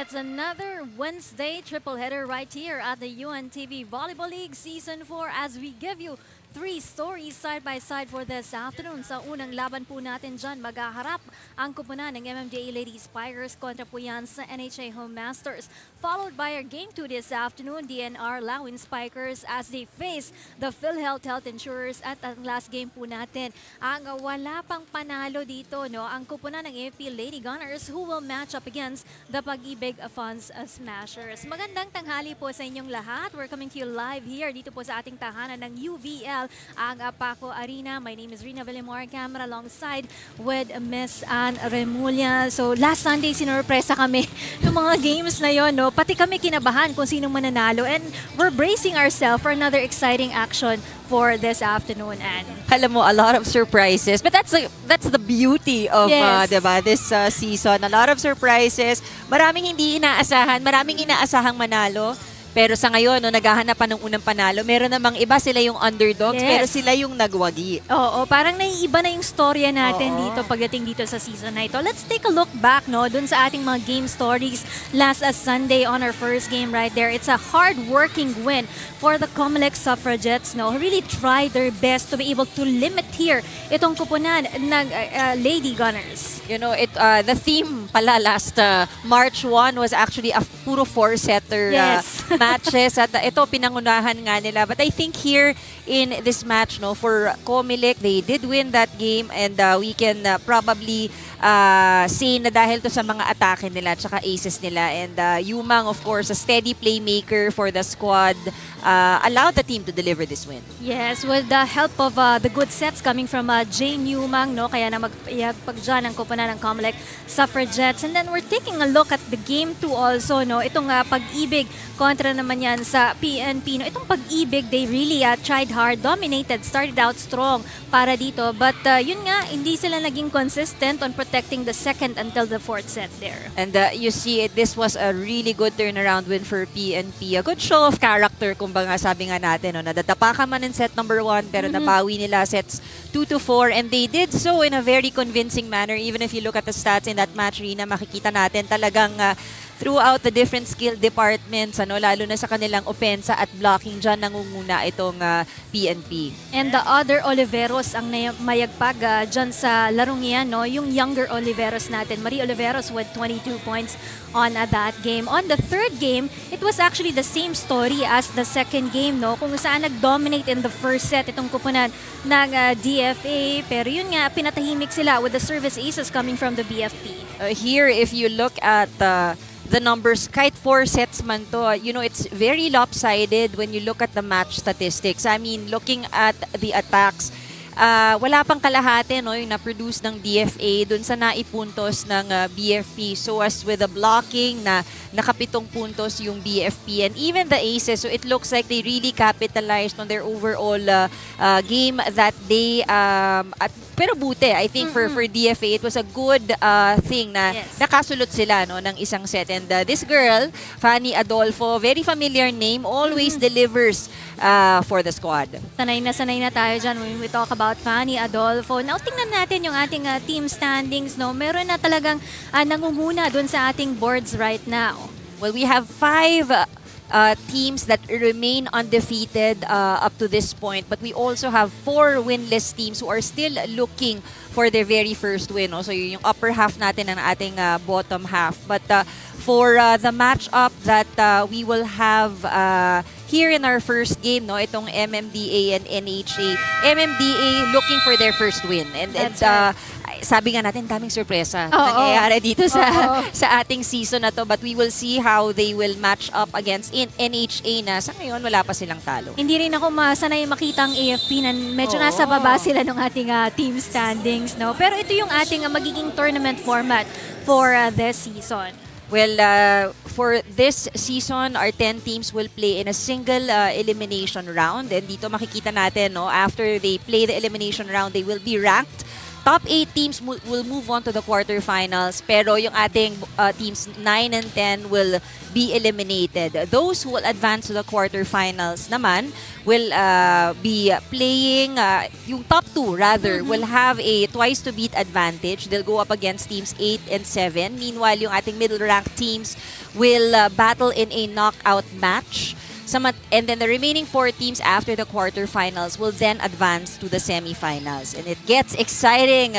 It's another Wednesday triple header right here at the UNTV Volleyball League Season 4 as we give you 3 stories side by side for this afternoon. Sa unang laban po natin dyan, maghaharap ang kupunan ng MMDA Ladies Spikers kontra po yan sa NHA Home Masters. Followed by our game 2 this afternoon, DENR Lawin Spikers as they face the PhilHealth Insurers. At ang last game po natin, ang wala pang panalo dito, no, ang kupunan ng AFP Lady Gunners who will match up against the Pag-IBIG Funds Smashers. Magandang tanghali po sa inyong lahat. We're coming to you live here dito po sa ating tahanan ng UVL, ang Paco Arena. My name is Rina Villamor, camera alongside with Miss Ann Remulla. So last Sunday, sinurpresa kami ng mga games na yon, no? Pati kami kinabahan kung sino mananalo, and we're bracing ourselves for another exciting action for this afternoon. And alam mo, a lot of surprises. But that's the beauty of Yes. diba, this season. A lot of surprises. Maraming hindi inaasahan. Maraming inaasahang manalo. Pero sa ngayon, no, naghahanap pa ng unang panalo. Meron namang iba, sila yung underdogs, Yes. pero sila yung nagwagi. oo, parang naiiba na yung storya natin Oo. dito pagdating dito sa season na ito. Let's take a look back, no, dun sa ating mga game stories last Sunday on our first game right there. It's a hard-working win for the Comelec Suffragettes, no, who really tried their best to be able to limit here itong kupunan ng Lady Gunners. You know, the theme pala last March 1 was actually a puro four-setter Yes. matches. At ito, pinangunahan nga nila. But I think here in this match, no, for Comelec, they did win that game, and we can probably say na dahil to sa mga atake nila at saka aces nila. And Yumang, of course, a steady playmaker for the squad, allowed the team to deliver this win. Yes, with the help of the good sets coming from Jane Newmang, no, kaya na magpag dyan ang kupunan ng Comelec Suffragettes. And then we're taking a look at the game 2 also, no, itong Pag-IBIG kontra naman yan sa PNP. No, itong Pag-IBIG, they really tried hard, dominated, started out strong para dito. But yun nga, hindi sila naging consistent on protecting the second until the fourth set there. And you see, this was a really good turnaround win for PNP. A good show of character, kumbaga sabi nga natin. No? Nadatapakan man in set number 1, pero nabawi nila sets 2-4. And they did so in a very convincing manner. Even if you look at the stats in that match, Rina, makikita natin talagang throughout the different skill departments, ano, lalo na sa kanilang opensa at blocking, dyan nangunguna itong PNP. And the other Oliveros ang mayagpag dyan sa larong yan, no? Yung younger Oliveros natin. Marie Oliveros with 22 points on that game. On the third game, it was actually the same story as the second game, no? Kung saan nag-dominate in the first set itong kupunan ng DFA. Pero yun nga, pinatahimik sila with the service aces coming from the BFP. Here, if you look at the numbers, kahit 4 sets man to, you know, it's very lopsided when you look at the match statistics. I mean, looking at the attacks, wala pang kalahati, no, yung na-produce ng DFA dun sa naipuntos ng BFP. So as with the blocking, na nakapitong puntos yung BFP and even the aces. So it looks like they really capitalized on their overall game that day. Pero buti, I think for DFA, it was a good thing na Yes. nakasulot sila, no, ng isang set. And this girl, Fanny Adolfo, very familiar name, always delivers for the squad. Sanay na tayo dyan when we talk about Fanny Adolfo. Now, tingnan natin yung ating team standings, no? Meron na talagang nangunguna dun sa ating boards right now. Well, we have 5 teams that remain undefeated up to this point, but we also have 4 winless teams who are still looking for their very first win. No? So yung upper half natin ng ating bottom half. But for the matchup that we will have here in our first game, no, itong MMDA and NHA. MMDA looking for their first win. And sabi nga natin, daming sorpresa nangyayari dito sa ating season na to. But we will see how they will match up against NHA na sa ngayon wala pa silang talo. Hindi rin ako masanay makita ang AFP na medyo nasa baba sila ng ating team standings, no? Pero ito yung ating magiging tournament format for this season. Well, for this season, our 10 teams will play in a single elimination round. And dito makikita natin, no, after they play the elimination round, they will be ranked top 8 teams will move on to the quarterfinals, pero yung ating teams 9 and 10 will be eliminated. Those who will advance to the quarterfinals naman will be playing, yung top 2 rather, will have a twice to beat advantage. They'll go up against teams 8 and 7. Meanwhile, yung ating middle ranked teams will battle in a knockout match. And then the remaining 4 teams after the quarterfinals will then advance to the semifinals. And it gets exciting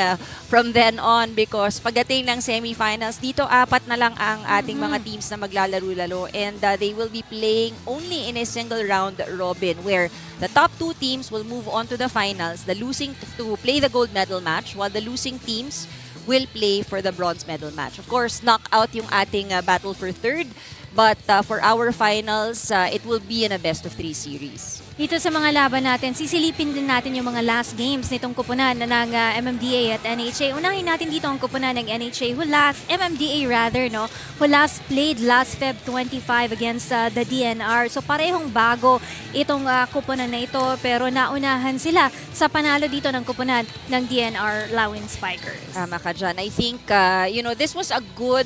from then on because pagdating ng semifinals, dito 4 na lang ang ating mga teams na maglalaro-laro. And they will be playing only in a single round robin where the top 2 teams will move on to the finals, the losing to play the gold medal match, while the losing teams will play for the bronze medal match. Of course, knockout yung ating battle for third. But for our finals, it will be in a best-of-3 series. Dito sa mga laban natin, sisilipin din natin yung mga last games nitong kupunan ng MMDA at NHA. Unahin natin dito ang kupunan ng NHA, who last played last Feb 25 against the DNR. So parehong bago itong kupunan na ito, pero naunahan sila sa panalo dito ng kupunan ng DNR Lawin Spikers. Tama ka dyan. I think, this was a good,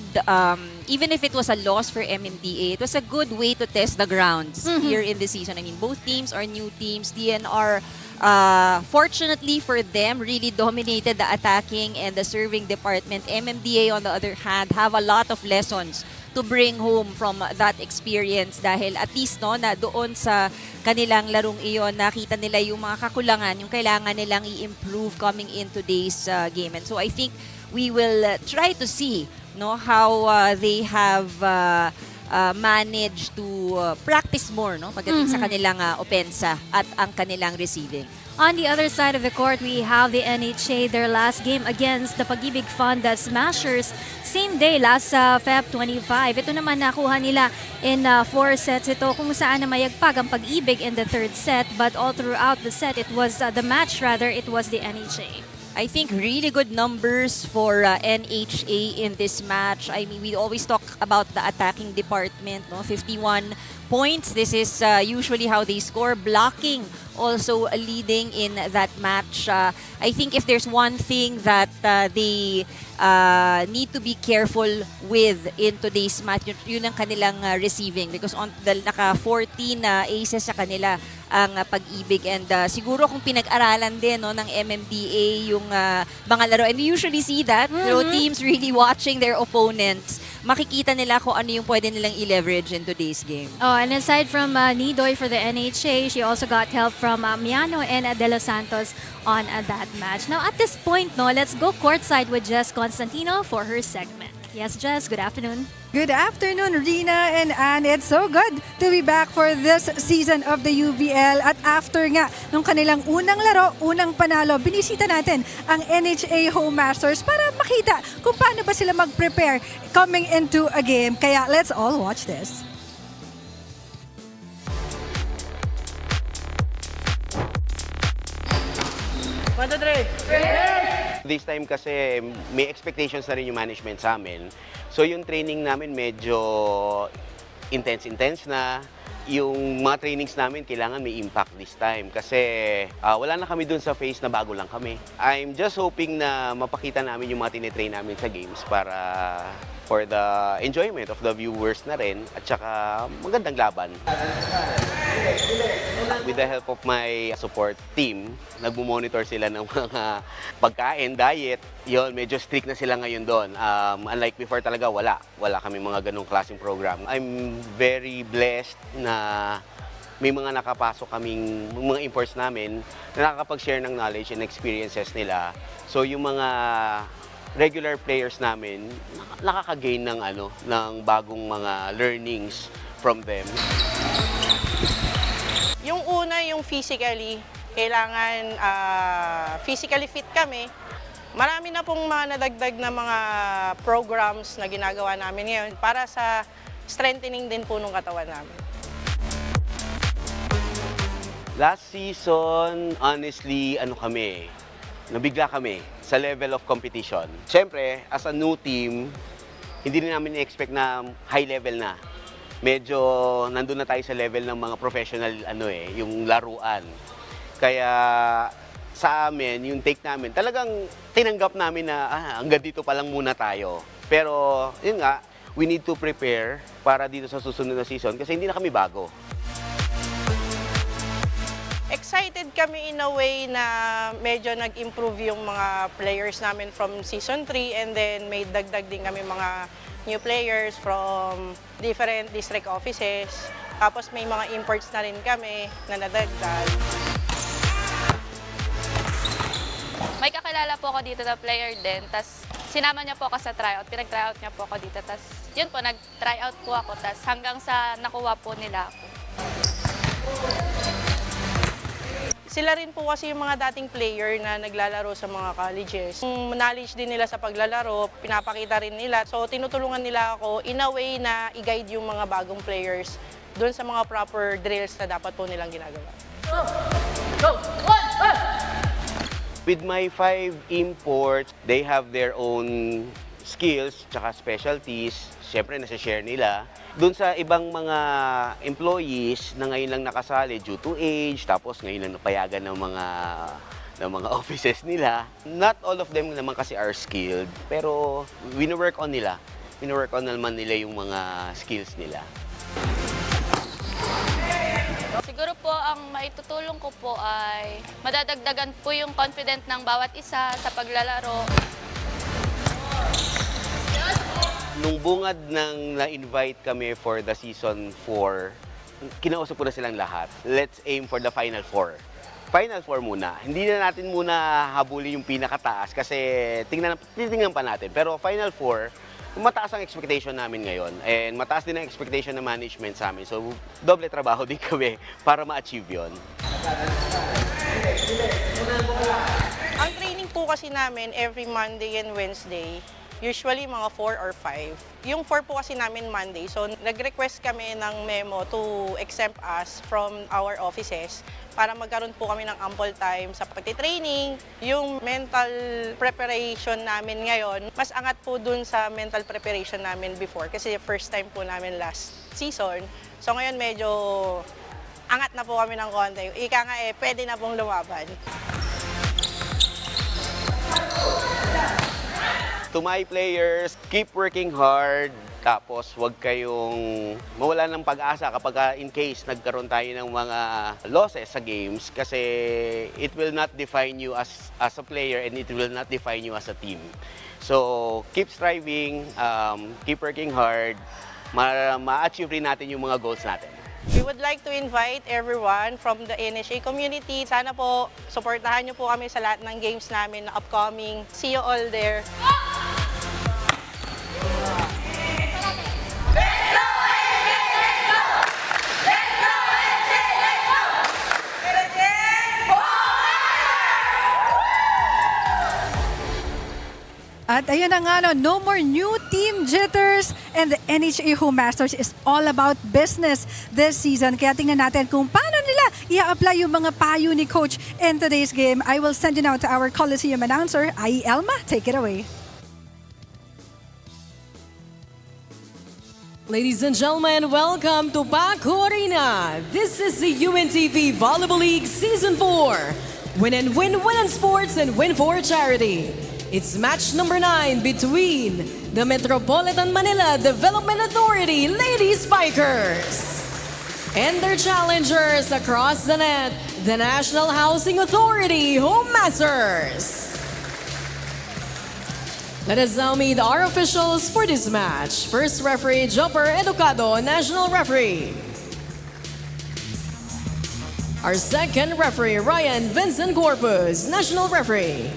even if it was a loss for MMDA, it was a good way to test the grounds here in the season. I mean, both teams are new teams. DNR, fortunately for them, really dominated the attacking and the serving department. MMDA, on the other hand, have a lot of lessons to bring home from that experience dahil at least na doon sa kanilang larong iyon, nakita nila yung mga kakulangan, yung kailangan nilang i-improve coming in today's game. And so I think we will try to see how they have managed to practice more pagdating sa kanilang opensa at ang kanilang receiving. On the other side of the court, we have the NHA, their last game against the Pag-IBIG Fonda Smashers. Same day, last Feb 25. Ito naman nakuha nila in 4 sets ito kung saan na mayagpag ang Pag-IBIG in the third set. But all throughout the set, it was the it was the NHA. I think really good numbers for NHA in this match. I mean, we always talk about the attacking department, 51 points. This is usually how they score. Blocking also leading in that match. I think if there's one thing that they need to be careful with in today's match, yun ang kanilang receiving because on the naka 14 aces sa kanila ang Pag-IBIG and siguro kung pinag-aralan din ng MMDA yung mga laro, and we usually see that teams really watching their opponents, makikita nila kung ano yung pwede nilang i-leverage in today's game. Oh, and aside from Nidoy for the NHA, she also got help from Miano and De Los Santos on that match. Now at this point, let's go courtside with Jess Constantino for her segment. Yes, Jess, good afternoon. Good afternoon, Rina and Anne. It's so good to be back for this season of the UVL. At after nga, nung kanilang unang laro, unang panalo, binisita natin ang NHA Home Masters para makita kung paano ba sila mag-prepare coming into a game. Kaya let's all watch this. This time kasi may expectations na rin yung management sa amin. So yung training namin medyo intense na. Yung mga trainings namin kailangan may impact this time kasi wala na kami dun sa phase na bago lang kami. I'm just hoping na mapakita namin yung mga tinitrain namin sa games para for the enjoyment of the viewers na rin at saka magandang laban. With the help of my support team, nagmo-monitor sila ng mga pagkain, diet. Yon, medyo strict na sila ngayon doon. Unlike before talaga, wala kami mga ganong klaseng program. I'm very blessed na may mga nakapasok kaming mga imports namin na nakakapag-share ng knowledge and experiences nila. So yung mga regular players namin, nakaka-gain ng bagong mga learnings from them. Yung una, yung physically, kailangan physically fit kami. Marami na pong mga nadagdag na mga programs na ginagawa namin ngayon para sa strengthening din po ng katawan namin. Last season, honestly, nabigla kami sa level of competition. Siyempre, as a new team, hindi rin namin i-expect na high level na. Medyo nandun na tayo sa level ng mga professional yung laruan. Kaya sa amin, yung take namin, talagang tinanggap namin na hanggang dito pa lang muna tayo. Pero yun nga, we need to prepare para dito sa susunod na season kasi hindi na kami bago. Excited kami in a way na medyo nag-improve yung mga players namin from season 3 and then may dagdag din kami mga new players from different district offices. Tapos may mga imports na rin kami na nadagdag. May kakilala po ako dito na player din, tas sinama niya po ako sa tryout, pinag-tryout niya po ako dito, tas yun po, nag-tryout po ako, tas hanggang sa nakuha po nila ako. Sila rin po kasi yung mga dating player na naglalaro sa mga colleges. Yung knowledge din nila sa paglalaro, pinapakita rin nila. So tinutulungan nila ako in a way na i-guide yung mga bagong players doon sa mga proper drills na dapat po nilang ginagawa. With my 5 imports, they have their own skills tsaka specialties. Siyempre, nasa-share nila. Doon sa ibang mga employees na ngayon lang nakasali due to age, tapos ngayon lang napayagan ng mga offices nila. Not all of them naman kasi are skilled, pero wino-work on nila. Wino-work on naman nila yung mga skills nila. Siguro po ang maitutulong ko po ay madadagdagan po yung confident ng bawat isa sa paglalaro. Nung bungad ng na-invite kami for the season 4, kinausap ko na silang lahat. Let's aim for the Final 4. Final 4 muna. Hindi na natin muna habulin yung pinakataas kasi titingnan pa natin. Pero Final 4, mataas ang expectation namin ngayon. And mataas din ang expectation ng management sa amin. So, doble trabaho din kami para ma-achieve yun. Ang training po kasi namin every Monday and Wednesday, usually mga 4 or 5. Yung 4 po kasi namin Monday, so nag-request kami ng memo to exempt us from our offices para magkaroon po kami ng ample time sa pagtitraining. Yung mental preparation namin ngayon, mas angat po dun sa mental preparation namin before kasi first time po namin last season. So ngayon medyo angat na po kami ng konti. Ika nga pwede na pong lumaban. To my players, keep working hard. Tapos huwag kayong mawala ng pag-asa kapag in case nagkaroon tayo ng mga losses sa games kasi it will not define you as a player and it will not define you as a team. So keep striving, keep working hard, ma-achieve rin natin yung mga goals natin. We would like to invite everyone from the NHA community. Sana po, supportahan niyo po kami sa lahat ng games namin na upcoming. See you all there. At ayun na nga, no more new team jitters and the NHA Home Masters is all about business this season. Kaya tingnan natin kung paano nila i-apply yung mga payo ni Coach in today's game. I will send you now to our Coliseum announcer, Ai Elma. Take it away. Ladies and gentlemen, welcome to Paco Arena. This is the UNTV Volleyball League Season 4. Win and win, win in sports and win for charity. It's match number 9 between the Metropolitan Manila Development Authority Lady Spikers and their challengers across the net, the National Housing Authority Home Masters. Let us now meet our officials for this match. First referee, Jumper Educado, National Referee. Our second referee, Ryan Vincent Corpus, National Referee.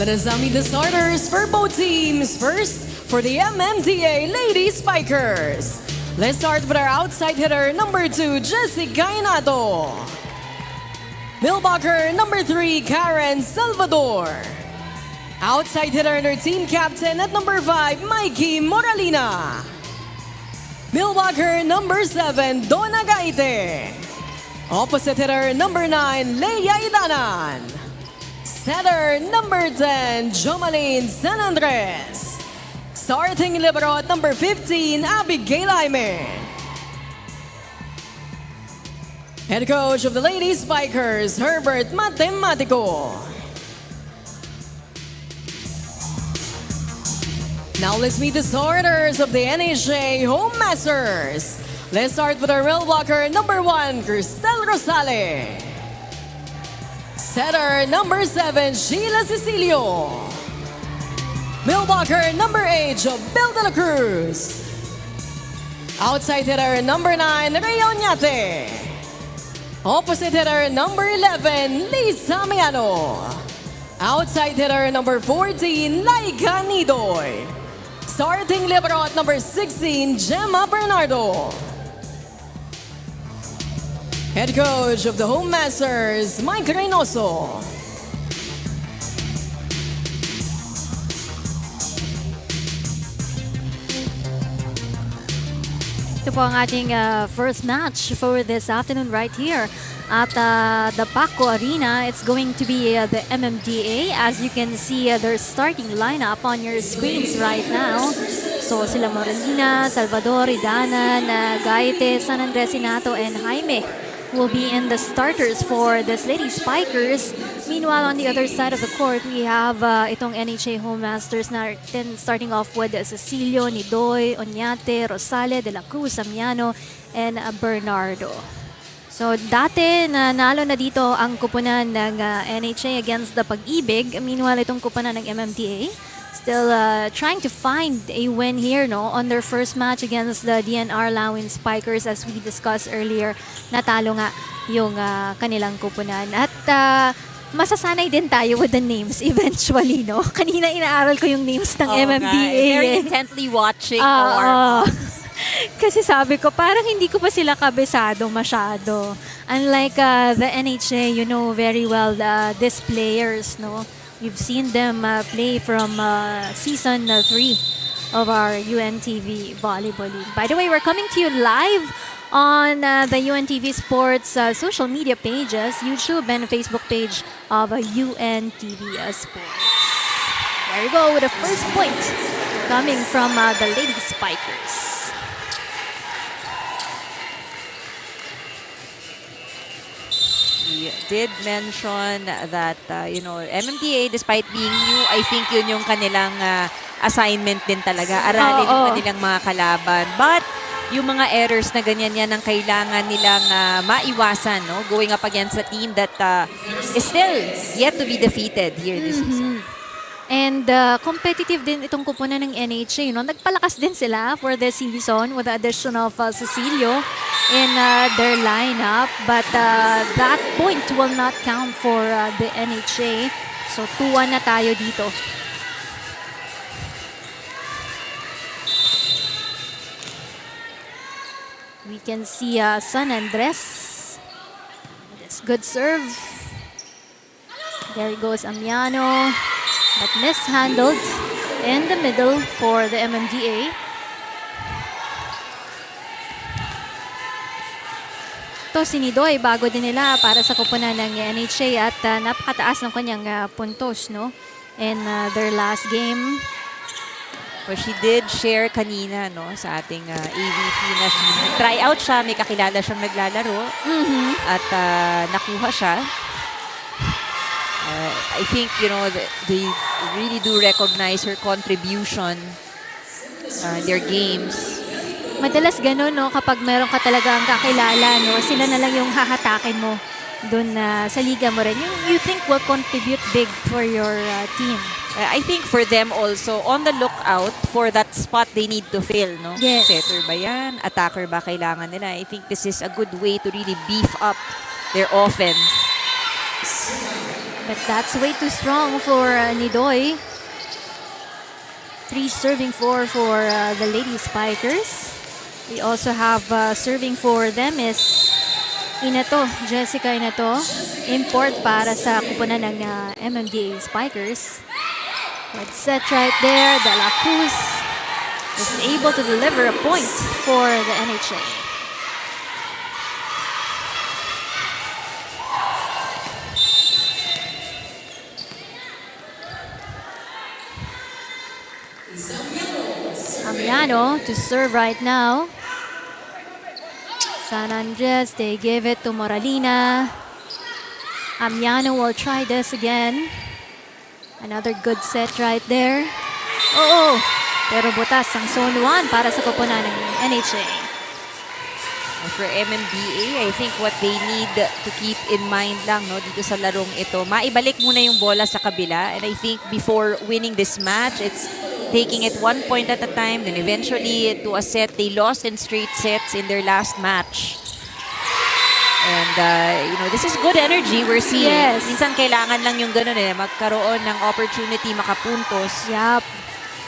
Let us now meet the starters for both teams. First, for the MMDA Lady Spikers. Let's start with our outside hitter, number 2, Jessica Inato. Millbacker, number 3, Karen Salvador. Outside hitter and our team captain at number 5, Mikey Moralina. Millbacker, number 7, Donna Gaite. Opposite hitter, number 9, Leia Idanan. Setter, number 10, Jomalyn San Andres. Starting libero at number 15, Abigail Jaime. Head coach of the Lady Spikers, Herbert Matematico. Now let's meet the starters of the NHA Home Masters. Let's start with our rail walker, number 1, Cristel Rosale. Setter, number 7, Sheila Cecilio. Millwalker, number 8, Jobel de la Cruz. Outside hitter, number 9, Rhea Oñate. Opposite hitter, number 11, Lisa Miano. Outside hitter, number 14, Laika Nidoy. Starting libero at number 16, Gemma Bernardo. Head coach of the Home Masters, Mike Reynoso. Ito po ang ating first match for this afternoon right here at the Paco Arena. It's going to be the MMDA. As you can see, their starting lineup on your screens right now. So sila Moralina, Salvador, Idanan, Gaite, San Andres Inato, and Jaime will be in the starters for this Lady Spikers. Meanwhile, on the other side of the court, we have itong NHA Home Masters natin, starting off with Cecilio, Nidoy, Oñate, Rosale, De La Cruz, Amiano, and Bernardo. So dati nanalo na dito ang kupunan ng NHA against the Pag-IBIG. Meanwhile, itong kupunan ng MMDA still trying to find a win here on their first match against the DENR Lawin Spikers. As we discussed earlier, natalo nga yung kanilang kupunan. At masasanay din tayo with the names eventually, no? Kanina inaaral ko yung names ng MMDA. Very intently watching. Kasi sabi ko, parang hindi ko pa sila kabisado masyado. Unlike the NHA, you know very well these players, no? You've seen them play from season 3 of our UNTV Volleyball League. By the way, we're coming to you live on the UNTV Sports social media pages, YouTube and Facebook page of UNTV Sports. There you go with the first point coming from the Lady Spikers. We did mention that, MMDA, despite being new, I think yun yung kanilang assignment din talaga. Aralin yung kanilang mga kalaban. But yung mga errors na ganyan yan ang kailangan nilang maiwasan, no? Going up against a team that is still yet to be defeated here this season. And competitive din itong kupunan ng NHA. Nagpalakas din sila for this season with the addition of Cecilio in their lineup. But that point will not count for the NHA. So 2-1 na tayo dito. We can see San Andres. It's good serve. There goes Amiano. But mishandled in the middle for the MMDA. To si Nidoy, bago din nila para sa kupunan ng NHA at napakataas ng kanyang puntos, no? In their last game. Well, she did share kanina, no, sa ating AVP na try out siya, may kakilala siyang naglalaro at nakuha siya. I think, they really do recognize her contribution in their games. Madalas ganun, no? Kapag meron ka talaga ang kakilala, no? Sila na lang yung hahatakin mo dun sa liga mo rin. You think will contribute big for your team. I think for them also, on the lookout for that spot they need to fill, no? Yes. Setter ba yan? Attacker ba kailangan nila? I think this is a good way to really beef up their offense. But that's way too strong for Nidoy. 3 serving for the Lady Spikers. We also have serving for them is Inato, Jessica Inato. Import para sa kupunan ng MMDA Spikers. Good set right there. De La Cruz is able to deliver a point for the NHA. Amiano to serve right now. San Andres, they give it to Moralina. Amiano will try this again. Another good set right there. Oo, pero butas ang zone 1 para sa koponan ng NHA. For MMDA, I think what they need to keep in mind lang no dito sa larong ito, maibalik muna yung bola sa kabila. And I think before winning this match, it's taking it 1 point at a time, then eventually to a set. They lost in straight sets in their last match. And, this is good energy we're seeing. Yes. Minsan kailangan lang yung ganun magkaroon ng opportunity makapuntos. Yup.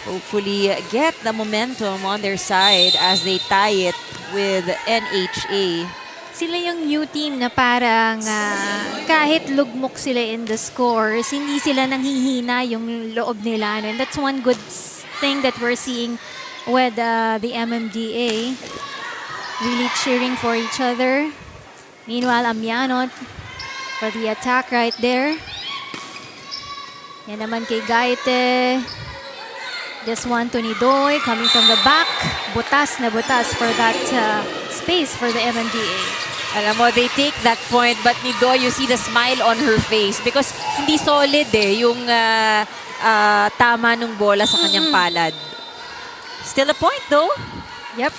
Hopefully get the momentum on their side as they tie it with NHA. Sila yung new team na parang kahit lugmok sila in the scores, hindi sila nanghihina yung loob nila. And that's one good thing that we're seeing with the MMDA. Really cheering for each other. Meanwhile, Amiano for the attack right there. Yan naman kay Gaite. This one to Nidoy coming from the back. Butas na butas for that space for the MMDA. Alam mo, they take that point, but Nidoy, you see the smile on her face because hindi solid yung tama nung bola sa kanyang palad. Still a point though. Yep.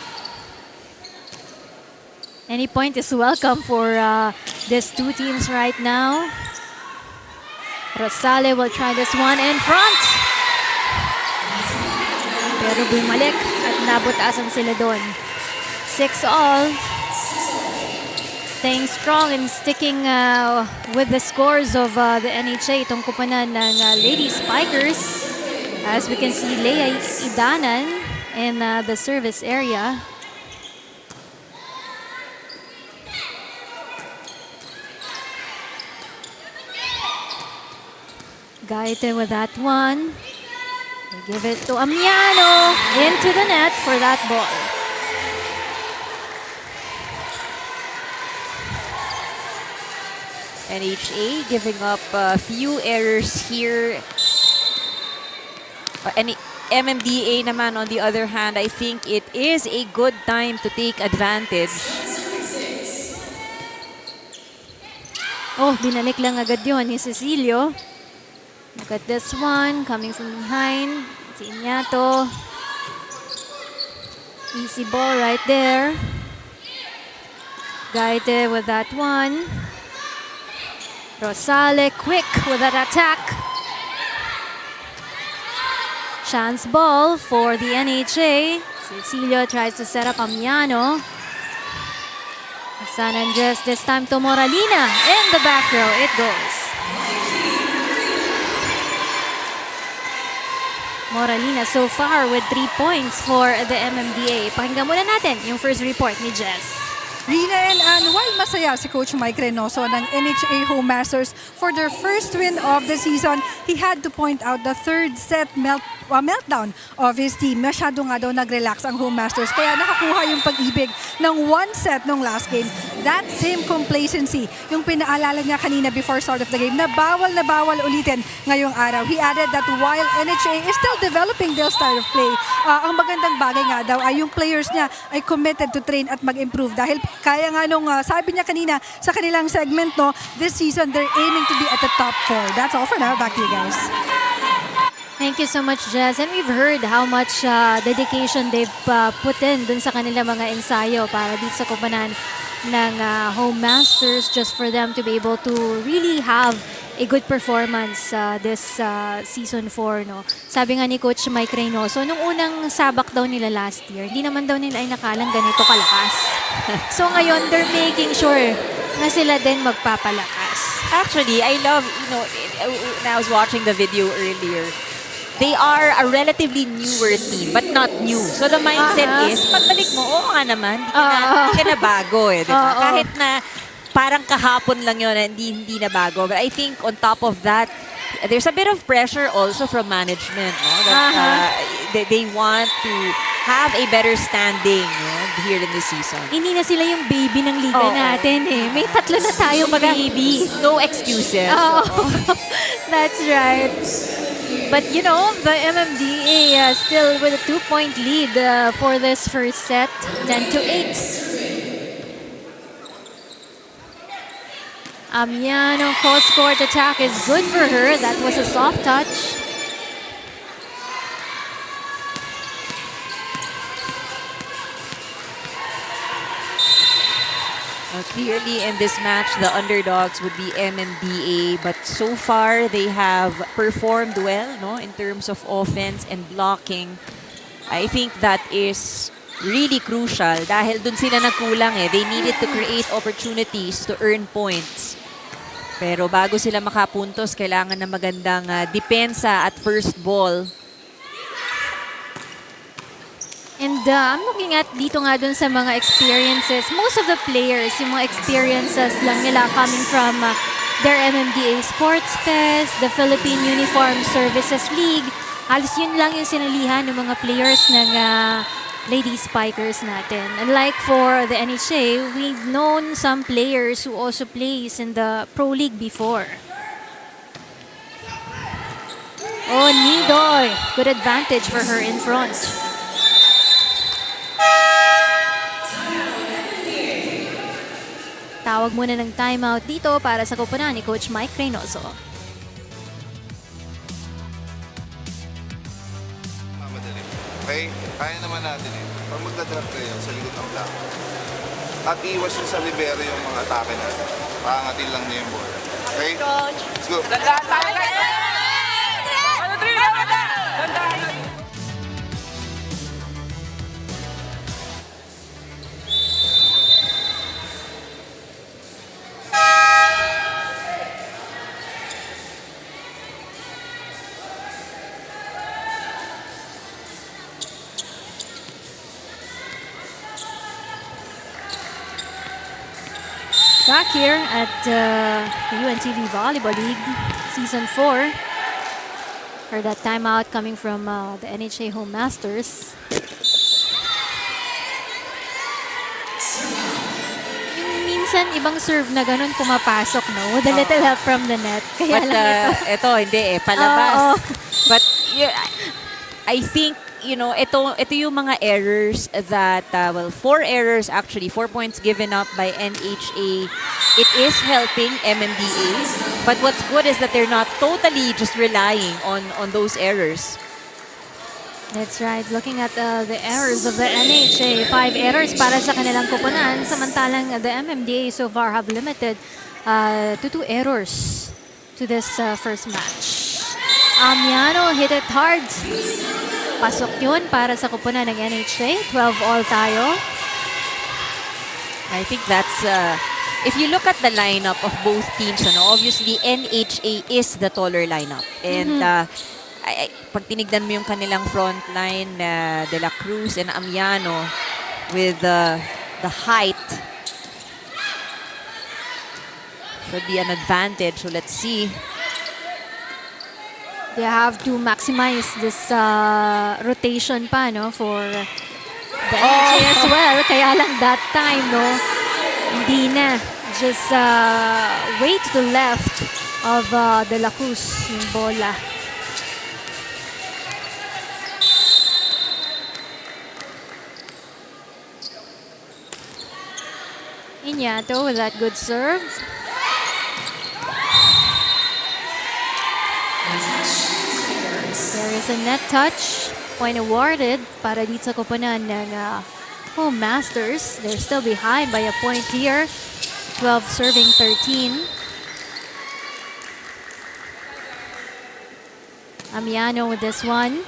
Any point is welcome for these two teams right now. Rosale will try this one in front. Pero bumalik at nabutasan sila doon. 6-all. Staying strong and sticking with the scores of the NHA. Itong kupanan ng Lady Spikers. As we can see, Leia Idanan in the service area. Gaite with that one. They give it to Amiano. Into the net for that ball. NHA giving up a few errors here. MMDA naman, on the other hand, I think it is a good time to take advantage. Oh, binalik lang agad yun ni Cecilio. Look at this one, coming from behind. Si Iñato. Easy ball right there. Gaite with that one. Rosale quick with that attack. Chance ball for the NHA. Cecilio tries to set up Amiano. San Andres this time to Moralina. In the back row, it goes. Moralina so far with 3 points for the MMDA. Pakinggan muna natin yung first report ni Jess. Rina and Ann, while masaya si Coach Mike Reynoso ng NHA Home Masters for their first win of the season, he had to point out the third set meltdown of his team. Masyado nga daw nag-relax ang Home Masters kaya nakakuha yung Pag-IBIG ng 1 set nung last game. That same complacency, yung pinaalala niya kanina before start of the game, na bawal ulitin ngayong araw. He added that while NHA is still developing their style of play, ang magandang bagay nga daw ay yung players niya ay committed to train at mag-improve dahil kaya nga nung sabi niya kanina sa kanilang segment, no, this season they're aiming to be at the top 4. That's all for now. Back to you guys. Thank you so much, Jess. And we've heard how much dedication they've put in dun sa kanilang mga ensayo para dito sa kumpanan ng Home Masters, just for them to be able to really have a good performance this season 4. No? Sabi nga ni Coach Mike Reynoso, nung unang sabak daw nila last year, hindi naman daw nila ay nakalang ganito kalakas. So ngayon, they're making sure na sila din magpapalakas. Actually, I love, when I was watching the video earlier, they are a relatively newer team, but not new. So the mindset is, pagbalik mo, oo nga naman, hindi ka na bago eh, di ba? Kahit na parang kahapon lang yun, hindi na bago. But I think on top of that, there's a bit of pressure also from management, no? That they want to have a better standing here in the season. Hindi na sila yung baby ng liga natin eh. May tatlo na tayo baby. No excuses. That's right. But you know, the MMDA still with a 2-point lead for this first set, 10-8. Amiano cross-court attack is good for her. That was a soft touch. Clearly in this match, the underdogs would be MMDA, but so far they have performed well, no, in terms of offense and blocking. I think that is really crucial dahil dun sila nagkulang eh. They needed to create opportunities to earn points. Pero bago sila makapuntos, kailangan ng magandang depensa at first ball. And I'm looking at dito nga dun sa mga experiences. Most of the players, yung mga experiences lang nila coming from their MMDA Sports Fest, the Philippine Uniform Services League. Halos yun lang yung sinalihan ng mga players ng Lady Spikers natin. Unlike for the NHA, we've known some players who also plays in the Pro League before. Oh, Nidoy. Good advantage for her in front. Tawag muna ng timeout dito para sa koponan ni Coach Mike Reynoso. Mamadali. Okay? Kaya naman natin eh. Pag magdadrop kayo sa likod ng block, at iwas yung sa libero yung mga atake natin. Paangatin lang niyo yung bola. Okay? Let's go. Back here at the UNTV Volleyball League Season 4. Heard that timeout coming from the NHA Home Masters. Yung minsan ibang serve na ganun pumapasok, no? With a little help from the net. Kaya But lang ito hindi eh, palabas. But I think, ito yung mga errors that, 4 errors actually, 4 points given up by NHA. It is helping MMDA. But what's good is that they're not totally just relying on those errors. That's right. Looking at the errors of the NHA, 5 errors para sa kanilang koponan. Samantalang the MMDA so far have limited to 2 errors to this first match. Amiano hit it hard. Pasok yun para sa koponan ng NHA. 12 all tayo. I think that's, if you look at the lineup of both teams, obviously NHA is the taller lineup. And pag tinignan mo yung kanilang front line, De La Cruz and Amiano with the height, should be an advantage. So let's see. They have to maximize this rotation pa, no, for the NHA as well. Kaya lang that time, no, hindi na. Just way to the left of De La Cruz yung bola. Iñato with that good serve. There is a net touch. Point awarded para dito sa koponan ng Home Masters. They're still behind by a point here. 12 serving 13. Amiano with this one.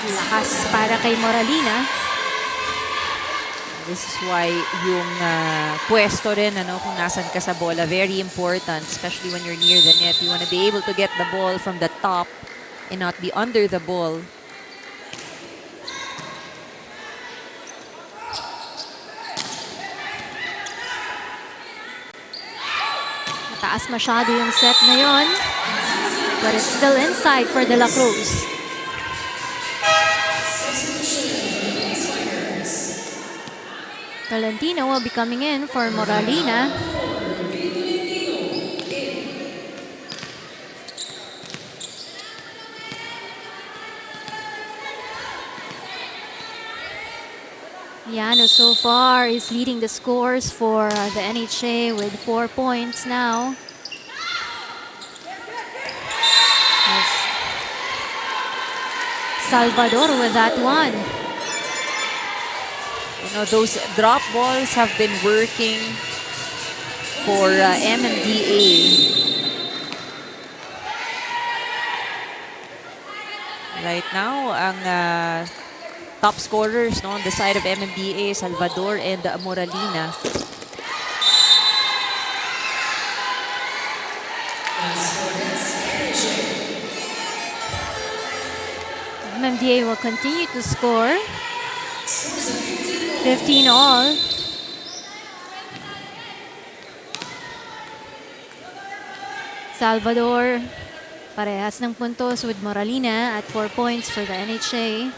Lakas para kay Moralina. This is why yung pwesto rin, kung nasan ka sa bola, very important, especially when you're near the net. You want to be able to get the ball from the top and not be under the ball. Mataas masyado yung set na yon. But it's still inside for De La Cruz. Tolentino will be coming in for Moralina. Yano so far is leading the scores for the NHA with 4 points now. Yes. Salvador with that one. Those drop balls have been working for MMDA. Right now, ang top scorers on the side of MMDA, Salvador and Moralina. MMDA will continue to score. 15 all. Salvador, parehas ng puntos with Moralina at 4 points for the NHA.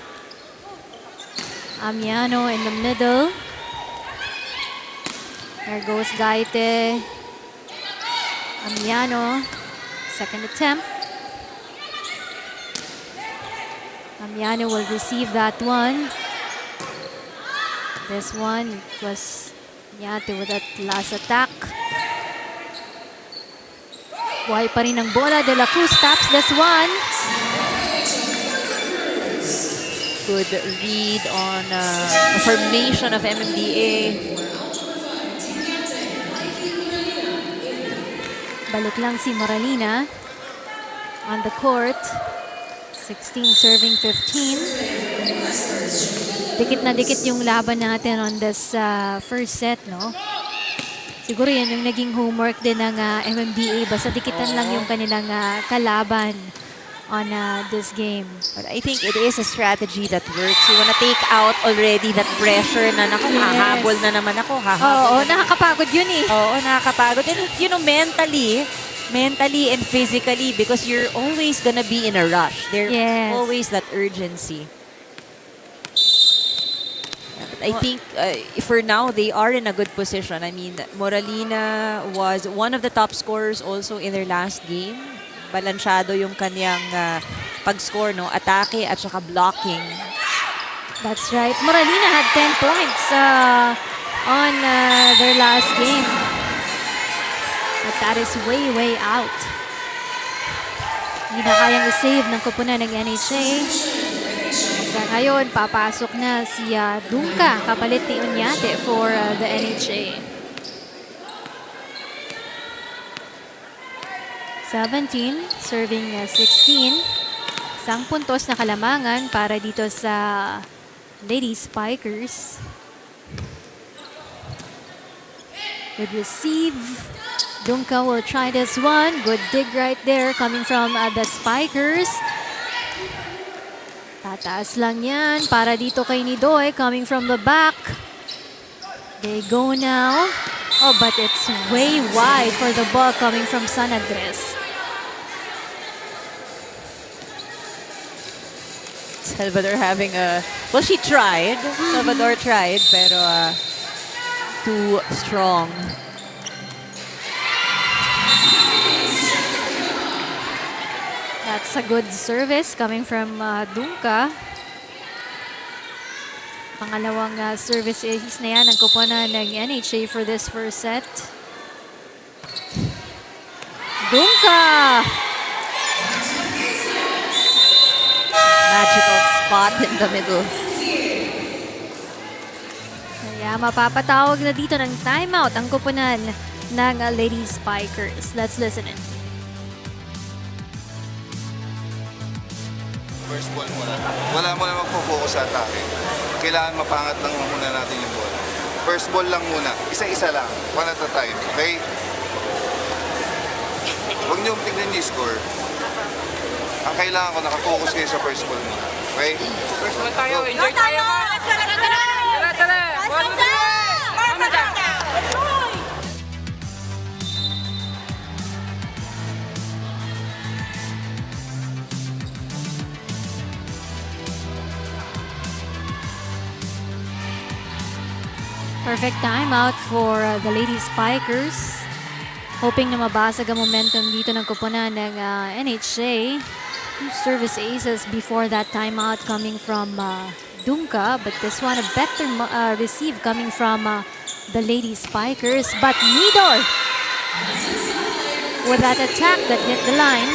Amiano in the middle. There goes Gaite. Amiano, second attempt. Amiano will receive that one. This one was Nyate with that last attack. Buhay pa rin ang bola. De La Cruz taps this one. Good read on the formation of MMDA. Balik lang si Moralina on the court. 16 serving 15. Dikit na dikit yung laban natin on this first set, no? Siguro yan yung naging homework din ng MMDA. Basta dikitan lang yung kanilang kalaban on this game. But I think it is a strategy that works. You wanna take out already that pressure na hahabol na naman ako. Oo, nakakapagod yun eh. Oo, nakakapagod. And mentally and physically, because you're always gonna be in a rush. There's always that urgency. But I think for now, they are in a good position. I mean, Moralina was one of the top scorers also in their last game. Balansyado yung kanyang pag-score, no? Atake at saka blocking. That's right. Moralina had 10 points on their last game. But that is way, way out. Hindi na kayang i-save ng kupunan ng NHA. Sa ngayon, papasok na si Dunca, kapalit ni Unyate for the NHA. 17, serving 16. Isang puntos na kalamangan para dito sa Lady Spikers. Good receive. Dunca will try this one. Good dig right there coming from the Spikers. Tataas lang yan para dito kay Nidoy coming from the back. They go now. Oh, but it's way wide for the ball coming from San Andres. Salvador having a... Well, she tried. Salvador tried, pero too strong. That's a good service coming from Dunca. Pangalawang service is na yan ang kuponan ng NHA for this first set. Dunca! Magical spot in the middle. Kaya mapapatawag na dito ng timeout ang kuponan ng Lady Spikers. Let's listen in. First ball muna. Wala mo na magpo-focus sa atake. Kailangan mapangat lang muna natin yung bola. First ball lang muna. Isa-isa lang. One at a time. Okay? Huwag niyong tignan yung score. Ang kailangan ko, nakafocus kayo sa first ball muna. Okay? First ball tayo. Enjoy tayo, man! Tara! Perfect timeout for the Lady Spikers. Hoping na mabasag ang momentum dito ng koponan ng NHA. Two service aces before that timeout coming from Dunka. But this one, a better receive coming from the Lady Spikers. But Nidor with that attack that hit the line.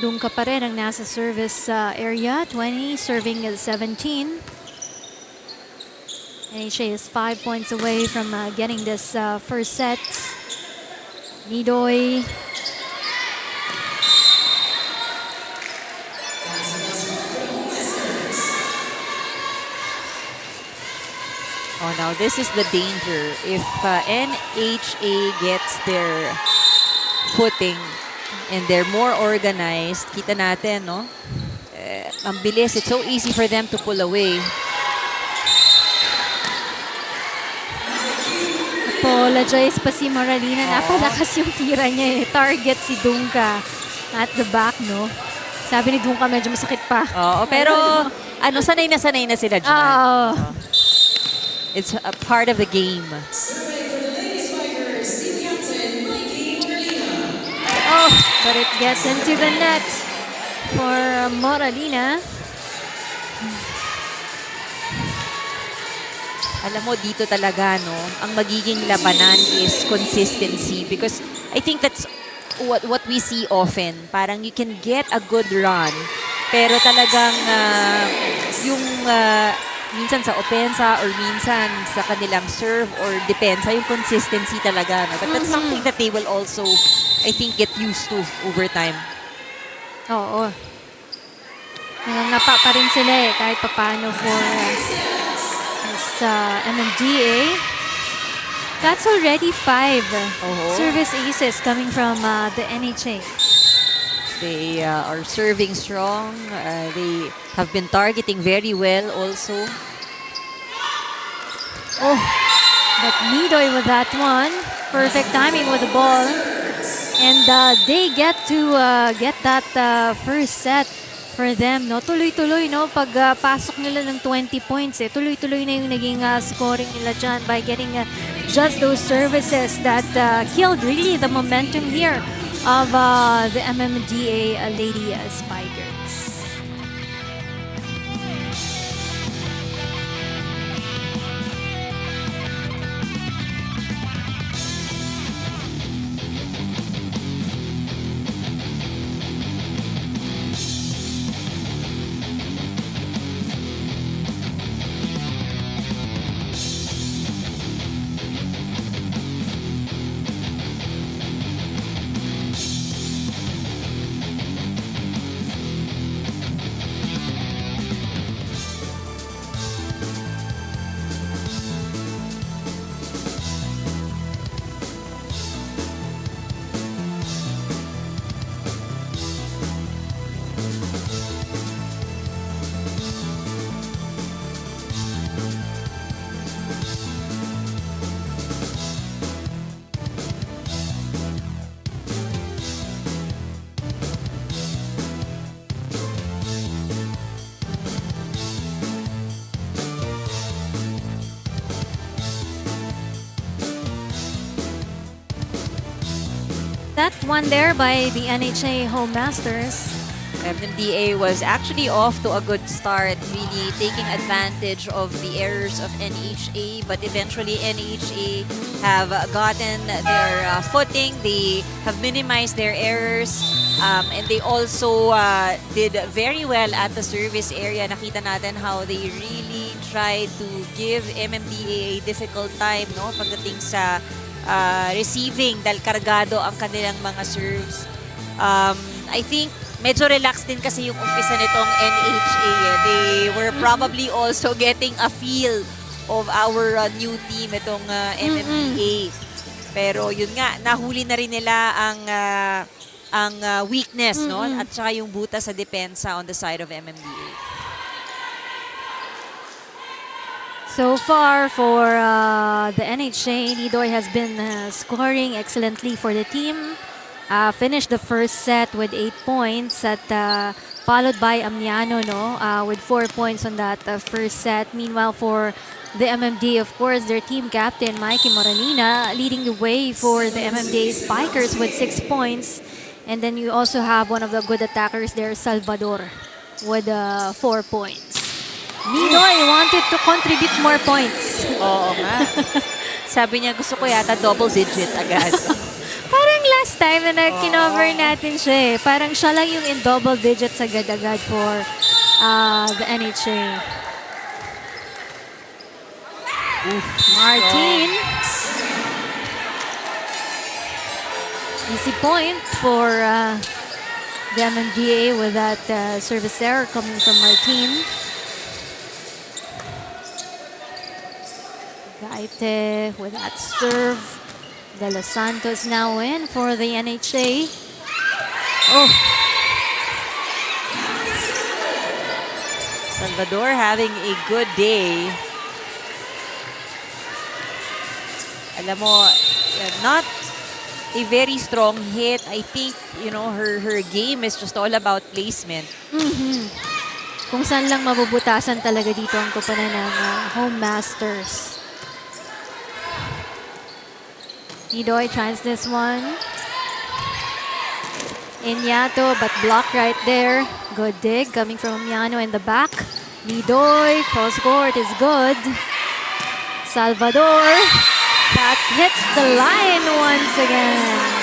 Dunka pa rin ang nasa service area. 20 serving at 17. NHA is 5 points away from getting this first set. Nidoy. Oh, now this is the danger. If NHA gets their footing and they're more organized, kita natin, no? Ang bilis. It's so easy for them to pull away. Apologize pa si Moralina. Napalakas yung tira niya eh. Target si Dunka at the back, no? Sabi ni Dunka medyo masakit pa. Oo, pero sanay na sila dyan. Oh. It's a part of the game. Oh, but it gets into the net for Moralina. Alam mo, dito talaga, no, ang magiging labanan is consistency because I think that's what we see often. Parang you can get a good run, pero talagang yung minsan sa opensa or minsan sa kanilang serve or depensa, yung consistency talaga. No? But that's something that they will also, I think, get used to over time. Oo. Nangangapa pa rin sila eh, kahit papano for MMDA. That's already 5 service aces coming from the NHA. They are serving strong. They have been targeting very well also. Oh, but Nidoy with that one. Perfect timing with the ball. And they get to get that first set for them. No? Tuloy-tuloy, no? Pag pasok nila ng 20 points, tuloy-tuloy na yung naging scoring nila dyan by getting just those services that killed really the momentum here of the MMDA Lady Spikers. That one there by the NHA Home Masters. MMDA was actually off to a good start, really taking advantage of the errors of NHA, but eventually NHA have gotten their footing. They have minimized their errors, and they also did very well at the service area. Nakita natin how they really tried to give MMDA a difficult time, no, pagdating sa receiving dahil kargado ang kanilang mga serves. I think medyo relaxed din kasi yung umpisa nitong NHA. They were probably also getting a feel of our new team, itong MMDA. Pero yun nga, nahuli na rin nila ang weakness, no? At saka yung butas sa depensa on the side of MMDA. So far for the NHA, Nidoy has been scoring excellently for the team. Finished the first set with 8 points at followed by Amiano with 4 points on that first set. Meanwhile, for the MMDA, of course, their team captain, Mikey Moralina, leading the way for the MMDA Spikers with 6 points. And then you also have one of the good attackers there, Salvador, with 4 points. Nidoy wanted to contribute more points. Oo nga. Sabi niya, gusto ko yata double digit agad. Parang last time na kinover natin siya parang siya lang yung in double digits agad-agad for the NHA. Martin. Easy point for the MMDA with that service error coming from Martin. Gaite with that serve. De Los Santos now in for the NHA. Oh. Salvador having a good day. Alam mo, not a very strong hit. I think, you know, her game is just all about placement. Kung saan lang mabubutasan talaga dito ang kupanan ng Home Masters. Nidoy tries this one. Inyato, but blocked right there. Good dig coming from Miano in the back. Nidoy, cross court is good. Salvador, that hits the line once again.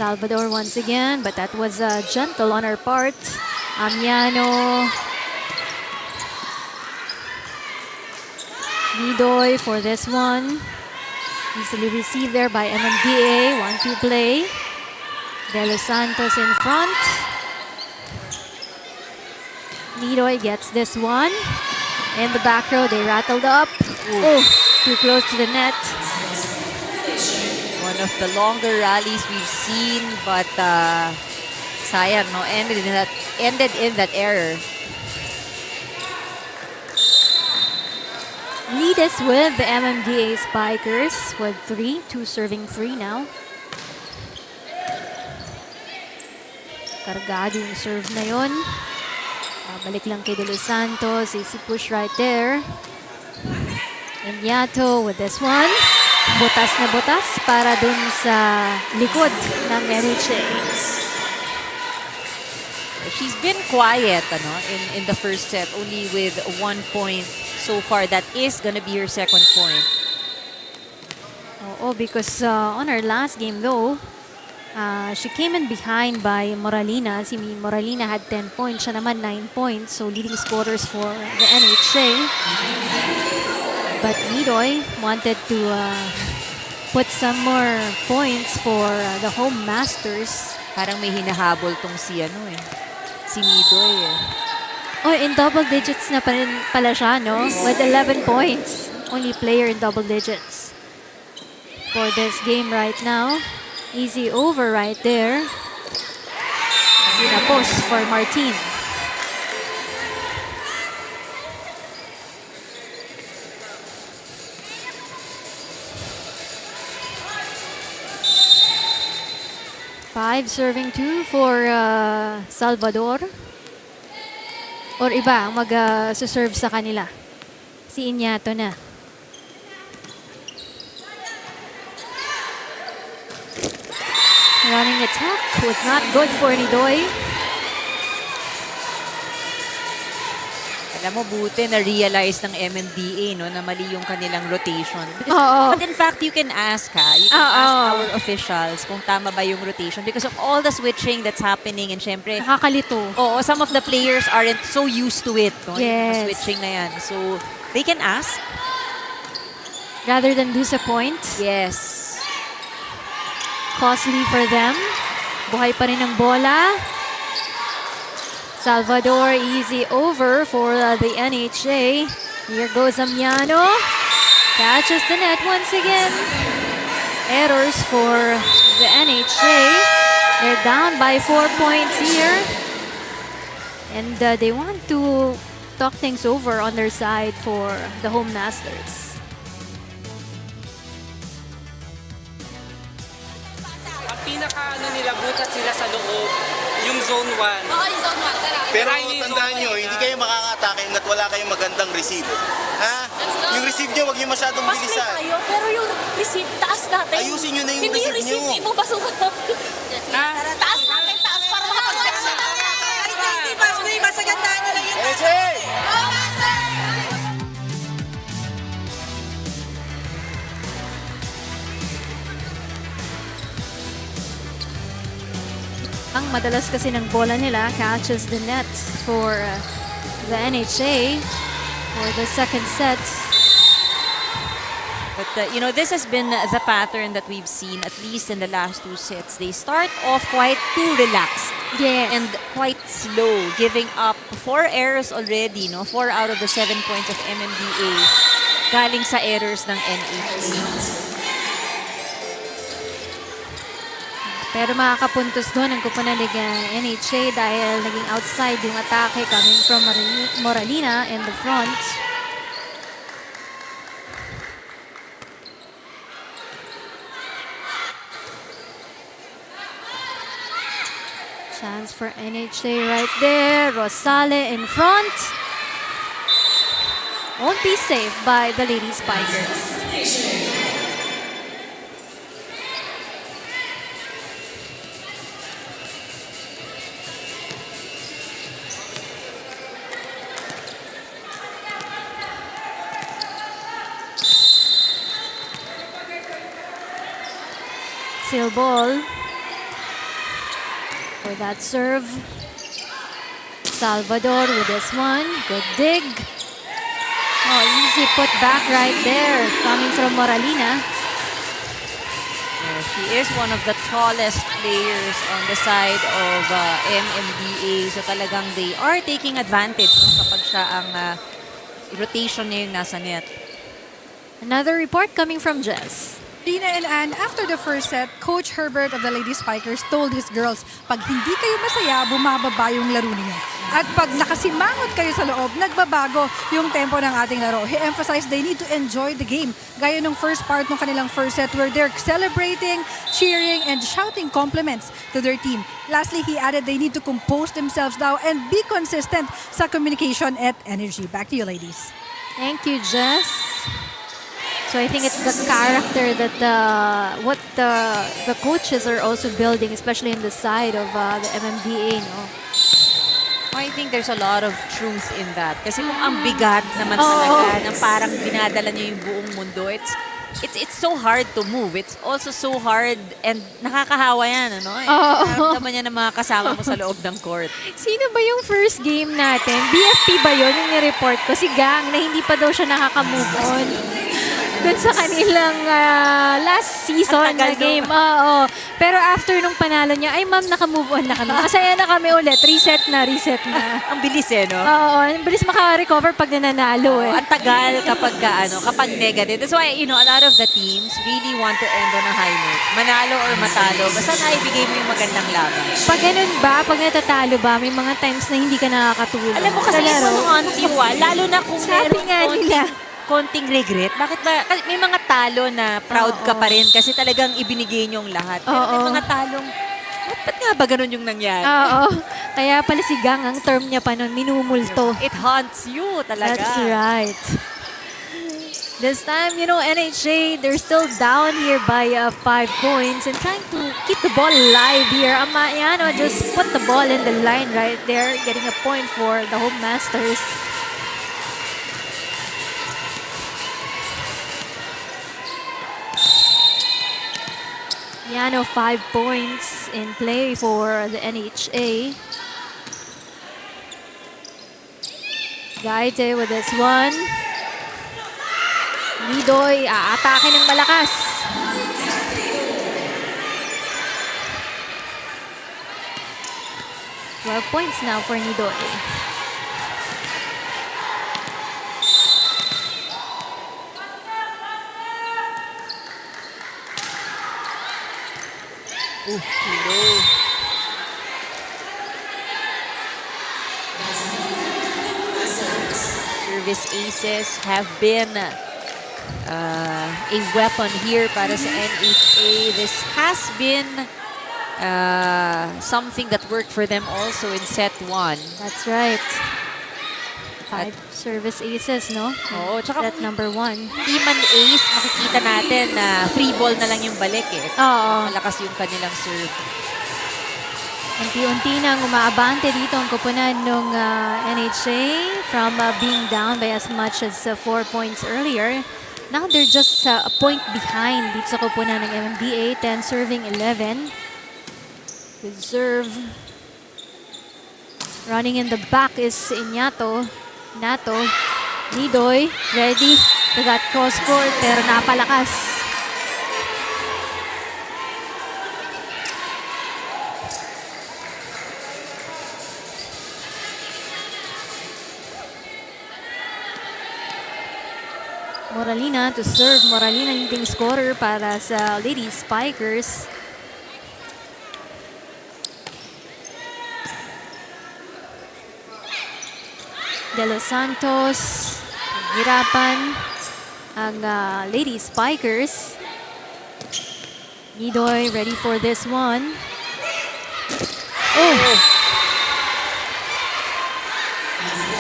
Salvador once again, but that was gentle on her part. Amiano. Nidoy for this one. Easily received there by MMDA. 1-2 play. De Los Santos in front. Nidoy gets this one. In the back row, they rattled up. Oh, too close to the net. One of the longer rallies we've seen, but sayang, no? Ended in that error. Lead us with the MMDA Spikers with 3. 2 serving 3 now. Kargado yung serve na yun. Balik lang kay De Los Santos. Easy push right there. Inyato with this one. Butas na butas para dun sa likod ng NHA. She's been quiet in the first set, only with 1 point so far. That is gonna be her second point. Oo, because on her last game though, she came in behind by Moralina. Si Moralina had 10 points, siya naman 9 points. So leading scorers for the NHA. But Nidoy wanted to put some more points for the Home Masters. Parang may hinahabol tong si Nidoy Oh, in double digits na pa rin pala siya, no? With 11 points. Only player in double digits for this game right now. Easy over right there. Sinapos for Martin. Five serving 2 for Salvador. Or iba ang mag-serve sa kanila. Si Inyato na. Running attack was not good for Nidoy. Alam mo, buti na-realize ng MMDA no, na mali yung kanilang rotation. Because, Oo. but in fact, you can ask you can ask our officials kung tama ba yung rotation because of all the switching that's happening and syempre, Nakakalito. oo, some of the players aren't so used to it. No? Yung Yes. switching na yan. So, they can ask. Rather than lose a point. Yes. Costly for them. Buhay pa rin ang bola. Salvador, easy over for the NHA. Here goes Amiano. Catches the net once again. Errors for the NHA. They're down by 4 points here. And they want to talk things over on their side for the home masters. Ang pinaka nila, butas sila sa loob, yung zone 1. Oo, yung zone 1. Tara. Pero Try niyo yung tandaan zone nyo, one, hindi ha? kayo makaka-atake hanggat wala kayong magandang receive. Ha? go. Yung receive nyo, huwag nyo masyadong bilisan. pero yung receipt, taas natin. Ayusin nyo na yung receive nyo. mo pasukan natin. Ha? Taas natin, taas para makapagsasabi. Hey! Ang madalas kasi ng bola nila catches the net for the NHA for the second set. But, this has been the pattern that we've seen, at least in the last 2 sets. They start off quite too relaxed Yes. and quite slow, giving up 4 errors already, no? 4 out of the 7 points of MMDA galing sa errors ng NHA. Pero makakapuntos doon ang kupunalig NHA dahil naging outside yung atake coming from Moralina in the front. Chance for NHA right there. Rosale in front. Won't be saved by the Lady Spikers. Still ball for that serve. Salvador with this one. Good dig. Oh, easy put back right there coming from Moralina. Yeah, she is one of the tallest players on the side of MMDA. So talagang they are taking advantage kapag siya ang rotation niya yung nasa net. Another report coming from Jess. Rina and Ann, after the first set, Coach Herbert of the Lady Spikers told his girls, pag hindi kayo masaya, bumababa yung laro niyo. At pag nakasimangot kayo sa loob, nagbabago yung tempo ng ating laro. He emphasized they need to enjoy the game. Gaya nung first part ng kanilang first set where they're celebrating, cheering, and shouting compliments to their team. Lastly, he added they need to compose themselves now and be consistent sa communication at energy. Back to you, ladies. Thank you, Jess. So I think it's the character that what the coaches are also building, especially in the side of the MMDA. No? I think there's a lot of truth in that. Kasi kung ang bigat naman talaga, na parang dinadala niyo yung buong mundo, it's so hard to move. It's also so hard and nakakahawa yan, ano? Nararamdaman niya ng mga kasama mo sa loob ng court. Sino ba yung first game natin? BFP ba yun yung ni-report ko? Si Gang na hindi pa daw siya nakaka-move on. Doon sa kanilang last season na game. Oo. Pero after nung panalo niya, ay ma'am, naka-move on na kami. Masaya na kami ulit. Reset na. Ang bilis no? Oo. Ang bilis maka-recover pag nananalo eh. Ang tagal kapag negative. That's why, a lot of the teams really want to end on a high note. Manalo or matalo, basta naibigay mo yung magandang laban. Pag ganun ba, pag natatalo ba, may mga times na hindi ka nakakatulog. Alam mo kasi Sa laro. lalo na kung Sabi meron nga nila. konting regret. Bakit ba? Kasi may mga talo na proud ka pa rin kasi talagang ibinigay niyong lahat. Pero may mga talong, ba't nga ba ganun yung nangyari? Oo. Kaya pala si Gang, ang term niya pa nun, minumulto. It haunts you talaga. That's right. This time, NHA, they're still down here by 5 points and trying to keep the ball alive here. Amayano just put the ball in the line right there, getting a point for the home masters. Yano, 5 points in play for the NHA. Gaite with this one. Nidoy, aatake ng malakas. Twelve points now for Nidoy. Service aces have been a weapon here para sa NHA. This has been something that worked for them also in set 1. That's right. 5 service aces, no? Oo, tsaka Set number 1. Hindi man ace, makikita natin na free ball na lang yung balik eh. Oo. Malakas yung kanilang serve. Unti-unti nang umaabante dito ang koponan ng NHA from being down by as much as 4 points earlier. Now they're just a point behind dito sa koponan ng MMDA, 10 serving 11. Good serve. Running in the back is Nato. Nidoy, ready to that cross court pero napalakas. Moralina to serve. Moralina leading scorer para sa Lady Spikers. De Los Santos. Hirapan ang Lady Spikers. Nidoy ready for this one. Oh!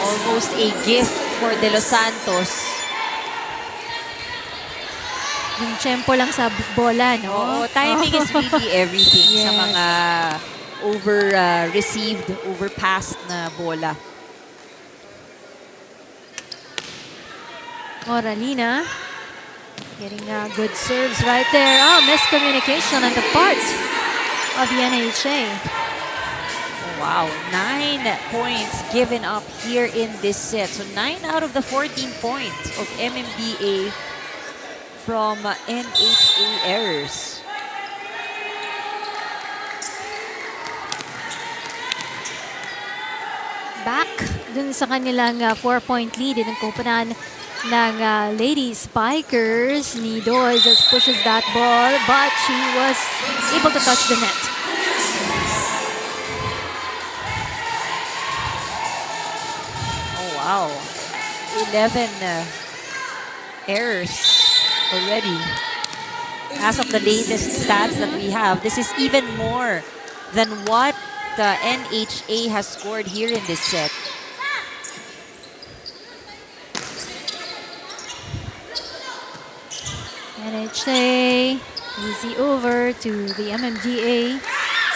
Almost a gift for De Los Santos. Yung tempo lang sa bola, no? Oo, timing is really everything sa Yes. mga received, overpassed na bola. Moralina getting good serves right there. Oh, miscommunication on the part of the NHA. Wow, 9 points given up here in this set. So 9 out of the 14 points of MMDA from NHA errors. Back dun sa kanilang 4-point lead in ang koponan ng Lady Spikers. Nidoy just pushes that ball but she was able to touch the net. Oh, wow. 11 errors already. As of the latest stats that we have, this is even more than what NHA has scored here in this set. NHA, easy over to the MMDA.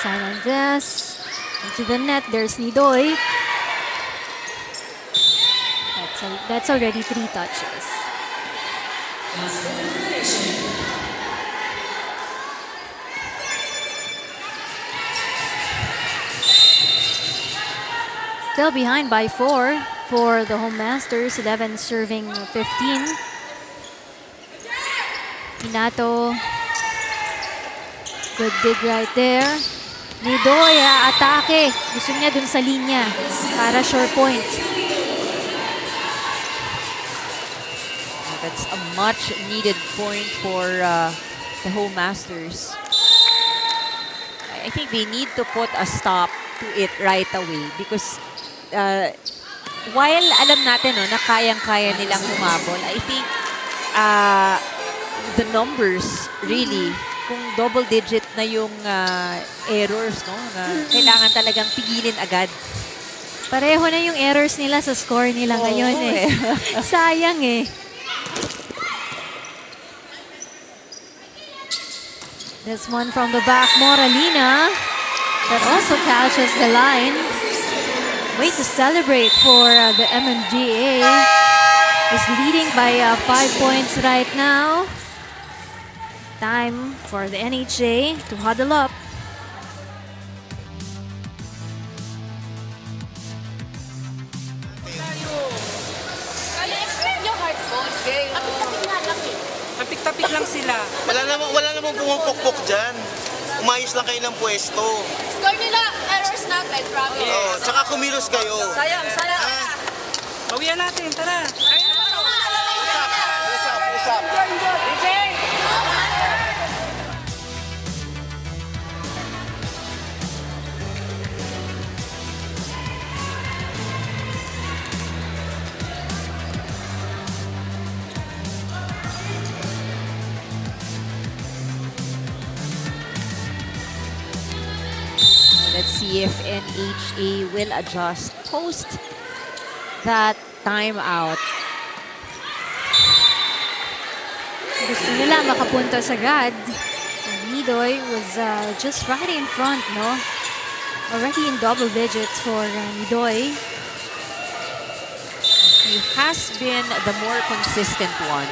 Silent glass. Into the net, there's Nidoy. That's already 3 touches. Still behind by 4 for the home masters. 11 serving 15. Minato. Good dig right there. Nidoy, atake. Gusto niya dun sa linya para short point. That's a much needed point for the home masters. I think they need to put a stop to it right away because while alam natin na kayang-kaya nilang humabol, I think the numbers really, kung double digit na yung errors, kailangan talagang pigilin agad. Pareho na yung errors nila sa score nila ngayon eh. Sayang eh. This one from the back, Moralina. That also catches the line. Way to celebrate for the MMDA. Is leading by 5 points right now. Time for the NHA to huddle up. Tapik-tapik lang sila. Wala namang pumupukpok dyan. Umayos lang kayo ng pwesto. Score nila, errors natin, promise. Oh, tsaka kumilos kayo. Sayang. Bawian natin, tara. Usap. Let's see if NHA will adjust post that timeout. Gusto nila makapuntos agad. Nidoy was just right in front, no? Already in double digits for Nidoy. He has been the more consistent one.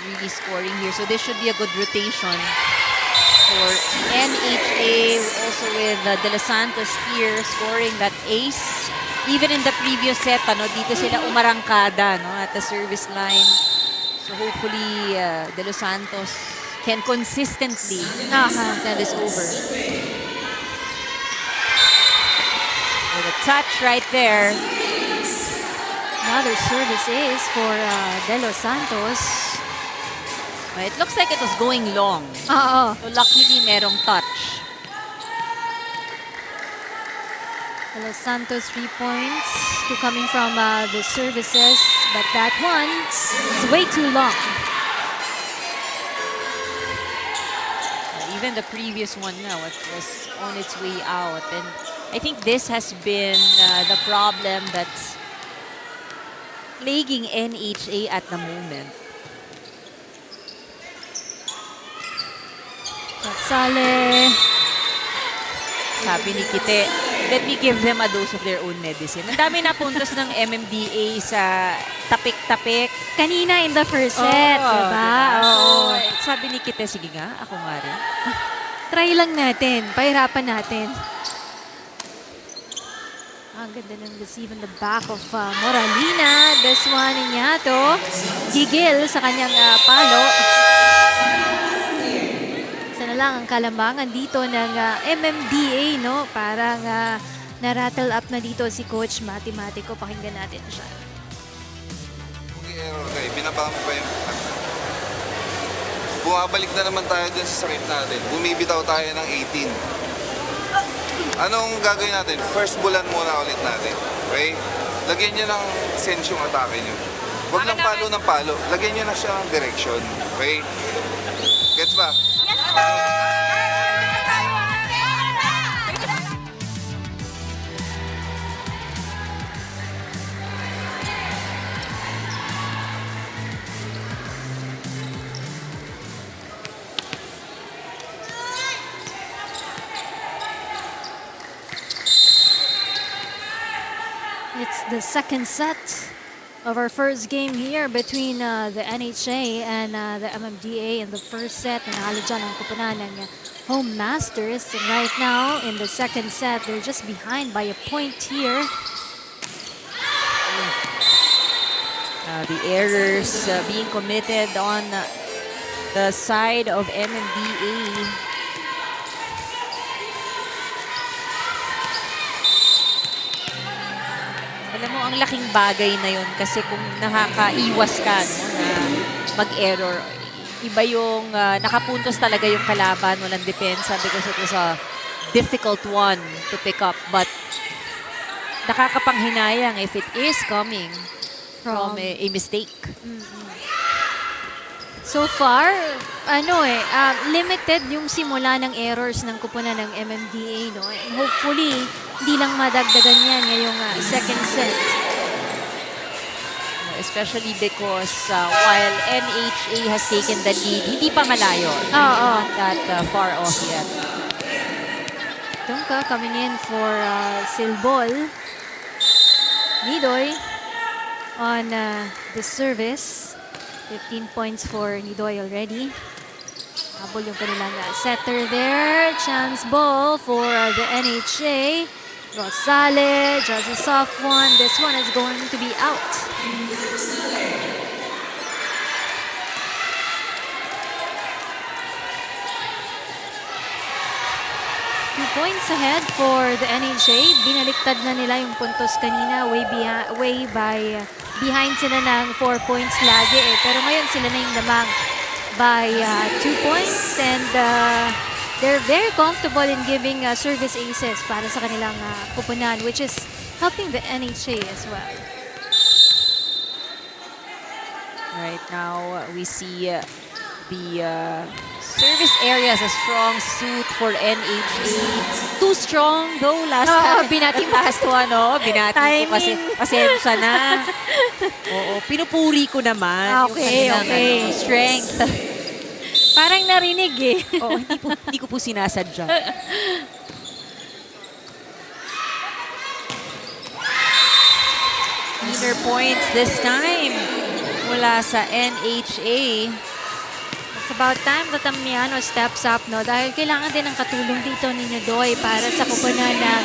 Really scoring here. So this should be a good rotation for NHA. Also with De Los Santos here scoring that ace. Even in the previous set, dito sila umarangkada at the service line. So hopefully De Los Santos can consistently send this over. With a touch right there. Another service ace for De Los Santos. It looks like it was going long. Oo. So luckily merong touch. De Los Santos 3 points to coming from the services, but that one is way too long. Even the previous one now was on its way out. And I think this has been the problem that's plaguing NHA at the moment. Sale. Sabi ni Kite, let me give them a dose of their own medicine. Ang dami na puntos ng MMDA sa tapik-tapik. Kanina in the first set, diba? Oo. So, sabi ni Kite, sige nga, ako nga rin. Try lang natin. Pahirapan natin. Ang ganda ng receive in the back of Moralina. This one, Inyato. Gigil sa kanyang palo. Isa na lang ang kalambangan dito ng MMDA, no? Parang na-rattle up na dito si Coach Matematico. Pakinggan natin siya. Kung error kayo, binaba mo pa yung bumabalik na naman tayo dun sa sakit natin. Bumibitaw tayo ng 18. Anong gagawin natin? First bullan muna ulit natin. Okay? Lagyan nyo ng sense yung atake nyo. Huwag lang palo ng palo. Lagyan nyo na siya ng direction. Okay? Gets ba? It's the second set of our first game here between the NHA and the MMDA. In the first set, nanalo dyan ang kupunan ng Home Masters. And right now, in the second set, they're just behind by a point here. The errors being committed on the side of MMDA. Alam mo, ang laking bagay na yun kasi kung nakakaiwas ka na mag-error, iba yung nakapuntos talaga yung kalaban, walang depensa because it was a difficult one to pick up. But nakakapanghinayang if it is coming from a mistake. So far, limited yung simula ng errors ng kupunan ng MMDA, no? And hopefully, hindi lang madagdagan yan ngayong second set. Especially because while NHA has taken the lead, hindi pa malayo. Not that far off yet. Tungka coming in for Silbol. Nidoy on the service. 15 points for Nidoy already. Habol yung kanilang setter there. Chance ball for the NHA. Rosale, just a soft one. This one is going to be out. Two points ahead for the NHA. Binaliktad na nila yung puntos kanina. Behind sila ng 4 points lagi eh. Pero ngayon sila na yung lamang by 2 points. And they're very comfortable in giving service aces para sa kanilang kupunan, which is helping the NHA as well. Right now, we see the service area as a strong suit for NHA. Too strong though last time. Binati mo. Last one, oh. Binati ko kasi Timing. pasensya na. Oo, pinupuri ko naman Okay, yung kanilang, okay. strength. Parang narinig eh. Oo, hindi ko po sinasadya. Cleaner points this time mula sa NHA. It's about time that Amiano steps up, no? Dahil kailangan din ng katulong dito ni Nidoy para sa kupunan ng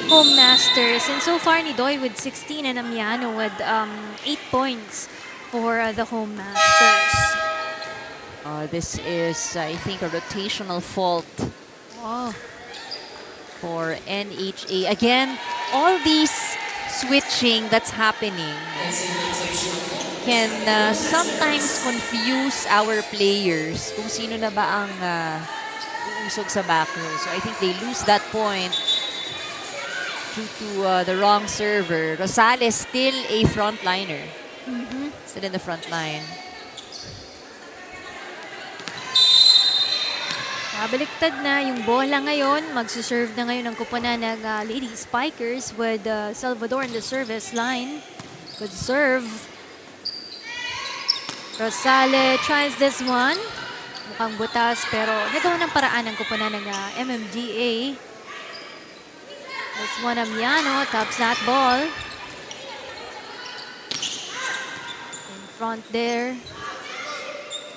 Home Masters. And so far, Nidoy with 16 and Amiano with 8 points for the Home Masters. This is, I think, a rotational fault Oh, for NHA. Again, all these switching that's happening can sometimes confuse our players kung sino na ba ang uusog sa back row. So I think they lose that point due to the wrong server. Rosales still a frontliner. Still in the front line. baliktad na yung bola ngayon. Magsuserve na ngayon ang kupunan ng Lady Spikers with Salvador in the service line. Good serve. Rosale tries this one. Mukhang butas pero nagawa ng paraan ang kupunan ng MMDA. This one Amiano taps that ball. In front there.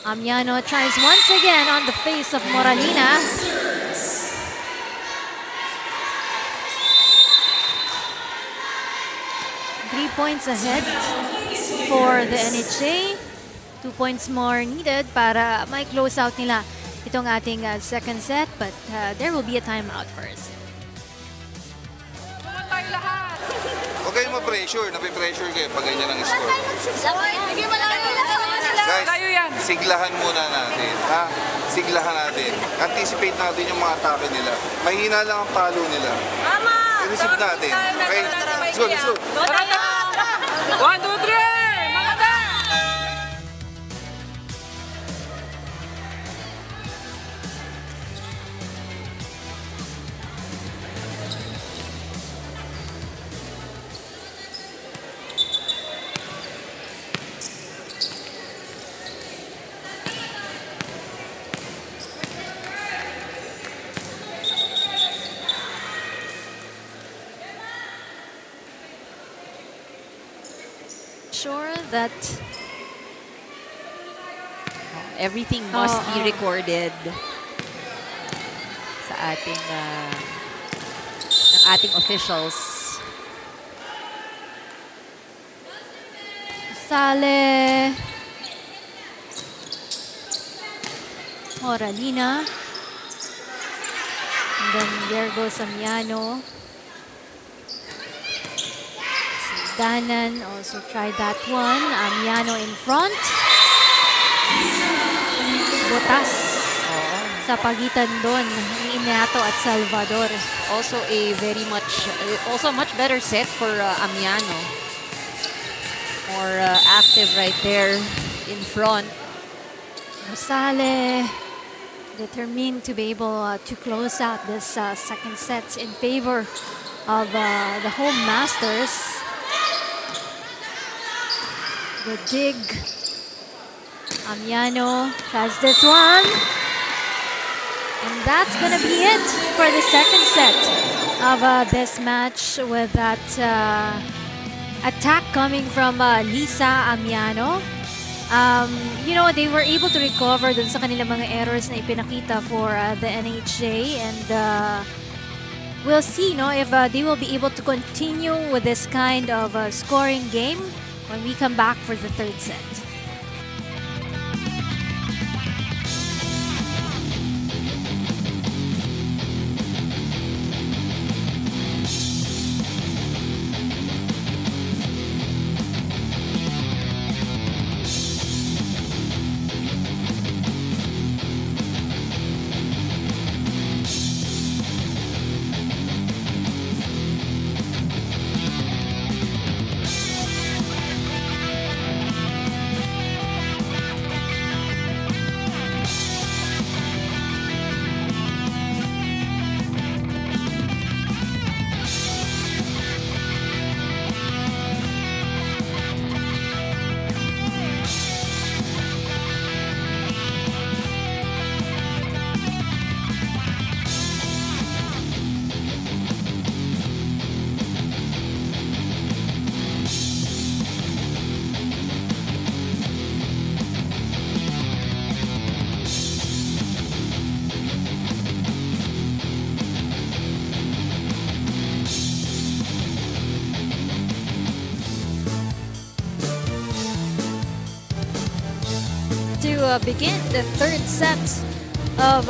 Amiano tries once again on the face of Moralina. Three points ahead for the NHA. 2 points more needed para may close out nila itong ating second set, but there will be a timeout first. Huwag kayong ma-pressure. Napipressure kayo pag ganyan ang score. Guys, siglahan muna natin. Ha? Siglahan natin. Anticipate natin yung mga atake nila. Mahina lang ang palo nila. I-receive natin. Okay? Let's go, let's go. 1, 2, 3! Maganda! Sure that Everything must be recorded sa ating ng ating officials. Sale Moralina. And then there goes Amiano. Danan also tried that one. Amiano in front. Butas sa pagitan doon ni Inato at Salvador. Also a much better set for Amiano. More active right there in front. Rosale determined to be able to close out this second set in favor of the Home Masters. The dig. Amiano has this one. And that's gonna be it for the second set of this match with that attack coming from Lisa Amiano. They were able to recover dun sa kanilang mga errors na ipinakita for the NHA, and we'll see if they will be able to continue with this kind of scoring game when we come back for the third set. To begin the third set of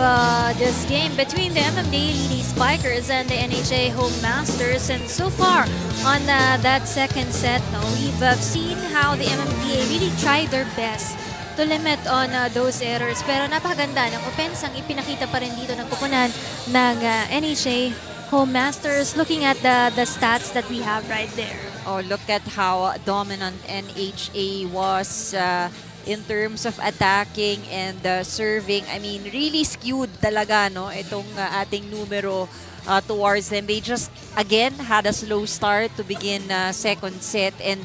this game between the MMDA Lady Spikers and the NHA Home Masters. And so far on that second set, we've seen how the MMDA really tried their best to limit on those errors. Pero napakaganda ng opensang ipinakita pa rin dito ng kupunan ng NHA Home Masters. Looking at the stats that we have right there. Oh, look at how dominant NHA was in terms of attacking and serving. I mean, really skewed talaga itong ating numero towards them. They just, again, had a slow start to begin second set. And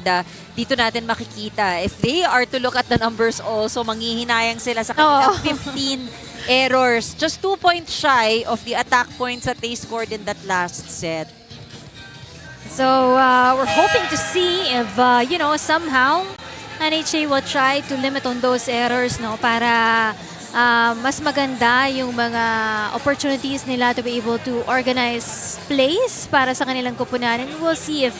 dito natin makikita, if they are to look at the numbers also, manghihinayang sila sa kanilang 15 errors. Just 2 points shy of the attack points that they scored in that last set. So we're hoping to see if, somehow NHA will try to limit on those errors para mas maganda yung mga opportunities nila to be able to organize plays para sa kanilang kupunan. And we'll see if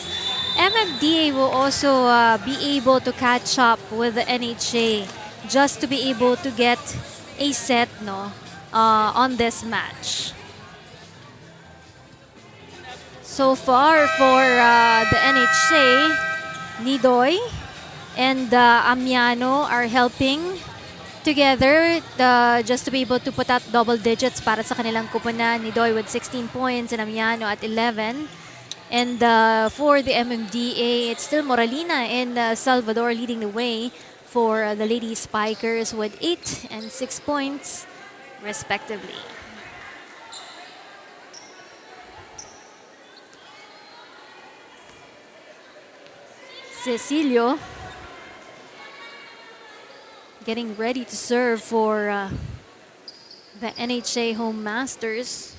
MMDA will also be able to catch up with the NHA just to be able to get a set on this match. So far for the NHA, Nidoy and Amiano are helping together just to be able to put out double digits para sa kanilang kupunan. Nidoy with 16 points and Amiano at 11. And for the MMDA, it's still Moralina and Salvador leading the way for the Lady Spikers with 8 and 6 points respectively. Cecilio getting ready to serve for the NHA Home Masters.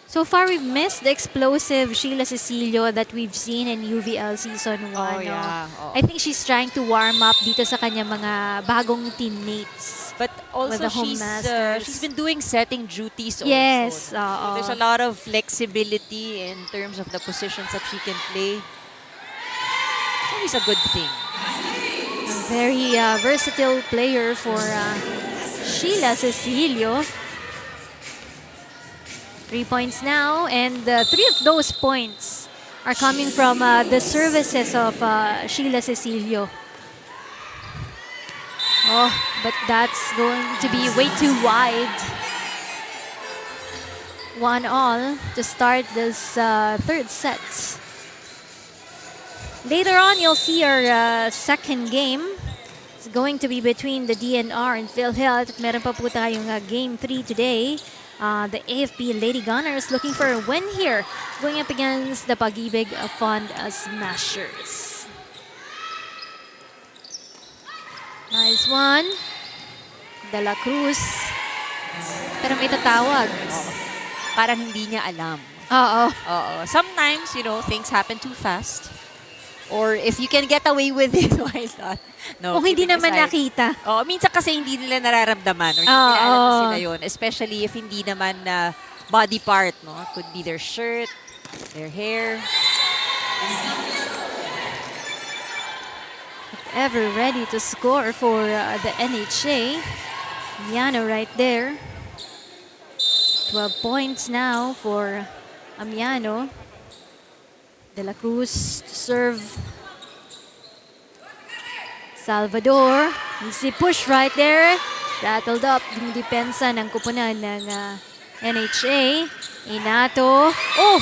So far, we've missed the explosive Sheila Cecilio that we've seen in UVL Season 1. Oh, yeah. I think she's trying to warm up dito sa kanya mga bagong teammates. But also, with the Home Masters. she's been doing setting duties also. Yes. So there's a lot of flexibility in terms of the positions that she can play. It's always a good thing. Very versatile player for Sheila Cecilio. 3 points now, and 3 of those points are coming from the services of Sheila Cecilio. Oh, but that's going to be way too wide. 1-all to start this third set. Later on, you'll see our second game. It's going to be between the DNR and PhilHealth. Meron pa po tayong game 3 today. The AFP Lady Gunners looking for a win here, going up against the Pag-IBIG Fund Smashers. Nice one. De La Cruz. Pero may tatawag. Parang hindi niya alam. Oo. Oo. Sometimes, things happen too fast. Or if you can get away with it, why not? No, Kung hindi kidding naman aside. nakita. Oh, minsan kasi hindi nila nararamdaman or hindi Oo. nila alam na sila yun. Especially if hindi naman body part, no? Could be their shirt, their hair. Ever ready to score for the NHA. Amiano right there. 12 points now for Amiano. De La Cruz to serve. Salvador. Easy push right there. Rattled up yung depensa ng kupunan ng NHA. Inato. Oh!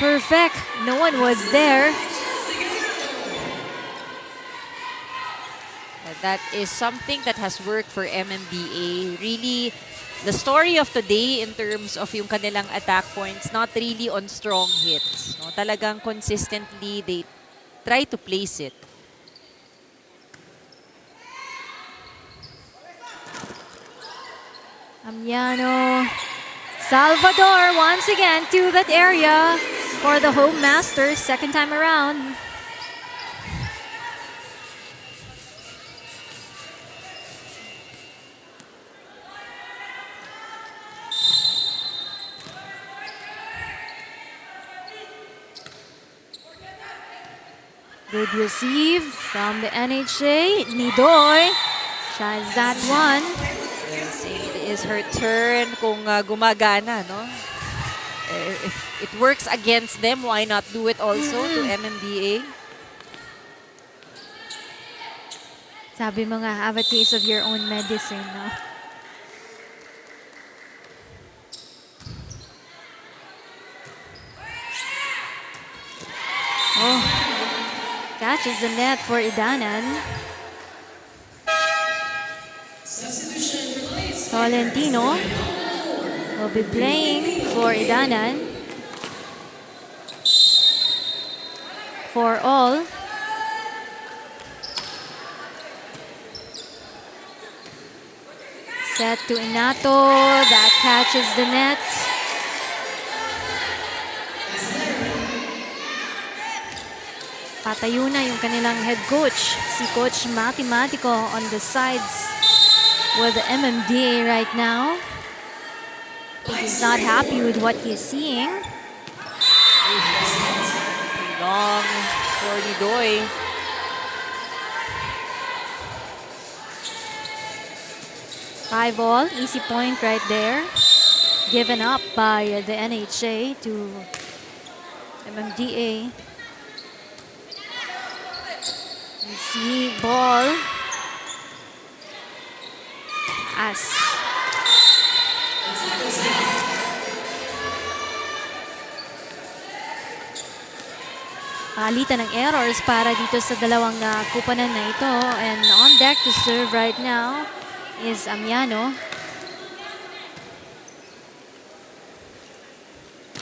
Perfect. No one was there. That is something that has worked for MMDA. Really, the story of today in terms of yung kanilang attack points, not really on strong hits. No? Talagang consistently, they try to place it. Amiano. Salvador once again to that area for the home masters, second time around. Good receive from the NHA. Nidoy tries that one. Yes, it is her turn kung gumagana, no? If it works against them, why not do it also to MMDA? Sabi mo nga, have a taste of your own medicine, no? Oh, catches the net for Idanan. Tolentino will be playing for Idanan. For all. Set to Inato. That catches the net. Patayo na yung kanilang head coach, si Coach Mathematico on the sides with the MMDA right now. I think he's not happy with what he's seeing. Long for Nidoy. Five all, easy point right there. Given up by the NHA to MMDA. Easy ball. As. Palitan ng errors para dito sa dalawang kupanan na ito. And on deck to serve right now is Amiano.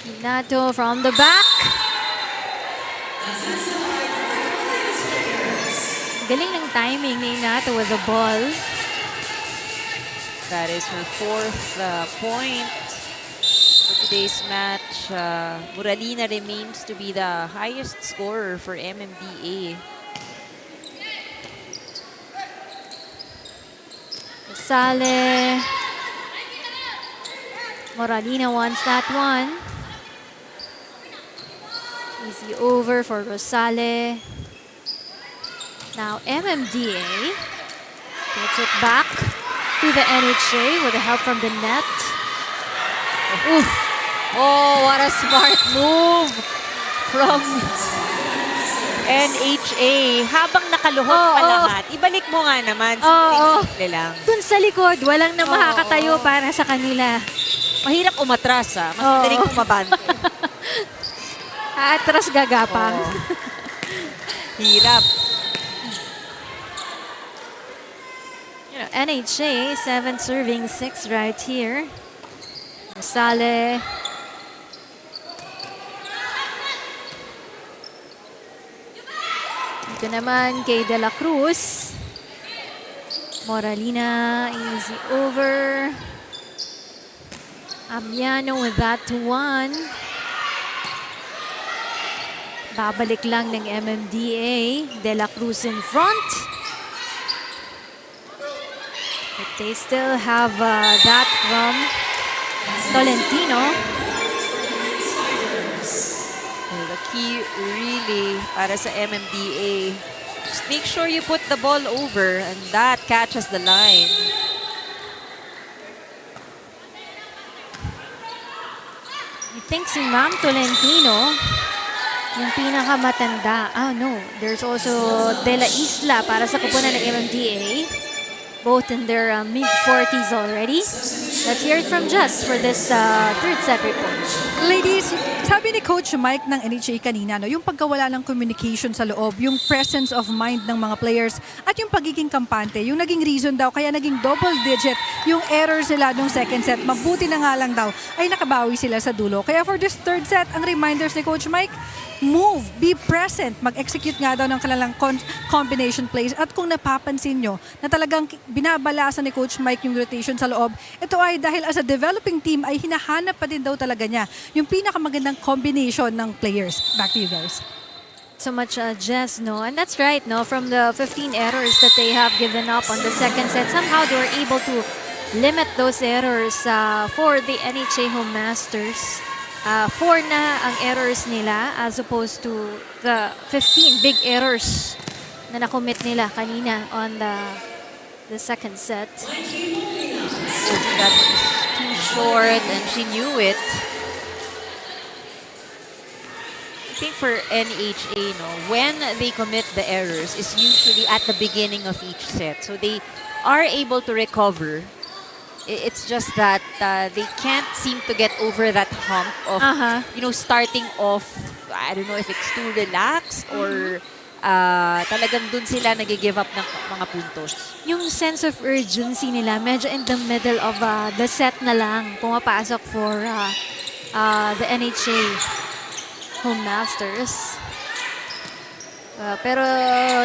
Inato from the back. Galing ng timing ni Inato with the ball. That is her fourth point for today's match. Muralina remains to be the highest scorer for MMDA. Rosale. Moralina wants that one. Easy over for Rosale. Now MMDA gets it back to the NHA with the help from the net. Ooh. Oh, what a smart move from NHA. Habang nakaluhod pa lahat, ibalik mo nga naman. Simple lang. Dun sa likod, walang na makakatayo para sa kanila. Mahirap umatras, ha? Mas madaling kumabante. Atras gagapang. Hirap. You know, NHA, 7 serving 6 right here. Rosale. Ito naman kay De La Cruz. Moralina, easy over. Amiano with that one. Babalik lang ng MMDA. De La Cruz in front. But they still have that from Tolentino. Well, the key really para sa MMDA, just make sure you put the ball over and that catches the line. I think si Ma'am Tolentino, yung pinakamatanda. Oh no, there's also De La Isla para sa kupunan ng MMDA. Both in their mid-40s already. Let's hear it from Jess for this third set report. Ladies, sabi ni Coach Mike ng NHA kanina, no, yung pagkawala ng communication sa loob, yung presence of mind ng mga players, at yung pagiging kampante, yung naging reason daw, kaya naging double digit yung errors nila nung second set. Mabuti na nga lang daw ay nakabawi sila sa dulo. Kaya for this third set, ang reminders ni Coach Mike, move, be present, mag-execute nga daw ng kanilang combination plays. At kung napapansin nyo na talagang binabalasan ni Coach Mike yung rotation sa loob, ito ay dahil as a developing team ay hinahanap pa din daw talaga niya yung pinakamagandang combination ng players. Back to you guys. So much, Jess, no? And that's right, no? From the 15 errors that they have given up on the second set, somehow they were able to limit those errors for the NHA Home Masters. 4 na ang errors nila as opposed to the 15 big errors na nakommit nila kanina on the second set. That was too short and she knew it. I think for NHA, no, when they commit the errors is usually at the beginning of each set. So they are able to recover. It's just that they can't seem to get over that hump of, starting off, I don't know if it's too relaxed or talagang dun sila nag-give up ng mga puntos. Yung sense of urgency nila, medyo in the middle of the set na lang pumapasok for the NHA Home Masters. Pero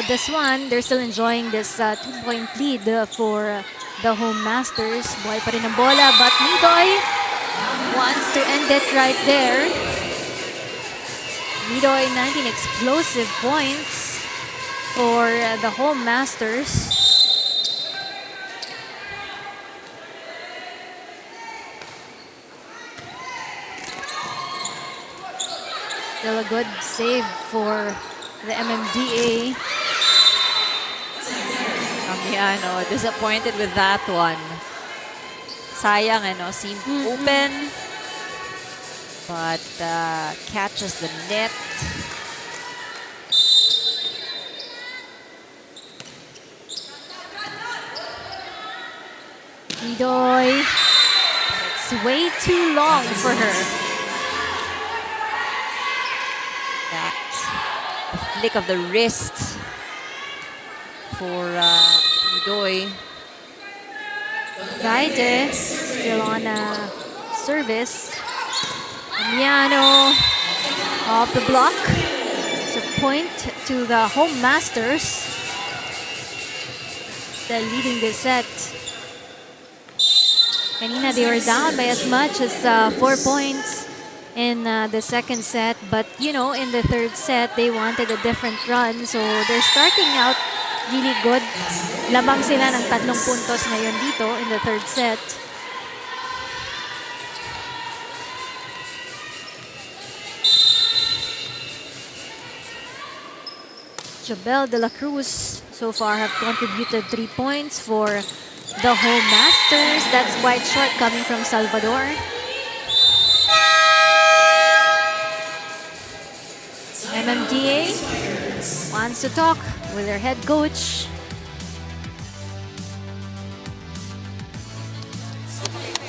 this one, they're still enjoying this 2-point lead for the Home Masters. Buhay pa rin ang bola, but Midoy wants to end it right there. Midoy, 19 explosive points for the Home Masters. Still a good save for the MMDA. Disappointed with that one. Sayang, seemed open, but catches the net. Midoy, it's way too long for her. That flick of the wrist for Midoy. Gaite still on service. Miano off the block. It's a point to the Home Masters. They're leading this set. Kanina they were down by as much as 4 points in the second set. But, in the third set, they wanted a different run. So, they're starting out really good. Lamang sila ng 3 puntos ngayon dito in the third set. Jabel de la Cruz so far have contributed 3 points for the Home Masters. That's quite short coming from Salvador. MMDA wants to talk with their head coach.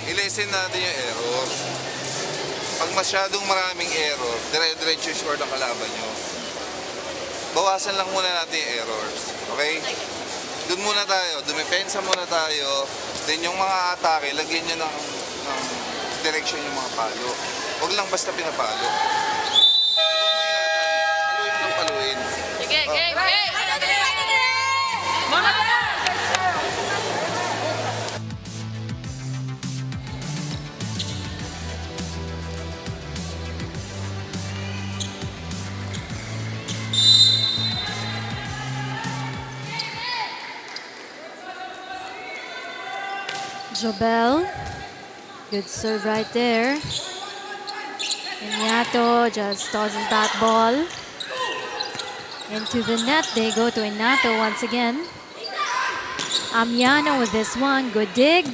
I-lessen natin yung error. Pag masyadong maraming error, dire-diretso yung score ng kalaban nyo. Bawasan lang muna natin yung errors. Okay? Doon muna tayo, dumepensa muna tayo. Then yung mga atake, lagyan nyo ng direction yung mga palo. Huwag lang basta pinapalo. Huwag mo ingatan. Paluin ng paluin. Sige, game! Jobel. Good serve right there. Inato just tosses that ball into the net. They go to Inato once again. Amiano with this one. Good dig.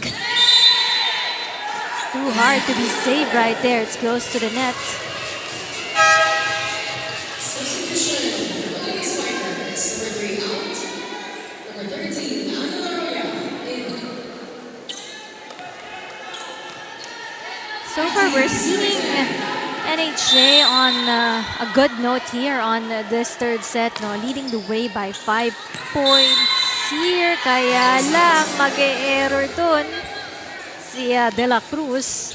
Too hard to be saved right there. It's close to the net. So far, we're seeing NHA on a good note here on this third set, no, leading the way by 5 points here. Kaya lang mag-e-error dun si De La Cruz.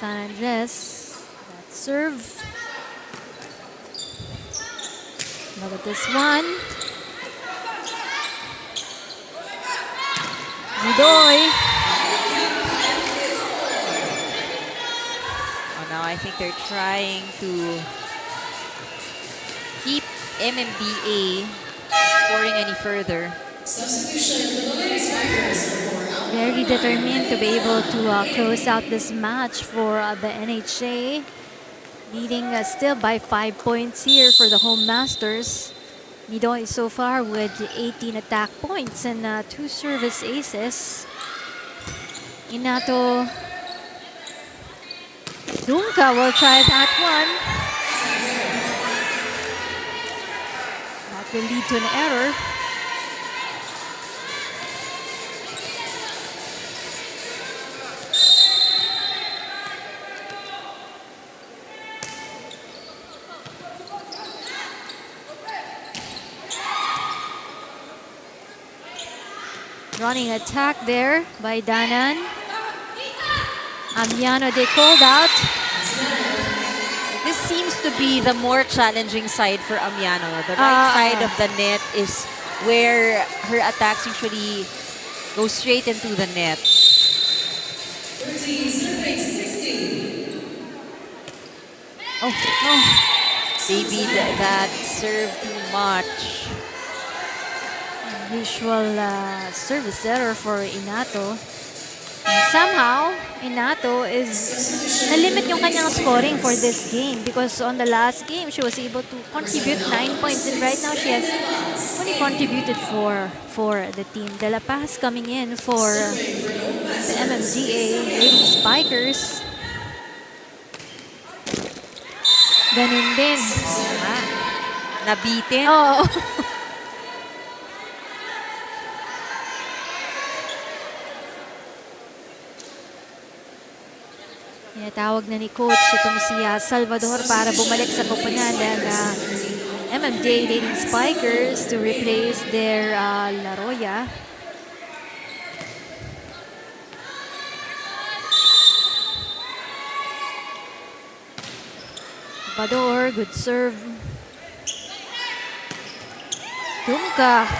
San Andres, that serve. Look at this one. Nidoy. Oh, now I think they're trying to keep MMDA scoring any further. Very determined to be able to close out this match for the NHA. Leading still by 5 points here for the home masters. Nidoy so far with 18 attack points and 2 service aces. Inato Dunca will try that one. That will lead to an error. Running attack there by Danan. Amiano, they called out. This seems to be the more challenging side for Amiano. The right side of the net is where her attacks usually go straight into the net. Oh, no. Maybe that served too much. Usual service error for Inato. And somehow, Inato is na-limit yung kanyang scoring for this game because on the last game, she was able to contribute 9 points and right now she has only contributed for the team. De La Paz coming in for the MMDA Lady Spikers. Ganun din. Nabitin. Oo. Tinatawag na ni Coach itong si Salvador para bumalik sa pupunan ng MMDA Lady Spikers to replace their Laroya. Salvador, good serve. Dunca.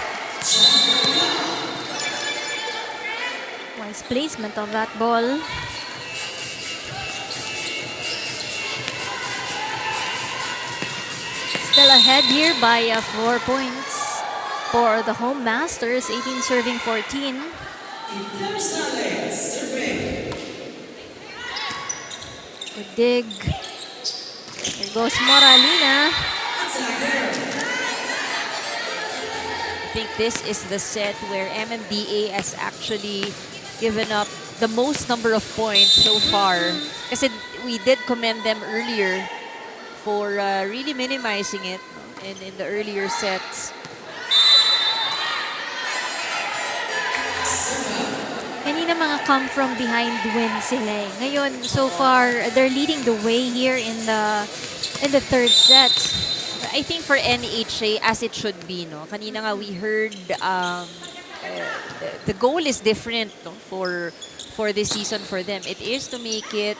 Nice placement of that ball. Still ahead here by 4 points for the home masters, 18 serving 14. Good dig. There goes Moralina. I think this is the set where MMDA has actually given up the most number of points so far. Kasi we did commend them earlier for really minimizing it in the earlier sets. Kanina mga come from behind win sila eh. Ngayon, so far, they're leading the way here in the third set. I think for NHA, as it should be, no? Kanina nga we heard the goal is different, no? for this season for them. It is to make it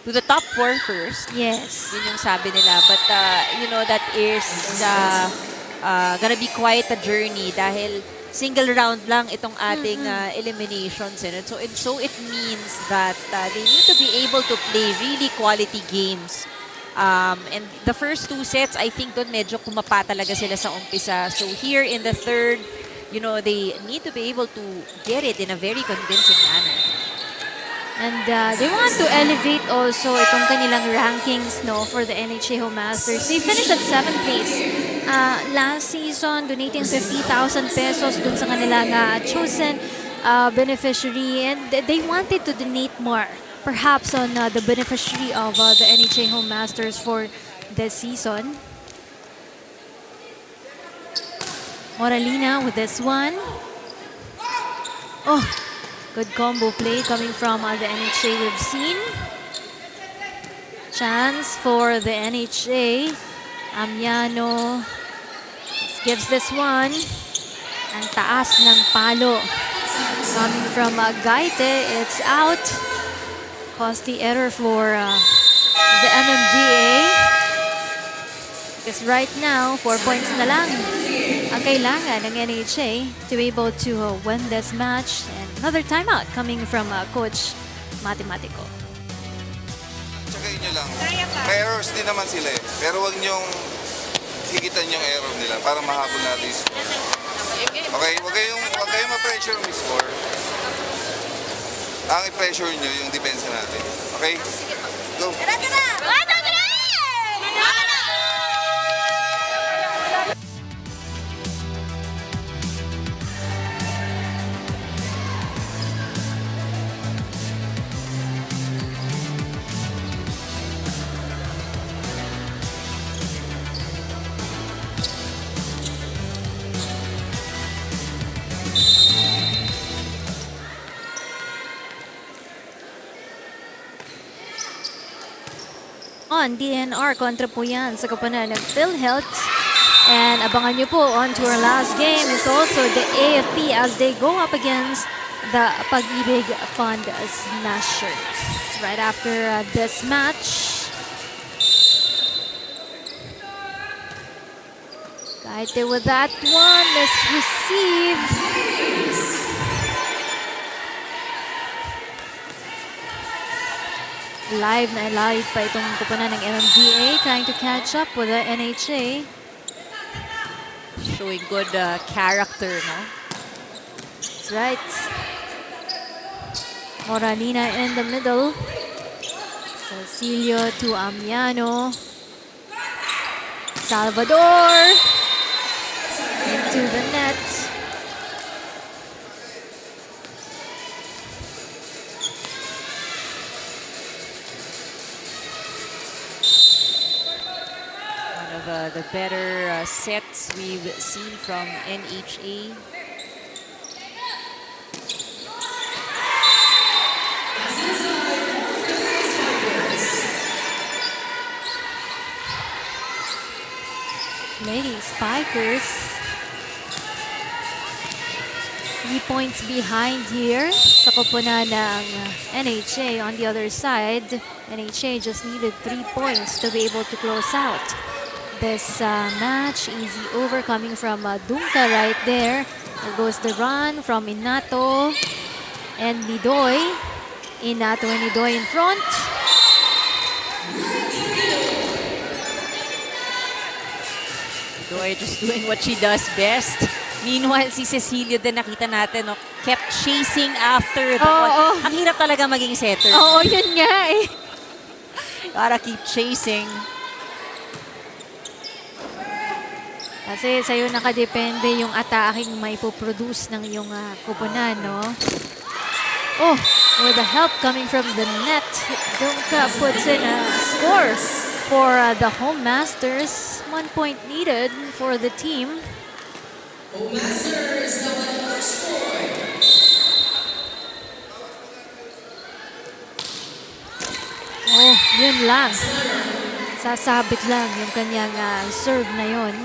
to the top 4 first. Yes. Yun yung sabi nila. But, you know, that is gonna be quite a journey dahil single round lang itong ating eliminations. And so it means that they need to be able to play really quality games And the first 2 sets, I think doon medyo kumapa talaga sila sa umpisa. So here in the third, you know, they need to be able to get it in a very convincing manner. And they want to elevate also itong kanilang rankings, no, for the NHA Home Masters. They finished at 7th place last season, donating 50,000 pesos dun sa kanilang chosen beneficiary. And they wanted to donate more, perhaps on the beneficiary of the NHA Home Masters for this season. Moralina with this one. Oh, good combo play coming from the NHA we've seen. Chance for the NHA. Amiano gives this one. Ang taas ng palo. Coming from Gaite, it's out. Costly error for the MMDA. Because right now, 4 points na lang ang kailangan ng NHA to be able to win this match. And another timeout coming from Coach Matematico. Tsagayin nyo lang. May errors din naman sila eh. Pero wag nyong higitan yung error nila para mahabol natin yung score. Okay? Wag kayong ma-pressure yung score. Ang i-pressure nyo yung depensa natin. Okay? Go! On DNR, kontra po yan sa koponan ng PhilHealth. And abangan nyo po on to our last game. It's also the AFP as they go up against the Pag-IBIG Fund Smashers. Right after this match. Kaite with that one. Let's receive. Live na live pa itong kupunan ng MMDA, trying to catch up with the NHA. Showing good character, no? That's right. Moralina in the middle. Cecilio to Amiano. Salvador into the net. The better sets we've seen from NHA. Lady Spikers. 3 points behind here sa koponan ng NHA. On the other side, NHA just needed 3 points to be able to close out this match. Easy over coming from Dunca right there. There goes the run from Inato and Nidoy. Inato and Nidoy in front. Nidoy just doing what she does best. Meanwhile, si Cecilia din nakita natin, no, kept chasing after the ball. Ang hirap talaga maging setter. Oo, yun nga eh. Gotta keep chasing. Kasi sa'yo nakadepende yung ataking may ipoproduce ng iyong kupunan, no? Oh, with the help coming from the net, Dunca puts in a score for the Home Masters. 1 point needed for the team. Home Masters, the first point. Oh, yun lang. Sasabit lang yung kanyang serve na yun.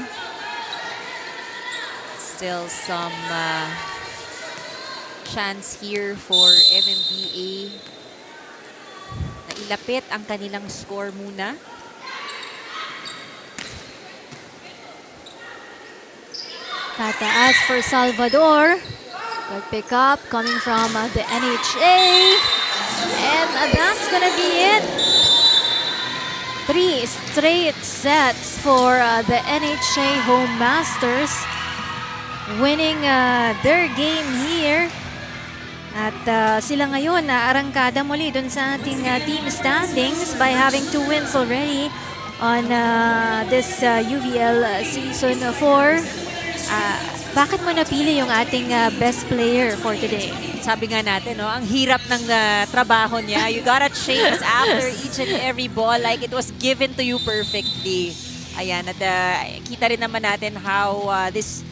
Still some chance here for MMDA na ilapit ang kanilang score muna. Tataas for Salvador. Good pick up coming from the NHA. And that's gonna be it. 3 straight sets for the NHA Home Masters, winning their game here. At sila ngayon arangkada muli dun sa ating team standings by having 2 wins already on this UVL Season 4. Bakit mo napili yung ating best player for today? Sabi nga natin, no, ang hirap ng trabaho niya. You gotta chase after each and every ball like it was given to you perfectly. Ayan, at kita rin naman natin how this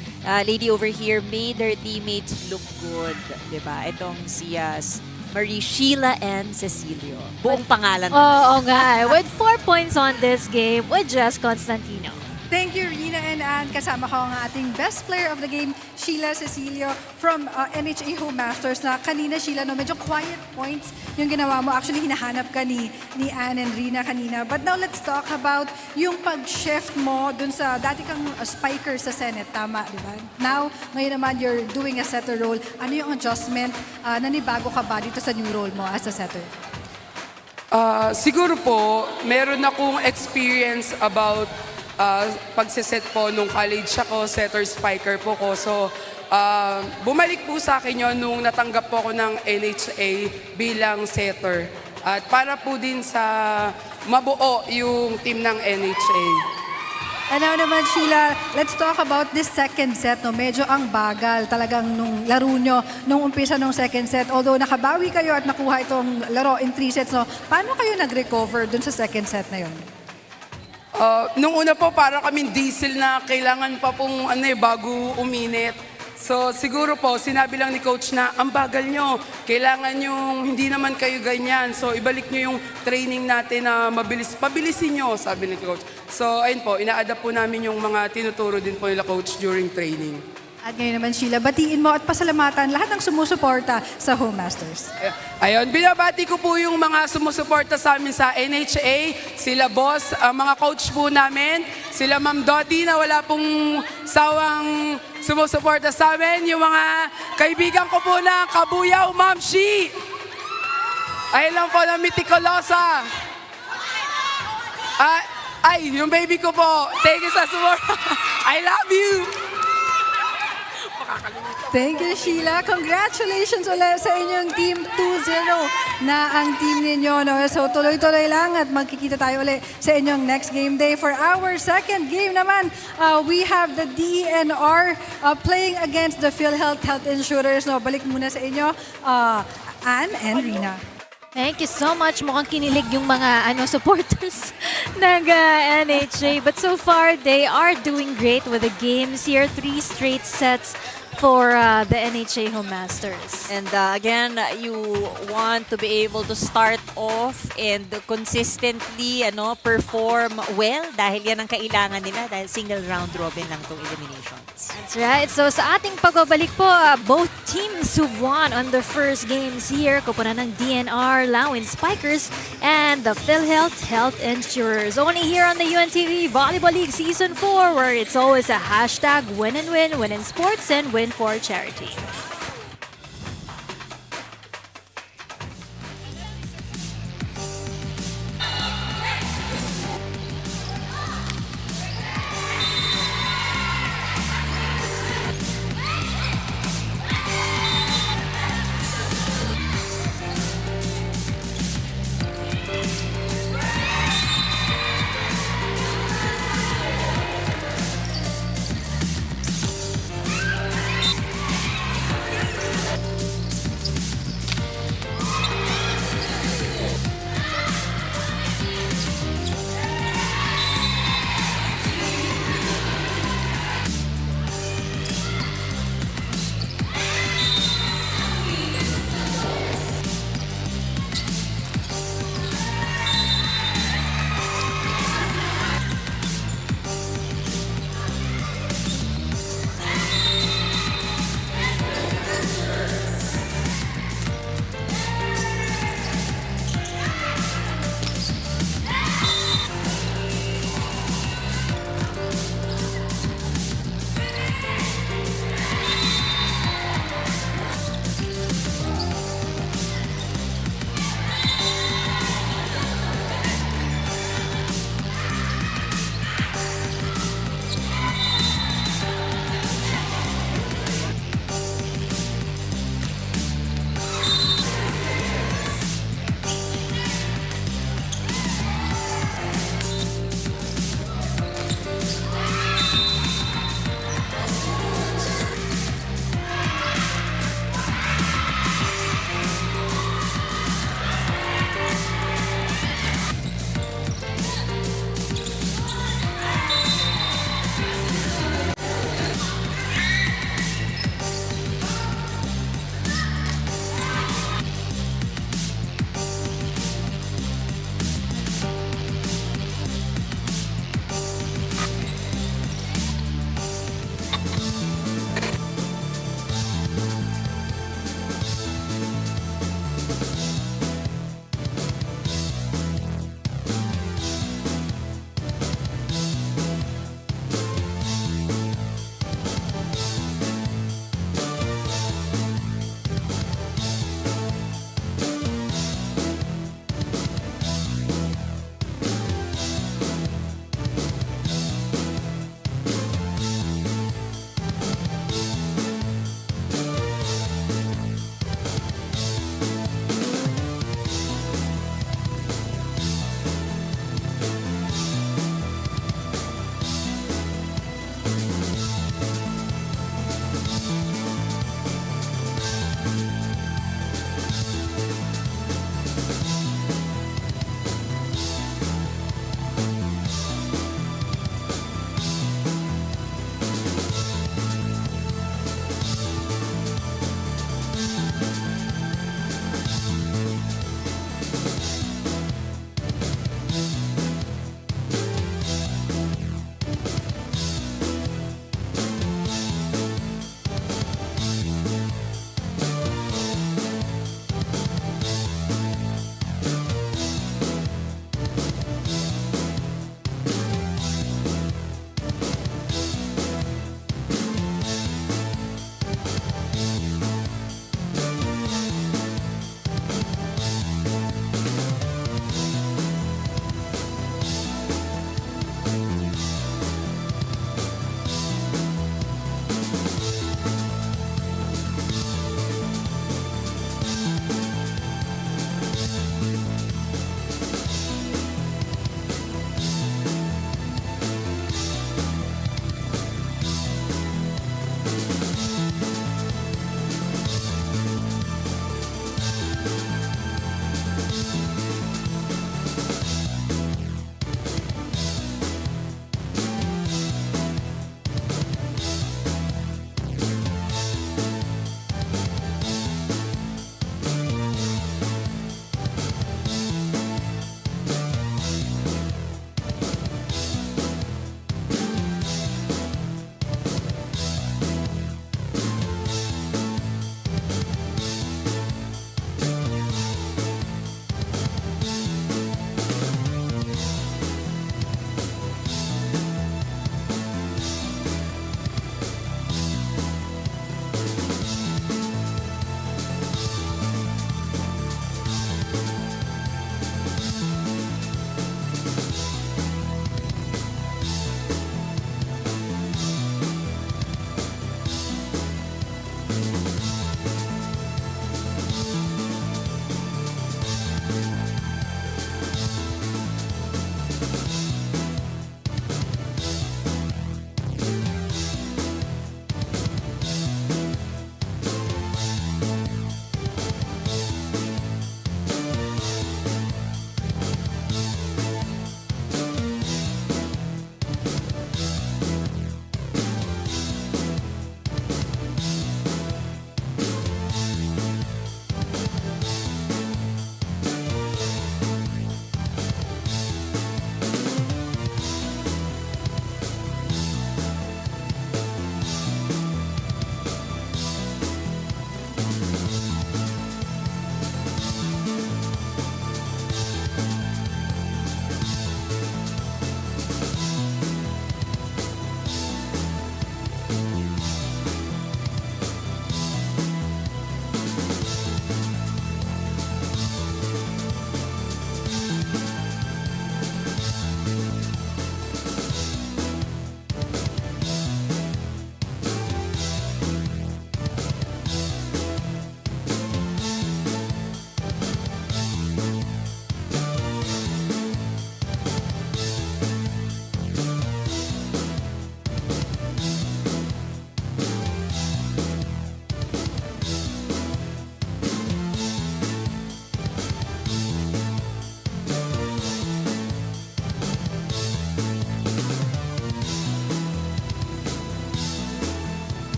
lady over here made her teammates look good. Diba? Itong si Marie Sheila and Cecilio. Buong pangalan. Oo nga. With 4 points on this game with Jess Constantino. Thank you, Rina and Ann. Kasama ko ang ating best player of the game, Sheila Cecilio from NHA Home Masters na kanina, Sheila, no, medyo quiet points yung ginawa mo. Actually, hinahanap ka ni Ann and Rina kanina. But now, let's talk about yung pag-shift mo dun sa dati kang spiker sa Senate. Tama, di ba? Now, ngayon naman, you're doing a setter role. Ano yung adjustment? Nanibago ka ba dito sa new role mo as a setter? Siguro po, meron akong experience about pagsiset po nung college ako, setter spiker po ko. So, bumalik po sa akin yun nung natanggap po ako ng NHA bilang setter. At para po din sa mabuo yung team ng NHA. And now naman, Sheila, let's talk about this second set. No? Medyo ang bagal talagang nung laro nyo nung umpisa nung second set. Although nakabawi kayo at nakuha itong laro in 3 sets, no? Paano kayo nag-recover dun sa second set na yun? Nung una po, parang kaming diesel na kailangan pa pong bago uminit. So siguro po, sinabi lang ni coach na ang bagal nyo, kailangan yung hindi naman kayo ganyan. So ibalik nyo yung training natin na pabilisin nyo, sabi ni coach. So ayun po, ina-adapt po namin yung mga tinuturo din po nila coach during training. At ngayon naman, Sheila, batiin mo at pasalamatan lahat ng sumusuporta sa Home Masters. Ayun, binabati ko po yung mga sumusuporta sa amin sa NHA, sila boss, ang mga coach po namin, sila Ma'am Dottie na wala pong sawang sumusuporta sa amin, yung mga kaibigan ko po na Kabuyaw, Ma'am Shi. Ayun lang po na Mitikolosa. Yung baby ko po, thank you sa support. I love you. Thank you, Sheila. Congratulations ulit sa inyong Team 2-0 na ang team ninyo. No? So tuloy-tuloy lang at magkikita tayo ulit sa inyong next game day. For our second game naman, we have the DENR playing against the PhilHealth Health Insurers. No? Balik muna sa inyo, Ann and Rina. Thank you so much. Mukhang kinilig yung mga supporters ng NHA. But so far, they are doing great with the games here. 3 straight sets for the NHA Home Masters. And again, you want to be able to start off and consistently perform well dahil yan ang kailangan nila dahil single round robin lang itong eliminations. That's right. So sa ating pagbabalik po, both teams who won on the first games here, kupunan ng DENR, Lawin Spikers, and the PhilHealth Health Insurers. Only here on the UNTV Volleyball League Season 4, where it's always a hashtag win and win, win in sports and win for charity.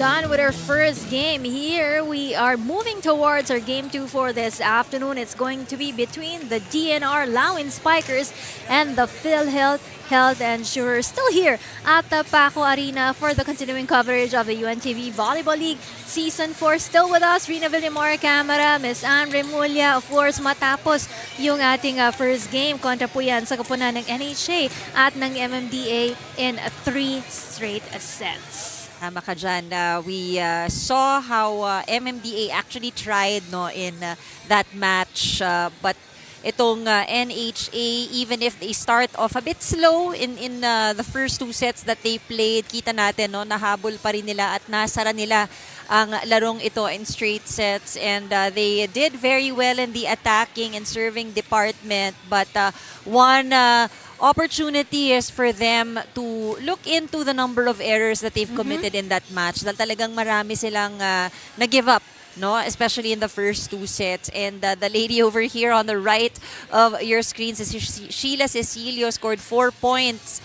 done with our first game here. We are moving towards our game 2 for this afternoon. It's going to be between the DNR Lawin Spikers and the PhilHealth Insurers. Still here at the Paco Arena for the continuing coverage of the UNTV Volleyball League Season 4. Still with us, Rina Villamora Camera, Miss Anne Remulla. Of course, matapos yung ating first game, kontra po yan sa kupunan ng NHA at ng MMDA in 3 straight sets. Tama ka dyan. We saw how MMDA actually tried in that match. But itong NHA, even if they start off a bit slow in the first 2 sets that they played, kita natin, nahabol pa rin nila at nasara nila ang larong ito in straight sets. And they did very well in the attacking and serving department. But one opportunity is for them to look into the number of errors that they've committed in that match. Dahil talagang marami silang na-give up, especially in the first 2 sets. And the lady over here on the right of your screens is Sheila Cecilio, scored 4 points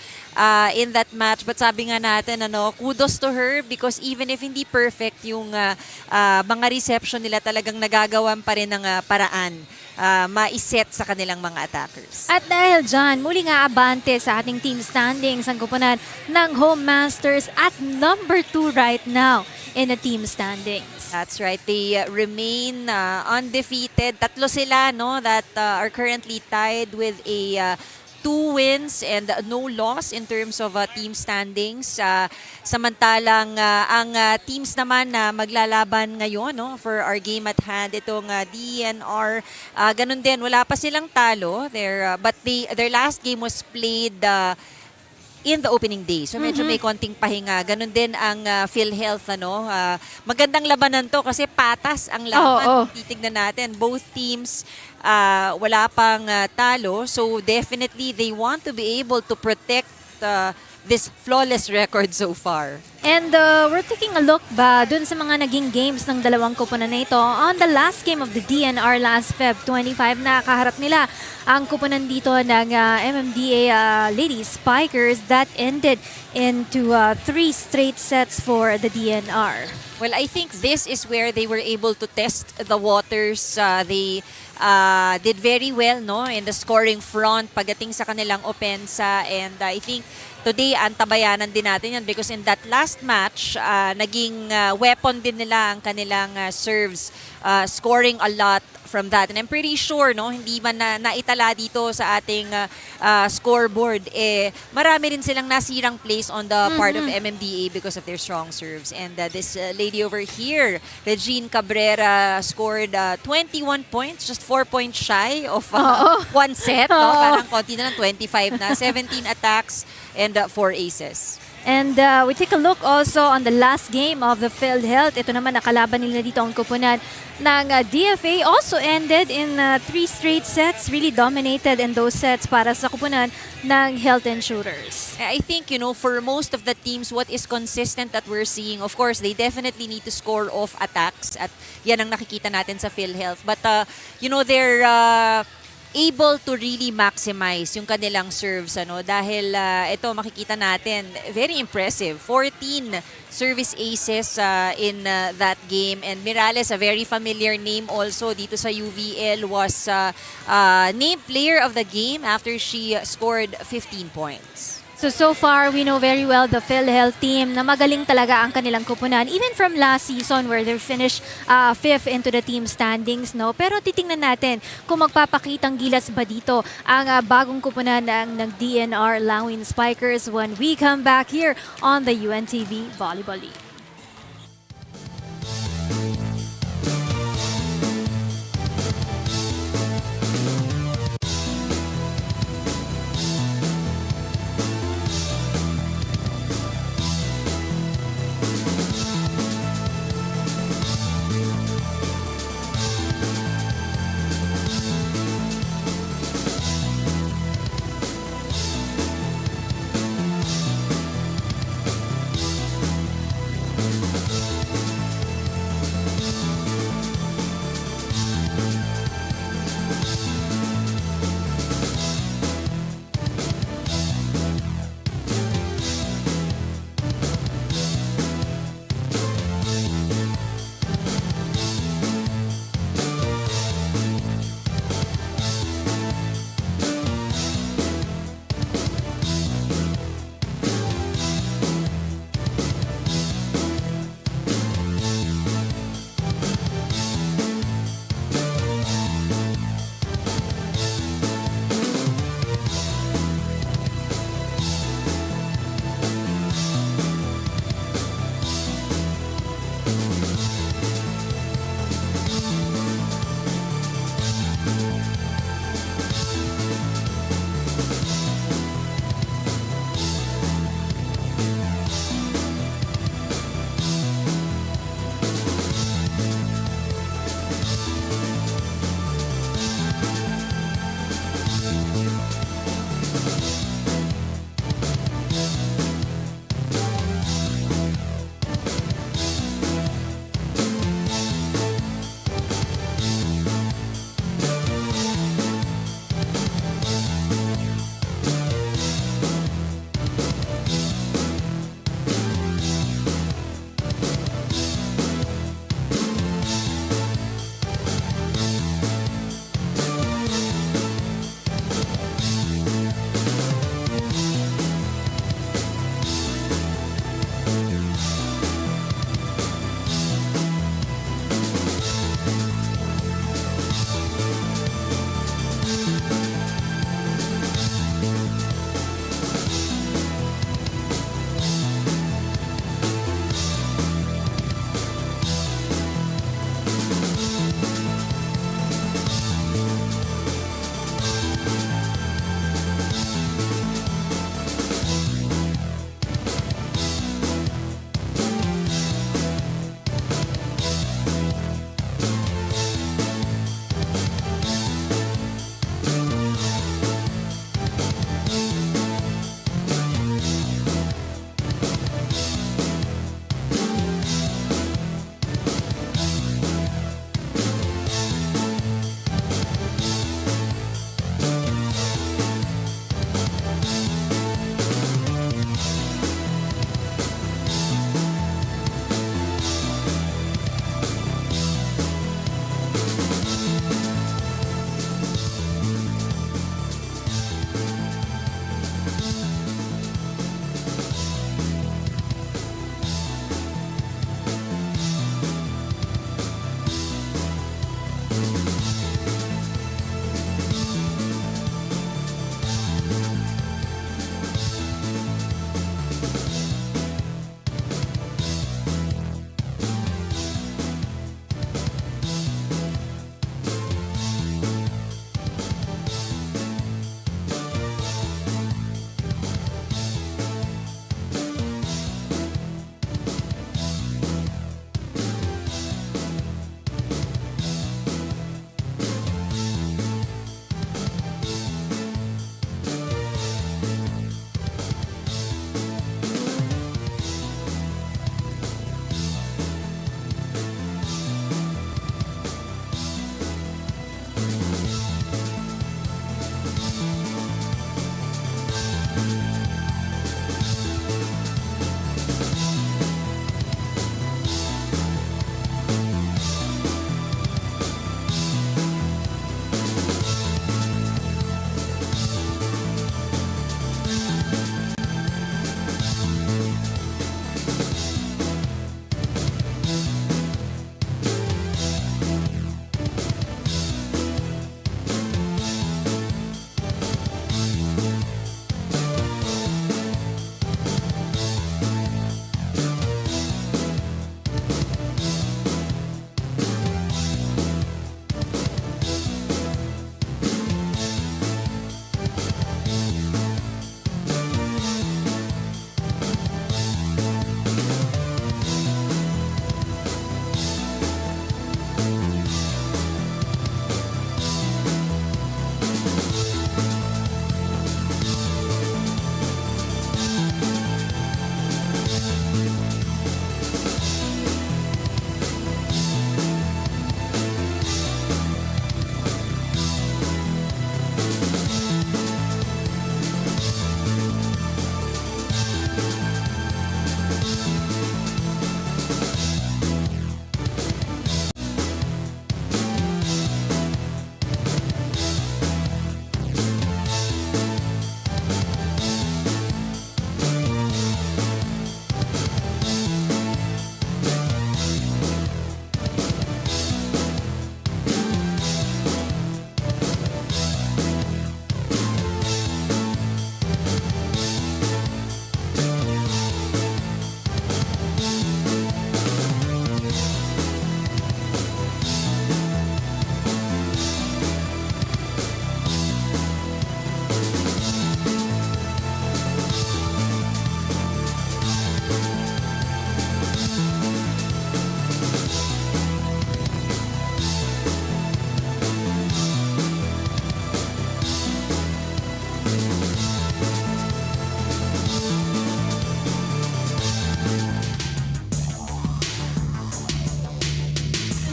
in that match. But sabi nga natin, kudos to her because even if hindi perfect yung mga reception nila, talagang nagagawan pa rin ng paraan maiset sa kanilang mga attackers. At dahil dyan, muli nga abante sa ating team standings ang kupunan ng Home Masters at number 2 right now in the team standings. That's right. They remain undefeated. Tatlo sila that are currently tied with a 2 wins and no loss in terms of team standings. Samantalang ang teams naman na maglalaban ngayon for our game at hand, itong DENR, ganun din, wala pa silang talo. But their last game was played in the opening day. So medyo may konting pahinga. Ganun din ang PhilHealth. Magandang labanan to kasi patas ang laban. Titignan natin. Both teams wala pang talo. So definitely they want to be able to protect this flawless record so far. And we're taking a look dun sa mga naging games ng dalawang kupunan na ito. On the last game of the DNR last Feb 25, nakaharap nila ang kupunan dito ng MMDA Ladies Spikers that ended into 3 straight sets for the DNR. Well, I think this is where they were able to test the waters. They did very well in the scoring front pagdating sa kanilang opensa, and I think today antabayanan din natin yan because in that last match naging weapon din nila ang kanilang serves, scoring a lot from that. And I'm pretty sure hindi man naitala dito sa ating scoreboard, marami rin silang nasirang place on the part of MMDA because of their strong serves. And this lady over here, Regine Cabrera, scored 21 points, just 4 points shy of 1 set. Parang konti na lang, 25 na, 17 attacks and 4 aces. And we take a look also on the last game of the PhilHealth. Ito naman, nakalaban nila dito ang kupunan ng DFA. Also ended in 3 straight sets. Really dominated in those sets para sa kupunan ng Health Insurers. I think, for most of the teams, what is consistent that we're seeing, of course, they definitely need to score off attacks. At yan ang nakikita natin sa PhilHealth. But, they're able to really maximize yung kanilang serves, dahil ito makikita natin, very impressive, 14 service aces in that game. And Mirales, a very familiar name also dito sa UVL, was named player of the game after she scored 15 points. So far, we know very well the PhilHealth team na magaling talaga ang kanilang kupunan. Even from last season where they finished 5th into the team standings. Pero titingnan natin kung magpapakitang gilas ba dito ang bagong kupunan ng DNR Lawin Spikers when we come back here on the UNTV Volleyball League.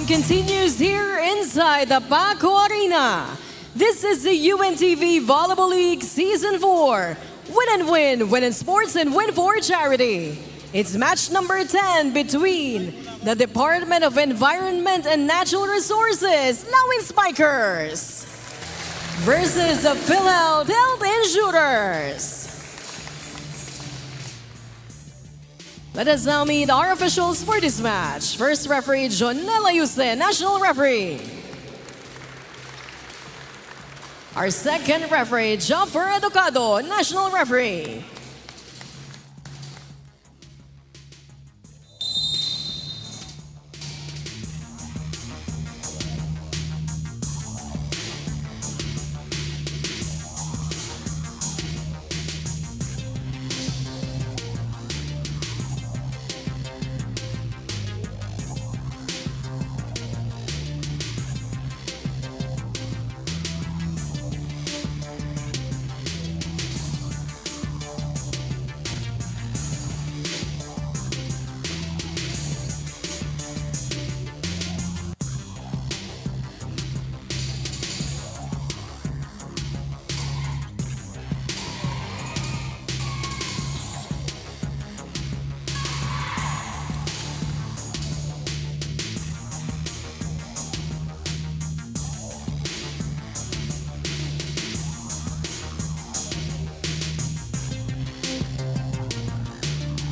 action continues here inside the Paco Arena. This is the UNTV Volleyball League Season 4. Win and win, win in sports and win for charity. It's match number 10 between the Department of Environment and Natural Resources, Lawin Spikers, versus the PhilHealth Insurers. Let us now meet our officials for this match. First referee, Jonel Ayuse, National Referee. Our second referee, Joffer Educado, National Referee.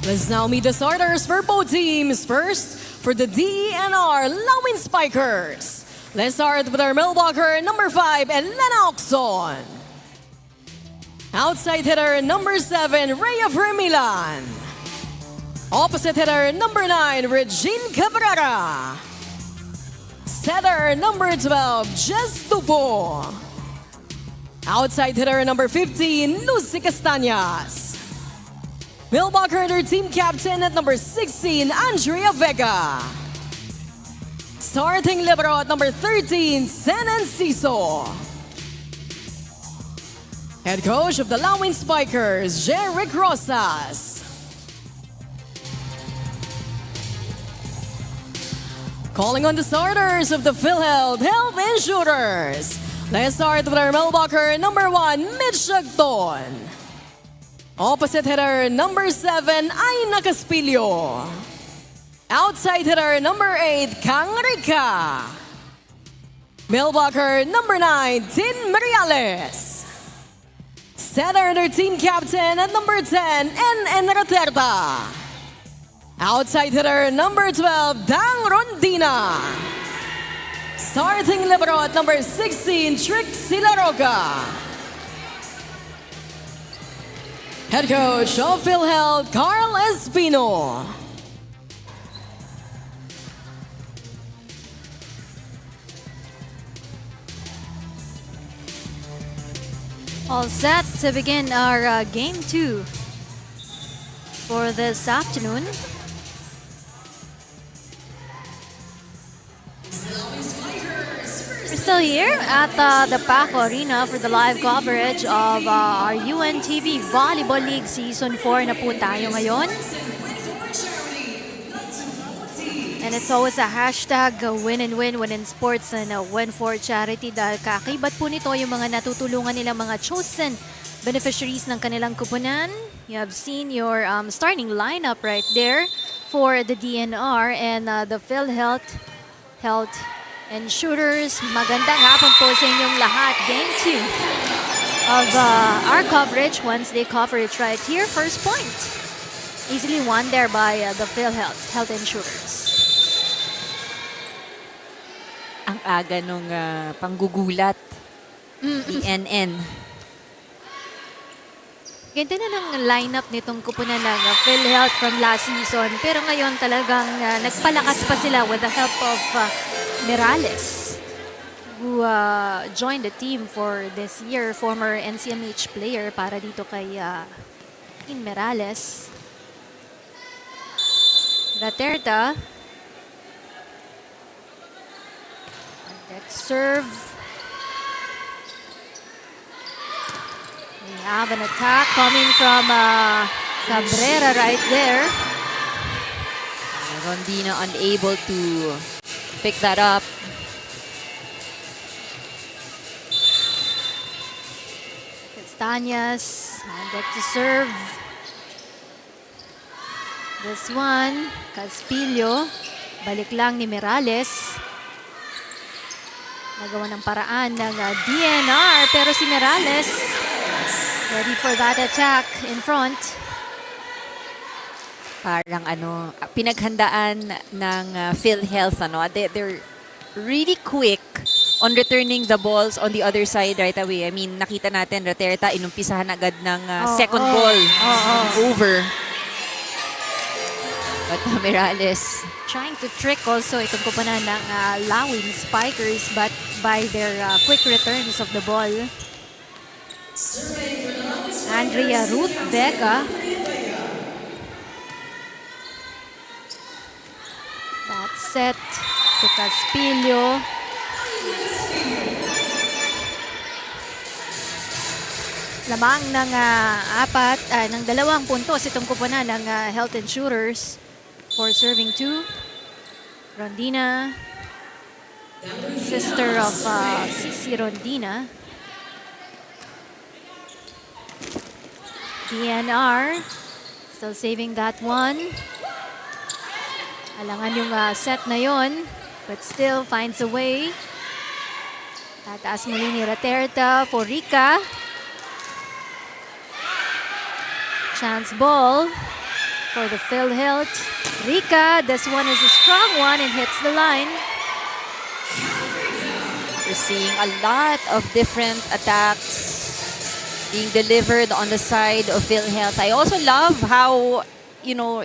Let's now meet the starters for both teams. First, for the DENR Lawin Spikers. Let's start with our middle-blocker, number 5, Elena Oxon. Outside hitter, number 7, Rhea Vermilan. Opposite hitter, number 9, Regine Cabrera. Setter, number 12, Jess Dupo. Outside hitter, number 15, Lucy Castañas. Middle-blocker, their team captain at number 16, Andrea Vega. Starting libero at number 13, Sen Enciso. Head coach of the Lawin Spikers, Jeric Rosas. Calling on the starters of the PhilHealth Insurers. Let's start with our middle-blocker, number 1, Mitch Agton. Opposite hitter, number 7, Aina Caspilio. Outside hitter, number 8, Kang Rica. Middle-blocker, number 9, Tin Mariales. Setter, their team captain at number 10, N.N. Raterta. Outside hitter, number 12, Dang Rondina. Starting libero at number 16, Trixie Laroca. Head coach of PhilHealth, Carl Espino. All set to begin our game 2 for this afternoon. We're still here at the Paco Arena for the live coverage of our UNTV Volleyball League Season 4 na po tayo ngayon. And it's always a hashtag win and win, win in sports and win for charity dahil kaakibat po nito yung mga natutulungan nilang mga chosen beneficiaries ng kanilang kupunan. You have seen your starting lineup right there for the DNR and the PhilHealth Insurers. Magandang hapon po sa inyong lahat. Game 2 of our coverage. Once they cover it right here, first point. Easily won there by the PhilHealth Insurers. Ang aga nung panggugulat. ENN. Ganito na ng lineup nitong kupunan ng PhilHealth from last season. Pero ngayon talagang nagpalakas pa sila with the help of Morales, who joined the team for this year, former NCMH player para dito kay Morales. Raterta. Next serve. We have an attack coming from Cabrera right there. Rondina unable to pick that up. Castañas, back to serve. This one, Caspillo. Balik lang ni Mirales. Nagawa ng paraan ng DNR, pero si Mirales ready for that attack in front. Parang pinaghandaan ng PhilHealth. They're really quick on returning the balls on the other side right away. I mean, nakita natin, Raterta, inumpisahan agad ng second ball over. But Mirales Trying to trick also itong kupanan ng Lawin Spikers, but by their quick returns of the ball. Andrea Ruth Vega. That set to Caspillo. Lamang ng ng 2 puntos itong kupunan ng Health Insurers for serving 2. Rondina, sister of Cici Rondina. DNR, still saving that one. Alangan yung set na yon, but still finds a way. Tataas muli ni Raterta for Rica. Chance ball for the PhilHealth. Rica, this one is a strong one and hits the line. We're seeing a lot of different attacks being delivered on the side of PhilHealth. I also love how,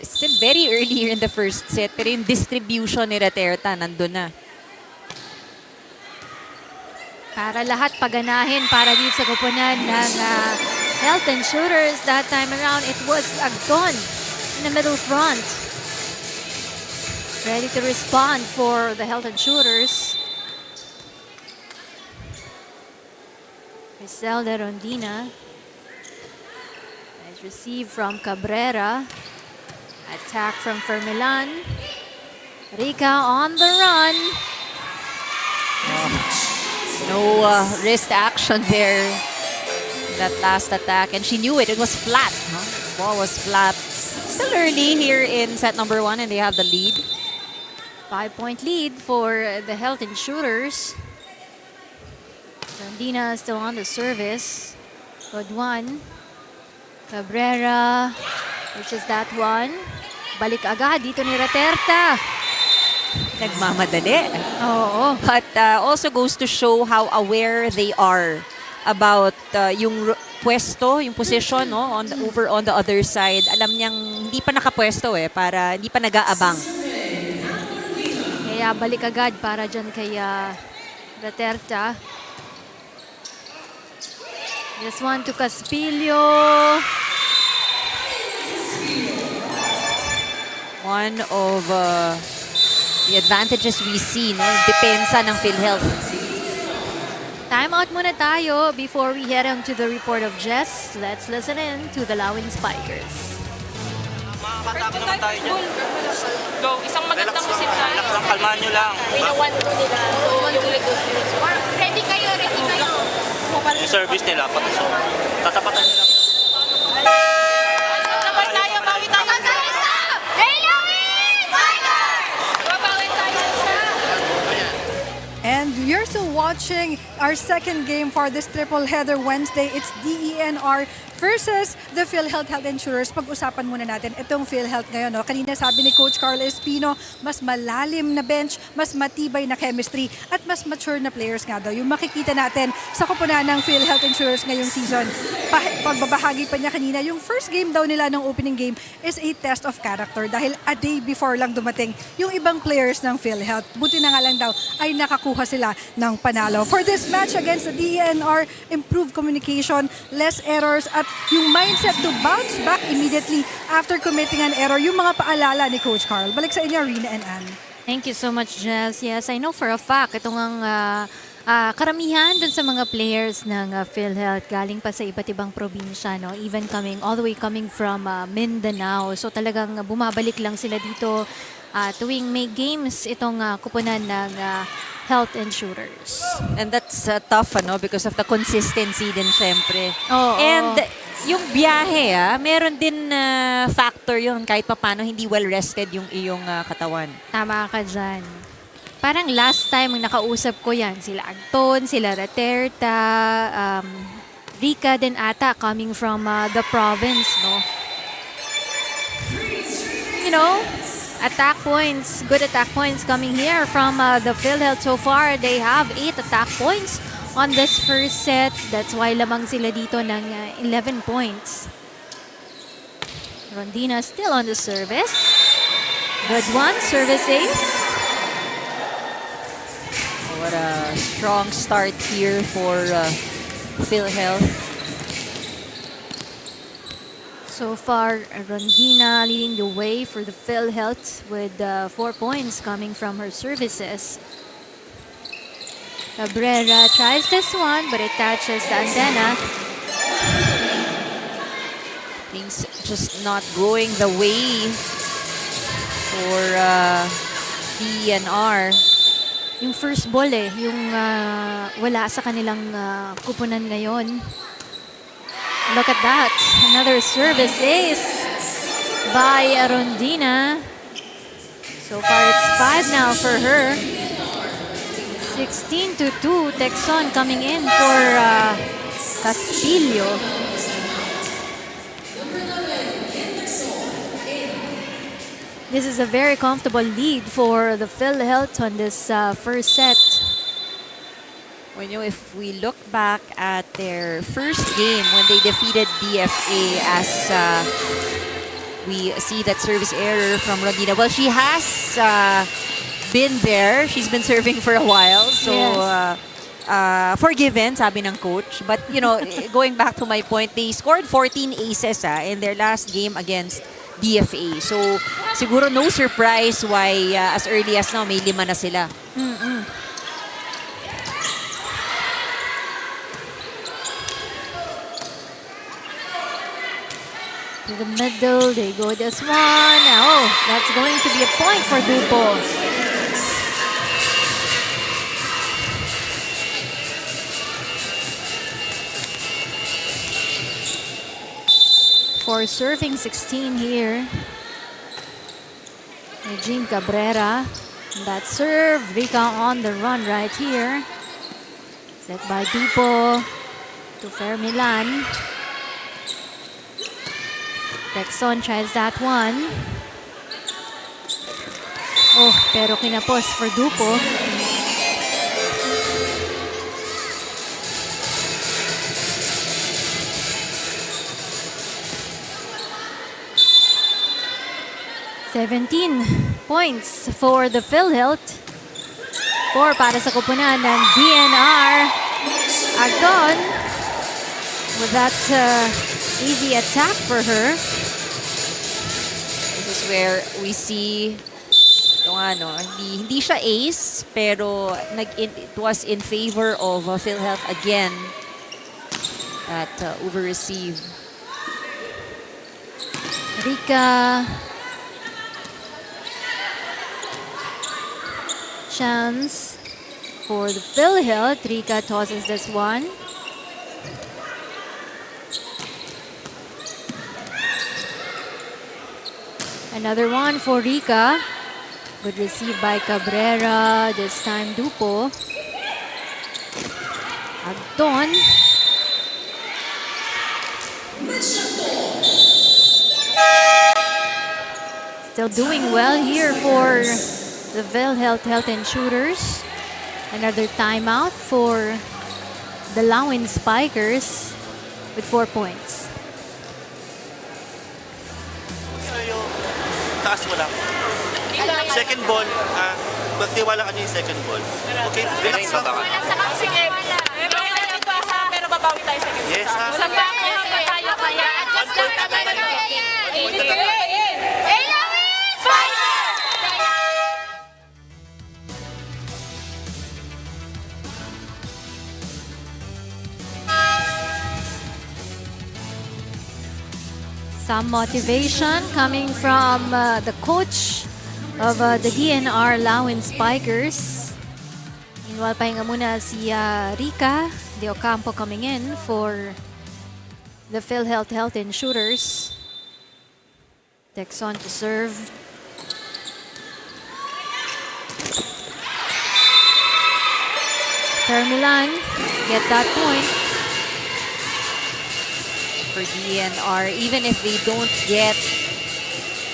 still very early in the first set, pero yung distribution ni Raterta nandun na. Para lahat paganahin para dito sa kupunan ng Health Insurers. That time around, it was Agton in the middle front. Ready to respond for the Health Insurers. Griselda Rondina. Nice receive from Cabrera. Attack from Fermilan. Rica on the run. No wrist action there. That last attack. And she knew it. It was flat. The ball was flat. Still early here in set number 1 and they have the lead. 5-point lead for the Health Insurers. Rondina still on the service. Good one. Cabrera pushes that one. Balik agad dito ni Raterta. Nagmamadali. Oo. But also goes to show how aware they are about yung pwesto, yung position over on the other side. Alam niyang hindi pa nakapwesto para hindi pa nag-aabang. Kaya balik agad para dyan kay Raterta. This one to Caspillo. One of the advantages we see, depensa ng PhilHealth. Time out muna tayo before we head on to the report of Jess. Let's listen in to the Lawin Spikers. Makakatakot naman tayo dyan. Go, isang magandang musip tayo. Relax lang, kalmahan nyo lang. Winawan ko nila. So, ready kayo, ready kayo. Yung service nila, patusok. Tatapatan nyo lang. Sabay tayo, bawi tayo. Hey, Lawin! Spikers! Babawi tayo sa... And you're still watching our second game for this triple header Wednesday. It's DENR versus the PhilHealth Health Insurers. Pag-usapan muna natin itong PhilHealth ngayon. Kanina sabi ni Coach Carl Espino, mas malalim na bench, mas matibay na chemistry, at mas mature na players nga daw. Yung makikita natin sa kupunan ng PhilHealth Insurers ngayong season. Pagbabahagi pa niya kanina, yung first game daw nila ng opening game is a test of character dahil a day before lang dumating yung ibang players ng PhilHealth. Buti na nga lang daw ay nakakuha sila ng panalo. For this match against the DENR, improved communication, less errors, at yung mindset to bounce back immediately after committing an error, yung mga paalala ni Coach Carl. Balik sa inyo, Rina and Ann. Thank you so much, Jess. Yes, I know for a fact, itong ang karamihan dun sa mga players ng PhilHealth galing pa sa iba't ibang probinsya, even all the way coming from Mindanao. So talagang bumabalik lang sila dito tuwing may games itong kupunan ng Health Insurers. And that's tough, because of the consistency din, syempre. Oo. And yung biyahe, meron din factor yun. Kahit paano, hindi well-rested yung iyong katawan. Tama ka dyan. Parang last time ang nakausap ko yan, sila Anton, sila Raterta, Rika din ata coming from the province, no? You know, attack points, good attack points coming here from the PhilHealth. So far, they have 8 attack points on this first set. That's why lamang sila dito ng 11 points. Rondina still on the service. Good one, service ace. What a strong start here for PhilHealth. So far, Rondina leading the way for the PhilHealth with 4 points coming from her services. Cabrera tries this one, but it catches the antenna. Things just not going the way for DENR. Yung first ball yung wala sa kanilang kupunan ngayon. Look at that. Another service ace by Rondina. So far, it's 5 now for her. 16-2. Texon coming in for Castillo. This is a very comfortable lead for the PhilHealth on this first set. Well, if we look back at their first game when they defeated DFA, as we see that service error from Rondina. Well, she has been there. She's been serving for a while. So, Yes. Forgiven, sabi ng coach. But, going back to my point, they scored 14 aces in their last game against DFA. So, siguro no surprise why as early as now, may 5 na sila. To the middle, they go this one. Oh, that's going to be a point for Dupo. For serving 16 here. Eugene Cabrera. That serve, Rika on the run right here. Set by Dupo to Fermilan. Texon tries that one. Oh, pero kinapos for Dupo. $17 points for the PhilHealth. 4 para sa kupunan ng DNR. Agton with that easy attack for her. This is where we see hindi siya ace, pero it was in favor of PhilHealth again at over-receive. Rika. Chance for the PhilHealth. Rika tosses this one. Another one for Rika. Good receive by Cabrera. This time Dupo. Agton. Still doing well here for the PhilHealth Health Insurers. Another timeout for the Lawin Spikers with 4 points. Sa'yo, taas mo lang. Second ball, magtiwala ka niya yung second ball. Okay, relax lang. Sige. Pero babawi tayo sa game. Yes, ha? Sa back na tayo kaya. One point na tayo. Some motivation coming from the coach of the DNR Lawin Spikers. Meanwhile, pahinga muna si Rica De Ocampo coming in for the PhilHealth Health Insurers. Texon to serve. Milan get that point. For DNR, even if they don't get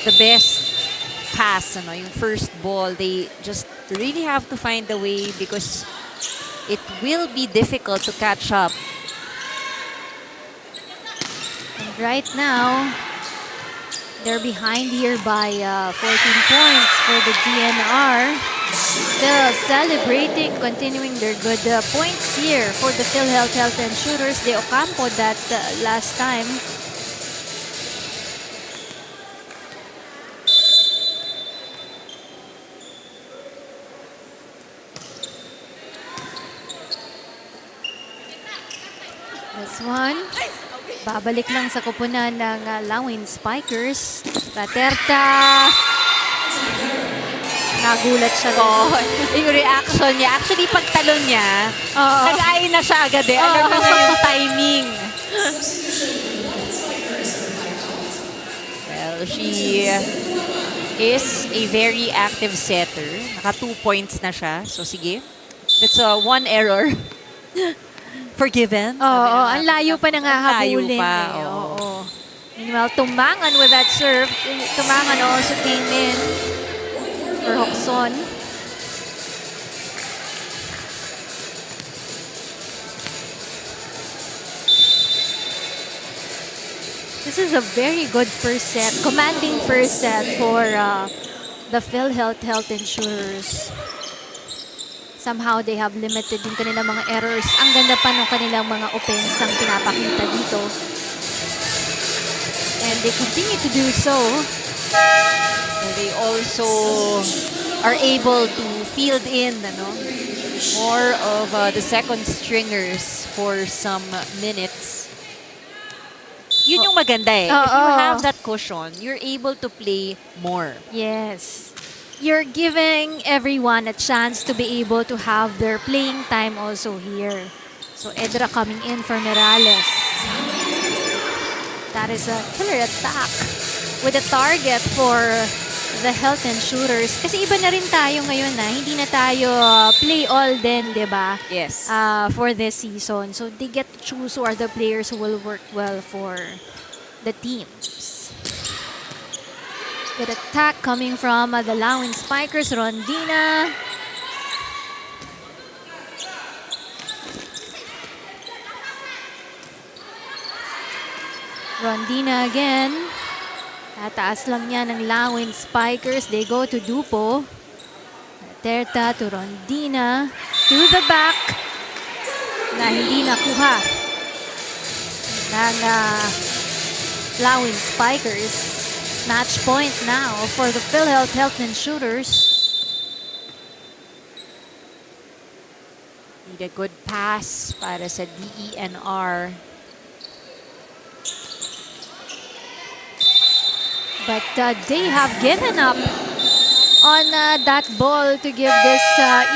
the best pass, yung first ball, they just really have to find a way because it will be difficult to catch up. And right now, they're behind here by 14 points for the DNR. Still celebrating, continuing their good points here for the PhilHealth Health Insurers. De Ocampo that last time. This one. Babalik lang sa kupunan ng Lawin Spikers. Raterta. Nagulat siya. Yung reaction niya. Actually, pagtalon niya, nag-eye na siya agad eh. Alam mo na yung timing. Well, she is a very active setter. Naka 2 points na siya. So, sige. That's one error. Forgiven. Oo, ang layo pa nang hahabulin. Layo pa, eh. Oo. Meanwhile, Tumangan with that serve. Tumangan also came in for Hokson. This is a very good first set. Commanding first set for the PhilHealth Health Insurers. Somehow they have limited yung kanilang mga errors. Ang ganda pa ng kanilang mga offense ang pinapakita dito. And they continue to do so. They also are able to field in more of the second stringers for some minutes. Yun yung maganda eh. If you have that cushion, you're able to play more. Yes. You're giving everyone a chance to be able to have their playing time also here. So Edra coming in for Morales. That is a killer attack with a target for the Health Insurers. Kasi iba na rin tayo ngayon na hindi na tayo play all din, di ba? Yes. For this season. So they get to choose who are the players who will work well for the teams. Good attack coming from the Lawin Spikers. Rondina. Rondina again. Tataas lang niya ng Lawin Spikers. They go to Dupo. Terta to Rondina. To the back. Na hindi nakuha ng Lawin Spikers. Match point now for the PhilHealth Health Insurers. Need a good pass para sa DENR. But they have given up on that ball to give this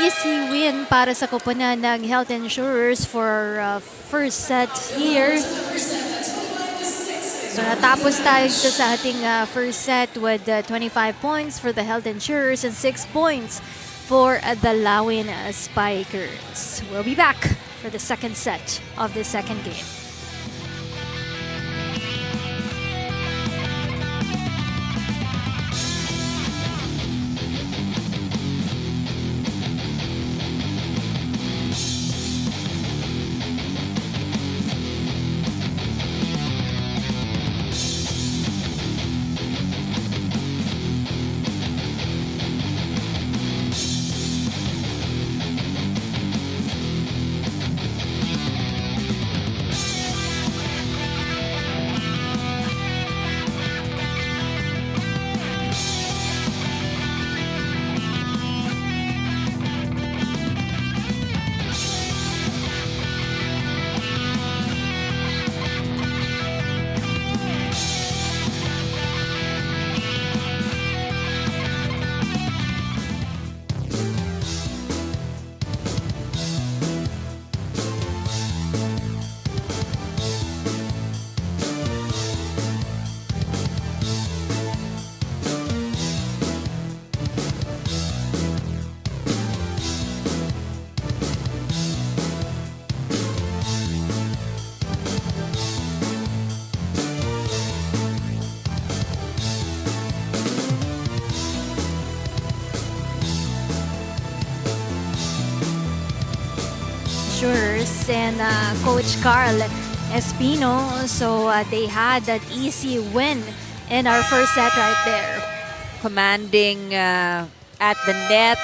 easy win para sa koponan ng Health Insurers for first set here. So natapos tayo dito sa ating first set with 25 points for the Health Insurers and 6 points for the Lawin Spikers. We'll be back for the second set of the second game. Insurers and Coach Carl Espino. So they had an easy win in our first set right there. Commanding at the net,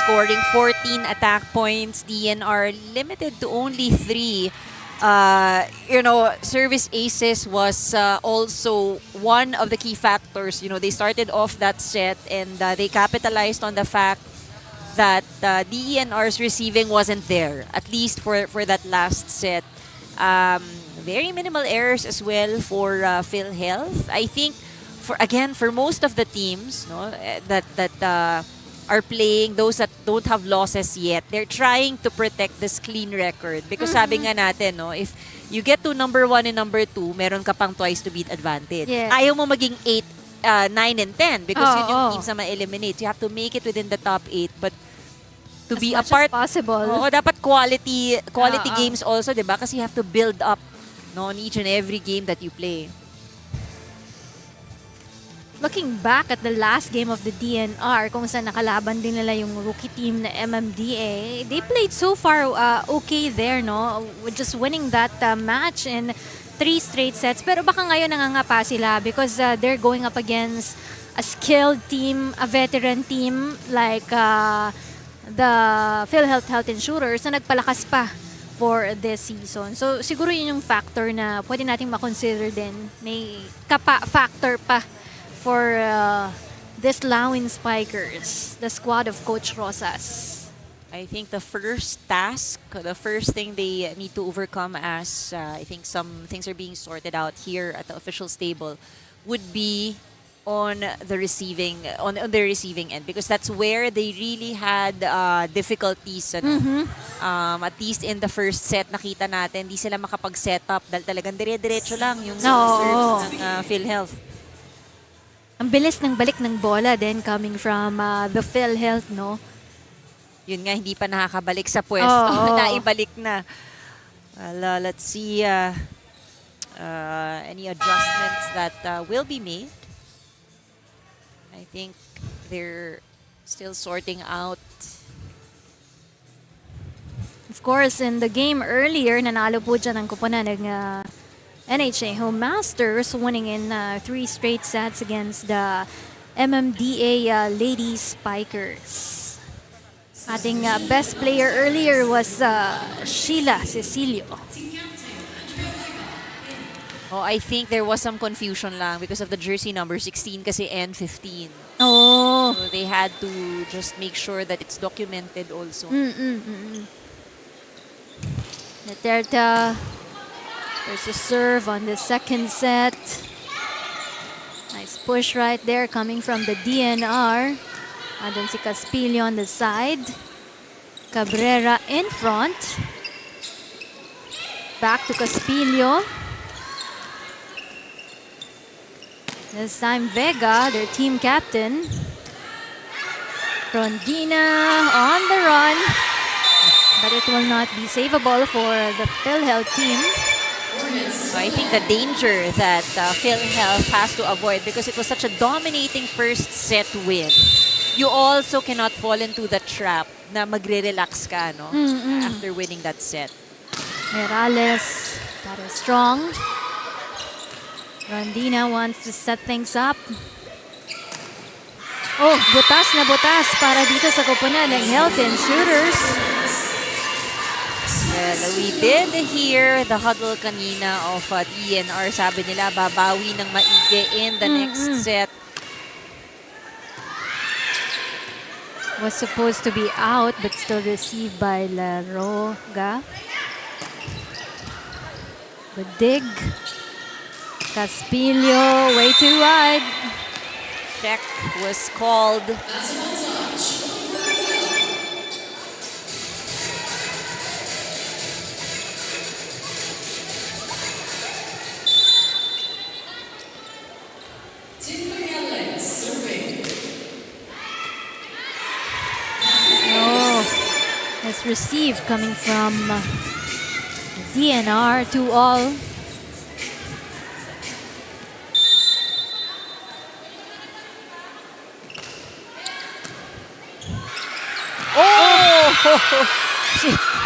scoring 14 attack points. DNR limited to only 3. Service aces was also one of the key factors. They started off that set and they capitalized on the fact that DENR's receiving wasn't there, at least for that last set. Very minimal errors as well for PhilHealth. I think for most of the teams that are playing, those that don't have losses yet, they're trying to protect this clean record. Because sabi nga natin, if you get to number 1 and number 2, meron ka pang twice to beat advantage. Yes. Ayaw mo maging 8, 9, and 10 because yun yung Oo. teams na ma-eliminate. You have to make it within the top 8, but to As be a much as part, possible. dapat quality Oo. games also, 'di ba? Kasi you have to build up on each and every game that you play. Looking back at the last game of the DNR, kung saan nakalaban din nila yung rookie team na MMDA, they played so far okay there, no? With just winning that match in 3 straight sets. Pero baka ngayon nangangapa sila because they're going up against a skilled team, a veteran team like the PhilHealth Health Insurers na nagpalakas pa for this season. So siguro yun yung factor na pwede nating makonsider din. May factor pa for this Lawin Spikers, the squad of Coach Rosas. I think the first task, the first thing they need to overcome as I think some things are being sorted out here at the official stable would be on the receiving end, because that's where they really had difficulties. At least in the first set, nakita natin, di sila makapag-set up dahil talagang dire-diretso lang yung serves ng PhilHealth. Ang bilis ng balik ng bola then coming from the PhilHealth, no? Yun nga, hindi pa nakakabalik sa pwesto. Oo. Naibalik na. Well, let's see any adjustments that will be made. I think they're still sorting out. Of course, in the game earlier, nanalo po dyan ang kuponan ng NHA Home Masters, winning in 3 straight sets against the MMDA Ladies Spikers. Ating best player earlier was Sheila Cecilio. Oh, I think there was some confusion lang because of the jersey number 16 kasi N15. Oh. So they had to just make sure that it's documented also. Duterte, there's a serve on the second set. Nice push right there coming from the DNR. Andun si Caspillo on the side. Cabrera in front. Back to Caspillo. This time Vega, their team captain. Rondina on the run. But it will not be savable for the PhilHealth team. So I think the danger that PhilHealth has to avoid, because it was such a dominating first set win, you also cannot fall into the trap na magre-relax ka, no? After winning that set. Morales, that is strong. Rondina wants to set things up. Oh, butas na butas para dito sa koponan ng Health Insurers. Well, we did hear the huddle kanina of DNR. Sabi nila, babawi ng maigi in the next set. Was supposed to be out but still received by Laroga. The dig. Caspillo, way too wide. Check was called. Oh, nice receive coming from DNR, 2-all.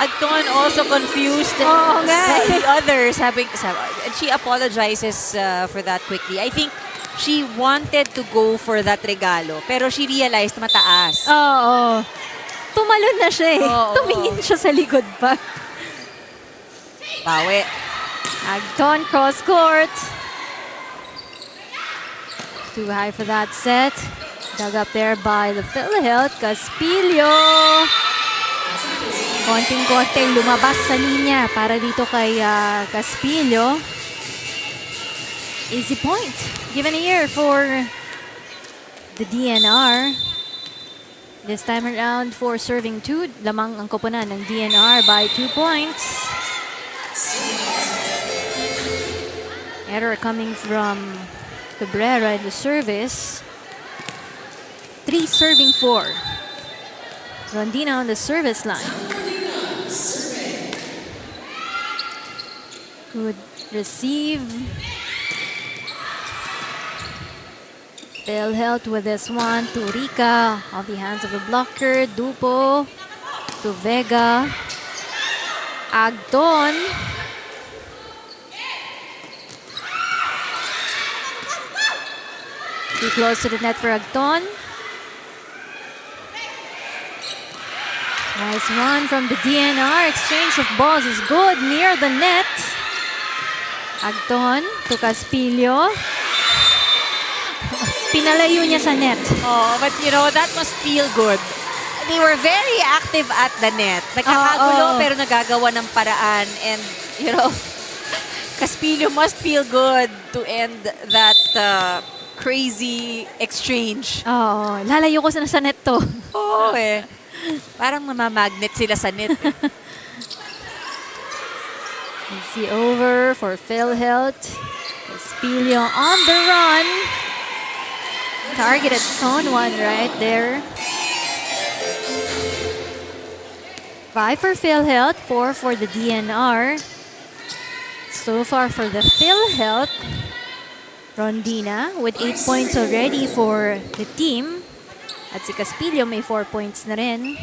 Agton also confused Oo nga. by the others. And she apologizes for that quickly. I think she wanted to go for that regalo, pero she realized mataas. Oo. Tumalon na siya eh. Oo. Tumingin siya sa likod pa. Bawi. Agton cross court. Too high for that set. Dug up there by the PhilHealth. Caspillo. Konting-konting lumabas sa linya para dito kay Caspillo. Easy point. Given here for the DNR. This time around for serving 2. Lamang ang koponan ng DNR by 2 points. Error coming from Cabrera in the service. 3 serving 4. Rondina on the service line. Good receive. PhilHealth with this one to Rica off the hands of the blocker. Dupo to Vega. Agton. Too close to the net for Agton. Nice run from the DNR. Exchange of balls is good near the net. Agton to Caspillo. Pinalayo niya sa net. Oh, but you know, that must feel good. They were very active at the net. Nagkakagulo pero nagagawa ng paraan. And, you know, Caspillo must feel good to end that crazy exchange. Oo, lalayo ko sa net to. Oo eh. Parang mamamagnet sila sa net. Easy over for PhilHealth. Caspillo on the run. Targeted zone 1 right there. 5 for PhilHealth, 4 for the DNR. So far for the PhilHealth, Rondina with 8 points already for the team. At si Caspillo may 4 points na rin.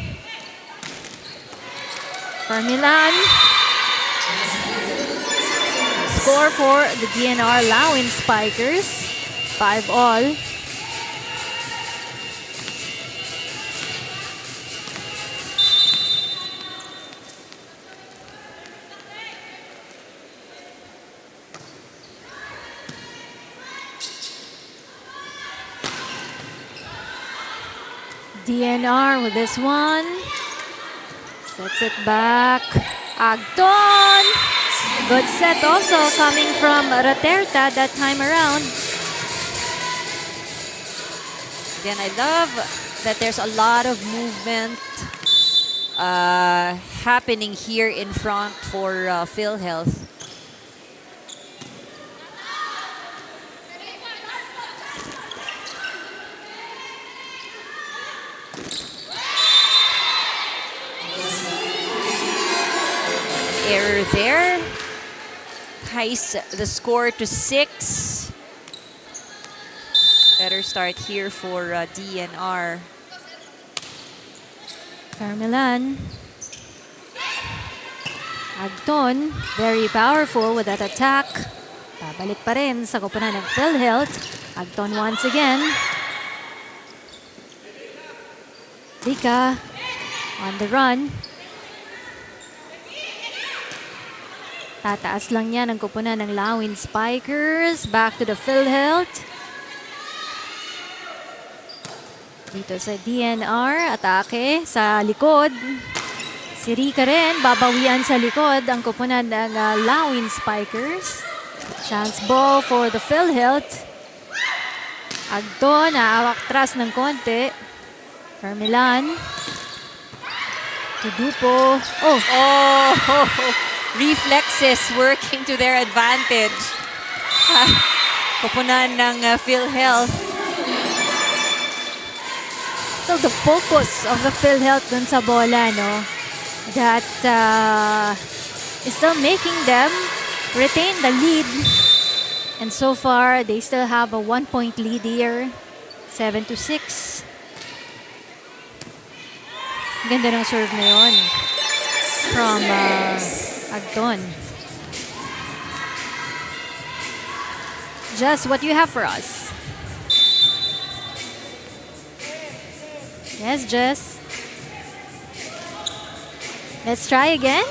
For Milan. Score for the DNR Lawin Spikers. 5-all. DNR with this one. Sets it back. Agton. Good set also coming from Raterta that time around. Then I love that there's a lot of movement happening here in front for PhilHealth. Error there. Heist the score to 6. Better start here for DNR. Carmelan. Agton, very powerful with that attack. Babalik pa rin sa koponan ng PhilHealth. Agton once again. Rica on the run. Tataas lang yan ang koponan ng Lawin Spikers. Back to the PhilHealth. Dito sa DNR, atake sa likod. Si Rica rin, babawian sa likod ang koponan ng Lawin Spikers. Chance ball for the PhilHealth. Agton, naawak tras ng konti. Carmelan. Tudupo. Oh! Reflexes working to their advantage. Koponan ng PhilHealth. So the focus of the PhilHealth dun sa bola, no? That is still making them retain the lead. And so far, they still have a 1-point lead here. 7-6. Ganda ng serve na yun. from Agton. Jess, what do you have for us? Yes, Jess. Let's try again.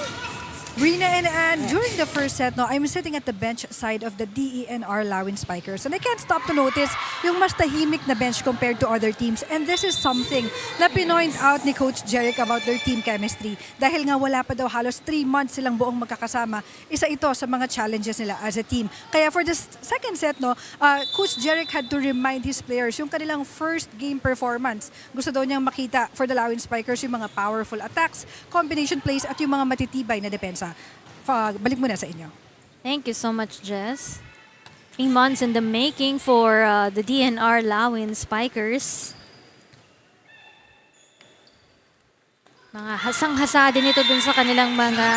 Rina and Ann, during the first set, no, I'm sitting at the bench side of the DENR Lawin Spikers, and I can't stop to notice yung mas tahimik na bench compared to other teams. And this is something na pinoint out ni Coach Jeric about their team chemistry. Dahil nga wala pa daw halos 3 months silang buong magkakasama, isa ito sa mga challenges nila as a team. Kaya for this second set, no, Coach Jeric had to remind his players yung kanilang first game performance. Gusto daw niyang makita for the Lawin Spikers yung mga powerful attacks, combination plays at yung mga matitibay na depensa. Balik muna sa inyo. Thank you so much, Jess. 3 months in the making for the DNR Lawin Spikers. Mga hasang-hasa din ito dun sa kanilang mga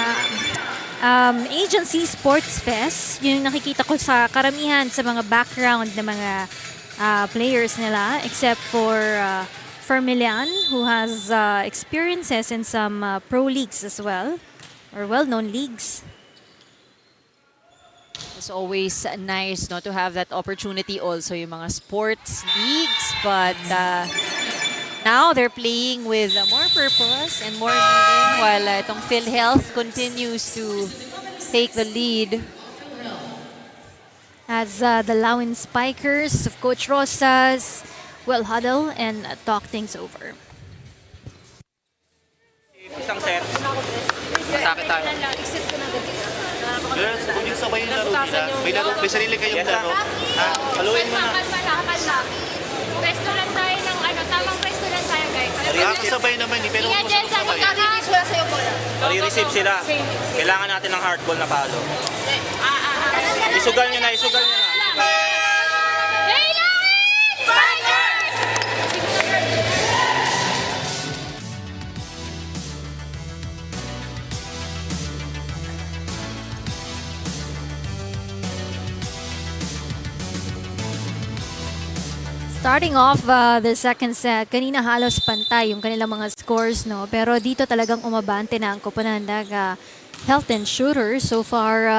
agency sports fest. Yun yung nakikita ko sa karamihan sa mga background na mga players nila, except for Fermilian, who has experiences in some pro leagues as well, or well-known leagues. It's always nice, no, to have that opportunity also yung mga sports leagues, but now they're playing with more purpose and more meaning, while itong PhilHealth continues to take the lead. As the Lawin Spikers of Coach Rosas will huddle and talk things over. Isang set. Atake tayo. Girls, kung yung sabay yung laro nila, may sarili kayong laro. Haluin mo na. Pwesto lang tayo ng tamang pwesto lang tayo, guys. Sabay naman pero kung sabay. Mari-receive sila. Kailangan natin ng hardball na palo. Isugal nyo na, isugal nyo na. Starting off the second set, kanina halos pantay yung kanilang mga scores, no? Pero dito talagang umabante na ang koponan ng Health and Insurers. So far,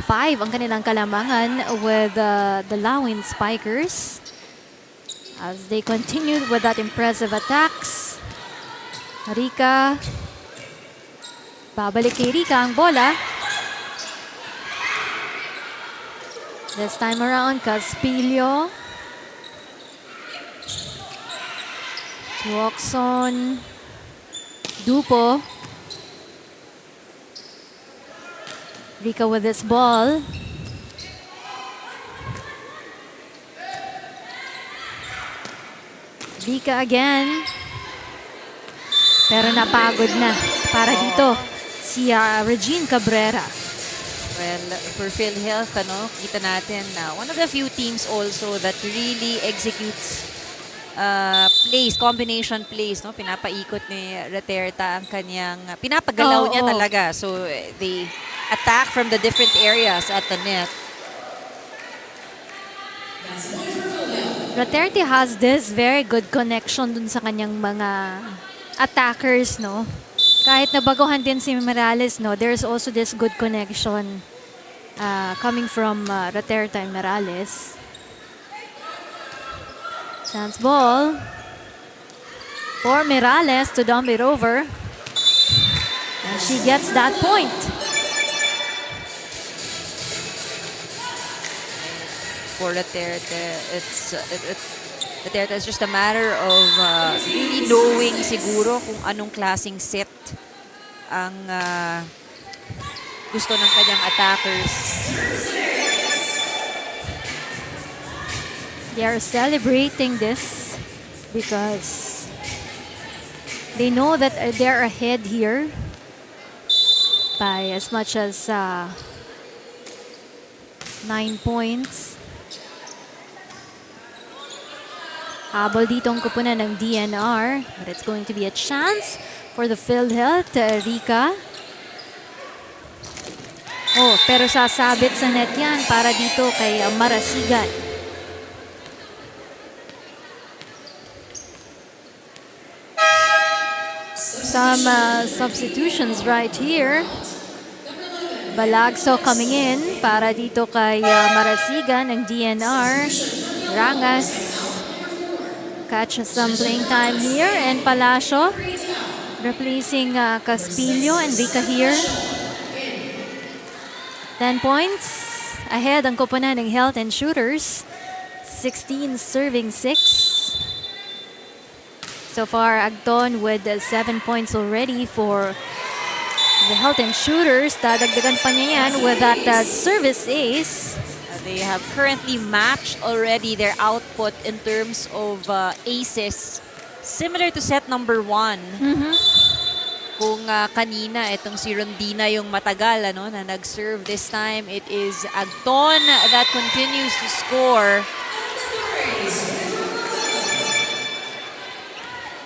5 ang kanilang kalamangan with the Lawin Spikers. As they continued with that impressive attacks. Rika. Babalik kay Rika ang bola. This time around, Caspilio. Watson, Dupo, Rika with this ball. Rika again. Pero napagod na para dito si Regine Cabrera. Well, for PhilHealth, kita natin na one of the few teams also that really executes plays, combination plays, no? Pinapaikot ni Raterta ang kanyang, pinapagalaw niya talaga. So, they attack from the different areas at the net. Raterte has this very good connection dun sa kanyang mga attackers, no? Kahit nabaguhan din si Morales, no? There's also this good connection coming from Raterte and Morales. Chance ball for Morales to dump it over. And she gets that point. For Raterte, Raterte is just a matter of really knowing siguro kung anong klaseng set ang gusto ng kanyang attackers. They are celebrating this because they know that they're ahead here by as much as 9 points. Habol dito ang kupunan ng DNR, but it's going to be a chance for the PhilHealth, Rika. Oh, pero sasabit sa net yan para dito kay Marasigan. some substitutions right here. Balagso coming in para dito kay Marasigan ng DNR. Rangas catch some playing time here, and Palacio replacing Caspillo and Rica here. 10 points ahead ang koponan ng Health and Shooters. 16 serving 6. So far, Agton with 7 points already for the Health and Shooters. Dadagdagan pa niya yan with that service ace. They have currently matched already their output in terms of aces. Similar to set number 1. Kung kanina, itong si Rondina yung matagal na nag-serve. This time, it is Agton that continues to score.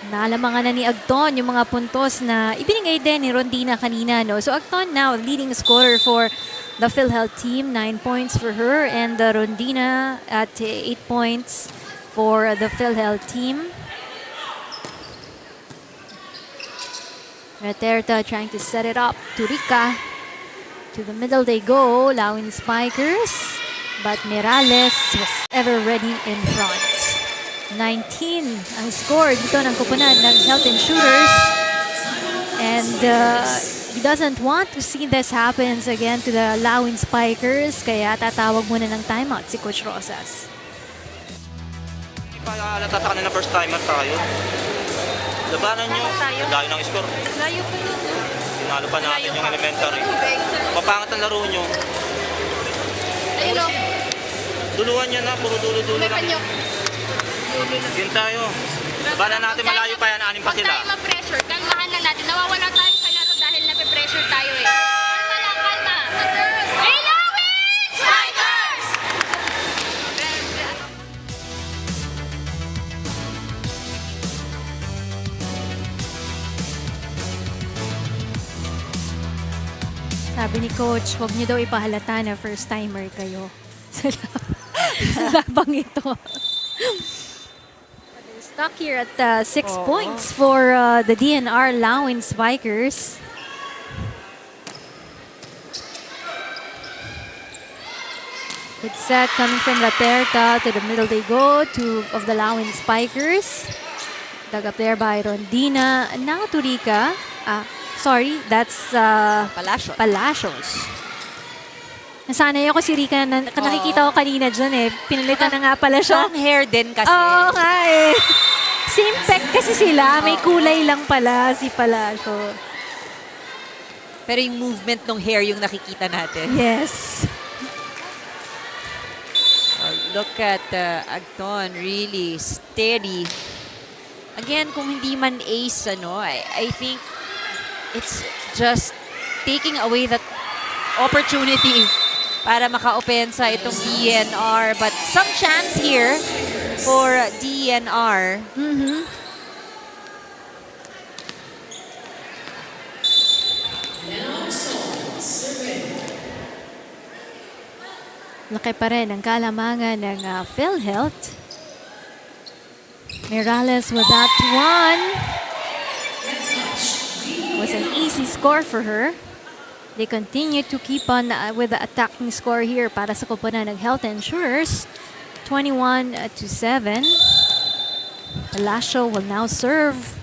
Nalamangan na ni Agton yung mga puntos na ibinigay din ni Rondina kanina. No? So Agton now leading scorer for the PhilHealth team. 9 points for her, and Rondina at 8 points for the PhilHealth team. Raterta trying to set it up to Rica. To the middle they go. Lawin Spikers. But Mirales was ever ready in front. 19 ang score dito ng koponan ng Health and Shooters. And he doesn't want to see this happens again to the Lawin Spikers. Kaya tatawag muna ng timeout si Coach Rosas. Hindi pa halata sa kanila first timer tayo. Labanan nyo, layo ng score. Layo pa yun. Tinalo pa natin yung elementary. Papangat ang laro nyo. Ayun o. Duluhan nyo na, puro dulo-dulo lang. Yun tayo. Labanan natin, malayo pa yan, 6 pa sila. Huwag tayo ma-pressure. Kalmahan lang natin. Nawawala tayo sa laro dahil nape-pressure tayo eh. Kalma lang, kalma. Hey, Lawin! Strikers! Sabi ni Coach, huwag niyo daw ipahalata na first timer kayo. Sa labang ito. Stuck here at 6 points for the DNR Lawin Spikers. Good set coming from Raterta. To the middle they go. 2 of the Lawin Spikers. Dug up there by Rondina. Now to Rica. Sorry, that's Palacios. Nasanay ako si Rica. Nakikita ko kanina dyan eh. Pinalitan na nga pala siya. Long hair din kasi. Oo nga eh. Same pec kasi sila. May kulay lang pala si Palacio. Pero yung movement ng hair yung nakikita natin. Yes. Look at Agton, really steady. Again, kung hindi man ace, I think it's just taking away that opportunity para maka-opensa itong DENR. But some chance here for DENR. Laki pa rin ang kalamangan ng PhilHealth. Mirales with that one. Was an easy score for her. They continue to keep on with the attacking score here para sa koponan ng Health and Insurers. 21-7. Palacio will now serve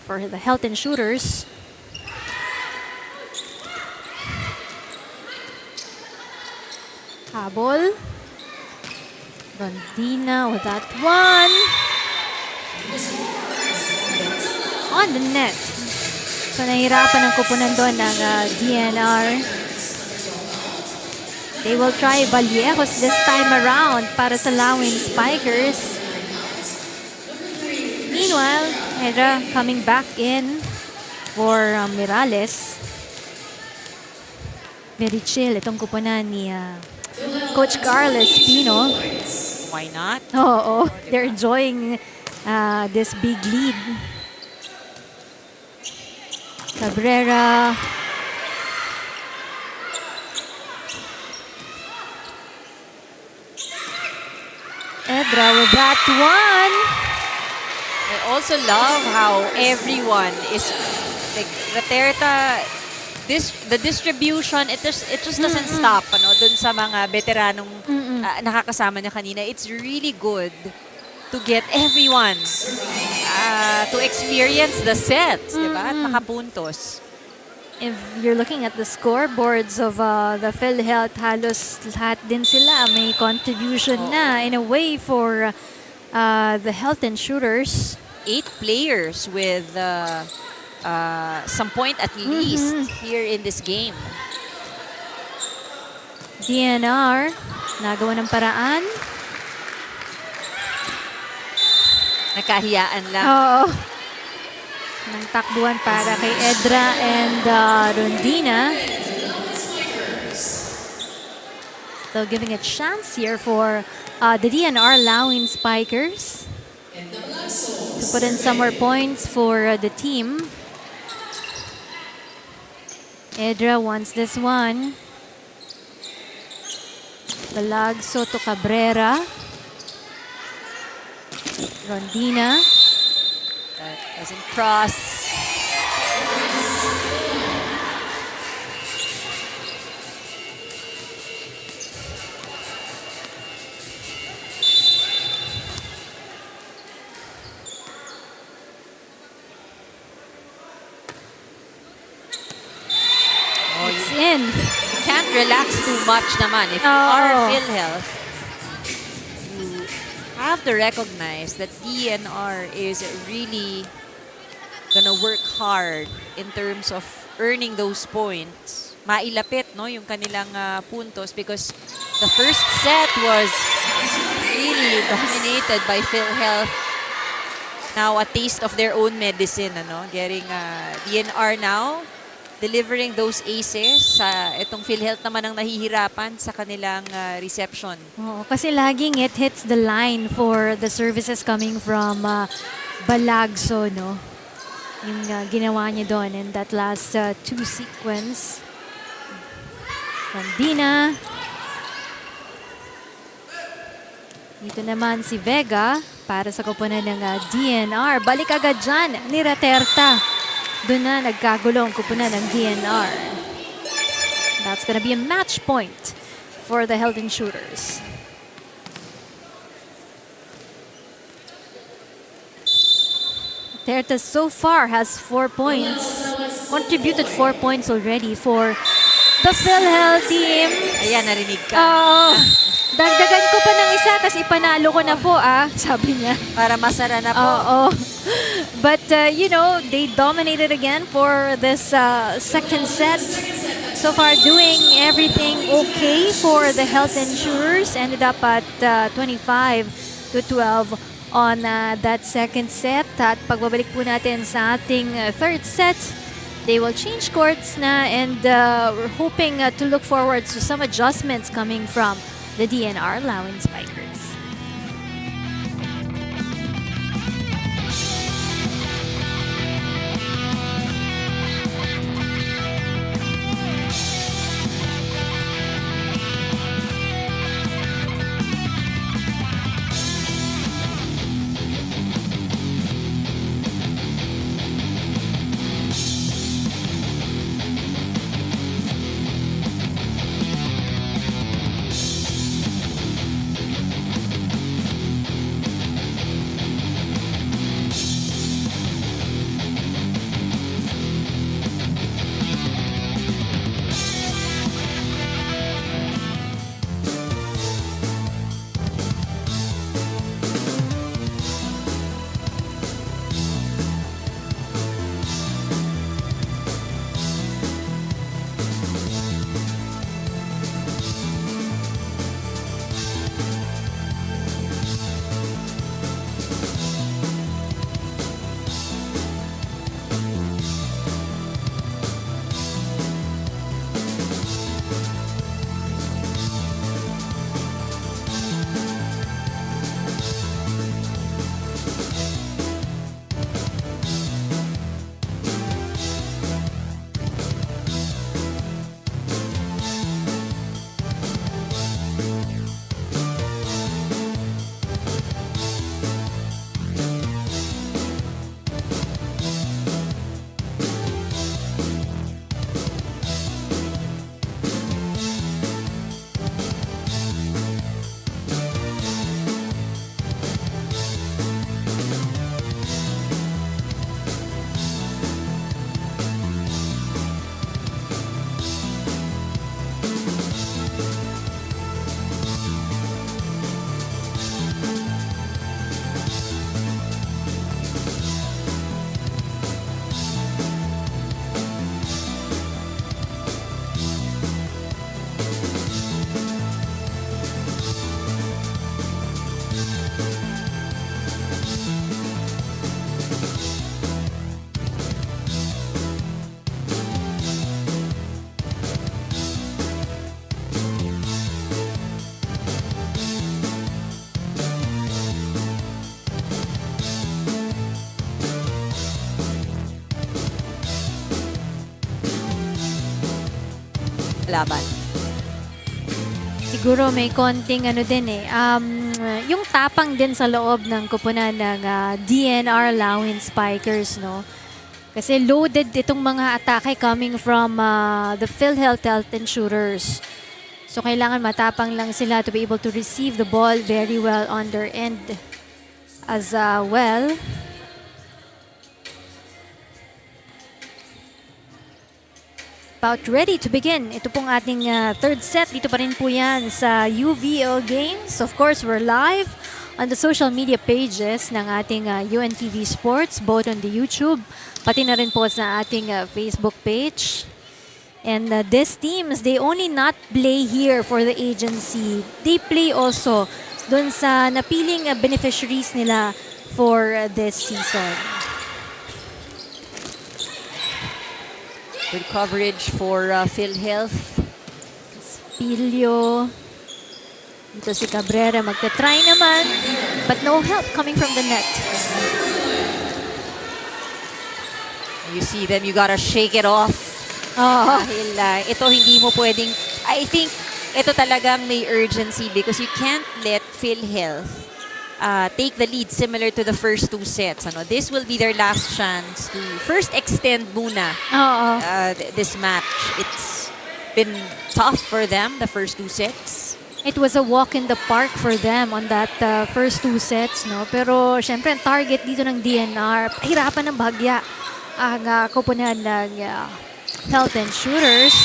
for the Health and Shooters. Habol. Rondina with that one. On the net. So nahirapan ang kupunan doon ng DNR. They will try Vallejos this time around para sa Lawin Spikers. Meanwhile, Hedra coming back in for Mirales. Very chill itong kupunan ni Coach Carlos Pino. Why not? Oo, they're enjoying this big lead. Cabrera. Edra with that one. I also love how everyone is like Raterta. The distribution, it just doesn't stop dun sa mga veteranong nakakasama niya kanina. It's really good to get everyone to experience the sets, di ba? At makapuntos. If you're looking at the scoreboards of the PhilHealth, halos lahat din sila may contribution na in a way for the health insurers. 8 players with some point at least here in this game. DNR, nagawa ng paraan. Nakahiyaan lang. Oo. Ng takbuhan para kay Edra and Rondina. Still giving a chance here for the DNR Lawin Spikers to put in some more points for the team. Edra wants this one. Balagso to Cabrera. Rondina. That doesn't cross. It's in. You can't relax too much naman. If you are PhilHealth, you have to recognize that DNR is really gonna work hard in terms of earning those points. Mailapit, no, yung kanilang puntos because the first set was really dominated by PhilHealth. Now a taste of their own medicine, getting DNR now delivering those aces. Itong PhilHealth naman ang nahihirapan sa kanilang reception. Oo, kasi laging it hits the line for the services coming from Balagso, no? Yung ginawa niya doon in that last 2 sequence. From Dina. Dito naman si Vega para sa koponan ng DNR. Balik agad dyan ni Raterta. Doon na nagkagulo ang kupunan ng DNR. That's gonna be a match point for the health insurers. Terta so far has 4 points. Contributed 4 points already for the PhilHealth team. Ayan, narinig ka. Dagdagan ko pa ng isa, tapos ipanalo ko na po, sabi niya. Para masara na po. Oo. But, they dominated again for this second set. So far, doing everything okay for the health insurers. Ended up at 25-12 on that second set. At pagbabalik po natin sa ating third set, they will change courts na and we're hoping to look forward to some adjustments coming from the DNR Lawin Spikers. laban. Siguro may konting ano din yung tapang din sa loob ng kupunan ng DNR Lawin Spikers, no? Kasi loaded itong mga atake coming from the PhilHealth Health Insurers. So kailangan matapang lang sila to be able to receive the ball very well on their end as well. About ready to begin. Ito pong ating third set. Dito pa rin po yan sa UVL Games. Of course, we're live on the social media pages ng ating UNTV Sports, both on the YouTube, pati na rin po sa ating Facebook page. And these teams, they only not play here for the agency. They play also dun sa napiling beneficiaries nila for this season. Good coverage for PhilHealth. Pilio. Dito si Cabrera magta-try naman, but no help coming from the net. You see them, you gotta shake it off. Dahil ito hindi mo pwedeng, I think ito talagang may urgency because you can't let PhilHealth take the lead similar to the first two sets. This will be their last chance to first extend muna this match. It's been tough for them, the first two sets. It was a walk in the park for them on that first two sets, no? Pero syempre ang target dito ng DNR, pahirapan ng bahagya ang koponan ng Health Insurers.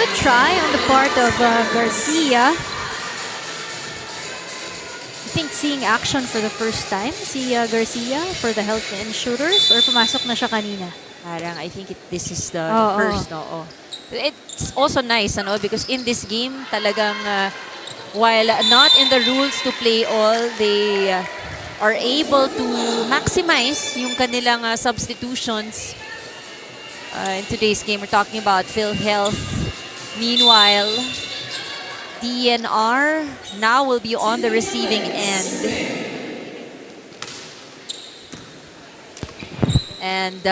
Good try on the part of Garcia. I think seeing action for the first time, si Garcia for the Health Insurers, or pumasok na siya kanina? Parang I think this is the first. It's also nice, because in this game, talagang while not in the rules to play all, they are able to maximize yung kanilang substitutions. In today's game, we're talking about PhilHealth. Meanwhile, DNR now will be on the receiving end. And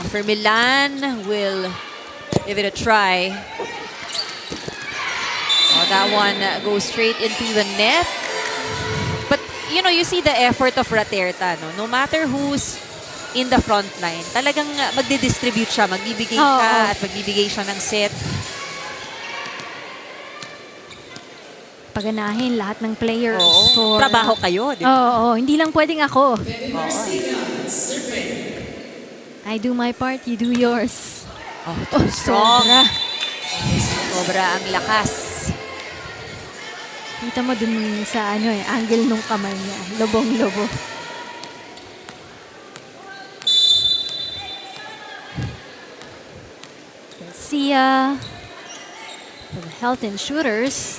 for Milan, will give it a try. That one goes straight into the net. But, you see the effort of Raterta. No matter who's in the front line, talagang magdi-distribute siya, magbibigay siya at magbibigay siya ng set. Paganahin lahat ng players for... Trabaho kayo, di ba? Oo, hindi lang pwedeng ako. I do my part, you do yours. Strong. Sobra. Sobra ang lakas. Kita mo dun sa angle nung kamay niya. Lobong-lobo. Garcia for the Health Insurers.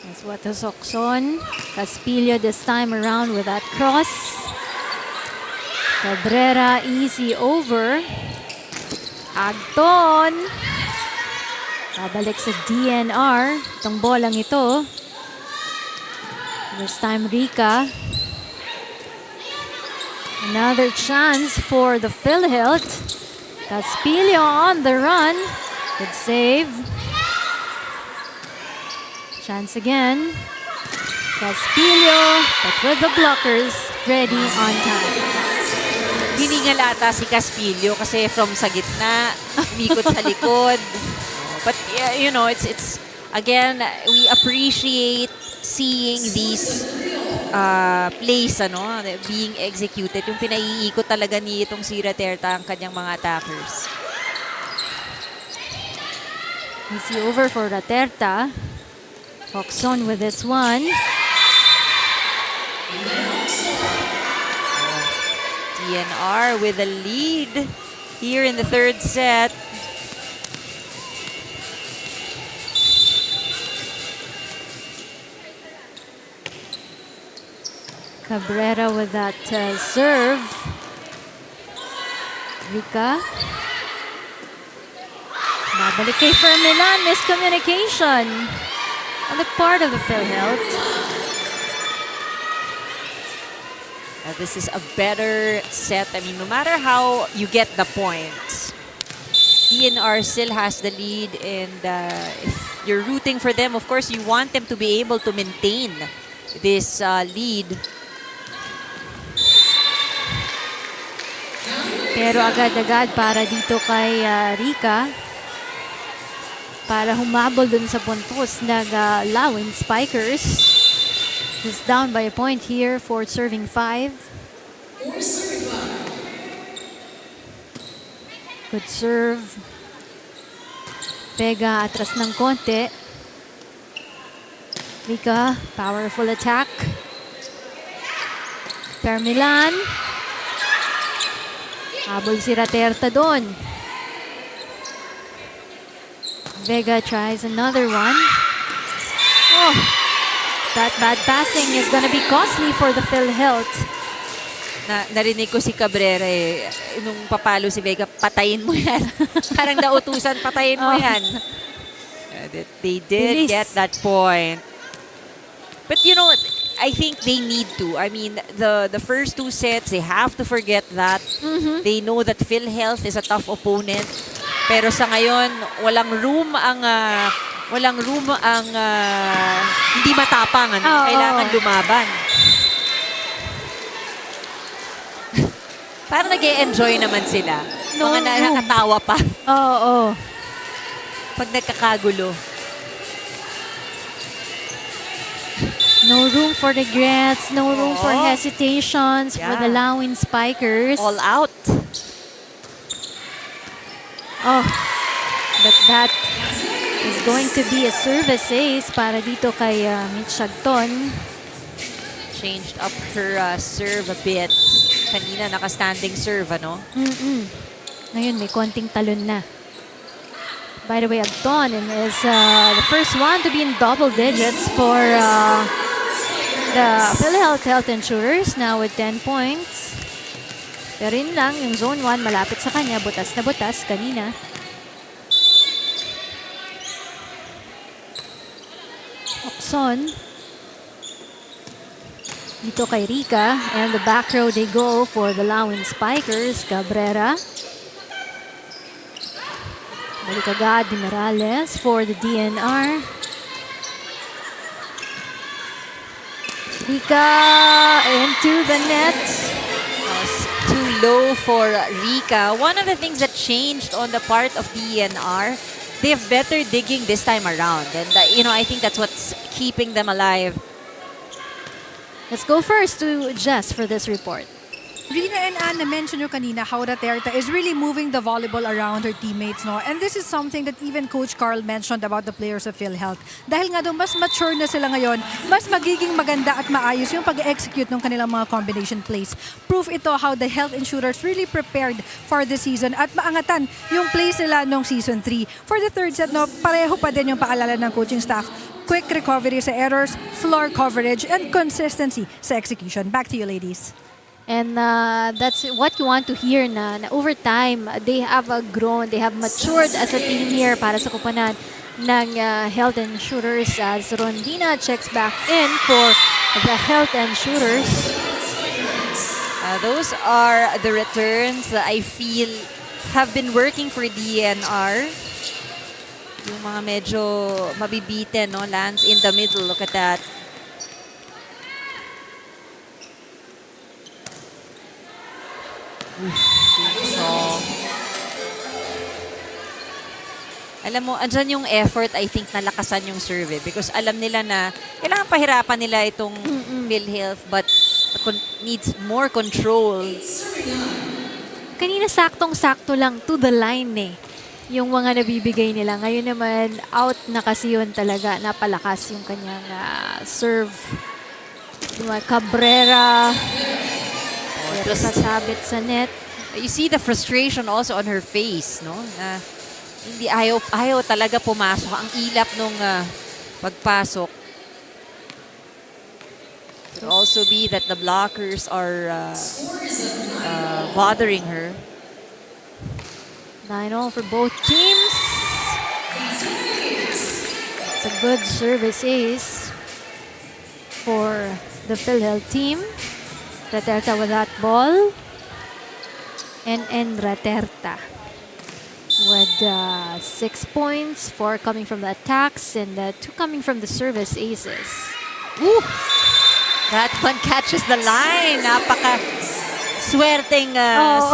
That's what the Soxon. Caspillo this time around with that cross. Cabrera easy over. Agton. Babalik sa DNR. Itong bolang ito. This time Rica. Another chance for the PhilHealth. Caspillo on the run. Good save. Chance again. Caspillo, but with the blockers, ready on time. Hiningal ata si Caspillo kasi from sa gitna, umikot sa likod. But it's again, we appreciate seeing these plays being executed. Yung pinaiikot talaga ni itong si Raterta ang kanyang mga attackers. Easy over for Raterta. Foxon with this one. DNR with a lead here in the third set. Cabrera with that serve. Rica. Nabalik kay Milan. Miscommunication on the part of the PhilHealth. This is a better set. I mean, no matter how you get the points, DNR still has the lead, and if you're rooting for them, of course, you want them to be able to maintain this lead. Pero agad-agad para dito kay Rika para humabol dun sa puntos ng Lawin Spikers. He's down by a point here for serving 5. Good serve. Vega atras ng konti. Rika, powerful attack. Permilan. Habol si Raterta doon. Vega tries another one. Oh, that bad passing is gonna be costly for the PhilHealth. Narinig ko si Cabrera nung papalo si Vega, patayin mo yan. Parang nautusan, patayin mo yan. They did get that point. But you know, I think they need to. I mean, the first 2 sets, they have to forget that. They know that PhilHealth is a tough opponent. Pero sa ngayon, walang room ang hindi matapang. Kailangan lumaban. Parang nag-e-enjoy naman sila. Mga nakakatawa pa. Oo. Pag nagkakagulo. No room for regrets, no room for hesitations for the Lawin Spikers. All out. Oh, but that is going to be a service ace para dito kay Mitch Agton. Changed up her serve a bit. Kanina naka-standing serve, ano? Ngayon may konting talon na. By the way, Agton is the first one to be in double digits for the PhilHealth Health Insurers, now with 10 points. Pero yun lang, yung zone 1 malapit sa kanya, butas na butas kanina. Okson. Dito kay Rika, and the back row they go for the Lawin Spikers. Cabrera. Balik agad di Morales for the DNR. Rika into the net. Too low for Rika. One of the things that changed on the part of DENR, they have better digging this time around. And, you know, I think that's what's keeping them alive. Let's go first to Jess for this report. Rina and Anne, na-mention nyo kanina how Raterta is really moving the volleyball around her teammates, no? And this is something that even Coach Carl mentioned about the players of PhilHealth. Dahil nga doon, mas mature na sila ngayon, mas magiging maganda at maayos yung pag-execute ng kanilang mga combination plays. Proof ito how the health insurers really prepared for the season at maangatan yung plays nila nung season 3. For the third set, no, pareho pa din yung paalala ng coaching staff. Quick recovery sa errors, floor coverage, and consistency sa execution. Back to you, ladies. And that's what you want to hear na over time, they have grown, they have matured as a team here para sa kupanan ng Health Insurers as Rondina checks back in for the Health Insurers. Those are the returns that I feel have been working for DNR. Yung mga medyo mabibitin, no? Lands in the middle. Look at that. Alam mo, andyan yung effort, I think, nalakasan yung survey because alam nila na kailangan pahirapan nila itong PhilHealth but needs more control. Kanina saktong-sakto lang to the line yung mga nabibigay nila. Ngayon naman, out na kasi yun talaga. Napalakas yung kanyang serve. Yung Cabrera. Pero sasabit sa net. You see the frustration also on her face, no? Hindi ayaw talaga pumasok. Ang ilap nung pagpasok. Could also be that the blockers are bothering her. 9-0 for both teams. It's a good service ace for the PhilHealth team. Raterta with that ball. And Raterta with 6 points, 4 coming from the attacks and 2 coming from the service aces. Ooh! That one catches the line. Napaka swerteng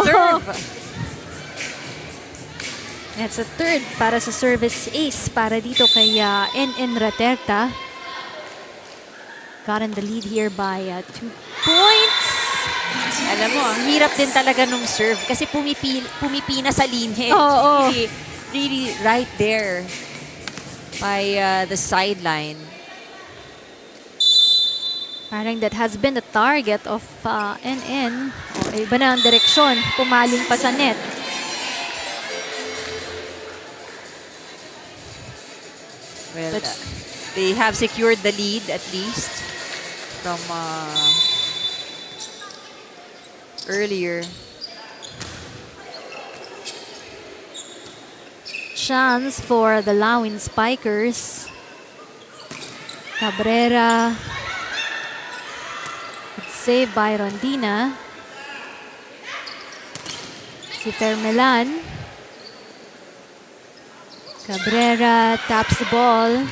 serve. That's a third para sa service ace para dito kay NN Raterta. Got in the lead here by 2 points. Alam mo, ang hirap din talaga nung serve kasi pumipina sa linya. Oo. Really right there by the sideline. Parang that has been the target of NN. Iba na ang direksyon. Pumaling pa sa net. Well, they have secured the lead at least from earlier. Chance for the Lawin Spikers. Cabrera. Save by Rondina. Si Fermelan. Cabrera taps the ball.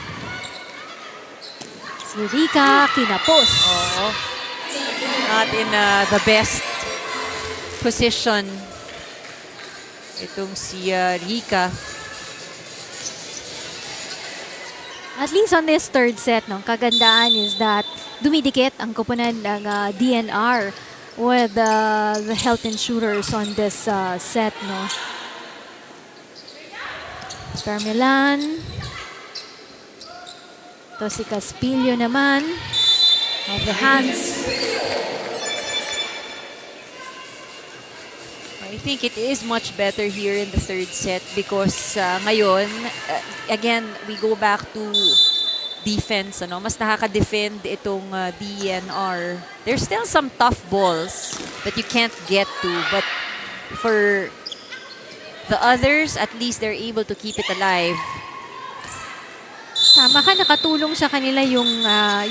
Si Rica kinapos. Oo. Not in the best position. Itong si Rica. At least on this third set, no, kagandaan is that dumidikit ang koponan ng DNR with the health insurers on this set, no. Carmelan. Ito si Caspillo naman. Of the hands. I think it is much better here in the third set because ngayon, again, we go back to defense. Ano? Mas nakaka-defend itong DENR. There's still some tough balls that you can't get to, but for the others, at least they're able to keep it alive. Tama ka, nakatulong sa kanila yung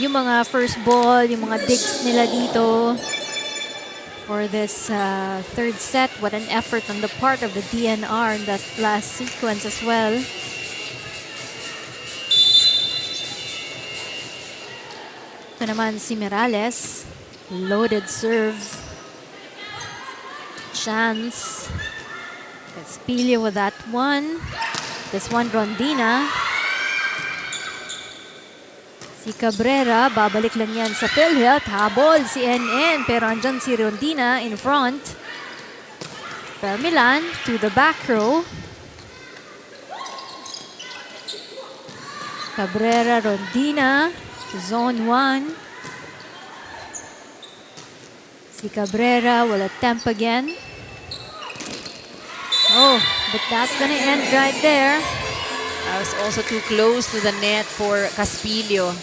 mga first ball, yung mga digs nila dito. For this third set, what an effort on the part of the DNR in that last sequence as well. Ito naman si Morales. Loaded serve. Chance. Caspillo with that one. This one, Rondina. Si Cabrera, babalik lang yan sa PhilHealth. Habol si NN, pero andyan si Rondina in front. Fermilan to the back row. Cabrera, Rondina to zone 1. Si Cabrera will attempt again. Oh, but that's gonna end right there. That was also too close to the net for Caspillo.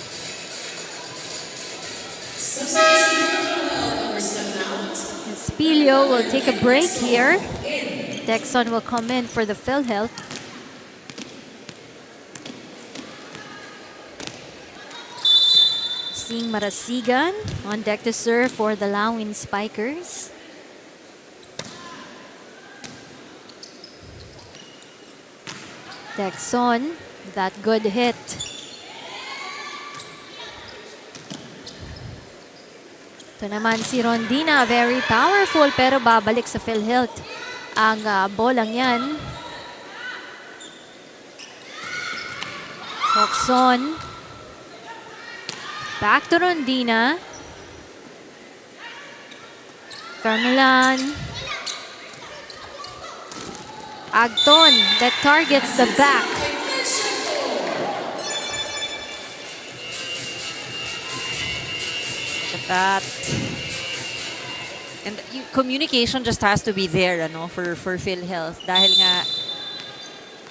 Caspillo will take a break here. Texon will come in for the PhilHealth. Seeing Marasigan on deck to serve for the Lawin Spikers. Texon, that good hit. Ito naman si Rondina, very powerful pero babalik sa PhilHealth ang bolang yan. Hoxon. Back to Rondina. Carmelan. Agton that targets the back. That and communication just has to be there for PhilHealth dahil nga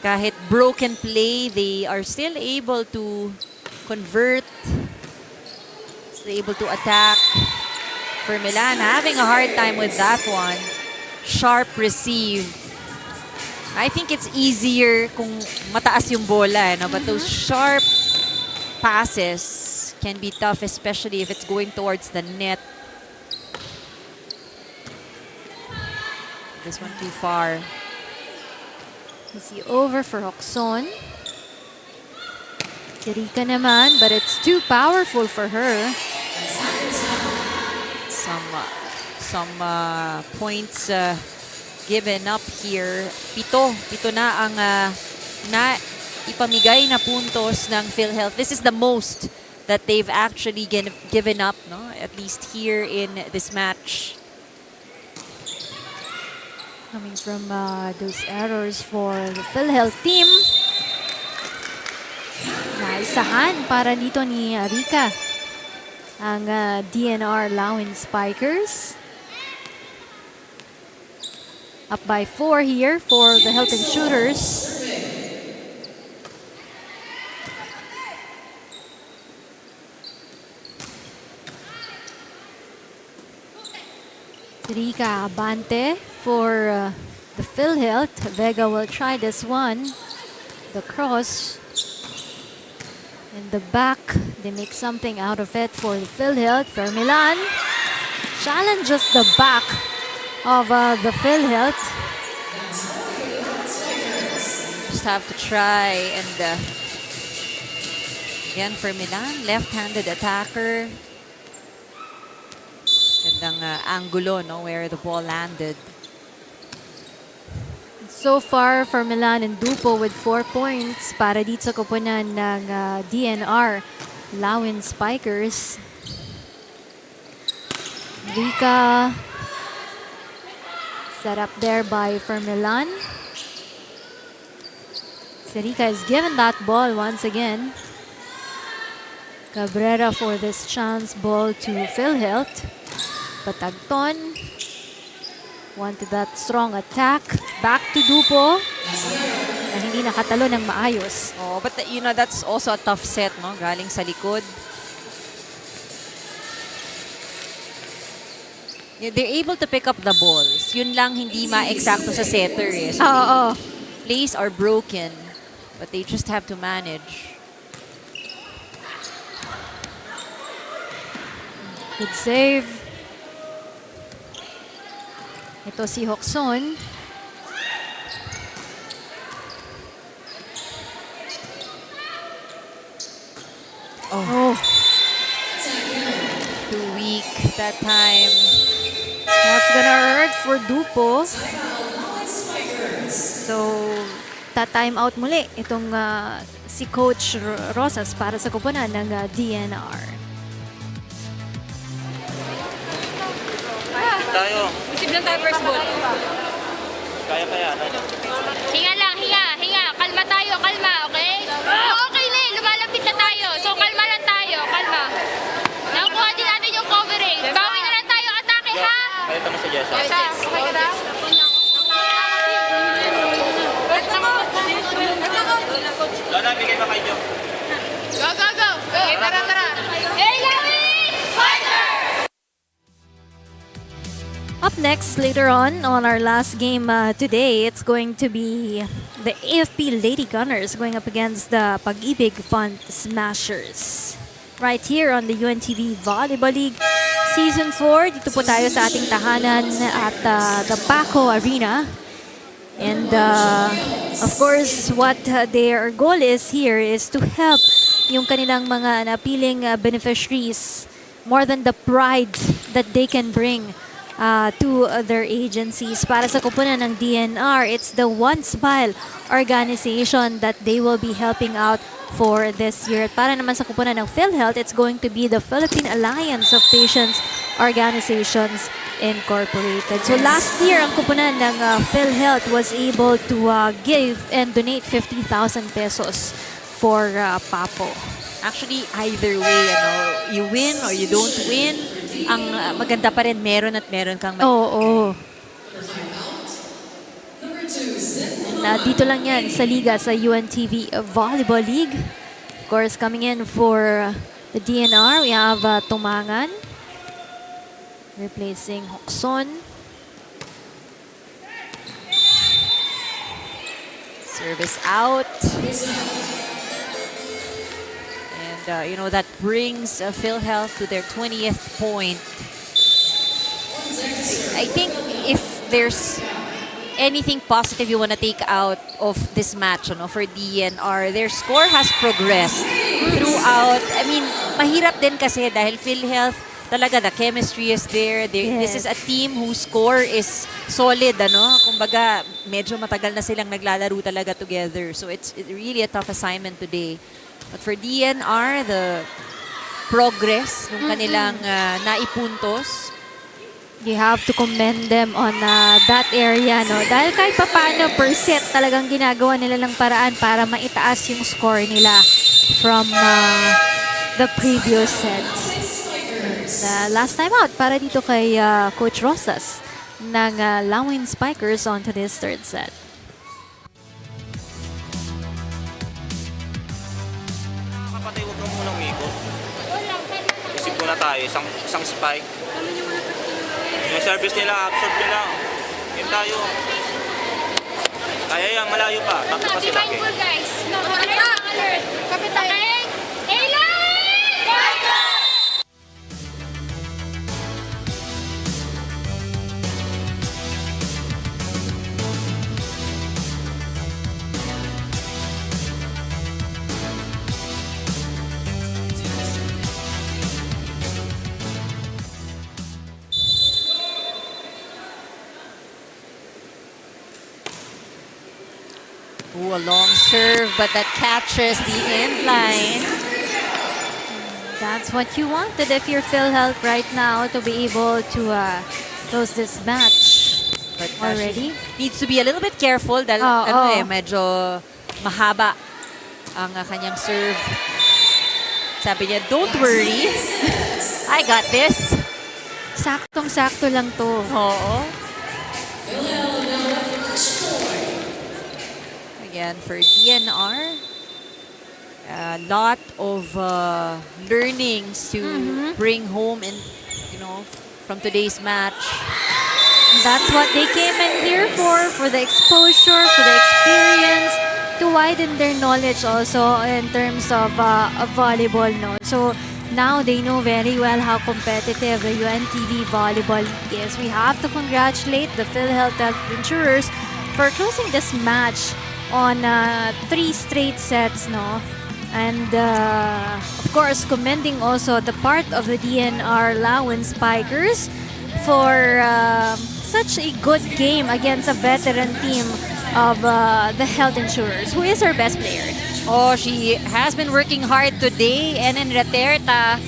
kahit broken play they are still able to convert, still able to attack. For Milan having a hard time with that one. Sharp receive. I think it's easier kung mataas yung bola, but those sharp passes can be tough, especially if it's going towards the net. This one too far. Easy over for Hoxon. Kirika naman, but it's too powerful for her. Some points given up here. Pito na ang na ipamigay na puntos ng PhilHealth. This is the most that they've actually given up, no? At least here in this match. Coming from those errors for the PhilHealth team. Naisahan para dito ni Rika ang DNR Lawin Spikers. Up by 4 here for the Health Insurers. Rika Abante for the PhilHealth. Vega will try this one. The cross. In the back, they make something out of it for the PhilHealth. Fermilan challenges the back of the PhilHealth. Just have to try and again for Milan, left-handed attacker. Gandang angulo, no, where the ball landed. So far for Milan and Dupo with 4 points para dito sa koponan ng DNR Lawin Spikers. Rika set up there by Fermilan. Rika is given that ball once again. Cabrera for this chance ball to PhilHealth. Patagton wanted that strong attack. Back to Dupo. Na hindi nakatalo ng maayos. Oh, but you know, that's also a tough set, no? Galing sa likod. Yeah, they're able to pick up the balls. Yun lang hindi ma-eksakto sa setter eh. So Oo. plays are broken, but they just have to manage. Good save. Ito si Hoxon. Oh. Too weak that time. That's gonna hurt for Dupo. So, ta-time out muli itong si Coach Rosas para sa kupunan ng DNR. Tayo. Receive lang tayo first ball. Kaya. Hinga lang, hinga. Kalma tayo, kalma, okay? Okay na eh, lumalapit na tayo. So kalma lang tayo, kalma. Nakuha din natin yung coverage. Bawi na lang tayo, atake ha? Kaya ito mo si Jessa. Okay ka na? Lona, bigay ba kayo? Go! Okay, tara. Hey, Lawin! Fighter! Up next, later on our last game today, it's going to be the AFP Lady Gunners going up against the Pag-IBIG Fund Smashers. Right here on the UNTV Volleyball League Season 4. Dito po tayo sa ating tahanan at the Paco Arena. And of course, what their goal is here is to help yung kanilang mga napiling beneficiaries more than the pride that they can bring to their agencies. Para sa kupunan ng DNR, it's the One Smile organization that they will be helping out for this year. Para naman sa kupunan ng PhilHealth, it's going to be the Philippine Alliance of Patients Organizations Incorporated. So last year, ang kupunan ng PhilHealth was able to give and donate 50,000 pesos for PAPO. Actually, either way, you win or you don't win, ang maganda pa rin meron at meron kang Oo. Dito lang yan sa liga sa UNTV Volleyball League. Of course, coming in for the DNR, we have Tumangan replacing Hoxon. Service out. And, that brings PhilHealth to their 20th point. I think if there's anything positive you want to take out of this match for DNR? Their score has progressed throughout. I mean, mahirap din kasi dahil PhilHealth, talaga the chemistry is there. This is a team whose score is solid, Kumbaga, medyo matagal na silang naglalaro talaga together. So it's really a tough assignment today. But for DNR, the progress ng kanilang naipuntos, You have to commend them on that area, no? Dahil kahit papaano per set talagang ginagawa nila ng paraan para maitaas yung score nila from the previous sets. Last time out para dito kay Coach Rosas ng Lawin Spikers onto this third set. Kapatay, huwag ka munang umikot. Isip muna tayo, isang spike. Yung service nila, absorb nila. Game tayo. Kaya yan, malayo pa. Tatlo pa Be sila. mindful, guys. Alert. Kapitay. Ela! ooh, a long serve, but that catches the end line. That's what you wanted if you're PhilHealth right now to be able to close this match. But already she needs to be a little bit careful dahil medyo mahaba ang kanyang serve. Sabi niya, don't worry. I got this. Saktong-sakto lang to. Oo. Again, for DNR, a lot of learnings to bring home and from today's match. That's what they came in here for the exposure, for the experience, to widen their knowledge also in terms of volleyball. No? So now they know very well how competitive the UNTV Volleyball is. We have to congratulate the PhilHealth Insurers for closing this match on 3 straight sets. No? And of course, commending also the part of the DNR Lawin Spikers for such a good game against a veteran team of the Health Insurers. Who is our best player? Oh, she has been working hard today, and in Reterta,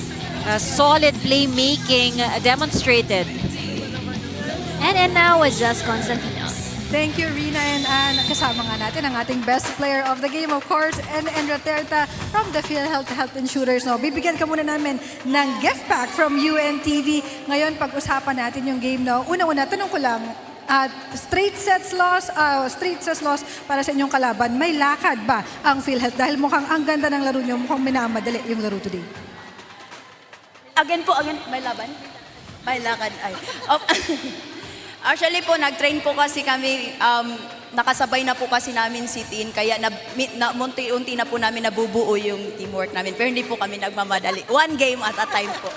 solid playmaking demonstrated. And now was just Constantino. Thank you, Rina and Ann. Kasama nga natin ang ating best player of the game, of course, and Raterta from the PhilHealth Health Insurers. No, bibigyan ka muna namin ng gift pack from UNTV. Ngayon, pag-usapan natin yung game. No, una-una, tanong ko lang, straight sets loss para sa inyong kalaban. May lakad ba ang PhilHealth? Dahil mukhang ang ganda ng laro niyo, mukhang minamadali yung laro today. Again, may laban? May lakad, ay. Actually po, nag-train po kasi kami, nakasabay na po kasi namin si Tin, kaya unti-unti na po namin nabubuo yung teamwork namin. Pero hindi po kami nagmamadali. One game at a time po.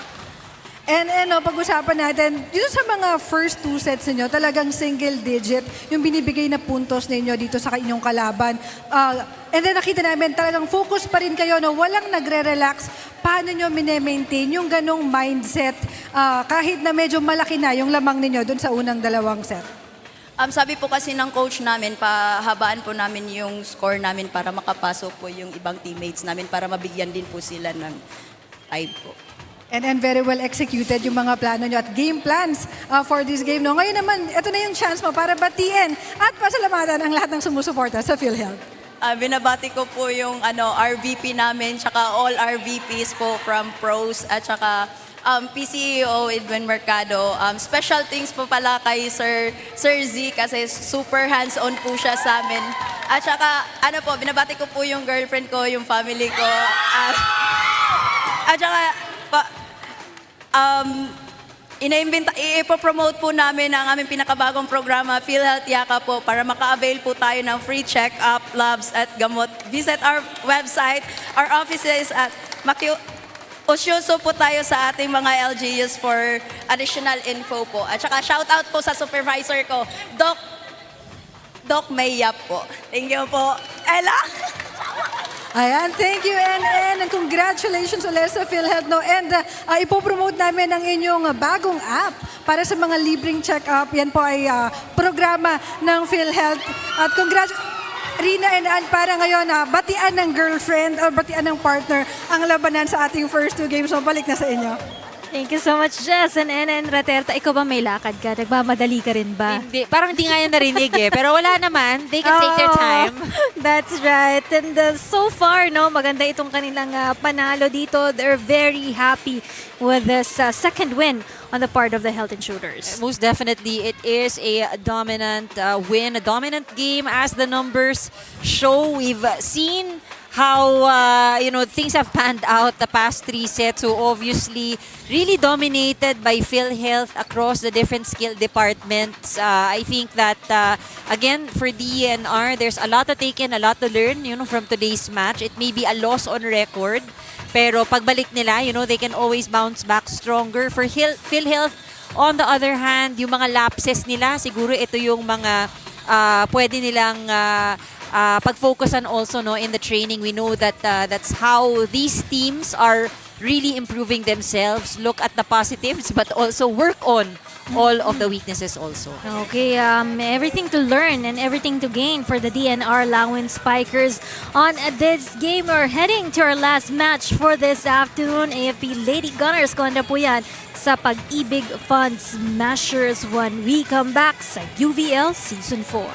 And pag-usapan natin, dito sa mga first 2 sets ninyo, talagang single digit yung binibigay na puntos ninyo dito sa inyong kalaban. And then nakita namin, talagang focus pa rin kayo, walang nagre-relax. Paano nyo minemaintain yung ganong mindset kahit na medyo malaki na yung lamang ninyo dun sa unang 2 set? Sabi po kasi ng coach namin, pahabaan po namin yung score namin para makapasok po yung ibang teammates namin para mabigyan din po sila ng time po. And very well executed yung mga plano nyo at game plans for this game. No? Ngayon naman, ito na yung chance mo para batiin at pasalamatan ang lahat ng sumusuporta sa PhilHealth. Binabati ko po yung RVP namin, tsaka all RVPs po from pros at tsaka PCEO Edwin Mercado. Special things po pala kay Sir Z kasi super hands-on po siya sa amin. At tsaka binabati ko po yung girlfriend ko, yung family ko. At tsaka ipopromote po namin ang aming pinakabagong programa, PhilHealth Yaka po, para maka-avail po tayo ng free check-up, labs at gamot. Visit our website, our offices at Usyoso po tayo sa ating mga LGUs for additional info po. At saka shout out po sa supervisor ko, Doc Doc Maya po. Thank you po. Ella! Ayan, thank you, NN, and congratulations ulit sa PhilHealth. No? And ipopromote namin ang inyong bagong app para sa mga libreng check-up. Yan po ay programa ng PhilHealth. At Rina and Ann, para ngayon, batian ng girlfriend o batian ng partner ang labanan sa ating first 2 games. So, balik na sa inyo. Thank you so much, Jess. And Raterta, ikaw ba may lakad ka? Nagmamadali ka rin ba? Hindi, parang hindi nga yan narinig eh. Pero wala naman. They can take their time. That's right. And so far, no, maganda itong kanilang panalo dito. They're very happy with this second win on the part of the Health Insurers. Most definitely, it is a dominant win, a dominant game as the numbers show. We've seen how things have panned out the past 3 sets. So obviously, really dominated by PhilHealth across the different skill departments. I think that again for DENR, there's a lot to take in, a lot to learn. From today's match, it may be a loss on record, pero pagbalik nila, they can always bounce back stronger. For PhilHealth, on the other hand, yung mga lapses nila, siguro ito yung mga pwede nilang pag-focusan also in the training. We know that that's how these teams are really improving themselves. Look at the positives but also work on all of the weaknesses also. Okay, everything to learn and everything to gain for the DNR Lawin Spikers on this game. We're heading to our last match for this afternoon. AFP Lady Gunners kontra po yan sa Pag-IBIG Fund Smashers when we come back sa UVL Season 4.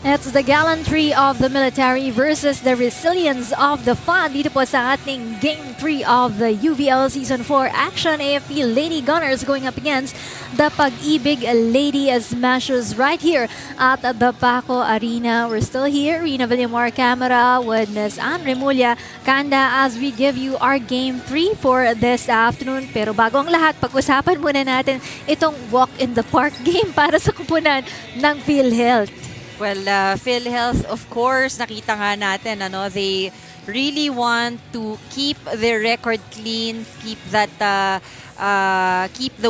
It's the gallantry of the military versus the resilience of the fun dito po sa ating Game 3 of the UVL Season 4 action. AFP Lady Gunners going up against the Pag-IBIG Lady Smashers right here at the Paco Arena. We're still here, Rina Villamor camera with Ms. Anne Remulla Kanda as we give you our Game 3 for this afternoon. Pero bago ang lahat, pag-usapan muna natin itong walk in the park game para sa kupunan ng PhilHealth. Well, PhilHealth, of course, nakita nga natin, they really want to keep their record clean, keep the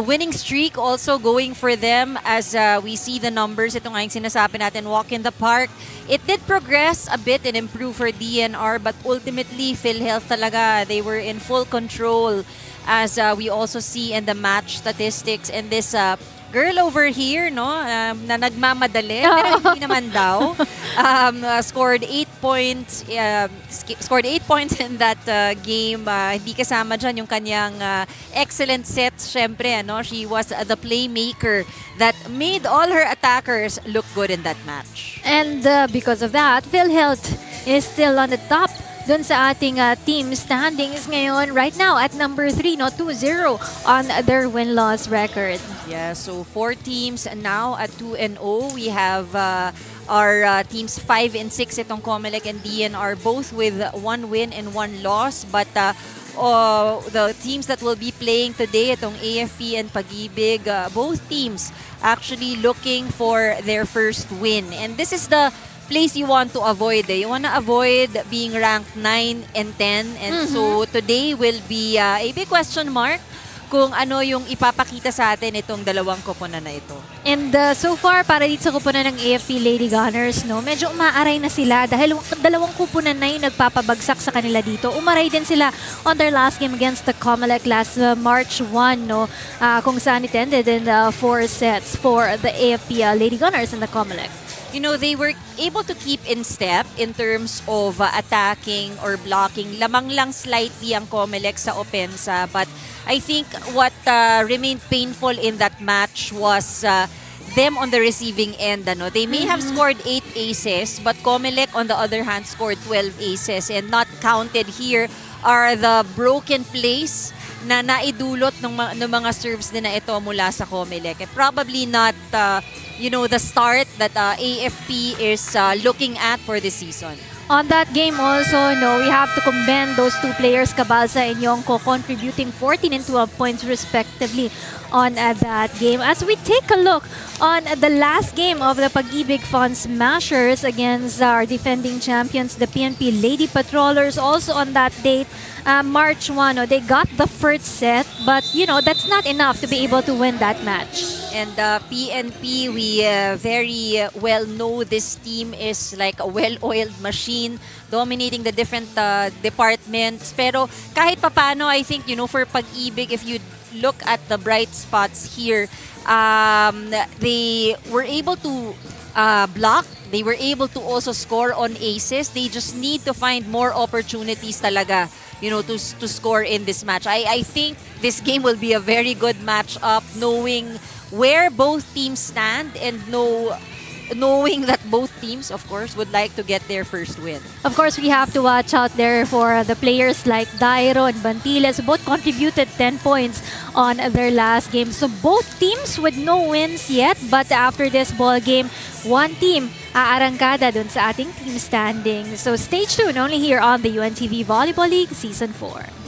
winning streak also going for them as we see the numbers. Ito nga yung sinasabi natin, walk in the park. It did progress a bit and improve for DENR, but ultimately, PhilHealth talaga, they were in full control as we also see in the match statistics. And this girl over here, na nagmamadali, pero hindi naman daw, scored 8 points, in that game. Hindi kasama dyan yung kanyang excellent sets. Syempre, she was the playmaker that made all her attackers look good in that match. And because of that, PhilHealth is still on the top dun sa ating team standings ngayon right now at number 3, 2-0 on their win-loss record. Yeah, so 4 teams now at 2-0. We have our teams 5 and 6, itong Comelec and DENR, both with 1 win and 1 loss. But the teams that will be playing today, itong AFP and Pag-IBIG, both teams actually looking for their first win. And this is the place you want to avoid. You want to avoid being ranked 9 and 10. And so today will be a big question mark kung ano yung ipapakita sa atin itong dalawang koponan na ito. And so far, para dito sa koponan ng AFP Lady Gunners, medyo umaaray na sila dahil dalawang koponan na yung nagpapabagsak sa kanila dito. Umaray din sila on their last game against the Comelec last March 1, kung saan it ended in 4 sets for the AFP Lady Gunners and the Comelec. They were able to keep in step in terms of attacking or blocking. Lamang lang slightly ang Comelec sa opensa. But I think what remained painful in that match was them on the receiving end. They may have scored 8 aces, but Comelec on the other hand scored 12 aces. And not counted here are the broken plays na naidulot ng mga serves din na ito mula sa Comelec. Probably not the start that AFP is looking at for this season. On that game also, we have to commend those two players, Cabalsa and Yongko, contributing 14 and 12 points respectively on that game. As we take a look on the last game of the Pag-IBIG Fun Smashers against our defending champions, the PNP Lady Patrollers, also on that date, March 1, they got the first set, but that's not enough to be able to win that match. And PNP, we very well know this team is like a well-oiled machine, dominating the different departments. Pero kahit papano, I think, for Pag-IBIG, if you look at the bright spots here, they were able to block. They were able to also score on aces. They just need to find more opportunities talaga, to score in this match. I think this game will be a very good match-up, knowing where both teams stand and knowing that both teams, of course, would like to get their first win. Of course, we have to watch out there for the players like Dairo and Bantiles, who both contributed 10 points on their last game. So both teams with no wins yet, but after this ball game, one team aarangkada dun sa ating team standing. So stay tuned only here on the UNTV Volleyball League Season 4.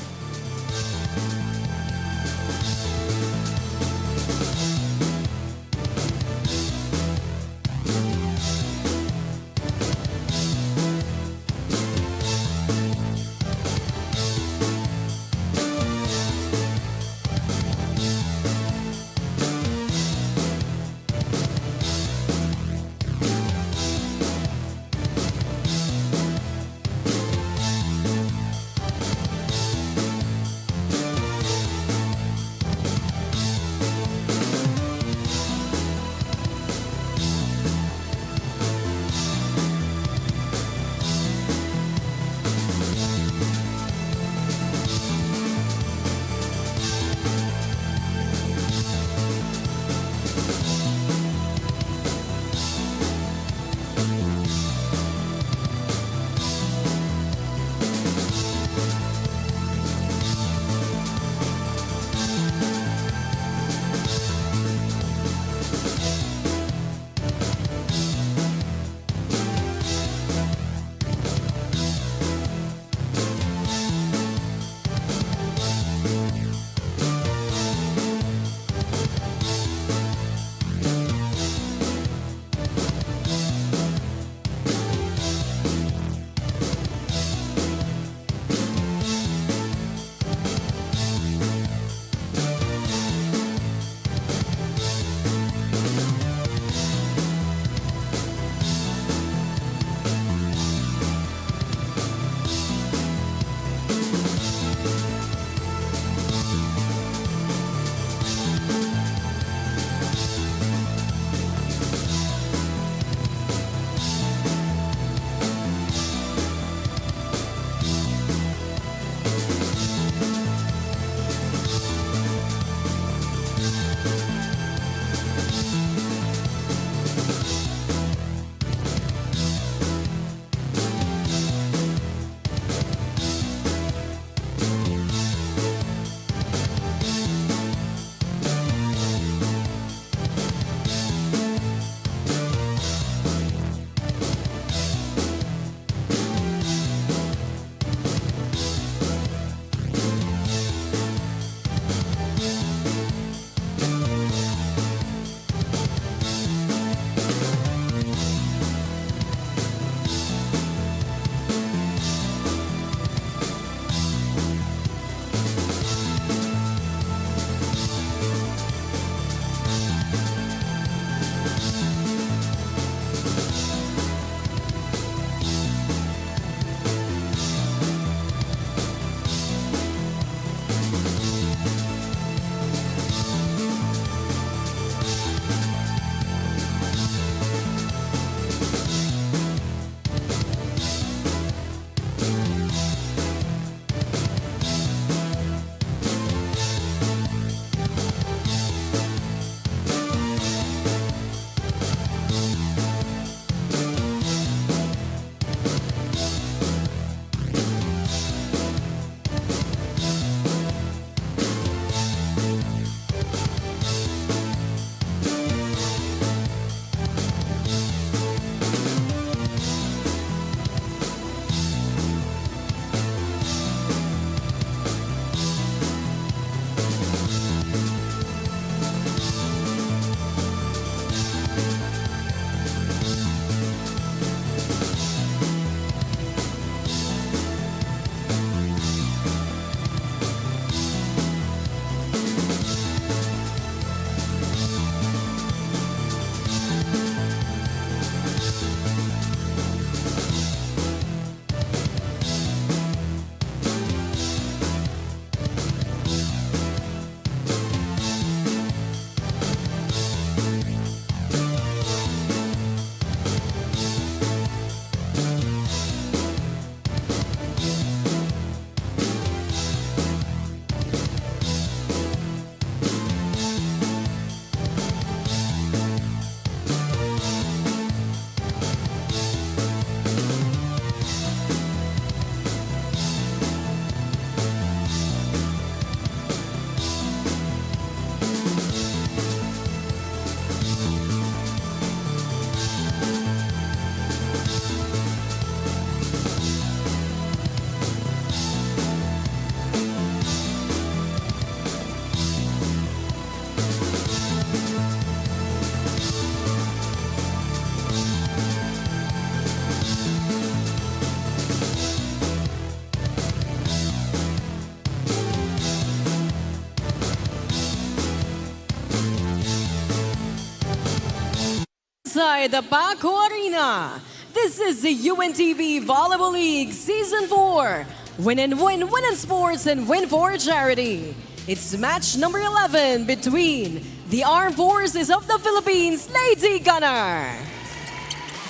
inside the Paco Arena. This is the UNTV Volleyball League Season 4. Win and win, win in sports and win for charity. It's match number 11 between the Armed Forces of the Philippines, Lady Gunnar,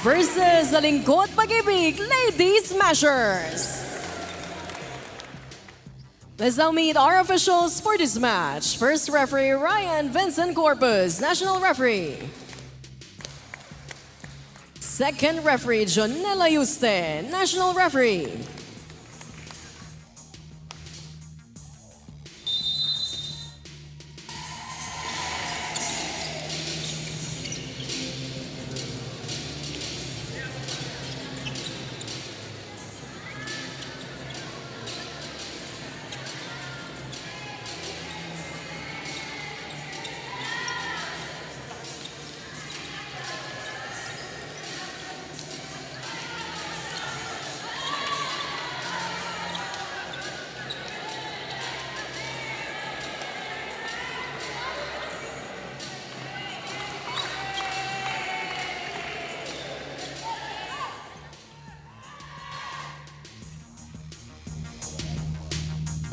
versus the Lingkod Pag-IBIG, Lady Smashers. Let's now meet our officials for this match. First referee, Ryan Vincent Corpus, national referee. Second referee, Jonella Yuste, national referee.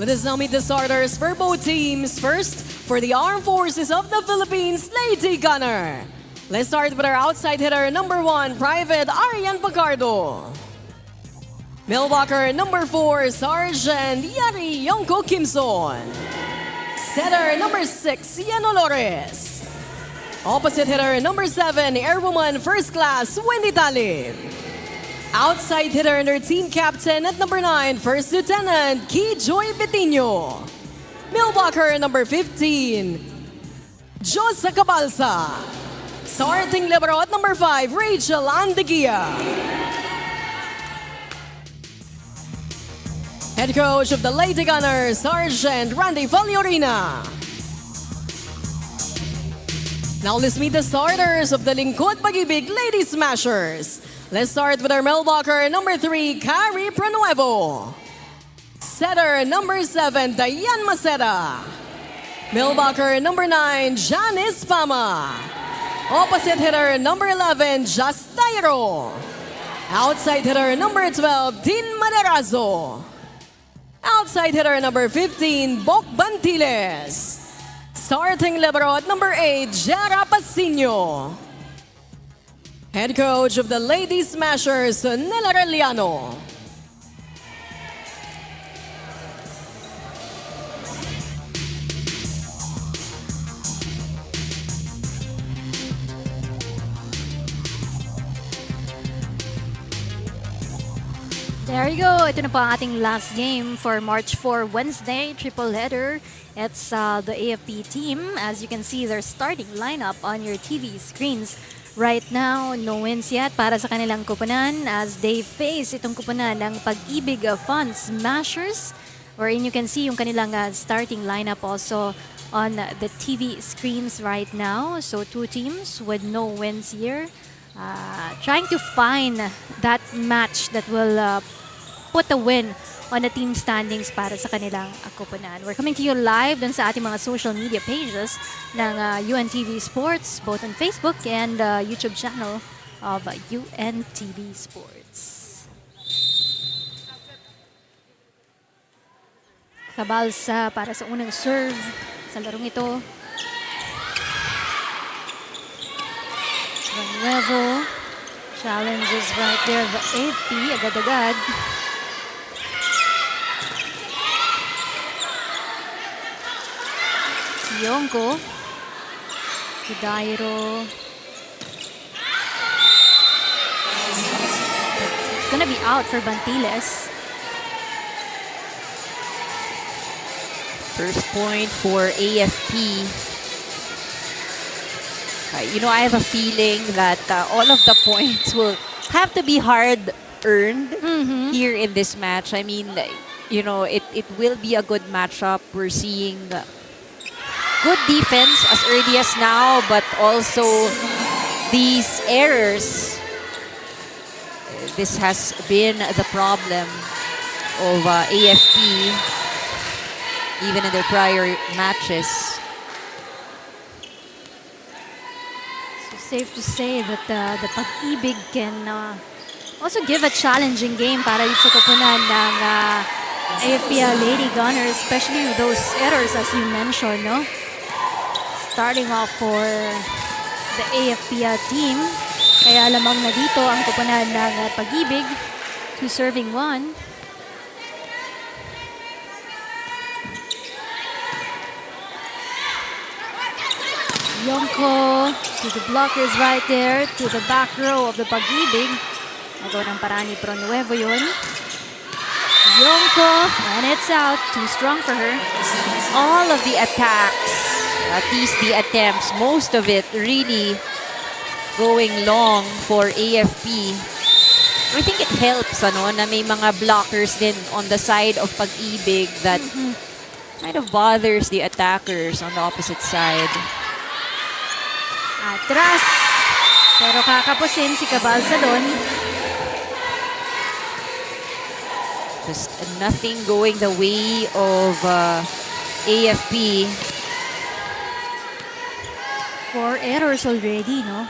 Let us now meet the starters for both teams. First, for the Armed Forces of the Philippines, Lady Gunnar. Let's start with our outside hitter, number 1, Private Arian Pacardo. Millwalker, number 4, Sergeant Yari Yongko Kimson. Setter, number 6, Yano Lores. Opposite hitter, number 7, Airwoman First Class, Wendy Talib. Outside hitter and their team captain at number 9, First Lieutenant Key Joy Betino. Millwalker number 15, Josa Cabalsa. Starting libero at number 5, Rachel Andeguia. Head coach of the Lady Gunners, Sergeant Randy Faliorina. Now let's meet the starters of the Lingkod Pag-IBIG Lady Smashers. Let's start with our Millwalker, number 3, Carrie Pranuevo. Setter, number 7, Dayan Maceda. Millwalker, number 9, Janice Pama. Opposite hitter, number 11, Just Dairo. Outside hitter, number 12, Tin Maderazo. Outside hitter, number 15, Bok Bantiles. Starting libero at number 8, Jara Pasino. Head coach of the Lady Smashers, Nela Reliano. There you go. Ito na po ang ating last game for March 4, Wednesday, triple header. It's the AFP team. As you can see, their starting lineup on your TV screens. Right now, no wins yet para sa kanilang kupunan as they face itong kupunan ng Pag-IBIG Fund Smashers, wherein you can see yung kanilang starting lineup also on the TV screens right now. So two teams with no wins here, trying to find that match that will put a win on the team standings para sa kanilang kupunan. We're coming to you live dun sa ating mga social media pages ng UNTV Sports, both on Facebook and YouTube channel of UNTV Sports. Cabalsa para sa unang serve sa larong ito. Nuevo challenges right there the AP agad-agad. Yongko, Dairo. It's gonna be out for Bantiles. First point for AFP. I have a feeling that all of the points will have to be hard-earned here in this match. I mean, it will be a good matchup. We're seeing good defense as early as now, but also these errors. This has been the problem of AFP even in their prior matches. So safe to say that the Pag-IBIG can also give a challenging game para dito sa koponan ng AFP Lady Gunner, especially with those errors as you mentioned, no? Starting off for the AFP team. Kaya lamang na dito ang koponan ng Pag-IBIG. 2 serving 1. Yonko to the blockers right there, to the back row of the Pag-IBIG. Nagawa ng paraan ni Pronuevo yun. Yonko, and it's out. Too strong for her. All of the attacks, at least the attempts, most of it really going long for AFP. I think it helps na may mga blockers din on the side of Pag-IBIG that kind of bothers the attackers on the opposite side. Atras. Pero kakapusin si Cabalsa doon. Just nothing going the way of AFP. 4 errors already, no?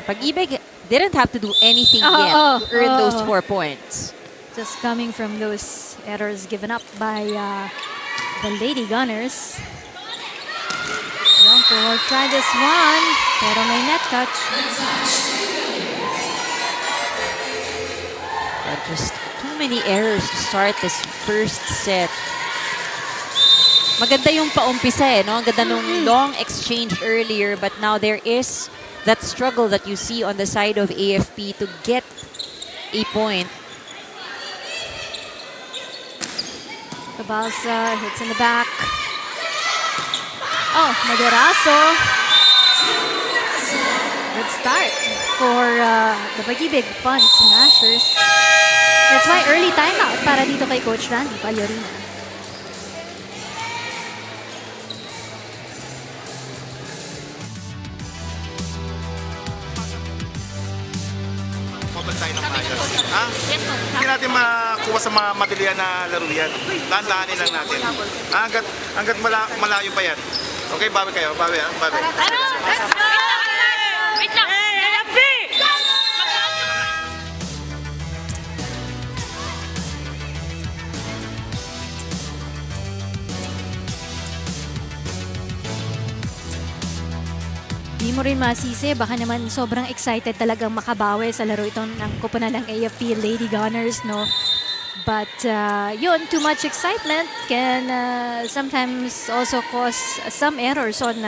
Pag-IBIG didn't have to do anything yet to earn those 4 points. Just coming from those errors given up by the Lady Gunners. Yonko will try this one, pero may net touch. But just too many errors to start this first set. Maganda yung paumpisa no? Ang ganda nung long exchange earlier, but now there is that struggle that you see on the side of AFP to get a point. Cabalsa hits in the back. Oh, Maderaso. Good start for the Pag-IBIG Fun Smashers. That's why early timeout para dito kay Coach Randy Palyorina. Mabal tayo ng maayos. Ha? Hindi natin makuha sa mga madalian na laro yan. Dahan-dahanin lang natin. Hanggat malayo pa yan. Okay, bawi kayo. Bawi ha? Bawi. Let's go! Wait lang! Lalagbi! Di mo rin masisi, baka naman sobrang excited talagang makabawi sa laro ito ng koponan ng AFP Lady Gunners, no? But yun, too much excitement can sometimes also cause some errors on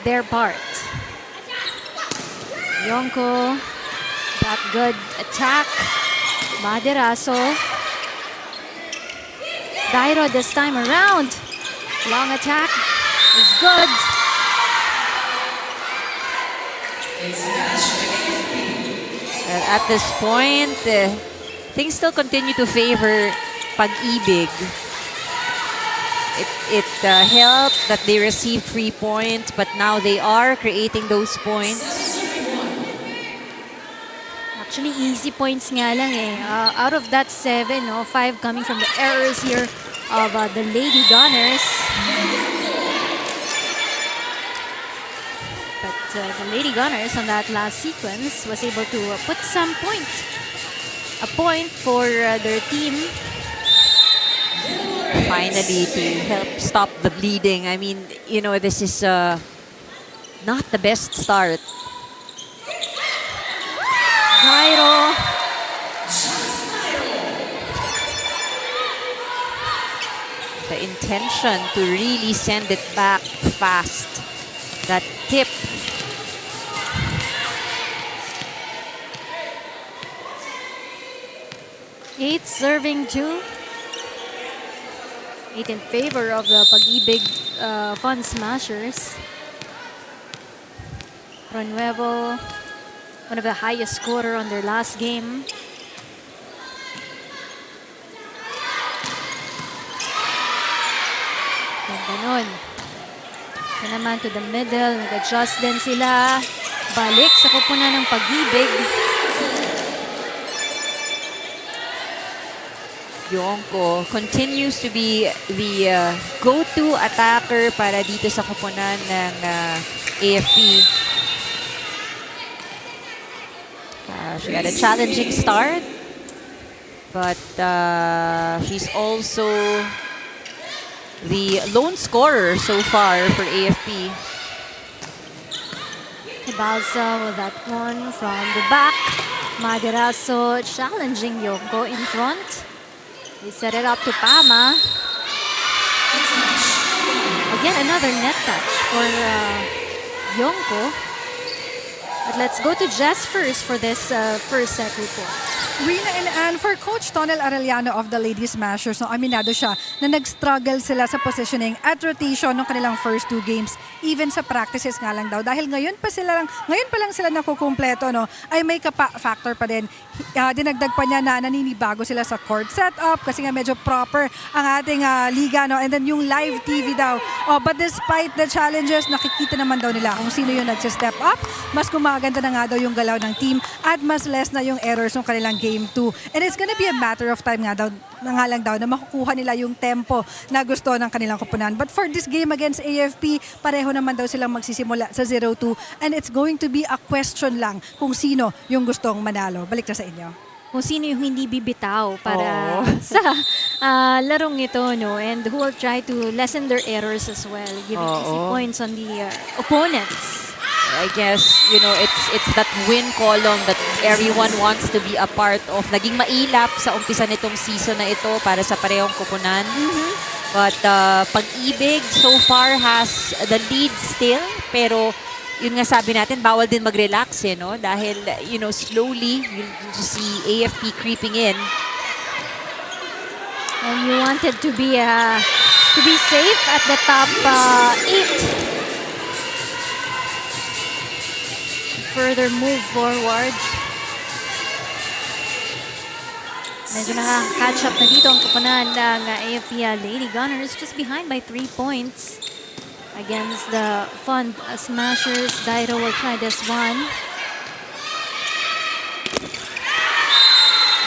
their part. Yonko, that good attack. Maderaso. Dairo this time around. Long attack is good. And at this point, things still continue to favor Pag-IBIG. It helped that they received 3 points, but now they are creating those points. Actually, easy points nga lang eh. Out of that 7, 5 coming from the errors here of the Lady Gunners. But the Lady Gunners on that last sequence was able to put some points. A point for their team. Finally, to help stop the bleeding. I mean, this is not the best start. Dairo. The intention to really send it back fast. That tip. Eight serving 2. 8 in favor of the Pag-IBIG Fun Smashers. Pronuevo, one of the highest scorer on their last game. Ganda nun. Ito naman to the middle. Nag-adjust din sila. Balik sa koponan ng Pag-IBIG. Yonko continues to be the go-to attacker para dito sa koponan ng AFP. She had a challenging start, but she's also the lone scorer so far for AFP. Balsa with that one from the back. Maderaso challenging Yonko in front. They set it up to Pama. Again, another net touch for Yonko. But let's go to Jess first for this first set report. Rina and Ann, for Coach Tonel Arellano of the Ladies Smashers, no, aminado siya na nag-struggle sila sa positioning at rotation ng kanilang first 2 games, even sa practices nga lang daw. Dahil ngayon pa lang sila nakukumpleto, no, ay may factor pa din. Dinagdag pa niya na naninibago sila sa court setup kasi nga medyo proper ang ating liga, no, and then yung live TV daw. But despite the challenges, nakikita naman daw nila kung sino yung nag-step up, mas gumaganda na nga daw yung galaw ng team at mas less na yung errors ng kanilang Game 2. And it's gonna be a matter of time nga lang daw na makukuha nila yung tempo na gusto ng kanilang koponan. But for this game against AFP, pareho naman daw silang magsisimula sa 0-2 and it's going to be a question lang kung sino yung gustong manalo. Balik na sa inyo. Kung sino yung hindi bibitaw para sa larong ito, no? And who will try to lessen their errors as well, giving easy points on the opponents. I guess, you know, it's that win column that everyone wants to be a part of. Naging mailap sa umpisa nitong season na ito para sa parehong koponan. But Pag-IBIG so far has the lead still. Pero yun nga sabi natin, bawal din mag-relax, no? Dahil, you know, slowly, you see AFP creeping in. And you wanted to be safe at the top 8. Further move forward. Medyo nakaka-catch up na dito ang koponan ng AFP Lady Gunners, just behind by 3 points against the Fund Smashers. Dairo will try this one.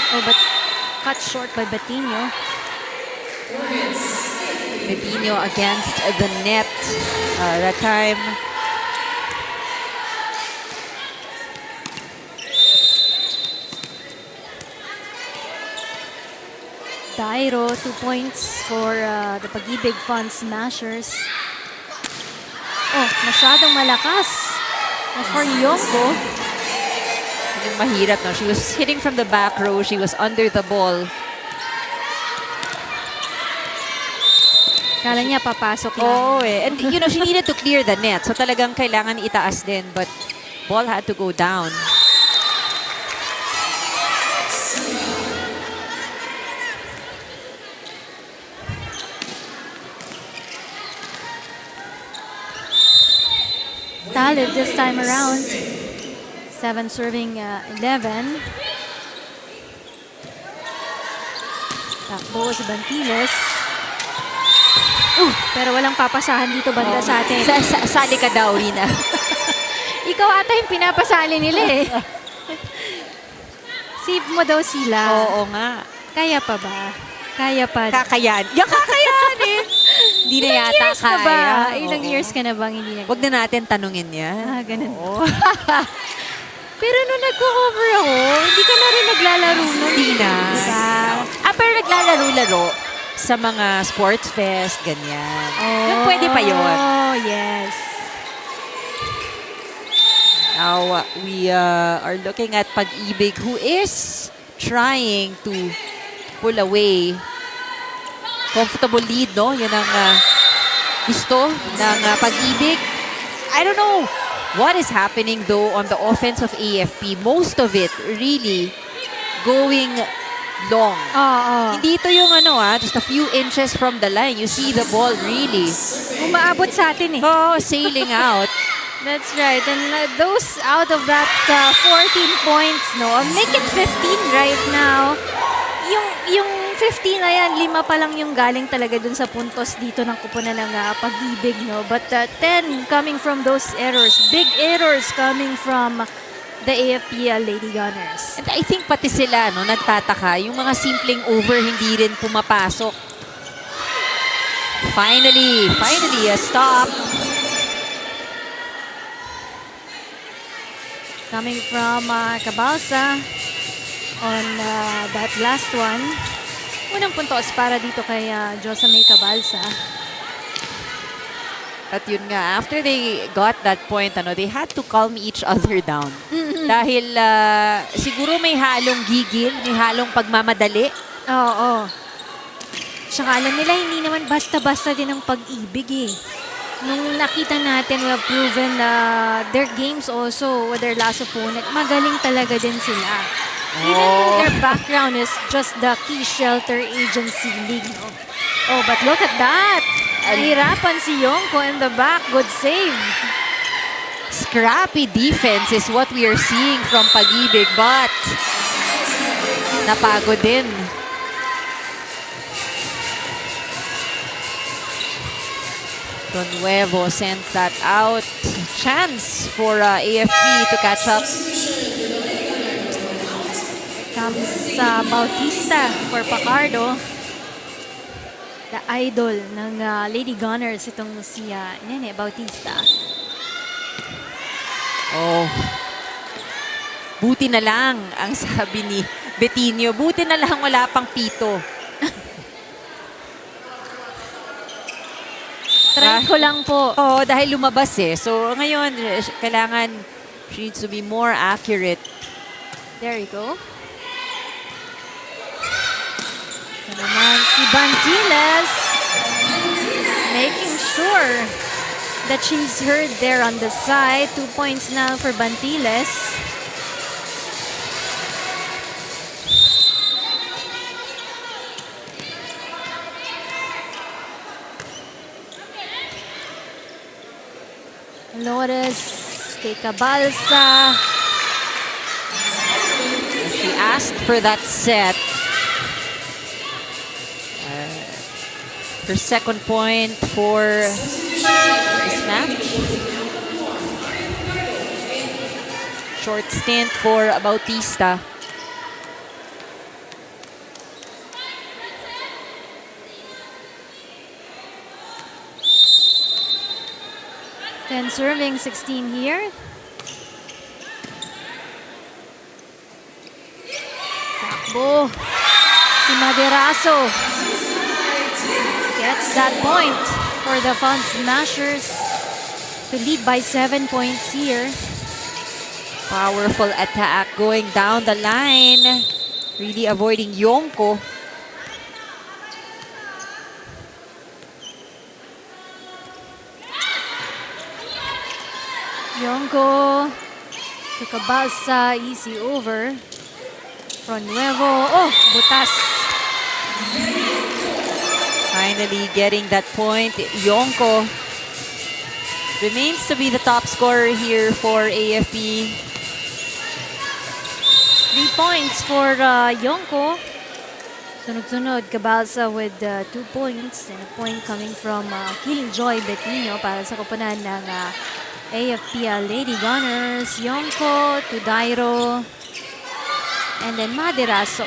Oh, but cut short by Batinho. Batinho against the net that time. Dairo, 2 points for the Pag-IBIG Fund Smashers. Oh, masyadong malakas. As for Yonko, Mahirap, no? She was hitting from the back row. She was under the ball. kala niya papasok lang. Oh, and you know, she needed to clear the net. So talagang kailangan itaas din. But ball had to go down. Talib this time around. 7 serving 11. Takbo si Bantiles. Pero walang papasahan dito banda sa atin. Sali ka daw, Rina. Ikaw ata yung pinapasali nila eh. Save mo daw sila. Oo nga. Kaya pa ba? Kaya pa. Kakayan. Yung kakayanin. Hindi na yata kaya. Ilang years ka na bang hindi na? Huwag na natin tanungin yan. Ganun. Pero nung nagko-cover ako, hindi ka na rin naglalaro nun. Hindi na. Diba? Pero naglalaro-laro sa mga sports fest, ganyan. Yung pwede pa yun. Oh, yes. Now, we are looking at Pag-IBIG, who is trying to pull away. Comfortable lead, no? Yan ang gusto ng Pag-IBIG. I don't know what is happening, though, on the offense of AFP. Most of it really going long. Hindi ito yung just a few inches from the line. You see the ball really Umaabot sa atin eh. sailing out. That's right. And those out of that 14 points, no, make it 15 right now. Yung 15 na yan, 5 pa lang yung galing talaga dun sa puntos dito ng kupunan ng Pag-IBIG, no? But 10 coming from those errors. Big errors coming from the AFP Lady Gunners. And I think pati sila, no, nagtataka. Yung mga simpleng over, hindi rin pumapasok. Finally, a stop. coming from Cabalsa on that last one. Unang puntos para dito kay Josa May Cabalsa. At yun nga, after they got that point, they had to calm each other down. Dahil siguro may halong gigil, may halong pagmamadali. Oo. Tsaka alam nila, hindi naman basta-basta din ang pag-ibig eh. Nung nakita natin, we have proven their games also with their last opponent, magaling talaga din sila. Even though their background is just the Key Shelter Agency League. No? Oh, but look at that! Nahirapan si Yongko in the back. Good save. Scrappy defense is what we are seeing from Pag-IBIG, but napagod din. Nuevo sent that out. Chance for AFP to catch up. Comes Bautista for Pacardo. The idol ng Lady Gunners, itong si Nene Bautista. Oh. Buti na lang ang sabi ni Betinho. Buti na lang wala pang pito. Try ko lang po. Oo, dahil lumabas eh. So ngayon, kailangan she needs to be more accurate. There you go. Ito naman si Bantiles, making sure that she's heard there on the side. 2 points now for Bantiles. Flores kay Cabalsa. She asked for that set. Her second point for this match. Short stint for Bautista. Ten serving, 16 here. Takbo si Maderaso. Gets that point for the Fun Smashers to lead by 7 points here. Powerful attack going down the line. Really avoiding Yongko. Yongko to Cabalsa, easy over. From Nuevo, oh, butas. Finally getting that point. Yongko remains to be the top scorer here for AFP. 3 points for Yongko. Sunod-sunod, Cabalsa with 2 points and a point coming from Killjoy Betinho para sa koponan ng AFP Lady Gunners. Yongko to Dairo and then Maderaso.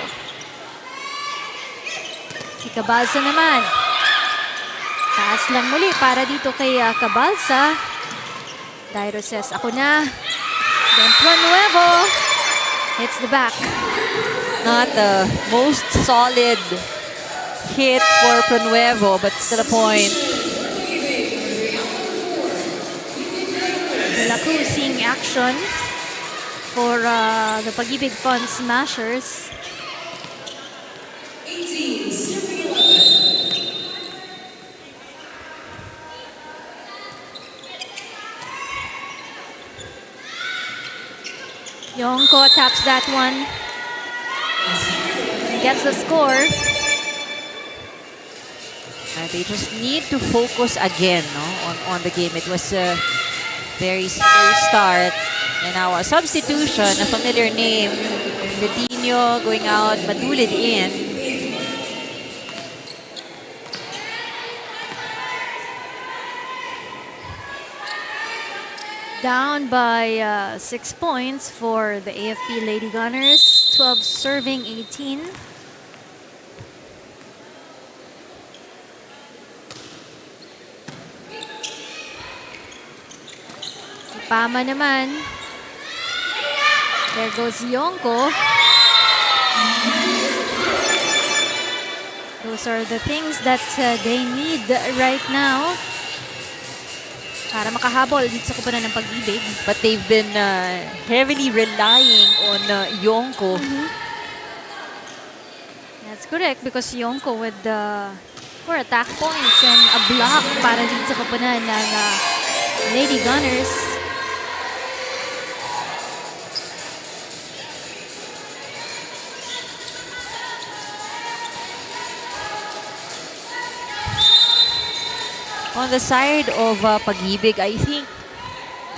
Si Cabalsa naman. Taas lang muli para dito kay Cabalsa. Dairo says, ako na. Then Nuevo hits the back. Not the most solid hit for Pronuevo, but still a point. The Lacusing action for the Pag-IBIG Fun Smashers. Yongko taps that one. Gets the score. They just need to focus again, no, on the game. It was a very slow start. And now a substitution, a familiar name. Betinho going out, Madulid in. Down by 6 points for the AFP Lady Gunners. 12 serving 18. Si Pama naman. There goes Yonko. Those are the things that they need right now para makahabol dito sa kupunan ng Pag-IBIG. But they've been heavily relying on Yonko. That's correct because Yonko with 4 attack points and a block para dito sa kupunan ng Lady Gunners. On the side of Pag-IBIG, I think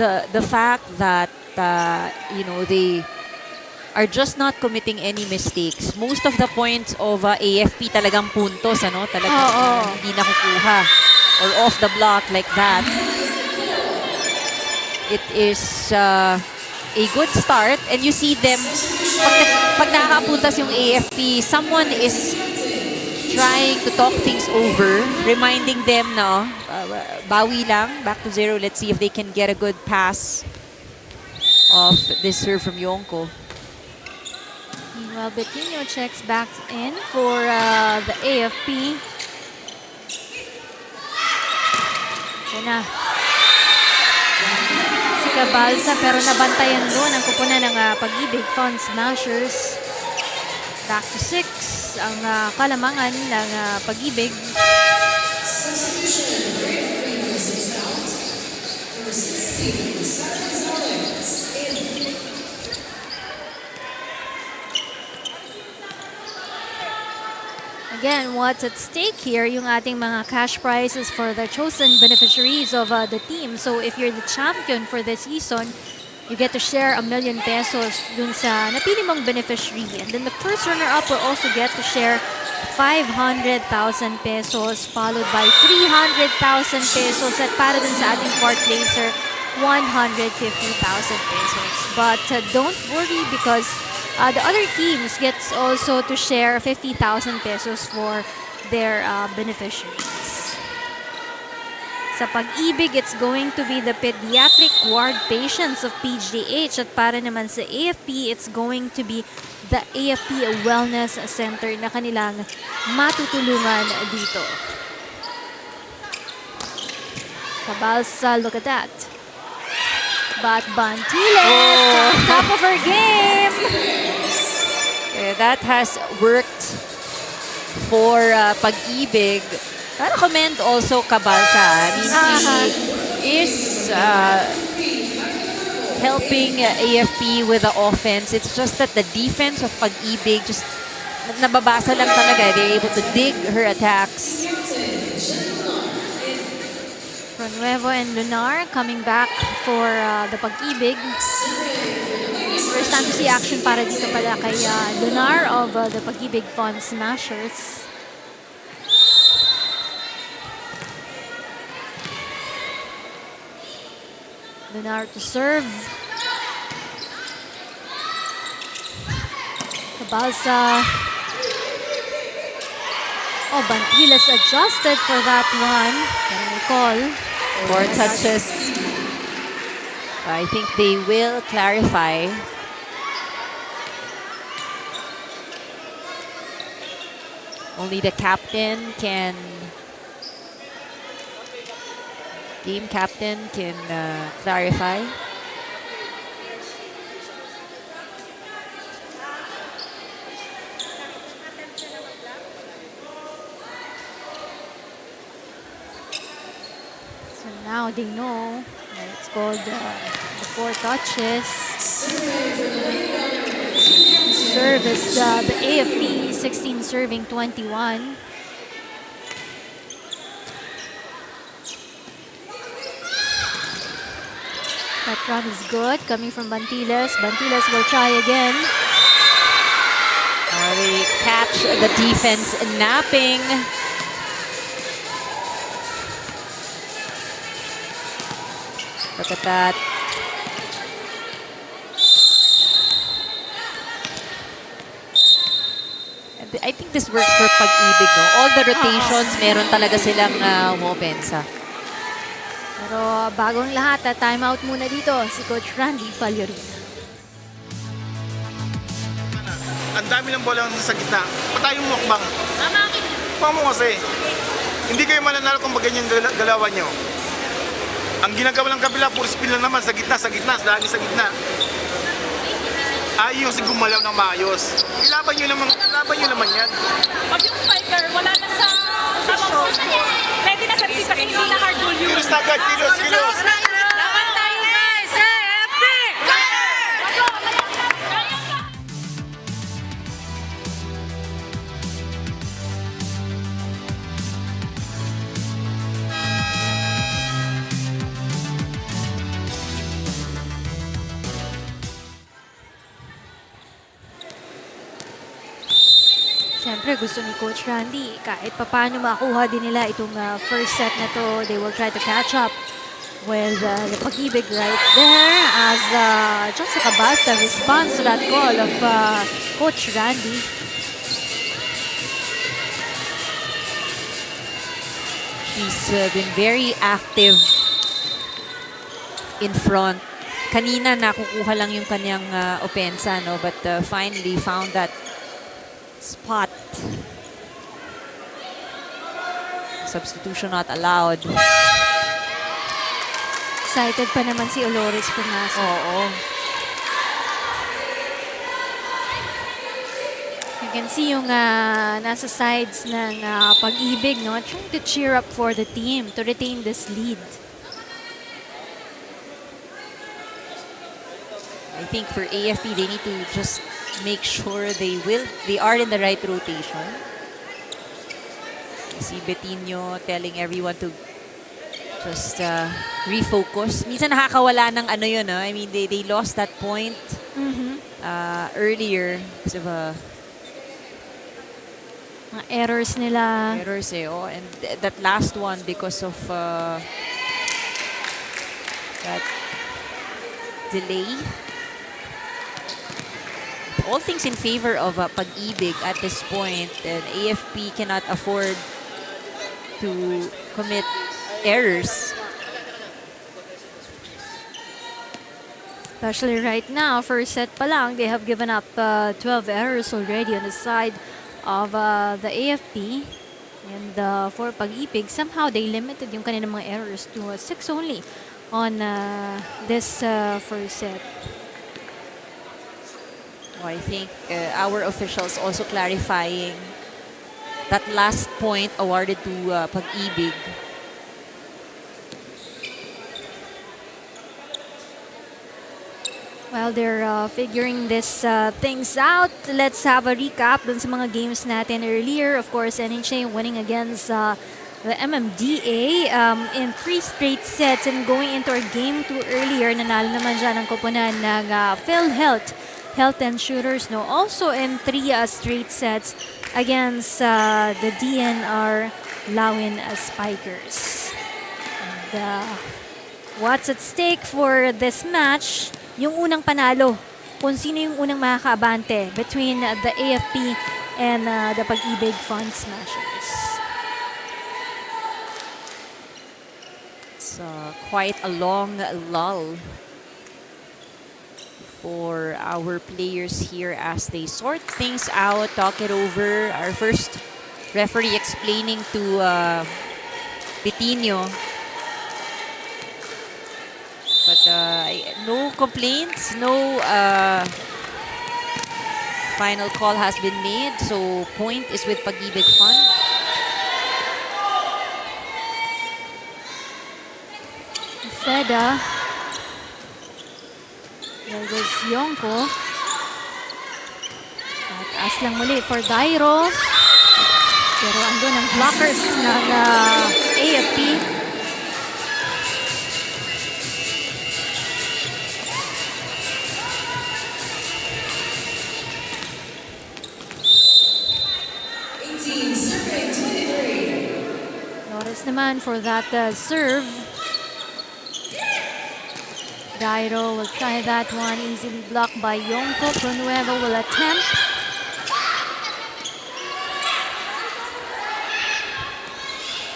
the fact that they are just not committing any mistakes. Most of the points of AFP talagang puntos, talagang hindi nakukuha or off the block like that. It is a good start and you see them pag nakakapuntas yung AFP, someone is trying to talk things over, reminding them na bawi lang, back to 0. Let's see if they can get a good pass of this serve from Yonko. Meanwhile, Betinho checks back in for the AFP. Yan na. Si Cabalsa pero nabantayan doon ang kupunan ng Pag-IBIG Fun Smashers. Back to 6 ang kalamangan ng Pag-IBIG. Again, what's at stake here, yung ating mga cash prizes for the chosen beneficiaries of the team. So if you're the champion for this season, you get to share 1 million pesos dun sa napili mong beneficiary. And then the first runner-up will also get to share 500,000 pesos followed by 300,000 pesos at para dun sa ating fourth placer, 150,000 pesos. But don't worry because the other teams gets also to share 50,000 pesos for their beneficiaries. Sa Pag-IBIG, it's going to be the pediatric ward patients of PGH. At para naman sa AFP, it's going to be the AFP Wellness Center na kanilang matutulungan dito. Cabalsa, look at that. But Bantiles, on top of her game. That has worked for Pag-IBIG. Para comment also Cabalsa. I mean, he is helping AFP with the offense. It's just that the defense of Pag-IBIG just nababasa lang talaga. They're able to dig her attacks. Nuevo and Gunnar coming back for the Pag-IBIG. First time to see action para dito pala kay Gunnar of the Pag-IBIG Fun Smashers. Gunnar to serve. Cabalsa. Oh, Bantiles adjusted for that one. Can we call? 4 touches. I think they will clarify. Only the captain can, team captain can clarify. So now they know that it's called the 4 touches. Serve is the AFP 16 serving 21. That run is good coming from Bantiles. Bantiles will try again. They catch the defense napping. Look at that. I think this works for Pag-IBIG, no? All the rotations, meron talaga silang umopensa. Pero bagong lahat, timeout muna dito si Coach Randy Fallorina. ang dami ng bola sa gitna. Ba't tayo mukbang? Mukbang mo kasi. Hindi kayo mananalo kung ganyan galawan nyo. Ang ginagawa ng kabila, puro spin lang naman sa gitna, lagi sa gitna. Ayos gumalaw ng maayos. Ilaban nyo naman yan. Pag yung spiker, wala na sa position. Pwede na sa sisa, hindi na hard goal yun. Kilos na agad, kilos. Laban tayo guys! Epic! Siyempre, gusto ni Coach Randy, kahit papaano makuha din nila itong first set na to, they will try to catch up with the Pag-IBIG right there as Jessica Basta responds to that call of Coach Randy. She's been very active in front. Kanina nakukuha lang yung kanyang opensa, no? But finally found that spot. Substitution not allowed. Excited pa naman si Olores pumasok. Oo. You can see yung nasa sides ng Pag-IBIG, no? Trying to cheer up for the team to retain this lead. I think for AFP, they need to just make sure they are in the right rotation. Si Betinho telling everyone to just refocus. Minsan nakakawala ng ano yun, no? I mean, they lost that point earlier because of Mga errors nila. errors eh. Oh, and that last one because of that delay. All things in favor of Pag-IBIG at this point, and AFP cannot afford to commit errors. Especially right now, first set pa lang, they have given up 12 errors already on the side of the AFP. And for Pag-IBIG, somehow they limited yung kanilang mga errors to 6 only on this first set. I think our officials also clarifying that last point awarded to Pag-IBIG. While they're figuring this things out, let's have a recap dun sa mga games natin earlier. Of course, NHA winning against the MMDA in 3 straight sets, and going into our game 2 earlier, nanalo naman dyan ang koponan ng PhilHealth, Health Insurers, no? Also in 3 straight sets against the DENR Lawin Spikers. And what's at stake for this match? Yung unang panalo, kung sino yung unang makakaabante between the AFP and the Pag-IBIG Fund Smashers. It's quite a long lull for our players here as they sort things out, talk it over. Our first referee explaining to Betinho. But no complaints, no final call has been made. So point is with Pag-IBIG Fund. Feda. There goes Yonko. Taas lang muli for Dairo. Pero andun ang blockers ng AFP. Notice naman for that serve. Dairo will try that one, easily blocked by Yonko. Pronuevo will attempt.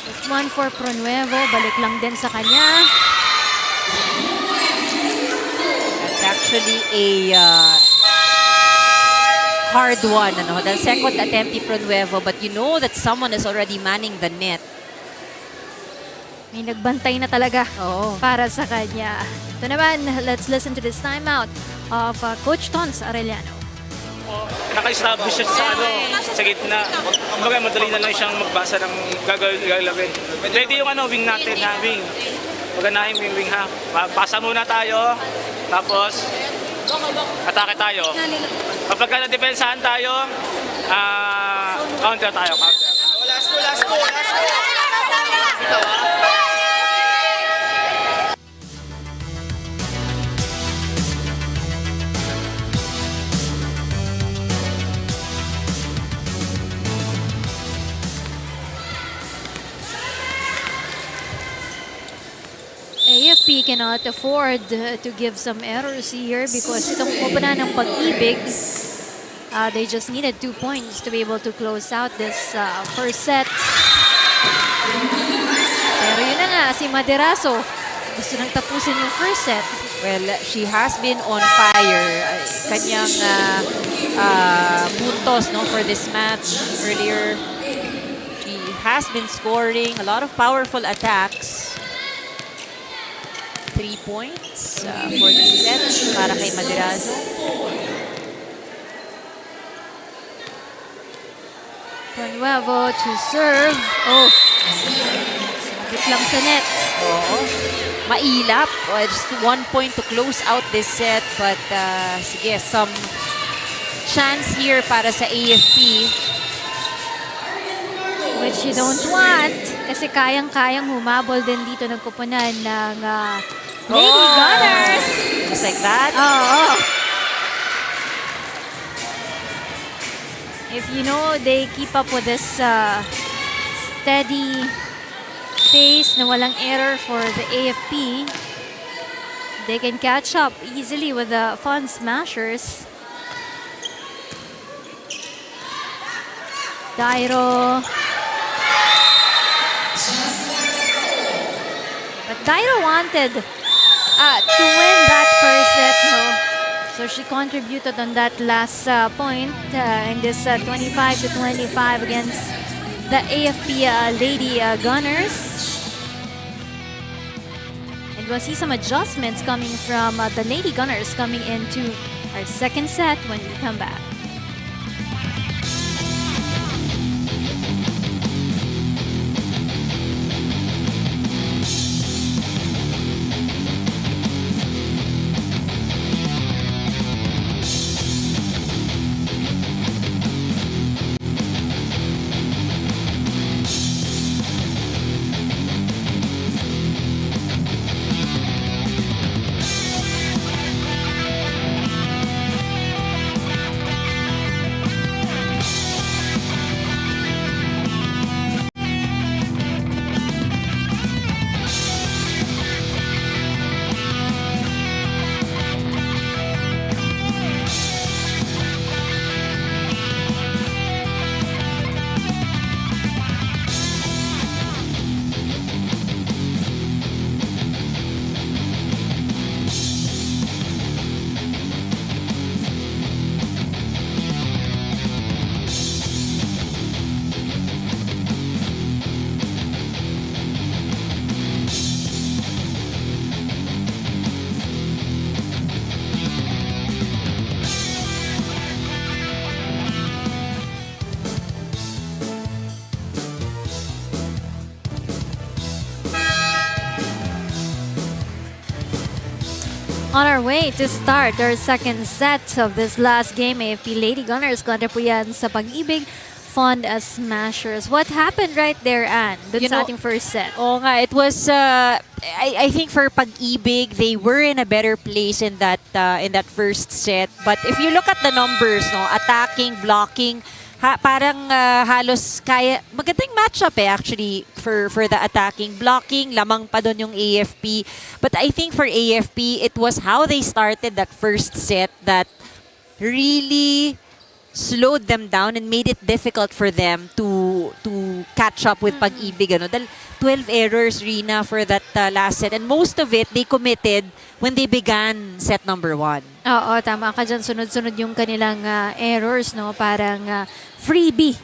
This one for Pronuevo, balik lang din sa kanya. That's actually a hard one. Ano? The second attempt ni Pronuevo, but you know that someone is already manning the net. May nagbantay na talaga para sa kanya. Ito naman, let's listen to this timeout of Coach Tons Arellano. Naka-establish siya sa gitna. Kumbaga, madali na lang siyang magbasa ng gagawin. Ready yung wing natin, wing. Maganahin yung wing, ha. Pasa muna tayo, tapos atake tayo. Kapag na-depensahan tayo, counter tayo, counter. Last go. AFP cannot afford to give some errors here because itong kupuna ng Pag-IBIG, they just needed 2 points to be able to close out this first set. Pero yun na nga, si Maderaso gusto nang tapusin yung first set. Well, she has been on fire. Kanyang puntos for this match earlier. She has been scoring a lot of powerful attacks. 3 points for this set para kay Maderaso. Pronuevo to serve. Sabit lang sa net. Mailap. Just 1 point to close out this set. But sige, some chance here para sa AFP. Which you don't want. Kasi kayang-kayang humabol din dito ng kupunan ng Lady Gunners. Just like that. If you know they keep up with this steady pace na walang error for the AFP, they can catch up easily with the fun smashers. Dairo. But Dairo wanted to win that first set, so she contributed on that last point in this 25-25 against the AFP Lady Gunners. And we'll see some adjustments coming from the Lady Gunners coming into our second set when we come back. On our way to start our second set of this last game, AFP Lady Gunners kontra po yan sa Pag-IBIG Fond Smashers. What happened right there, Anne, dun sa ating first set? Oo nga, it was, I think for Pag-IBIG, they were in a better place in that first set. But if you look at the numbers, attacking, blocking, parang halos kaya, magandang matchup actually for the attacking. Blocking, lamang pa doon yung AFP. But I think for AFP, it was how they started that first set that really slowed them down and made it difficult for them to to catch up with Pag-IBIG. Ano? 12 errors, Rina, for that last set. And most of it, they committed when they began set number 1. Oo, tama ka dyan. Sunod-sunod yung kanilang errors, no? Parang freebie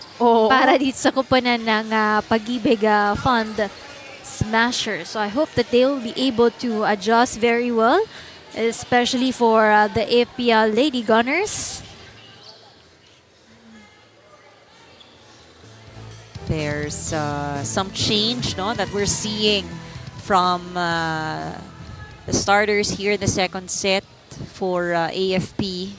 para dito sa kuponan ng Pag-IBIG Fund Smasher. So I hope that they will be able to adjust very well, especially for the APL Lady Gunners. There's some change, no, that we're seeing from the starters here in the second set for AFP.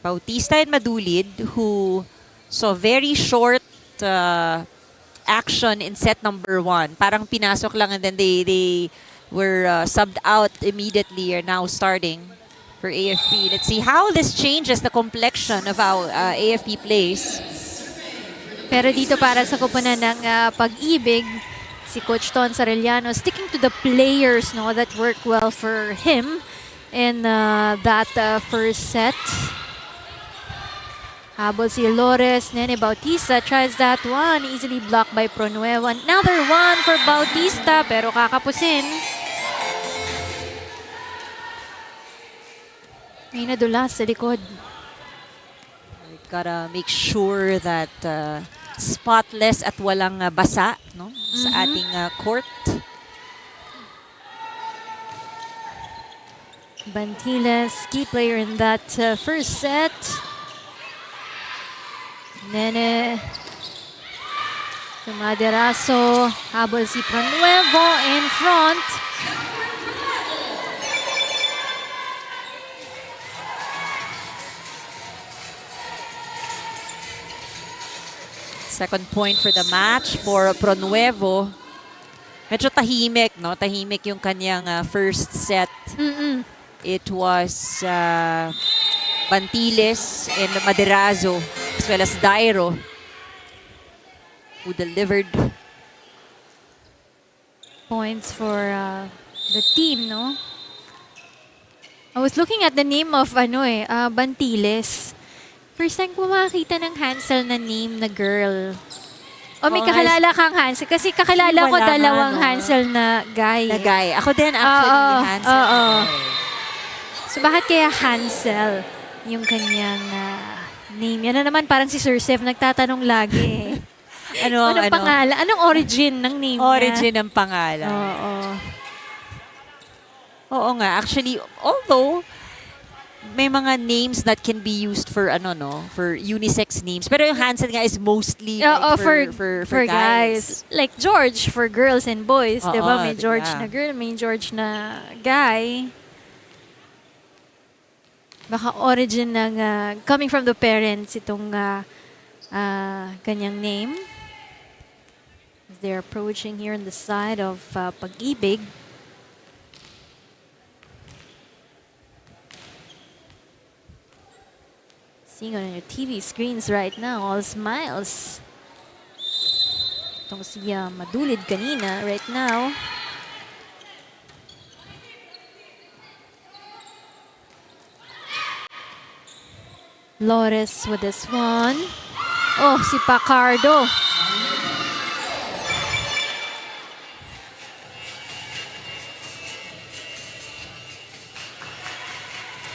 Bautista and Madulid, who saw very short action in set number 1. Parang pinasok lang and then they were subbed out immediately, are now starting for AFP. Let's see how this changes the complexion of how AFP plays. Pero dito para sa kuponan ng Pag-IBIG, si Coach Ton Sarellano sticking to the players, no, that work well for him in that first set. Habol si Lores, Nene Bautista tries that one, easily blocked by Pronuevo. Another one for Bautista, pero kakapusin. May nadulas sa likod. Gotta make sure that spotless at walang basa, no, sa ating court. Bantiles, key player in that first set. Nene Maderaso, habol si Pronuevo in front. Second point for the match for Pronuevo. Medyo tahimik, no? Tahimik yung kanyang first set. It was Bantiles and Maderazo, as well as Dairo, who delivered Points for the team, no? I was looking at the name of Bantiles. First time ko makakita ng Hansel na name na girl. O may kakalala kang Hansel? Kasi kakilala ko dalawang Hansel na guy. na guy. Ako din actually, Hansel. So bakit kaya Hansel yung kanyang name? Yan na naman parang si Sir Sef nagtatanong lagi. Anong pangalan? Anong origin ng name niya? Origin ng pangalan. Oo nga. Actually, although may mga names that can be used for for unisex names. Pero yung Hansel nga is mostly for guys. Like George for girls and boys, 'di ba? May George yeah. na girl, may George na guy. Baka origin ng coming from the parents itong kanyang name. As they're approaching here on the side of Pag-IBIG. Seeing on your TV screens right now, all smiles. Itong si Madulid kanina right now. Lores with this one. Oh, si Pacardo.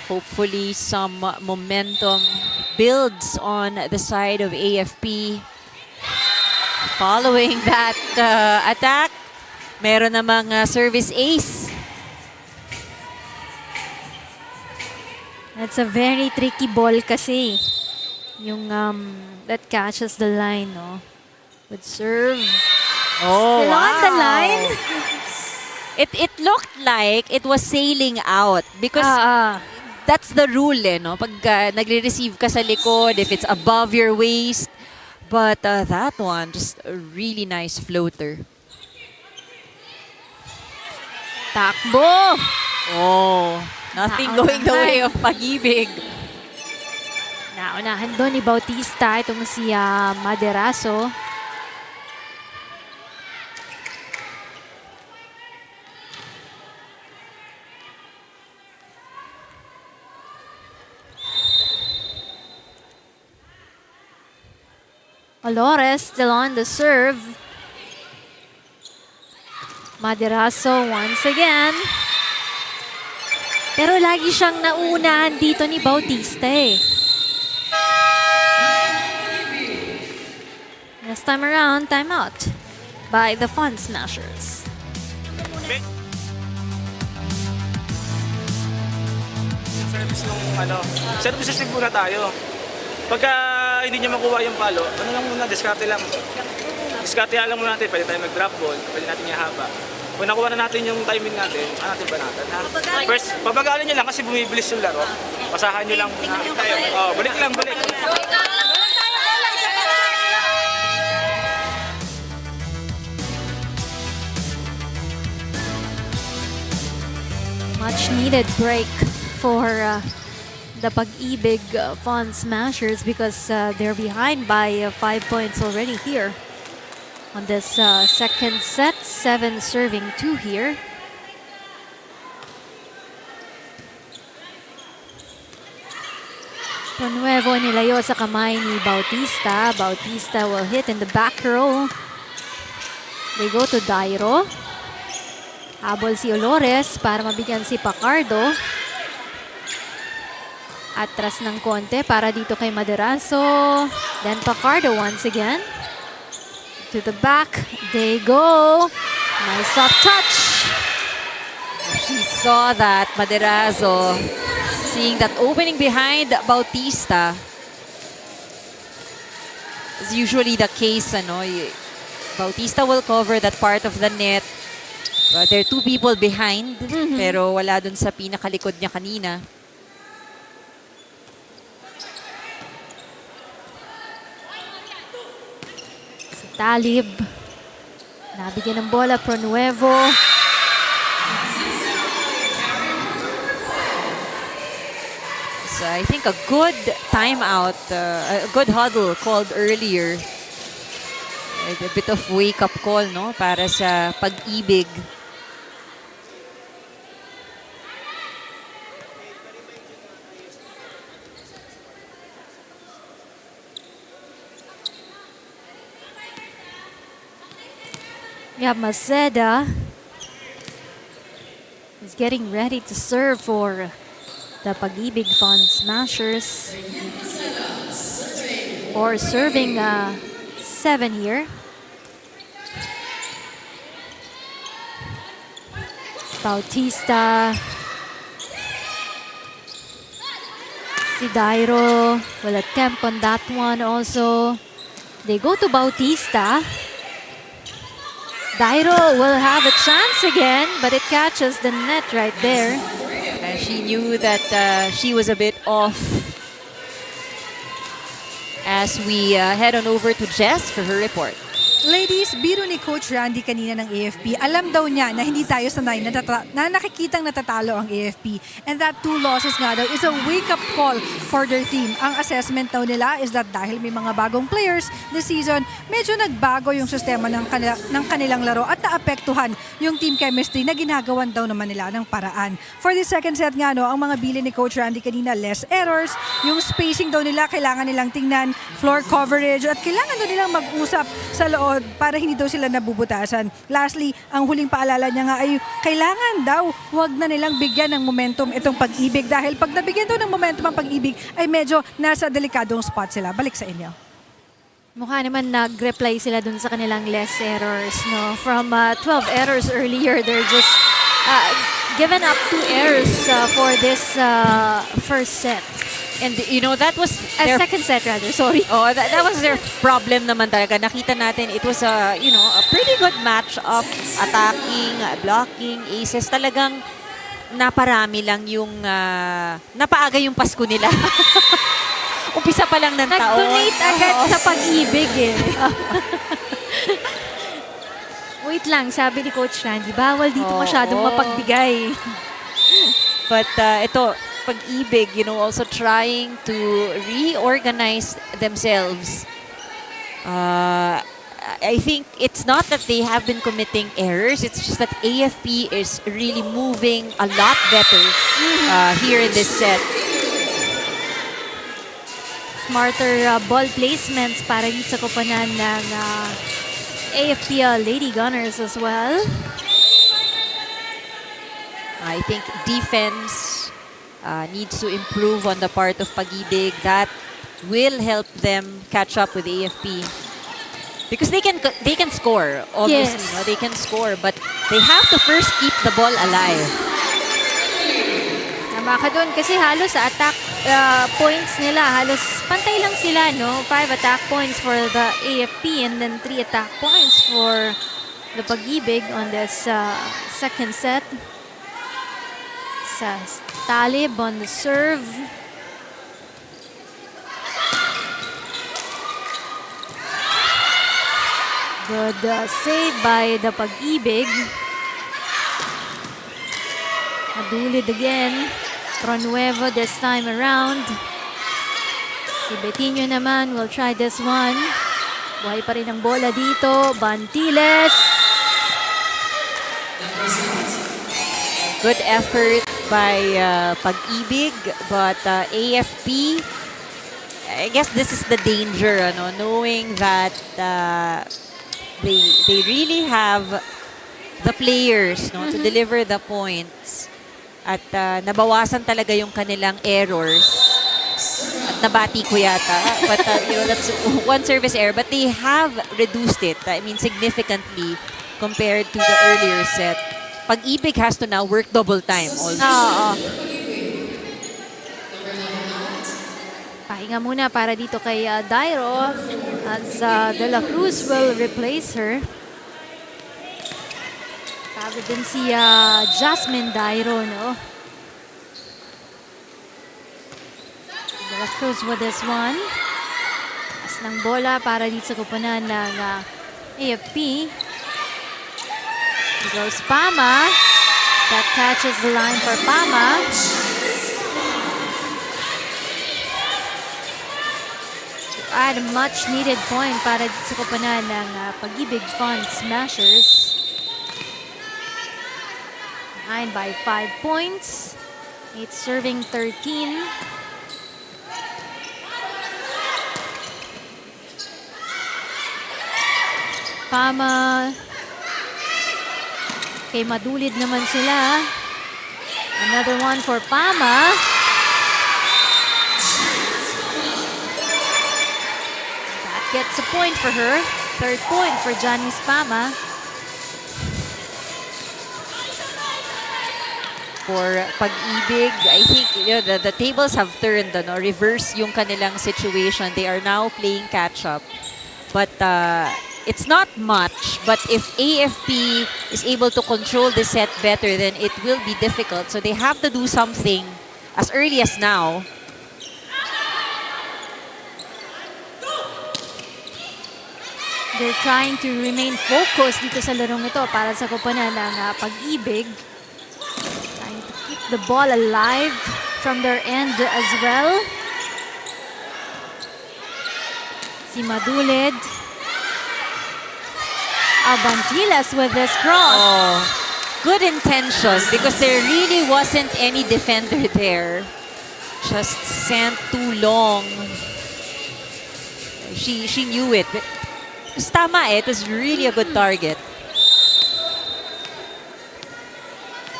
Hopefully some momentum builds on the side of AFP. Following that attack, meron namang service ace. That's a very tricky ball kasi. Yung that catches the line, no? Would serve. Oh, Still on the line. It looked like it was sailing out because that's the rule, no? Pag nagre-receive ka sa likod, if it's above your waist. But that one, just a really nice floater. Takbo! Oh, nothing going the way of Pag-IBIG. Naunahan doon ni Bautista itong si Maderaso. Olores still on the serve. Maderaso once again. Pero lagi siyang nauunahan dito ni Bautista eh. This time around, timeout by the Fun Smashers. Service system muna tayo. Pagka hindi niya makuha yung palo, ano lang muna, diskarte lang. Diskarte lang muna natin, pwede tayo mag-drop ball, pwede natin ihaba. Kung nakuha na natin yung timing natin, natin ba natin, ha? First, pabagalin niyo lang kasi bumibilis yung laro. Pasahan niyo lang. Oh, balik lang, balik. Much needed break for the Pag-IBIG Fun Smashers because they're behind by 5 points already here on this second set. 7 serving 2 here. Pronuevo nilayo sa kamay ni Bautista. Bautista will hit in the back row. They go to Dairo. Habol si Olores para mabigyan si Pacardo. Atras ng konti para dito kay Maderaso. Then Pacardo once again. To the back. They go. Nice soft touch. She saw that, Maderaso. Seeing that opening behind Bautista. Is usually the case, ano. Bautista will cover that part of the net. There are 2 people behind, pero wala dun sa pinakalikod niya kanina. Si Talib. Nabigyan ng bola, Pronuevo. So I think a good timeout, a good huddle called earlier. A bit of wake-up call, no, para sa Pag-IBIG. Yeah, Maceda is getting ready to serve for the Pag-IBIG Fun Smashers. Or serving 7 here. Bautista. Si Dairo will attempt on that one also. They go to Bautista. Dairo will have a chance again, but it catches the net right there. She knew that she was a bit off. As we head on over to Jess for her report. Ladies, biro ni Coach Randy kanina ng AFP. Alam daw niya na hindi tayo sanay na nakikitang natatalo ang AFP. And that 2 losses nga daw is a wake-up call for their team. Ang assessment daw nila is that dahil may mga bagong players this season, medyo nagbago yung sistema ng kanilang laro at naapektuhan yung team chemistry na ginagawan daw naman nila ng paraan. For the second set nga, no, ang mga bili ni Coach Randy kanina, less errors, yung spacing daw nila, kailangan nilang tingnan, floor coverage, at kailangan daw nilang mag-usap sa loob para hindi daw sila nabubutasan. Lastly, ang huling paalala niya nga ay kailangan daw wag na nilang bigyan ng momentum itong Pag-IBIG dahil pag nabigyan daw ng momentum ang Pag-IBIG ay medyo nasa delikadong spot sila. Balik sa inyo. Mukha naman nag-reply sila dun sa kanilang less errors. No? From 12 errors earlier, they're just given up 2 errors for this first set. And you know, that was their second set rather, sorry. Oh, that was their problem naman talaga. Nakita natin it was a, you know, a pretty good match of attacking, blocking, aces. Talagang naparami lang yung napaaga yung Pasko nila. Umpisa pa lang ng taon. Nag-donate agad sa Pag-IBIG eh. Wait lang, sabi ni Coach Randy, bawal dito masyadong mapagbigay. But ito, Pag-IBIG, you know, also trying to reorganize themselves. I think it's not that they have been committing errors. It's just that AFP is really moving a lot better here in this set. smarter ball placements para dito sa koponan ng AFP Lady Gunners as well. I think defense needs to improve on the part of Pag-IBIG. That will help them catch up with AFP. Because they can score, obviously, Yes. no? They can score, but they have to first keep the ball alive. Tama ka doon kasi halos sa attack points nila, halos pantay lang sila, no? 5 attack points for the AFP and then 3 attack points for the Pag-IBIG on this second set. Sa Talib on the serve. Good save by the Pag-IBIG. Madulid again. Tronuevo this time around. Si Betinho naman will try this one. Buhay pa rin ang bola dito. Bantiles. Good effort by Pag-IBIG, but AFP, I guess this is the danger, knowing that they really have the players to deliver the points. At nabawasan talaga yung kanilang errors. At nabati ko yata. But that's one service error. But they have reduced it, I mean, significantly compared to the earlier set. Pag-IBIG has to now work double time also. Oo. Pahinga muna para dito kay Dairo as De La Cruz will replace her. Pagod din si Jasmine Dairo, no? De La Cruz with this one. As ng bola para dito sa kupunan ng AFP. Here goes Pama. That catches the line for Pama. Add a much needed point para sa koponan ng Pag-IBIG Fund Smashers. Behind by 5 points. 8 serving 13. Pama. Okay, madulid naman sila. Another one for Pama. That gets a point for her. Third point for Janice Pama. For Pag-IBIG, I think the tables have turned, reverse yung kanilang situation. They are now playing catch-up. But it's not much, but if AFP is able to control the set better, then it will be difficult. So they have to do something as early as now. They're trying to remain focused dito sa larong ito para sa koponan ng Pag-IBIG. Trying to keep the ball alive from their end as well. Si Madulid. Abantilas with this cross. Oh, good intention because there really wasn't any defender there. Just sent too long. She knew it. It's tama eh. It was really a good target.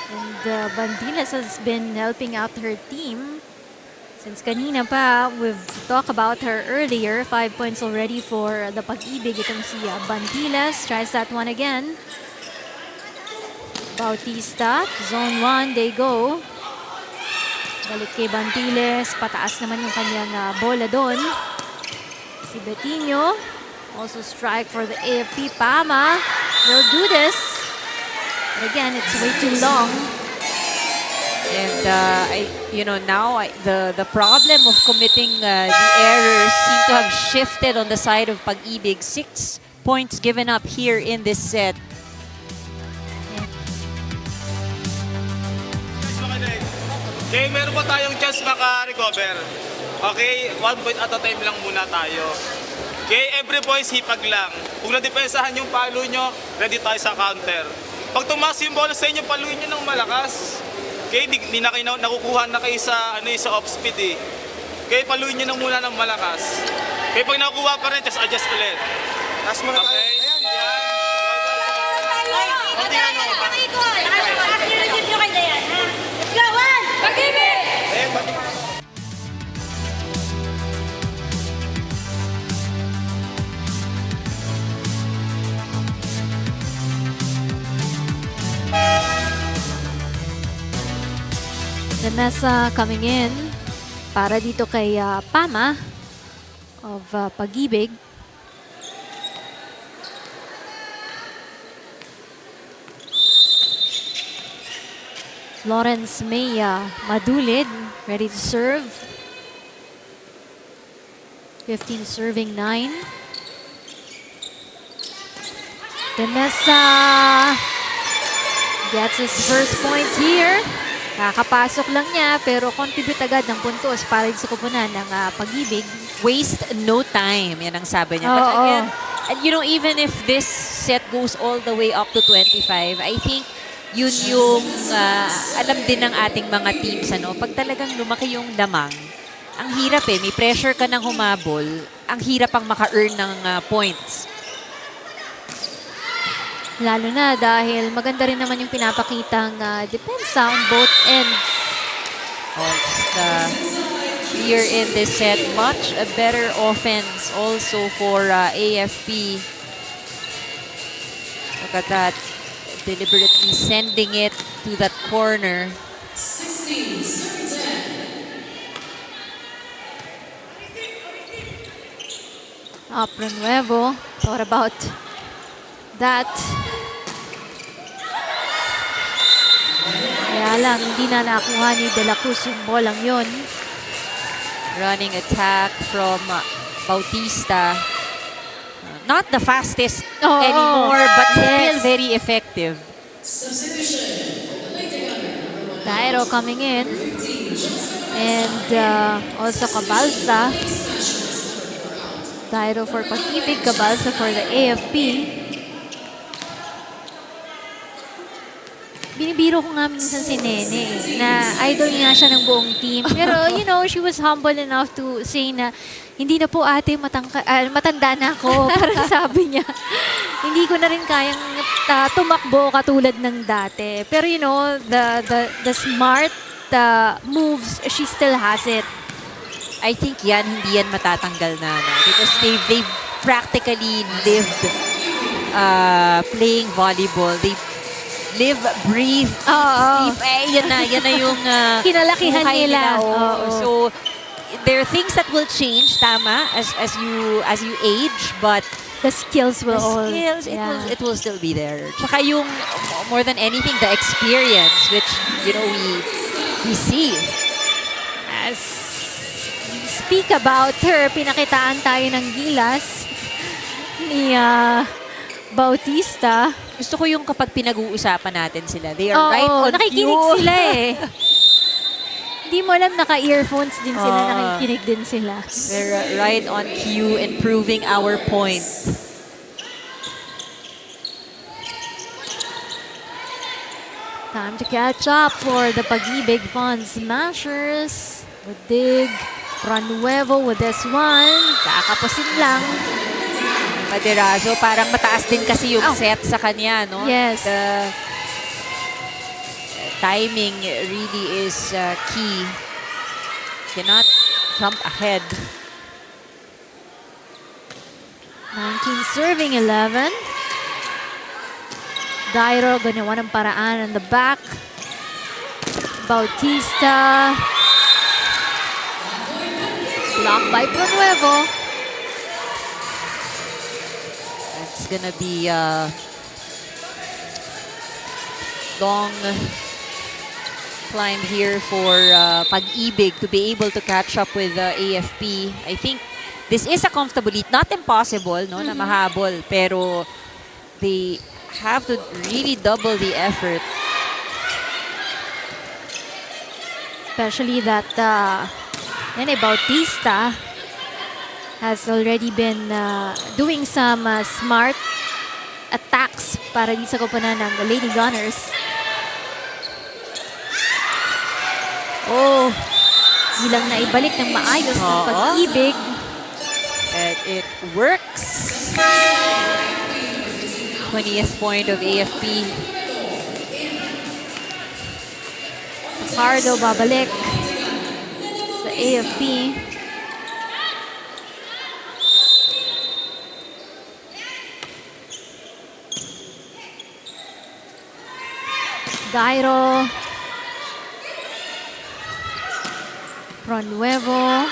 And Bantilas has been helping out her team. Since kanina pa, we've talked about her earlier. 5 points already for the Pag-IBIG. Itong si Bantilas. Tries that one again. Bautista. Zone 1, they go. Balik kay Bantiles. Pataas naman yung kanyang bola doon. Si Betinho. Also strike for the AFP. Pama will do this. But again, it's way too long. And the problem of committing the errors seem to have shifted on the side of Pag-IBIG. 6 points given up here in this set. Okay, meron po tayong chance maka-recover. Okay, 1 point at a time lang muna tayo. Okay, every point hipag lang. Kung nadepensahan yung palo nyo, ready tayo sa counter. Pag tumaas yung bola sa inyo, paluin nyo ng malakas. Okay, di na kayo nakukuha na kayo sa, sa off speed eh. Kaya paluin nyo na muna ng malakas. Kaya pag nakuha pa rin, just adjust ulit. Taas muna tayo. Okay? Ayan. Vanessa coming in para dito kay Pama of Pag-IBIG. Lawrence may madulid, ready to serve. 15 serving 9. Vanessa gets his first points here. Kakapasok lang niya pero contribute agad ng puntos para sa kupunan ng Pag-IBIG. Waste no time, yan ang sabi niya. But again, and you know, even if this set goes all the way up to 25, I think yun yung alam din ng ating mga teams. Pag talagang lumaki yung lamang, ang hirap may pressure ka ng humabol, ang hirap ang maka-earn ng points. Lalo na dahil maganda rin naman yung pinapakitang depensa on both ends. Here in this set, much a better offense also for AFP. Look at that. Deliberately sending it to that corner. Nuevo thought about that. Kaya lang, hindi na nakuha ni De La Cruz yung bolang yun. Running attack from Bautista. Not the fastest anymore, but still very effective. Dairo coming in. And also Cabalsa. Dairo for Pag-IBIG, Cabalsa for the AFP. Binibiro ko nga minsan si Nene na idol nga siya ng buong team. Pero, you know, she was humble enough to say na hindi na po ate, matanda na ako. Parang sabi niya, hindi ko na rin kayang tumakbo katulad ng dati. Pero, you know, the smart moves, she still has it. I think hindi yan matatanggal na. Because they've practically lived playing volleyball. They live, breathe, sleep. Yan na yung kinalakihan nila. So, there are things that will change, tama, as you age, but the skills will it will still be there. Tsaka yung, more than anything, the experience, which, you know, we see. As we speak about her, pinakitaan tayo ng gilas ni Bautista. Gusto ko yung kapag pinag-uusapan natin sila. They are right on nakikinig cue. sila Hindi mo alam, naka-earphones din sila, nakikinig din sila. They're right on cue and proving our point. Time to catch up for the Pag-IBIG Fun Smashers. Dig, Nuevo with this one. Kakapusin lang. Maderazo, parang mataas din kasi yung set sa kanya, no? Yes. The timing really is key. Cannot jump ahead. 19 serving 11. Dairo ganawa ng paraan on the back. Bautista. Blocked by Nuevo. It's gonna be a long climb here for Pag-IBIG to be able to catch up with AFP. I think this is a comfortable lead. Not impossible, no, na mahabol. Pero they have to really double the effort. Especially that Bautista has already been doing some smart attacks para di sa koponan ng Lady Gunners. Ilang na ibalik ng maayos ng Oo. Pag-IBIG. And it works. 20th point of AFP. Ricardo babalik sa AFP. Dairo. Pronuevo.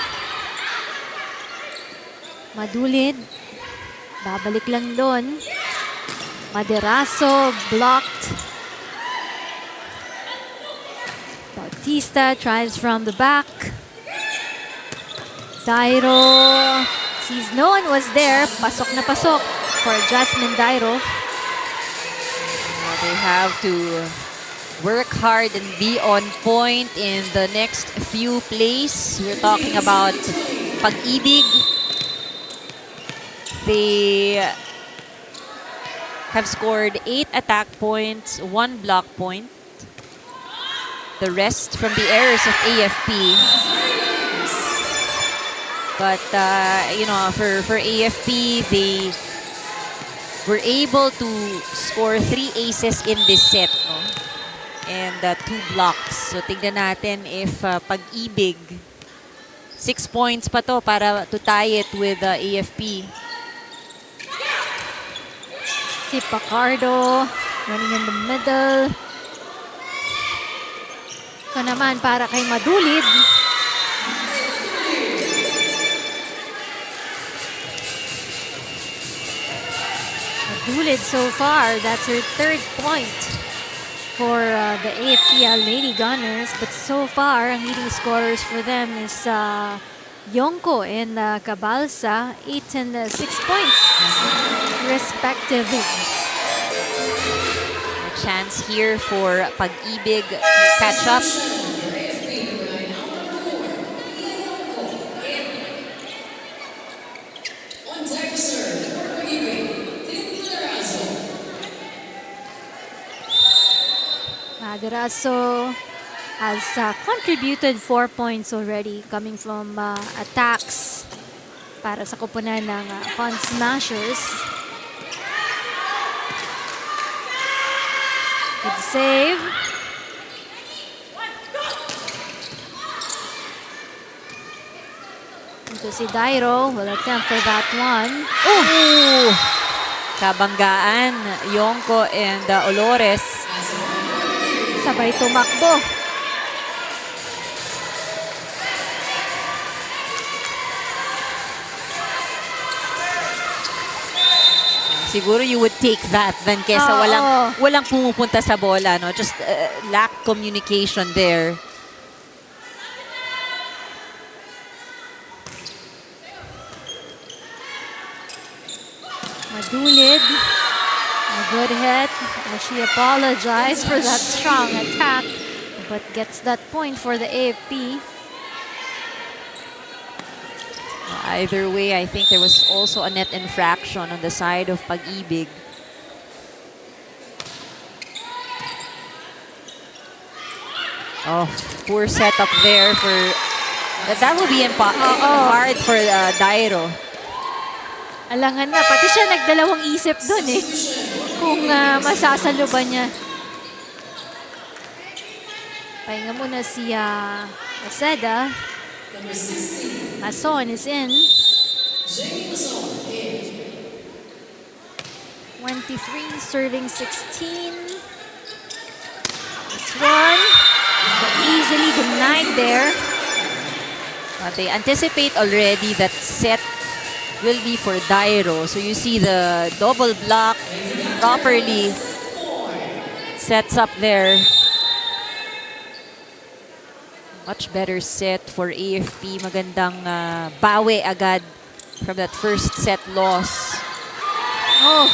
Madulid. Babalik lang doon. Maderaso blocked. Bautista tries from the back. Dairo sees no one was there. Pasok na pasok for Jasmine Dairo. They have to work hard and be on point in the next few plays. We're talking about Pag-IBIG. They have scored 8 attack points, 1 block point. The rest from the errors of AFP. But, you know, for AFP, they were able to score 3 aces in this set, no? And 2 blocks. So, tignan natin if Pag-IBIG, 6 points pa to para to tie it with AFP. Si Pacardo running in the middle. Ito naman para kay Madulid. Madulid so far, that's her 3rd point for the AFPL Lady Gunners. But so far, ang leading scorers for them is Yonko and Cabalsa, 8 and 6 points respectively. A chance here for Pag-IBIG to catch up. Maderaso has contributed 4 points already coming from attacks para sa koponan ng Fun Smashers. Good save. Ito si Dairo will attempt for that one. Ooh! Kabanggaan, Yonko and Olores. Sabay tumakbo. Siguro you would take that than kesa Oo. walang pumupunta sa bola, no? Just lack communication there. Madulid. A good hit. She apologized for that strong attack, but gets that point for the AFP. Either way, I think there was also a net infraction on the side of Pag-IBIG. Oh, poor setup there for... That will be hard for Dairo. Alangan na, pati siya nagdalawang isip dun eh. Kung masasalo ba niya. Pahinga muna si Aceda. Mason is in. 23 serving 16. This one easily denied there. They anticipate already that set will be for Dairo. So you see the double block properly sets up there. Much better set for AFP. Magandang bawi agad from that first set loss. Oh.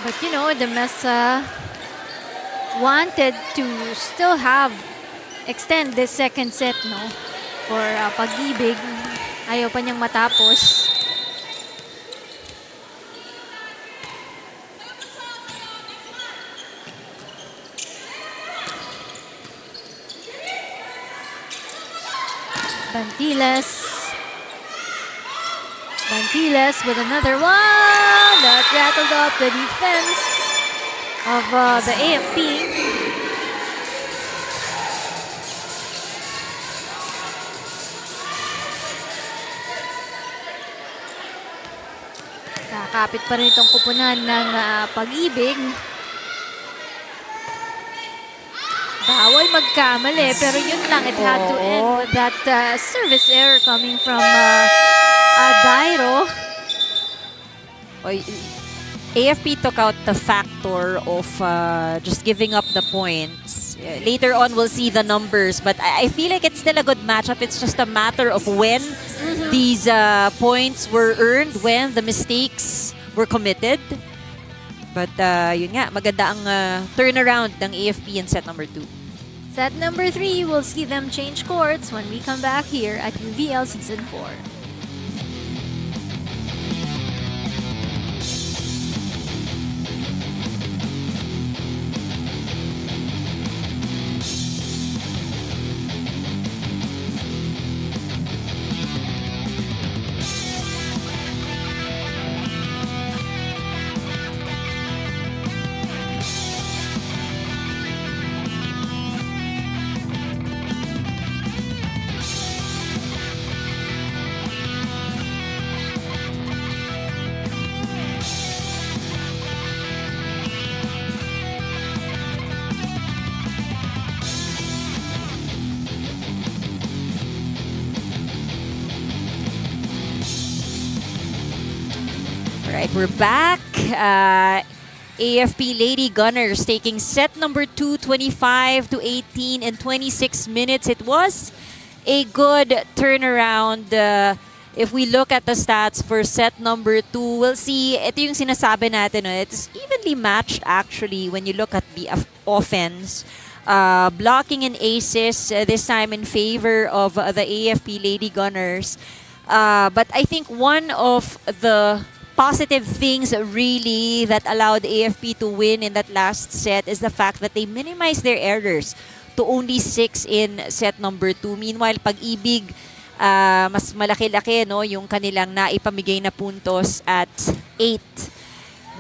But you know, the Mesa wanted to still extend this second set, no? For Pag-IBIG. Ayaw pa niyang matapos. Bantiles with another one that rattled up the defense of the AFP. Kakapit pa rin itong kupunan ng Pag-IBIG. Bawal magkamali, pero yun lang, it had to end with that service error coming from Dairo. AFP took out the factor of just giving up the points. Later on, we'll see the numbers, but I feel like it's still a good matchup. It's just a matter of when these points were earned, when the mistakes were committed. But yun nga, maganda ang turnaround ng AFP in set number 2. Set number 3, we'll see them change courts when we come back here at UVL Season 4. Alright, we're back. AFP Lady Gunners taking set number 2, 25-18 in 26 minutes. It was a good turnaround. If we look at the stats for set number 2, we'll see, ito yung sinasabi natin, it's evenly matched actually when you look at the offense. Blocking and aces, this time in favor of the AFP Lady Gunners. But I think one of the positive things really that allowed AFP to win in that last set is the fact that they minimized their errors to only 6 in set number 2. Meanwhile, Pag-IBIG, mas malaki-laki yung kanilang naipamigay na puntos at 8.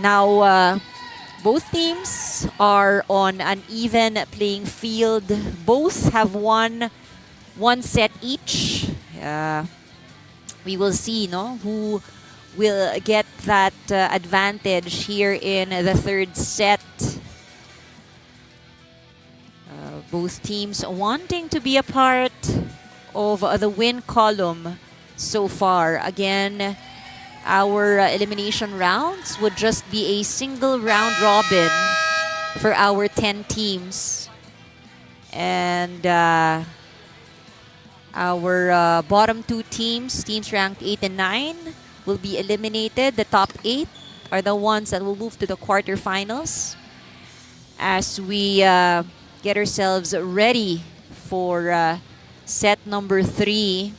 Now, both teams are on an even playing field. Both have won 1 set each. We will see who will get that advantage here in the third set. Both teams wanting to be a part of the win column so far. Again, our elimination rounds would just be a single round robin for our 10 teams. And our bottom 2 teams ranked 8 and 9, will be eliminated. The top 8 are the ones that will move to the quarterfinals as we get ourselves ready for set number 3.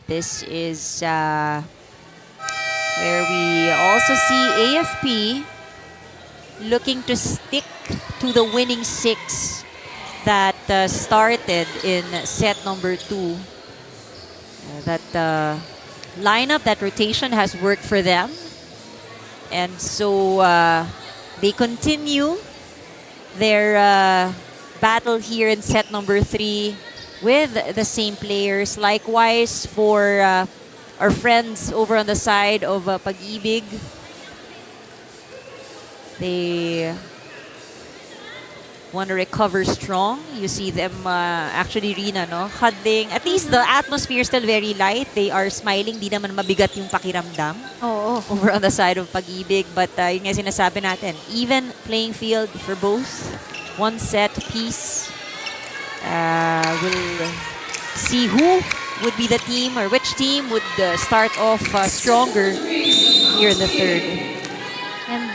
This is where we also see AFP looking to stick to the winning 6 that started in set number 2. That lineup, that rotation has worked for them. And so they continue their battle here in set number 3 with the same players. Likewise for our friends over on the side of Pag-IBIG. They want to recover strong. You see them actually, Rina, huddling. At least the atmosphere is still very light. They are smiling. Di naman mabigat yung pakiramdam. Over on the side of Pag-IBIG. But yun nga sinasabi natin, even playing field for both. 1 set piece. We'll see who would be the team or which team would start off stronger here in the third. And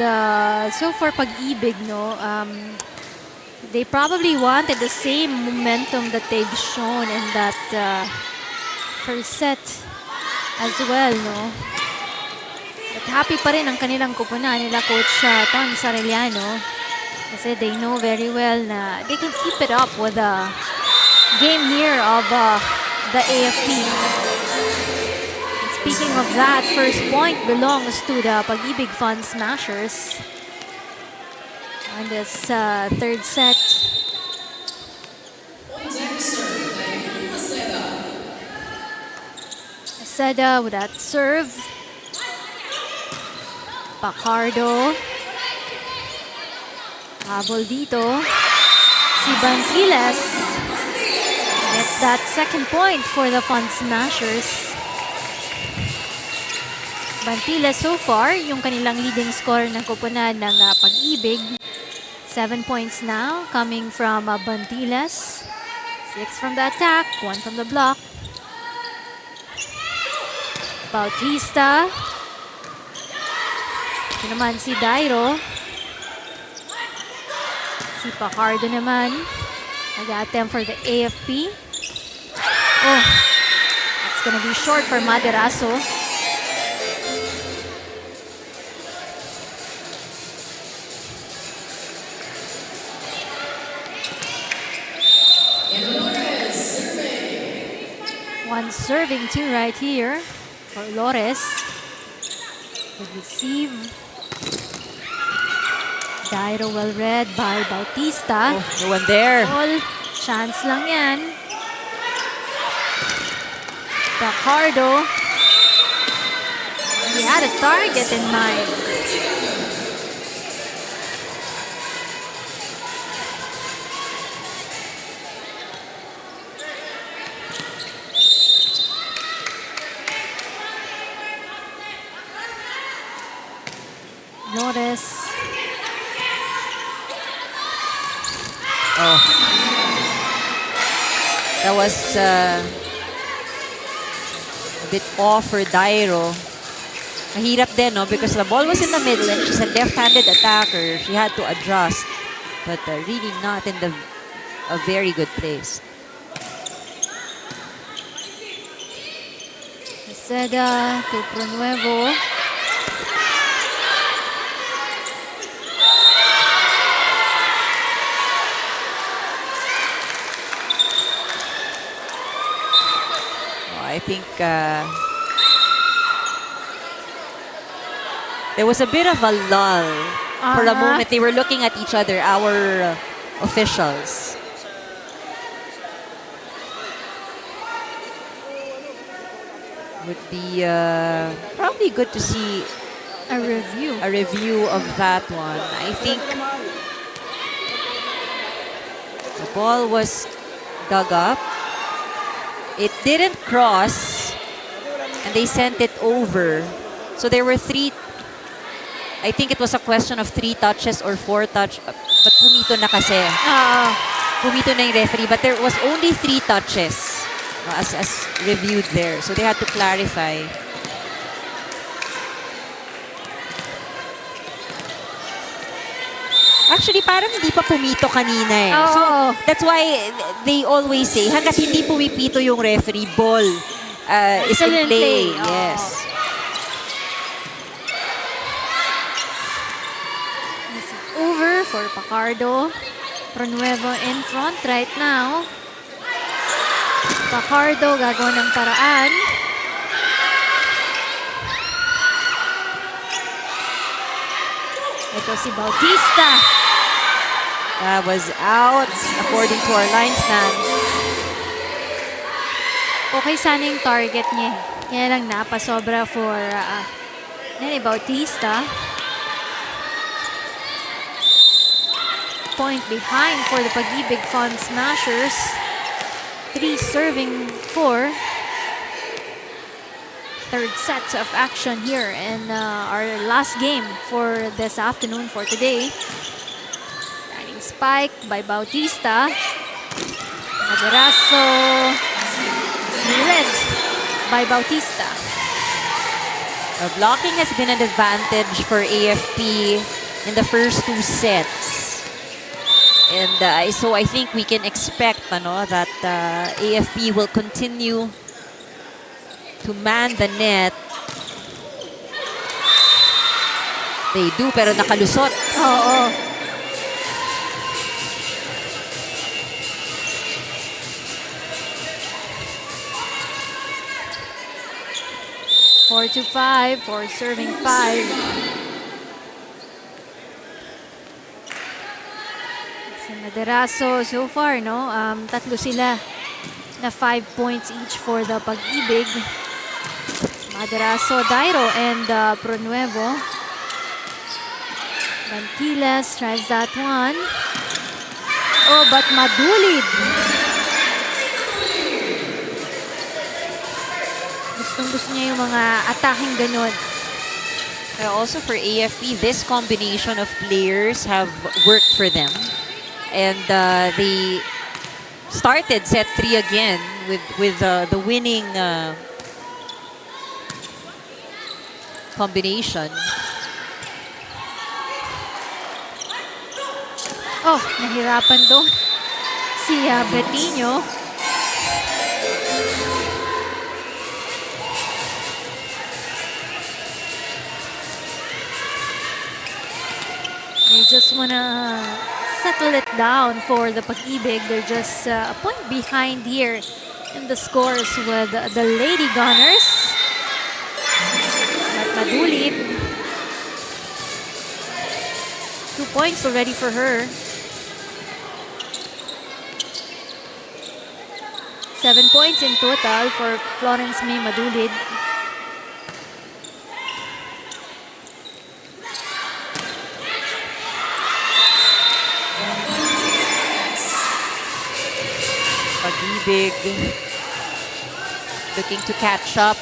so for Pag-IBIG, they probably wanted the same momentum that they've shown in that first set as well, But happy pa rin ang kanilang kupunan nila Coach Ton Sarellano. Kasi they know very well na they can keep it up with the game here of the AFP. And speaking of that, first point belongs to the Pag-IBIG Fund Smashers. And this third set. Seda with that serve. Pacardo. Habol dito. Si Bantiles gets that second point for the Fund Smashers. Bantiles so far, yung kanilang leading scorer ng koponan ng Pag-IBIG. 7 points now coming from Bantiles. 6 from the attack, 1 from the block. Bautista. Ito naman si Dairo. Si Pacardo naman. Nag-attempt for the AFP. Oh, that's gonna be short for Maderaso. One serving two right here for Lores. Good receive. Dairo well read by Bautista. Oh, no one there. All chance lang yan. Pacardo. He had a target in mind. Lores. Oh. That was a bit off for Dairo. Mahirap din, no? Because the ball was in the middle and she's a left-handed attacker. She had to adjust. But really not in a very good place. Seda to Pronuevo. I think there was a bit of a lull. For a moment, they were looking at each other, our officials. Would be probably good to see a review of that one. I think the ball was dug up. It didn't cross, and they sent it over. So there were 3, I think it was a question of 3 touches or 4 touch. But pumito na kasi. Pumito na yung referee. But there was only 3 touches as reviewed there. So they had to clarify. Actually, parang hindi pa pumito kanina eh. So, that's why they always say, hanggat hindi pumipito yung referee, ball is in play. Yes. Over for Pacardo. Pronuevo in front right now. Pacardo gagawa ng paraan. Ito si Bautista. That was out according to our linesman. Okay sana yung target niya. Kaya lang napasobra for Nene Bautista. Point behind for the Pag-IBIG Fund Smashers. 3 serving 4. Third set of action here in our last game for this afternoon for today. Standing spike by Bautista. Maderaso. Reds by Bautista. Blocking has been an advantage for AFP in the first 2 sets. And so I think we can expect that AFP will continue to man the net. They do, pero nakalusot. Oo. 4-5 for serving 5. Sa Maderaso so far, no? Tatlo sila na 5 points each for the Pag-IBIG. Maderaso, Dairo, and Pronuevo. Bantiles tries that one. Oh, but madulid. Gustong-gusto niya yung mga attacking ganun. Also for AFP, this combination of players have worked for them. And they started set 3 again with the winning combination. Oh, nahirapan doon si Bertino. They just wanna settle it down for the Pag-IBIG. They're just a point behind here in the scores with the Lady Gunners. But madulit. 2 points already for her. 7 points in total for Florence May Madulid. Pag-IBIG looking to catch up.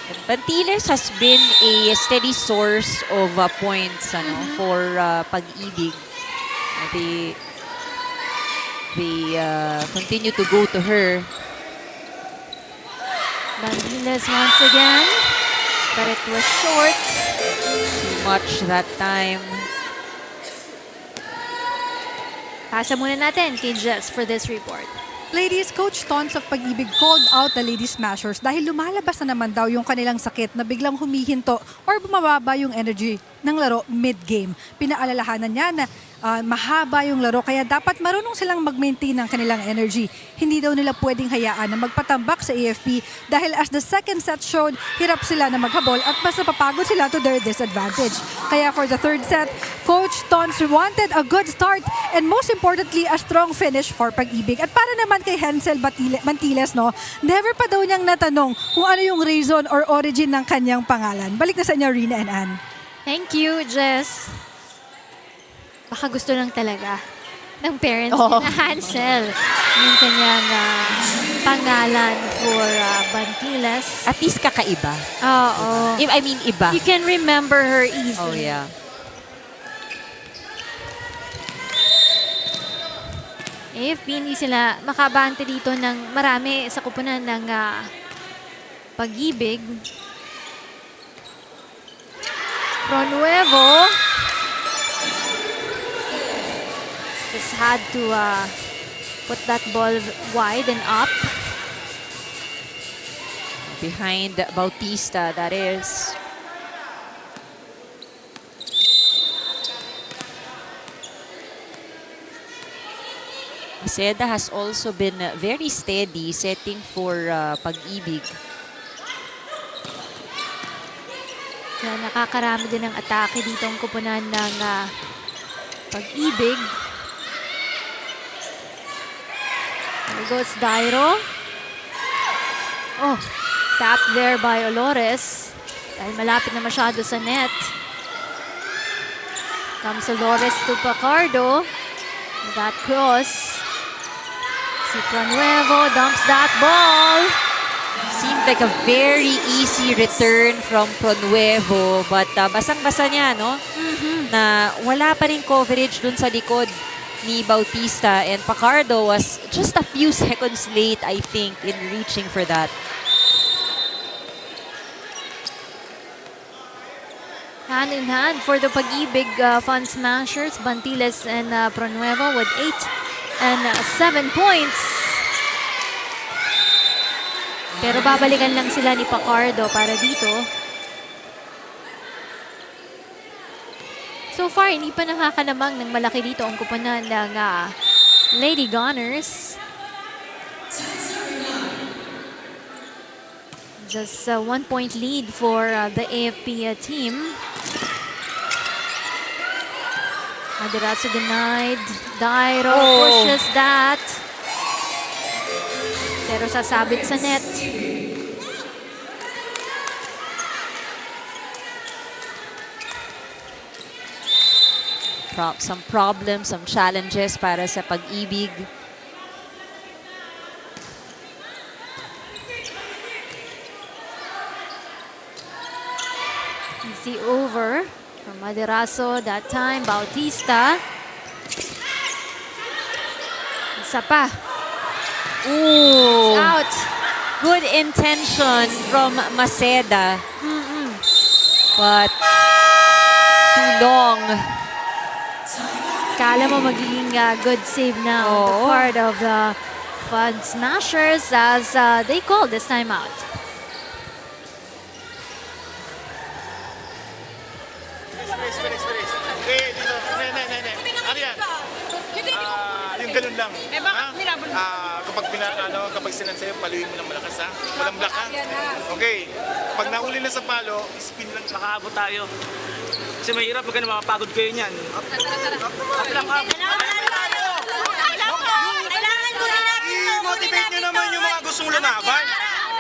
And Bantiles has been a steady source of points for Pag-IBIG. They continue to go to her. Bantiles once again, but it was short. Too much that time. Pasa muna natin kay Jess for this report. Ladies, Coach Tons of Pag-IBIG called out the Lady Smashers dahil lumalabas na naman daw yung kanilang sakit na biglang humihinto or bumababa yung energy ng laro mid-game. Pinaalalahanan niya na mahaba yung laro kaya dapat marunong silang mag-maintain ng kanilang energy. Hindi daw nila pwedeng hayaan na magpatambak sa AFP dahil as the second set showed, hirap sila na maghabol at mas napapagod sila to their disadvantage. Kaya for the third set, Coach Tons wanted a good start and most importantly, a strong finish for Pag-IBIG. At para naman kay Hensel Bantiles, no, never pa daw niyang natanong kung ano yung reason or origin ng kanyang pangalan. Balik na sa inyo, Rina and Ann. Thank you, Jess. Baka gusto lang talaga ng parents na Hansel yung kanyang pangalan for Bantiles. At least kakaiba. Oo. I mean, iba. You can remember her easily. Oh, yeah. AFP, hindi sila makabante dito ng marami sa kupunan ng Pag-IBIG. Pronuevo just had to put that ball wide and up. Behind Bautista, that is. Seda has also been very steady setting for Pag-IBIG. Kaya nakakarami din ng atake dito ang kupunan ng Pag-IBIG. There goes Dairo. Oh, tapped there by Olores. Dahil malapit na masyado sa net. Comes Olores to Pacardo. That cross. Si Pronuevo dumps that ball. Seemed like a very easy return from Pronuevo, but basang-basa niya, no? Na wala pa rin coverage dun sa likod ni Bautista, and Pacardo was just a few seconds late, I think, in reaching for that. Hand in hand for the Pag-IBIG Fun Smashers, Bantiles and Pronuevo with 8 and 7 points. Pero babalikan lang sila ni Pacardo para dito. So far, hindi pa nakakalamang ng malaki dito ang kupunan ng Lady Gunners. Just 1 point lead for the AFP team. Madirazzo denied. Dairo pushes that. Pero sasabit sa net. Some problems, some challenges para sa Pag-IBIG. Easy over from Madirazzo that time. Bautista. Isa pa. Ooh. Out. Good intention from Maceda. But too long. Kala mo magiging good save na on the part of the Fun Smashers as they call this timeout. Yung ganun lang. Kapag sinansayo, paluin mo ng malakas, ha? Walang block, ha? Okay. Pag nauli na sa palo, spin lang. Nakaabot tayo. Kasi mahirap pag mapapagod kayo niyan. Up lang, up. I-motivate nyo naman yung mga gustong lumaban.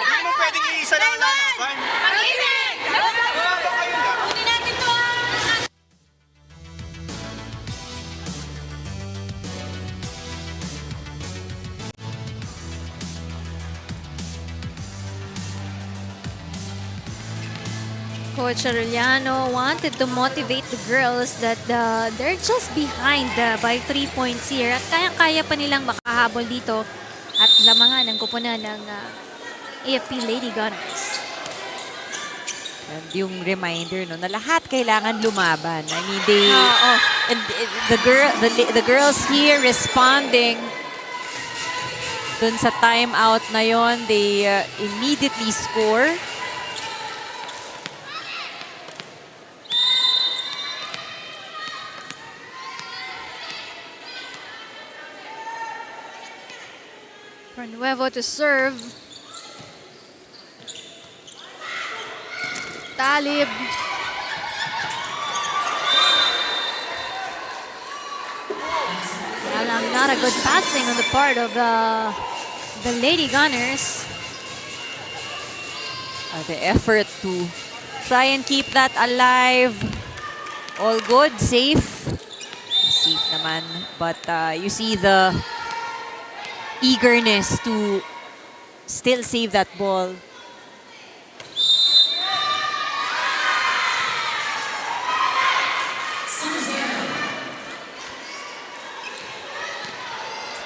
Hindi mo pwedeng iisa lang lalaban. Coach Arellano wanted to motivate the girls that they're just behind by 3 points here. At kaya-kaya pa nilang makahabol dito at lamangan ang kupunan ng AFP Lady Gunners. And yung reminder no, na lahat kailangan lumaban. I mean, and the girls here responding dun sa timeout na yon, they immediately score. Nuevo to serve. Talib. Not a good passing on the part of the Lady Gunners. The effort to try and keep that alive. All good, safe. Safe naman. But you see the eagerness to still save that ball.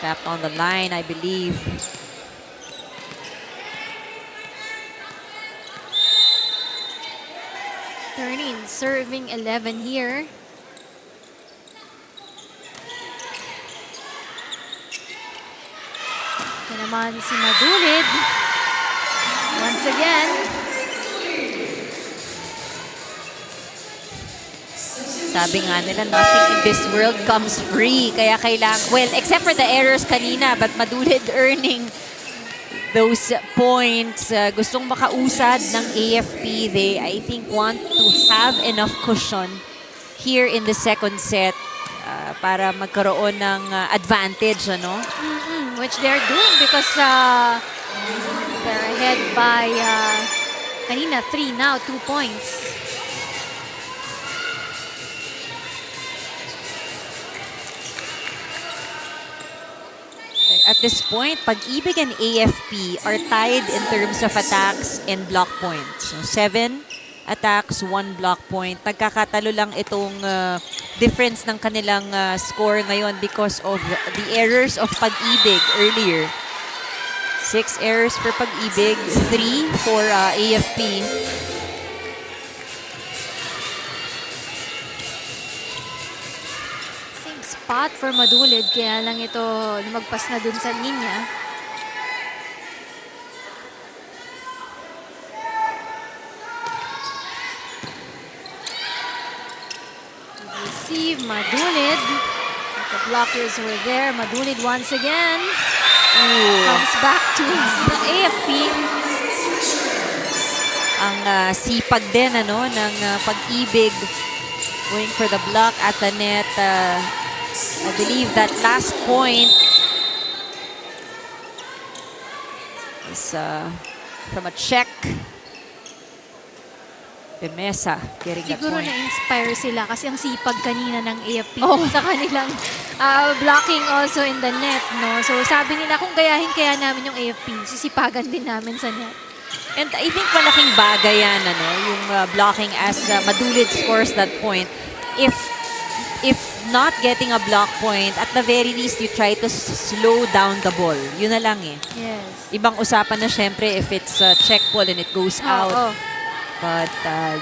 Stepped on the line, I believe. Turning, serving 11 here. Ito naman si Madulid. Once again. Sabi nga nila, nothing in this world comes free. Kaya kailangan, well, except for the errors kanina, but Madulid earning those points. Gustong makausad ng AFP. They, I think, want to have enough cushion here in the second set para magkaroon ng advantage, ano? Which they're doing because they're ahead by kanina 3 now, 2 points. At this point, Pag-IBIG and AFP are tied in terms of attacks and block points. So 7 attacks, 1 block point. Nagkakatalo lang itong difference ng kanilang score ngayon because of the errors of Pag-IBIG earlier. 6 errors for Pag-IBIG, 3 for AFP. Same spot for Madulid, kaya lang ito lumagpas na dun sa linya. Receive Madulid. The blockers were there. Madulid once again. Comes back to the AFP. ang sipag din ng Pag-IBIG going for the block at the net. I believe that last point is from a check. Demesa getting that Siguro point. na-inspire sila kasi ang sipag kanina ng AFP sa kanilang blocking also in the net, no? So sabi nila kung gayahin kaya namin yung AFP, sisipagan din namin sa net. And I think malaking bagay yan, yung blocking as Madulid scores that point. If not getting a block point, at the very least, you try to slow down the ball. Yun na lang eh. Yes. Ibang usapan na syempre if it's a check ball and it goes out. Oo. But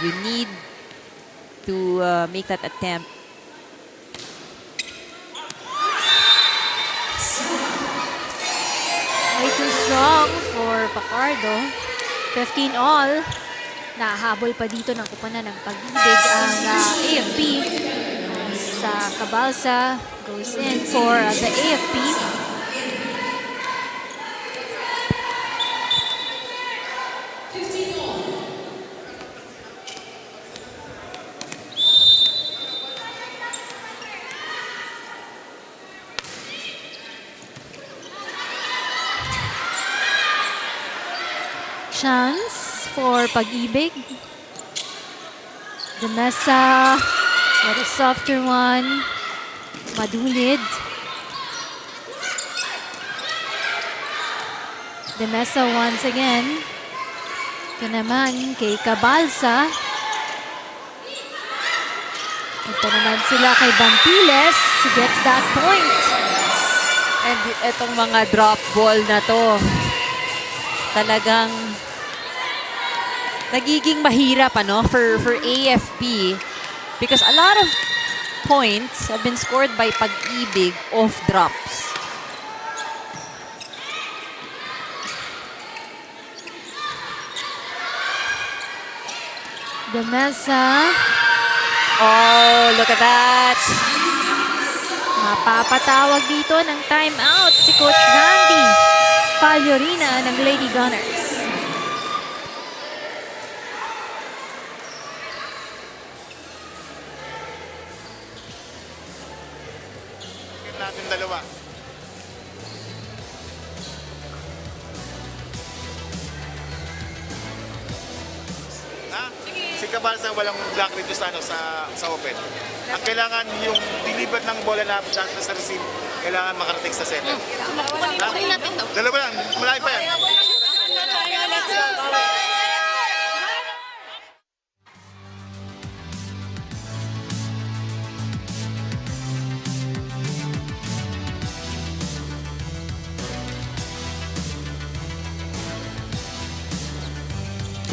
you need to make that attempt. Way too strong for Pacardo. 15 all. Nahabol pa dito ng kupanan ng Pag-IBIG ang AFP. Sa Cabalsa goes in for the AFP. Chance for Pag-IBIG. Demesa. What a softer one. Madulid. Demesa once again. Ito naman kay Cabalsa. Ito naman sila kay Bantiles. He gets that point. And itong mga drop ball na to, talagang nagiging mahirap for AFP because a lot of points have been scored by Pag-IBIG off drops. Demesa. Oh, look at that. Mapapatawag dito ng timeout si Coach Randy Pagliorina ng Lady Gunners. Natin dalawa. Ha? Si Cabalsa walang block dito sa open. Ang kailangan yung deliver ng bola na sa receive, kailangan makarating sa center. Dalawa lang, malaki pa yan.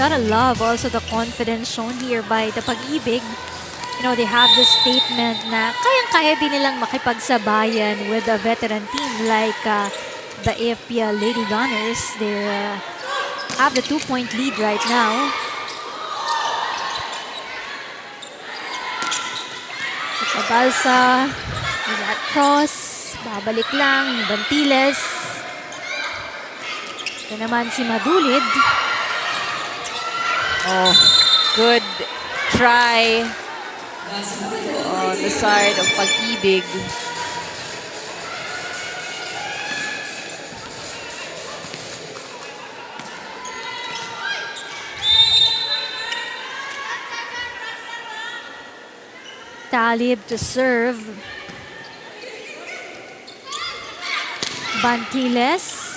Gotta love also the confidence shown here by the Pag-IBIG. You know, they have this statement na kayang-kaya din nilang makipagsabayan with a veteran team like the AFP Lady Gunners. They have the 2-point lead right now. Cabalsa, with that cross, babalik lang yung Bantiles. Ito naman si Madulid. Oh, good try on the side of Pag-IBIG. Talib to serve. Bantiles.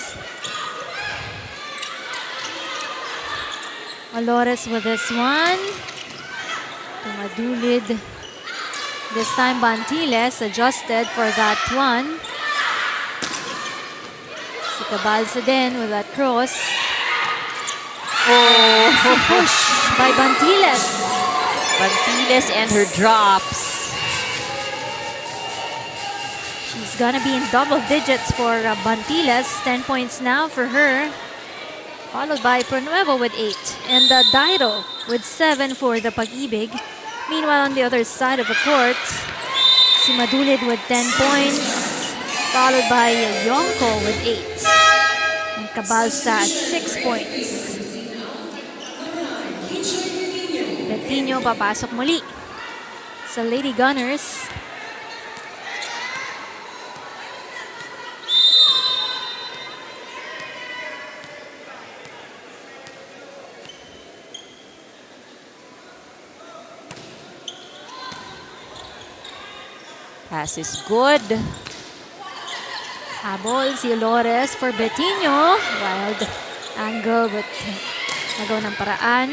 Alores with this one. To Madulid. This time Bantiles adjusted for that one. Si Cabalsa din with that cross. Oh, Push by Bantiles. Bantiles and her drops. She's gonna be in double digits for Bantiles. 10 points now for her. Followed by Pronuevo with 8. And Dairo with 7 for the Pag-IBIG. Meanwhile, on the other side of the court, si Madulid with 10 points. Followed by Yonko with 8. And Cabalsa at 6 points. Bettino papasok muli sa Lady Gunners. Pass is good. Habol si Lores for Bettino. Wild angle but nagawa ng paraan.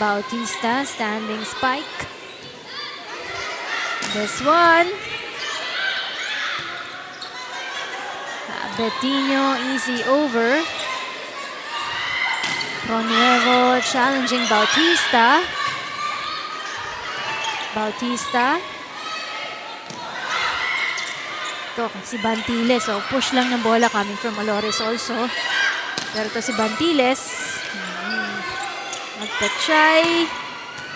Bautista standing spike. This one. Bettino easy over. Pronuevo challenging Bautista. Bautista. Ito si Bantiles. So push lang ng bola coming from Alores also. Pero ito si Bantiles. Magpatchay.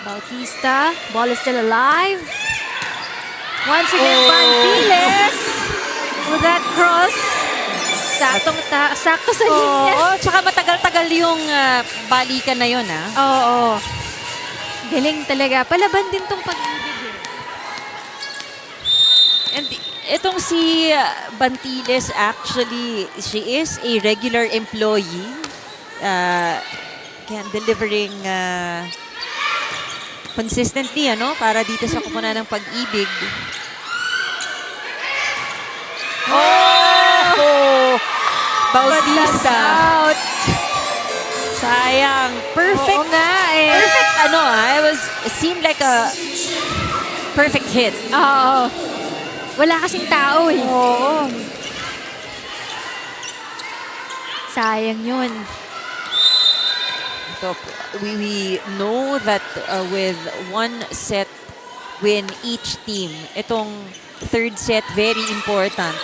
Bautista. Ball is still alive. Once again, Bantiles. With that cross. Sakto sa linya. Oo, tsaka matagal-tagal yung balikan na yun, ha? Oo. Galing talaga. Palaban din tong Pag-IBIG. And itong si Bantiles, actually, she is a regular employee. Delivering consistently, ano, para dito sa kupunan ng Pag-IBIG. Oh! Bautista. Out. Sayang. Perfect. Oo nga eh. Perfect, it seemed like a perfect hit. Oo. Wala kasing tao eh. Oo. Sayang yun. So, we know that with one set win each team, itong third set very important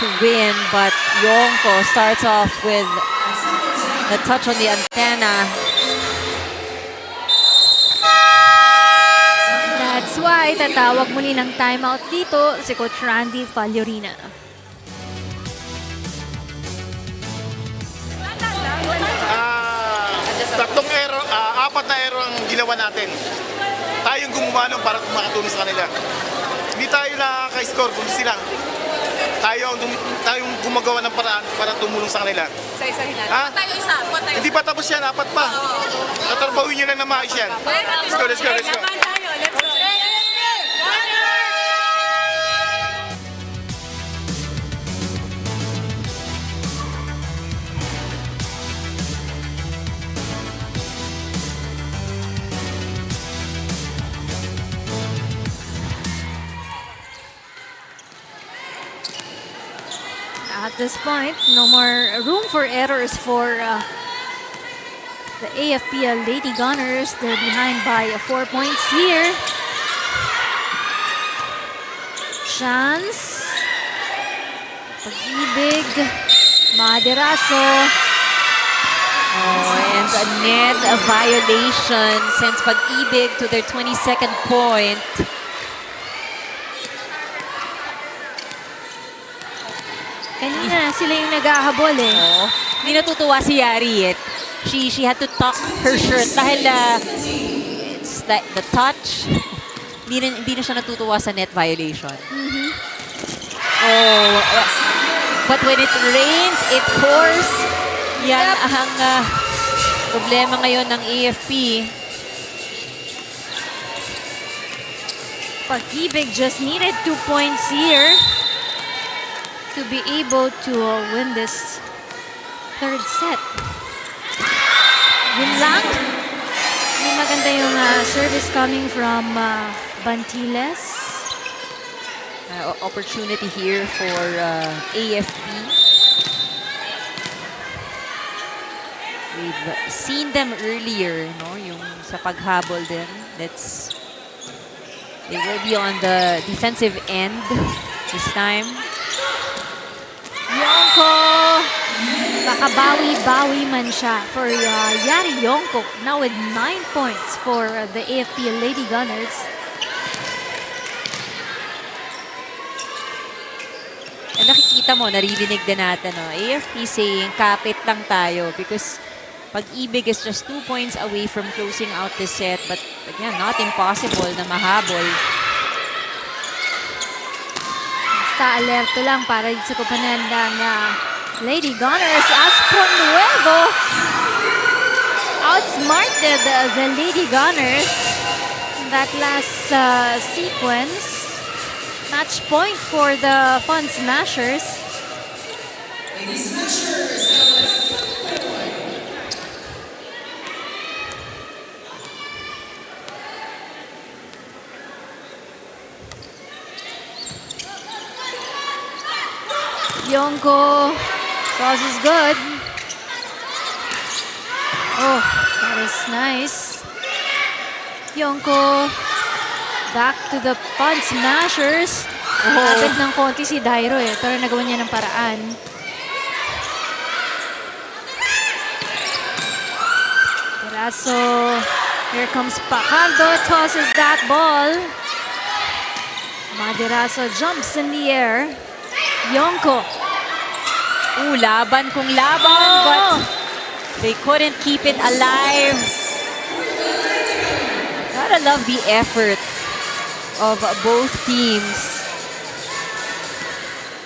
to win, but Yonko starts off with the touch on the antenna. That's why tatawag muli ng timeout dito si Coach Randy Faliorina. Apat na error ang ginawa natin. Tayong gumawa nun para makatulong sa kanila. Hindi tayo nakaka-score, kundi sila. Tayong gumagawa ng paraan para tumulong sa kanila. Isa-isahin natin. Ha? Tayo isa. Hindi pa tapos yan, apat pa. Tatrabahuin nyo lang na maayos yan. Let's go, let's go, let's go. Let's go. At this point, no more room for errors for the AFPL Lady Gunners. They're behind by 4 points here. Chance. Pag-IBIG. Maderaso. Oh, and a net violation sends Pag-IBIG to their 22nd point. Kanina sila yung nag-ahabol eh. Oh, hindi natutuwa si Yari eh. She had to tuck her shirt dahil it's like the touch. Hindi na siya natutuwa sa net violation. Oh, but when it rains, it pours. Yan ang problema ngayon ng AFP. Pag-IBIG just needed 2 points here to be able to win this third set. Yun lang. Hindi maganda yung service coming from Bantiles. Opportunity here for AFP. We've seen them earlier, no? Yung sa paghabol din. They will be on the defensive end this time. Yonko! Makabawi-bawi man siya for Yari Yonko. Now with 9 points for the AFP Lady Gunners. And nakikita mo, naririnig din natin, no? AFP saying, kapit lang tayo because Pag-IBIG is just 2 points away from closing out this set. But again, not impossible na mahabol. Basta alerto lang para sa kupanan ng Lady Gunners as Pronuevo outsmarted the Lady Gunners in that last sequence. Match point for the Fun Smashers. Yonko, cross is good. Oh, that is nice. Yonko, back to the Fun Smashers. Atag ng konti si Dairo pero nagawa niya ng paraan. Teraso, here comes Paco, tosses that ball. Maderaso jumps in the air. Yonko. Laban kung laban, but they couldn't keep it alive. Gotta love the effort of both teams.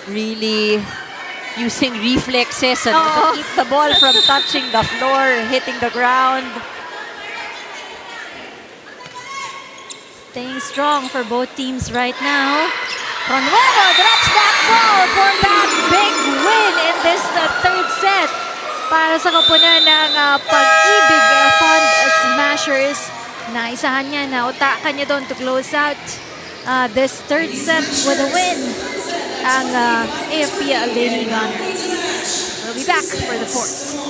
Really using reflexes to keep the ball from touching the floor, hitting the ground. Staying strong for both teams right now. Pronuevo drops that ball for that big win in this third set para sa koponan ng Pag-IBIG Fun Smashers. Naisahan niya, nautakan niya doon to close out this third set with a win ang AFP Lady Gunners. We'll be back for the fourth.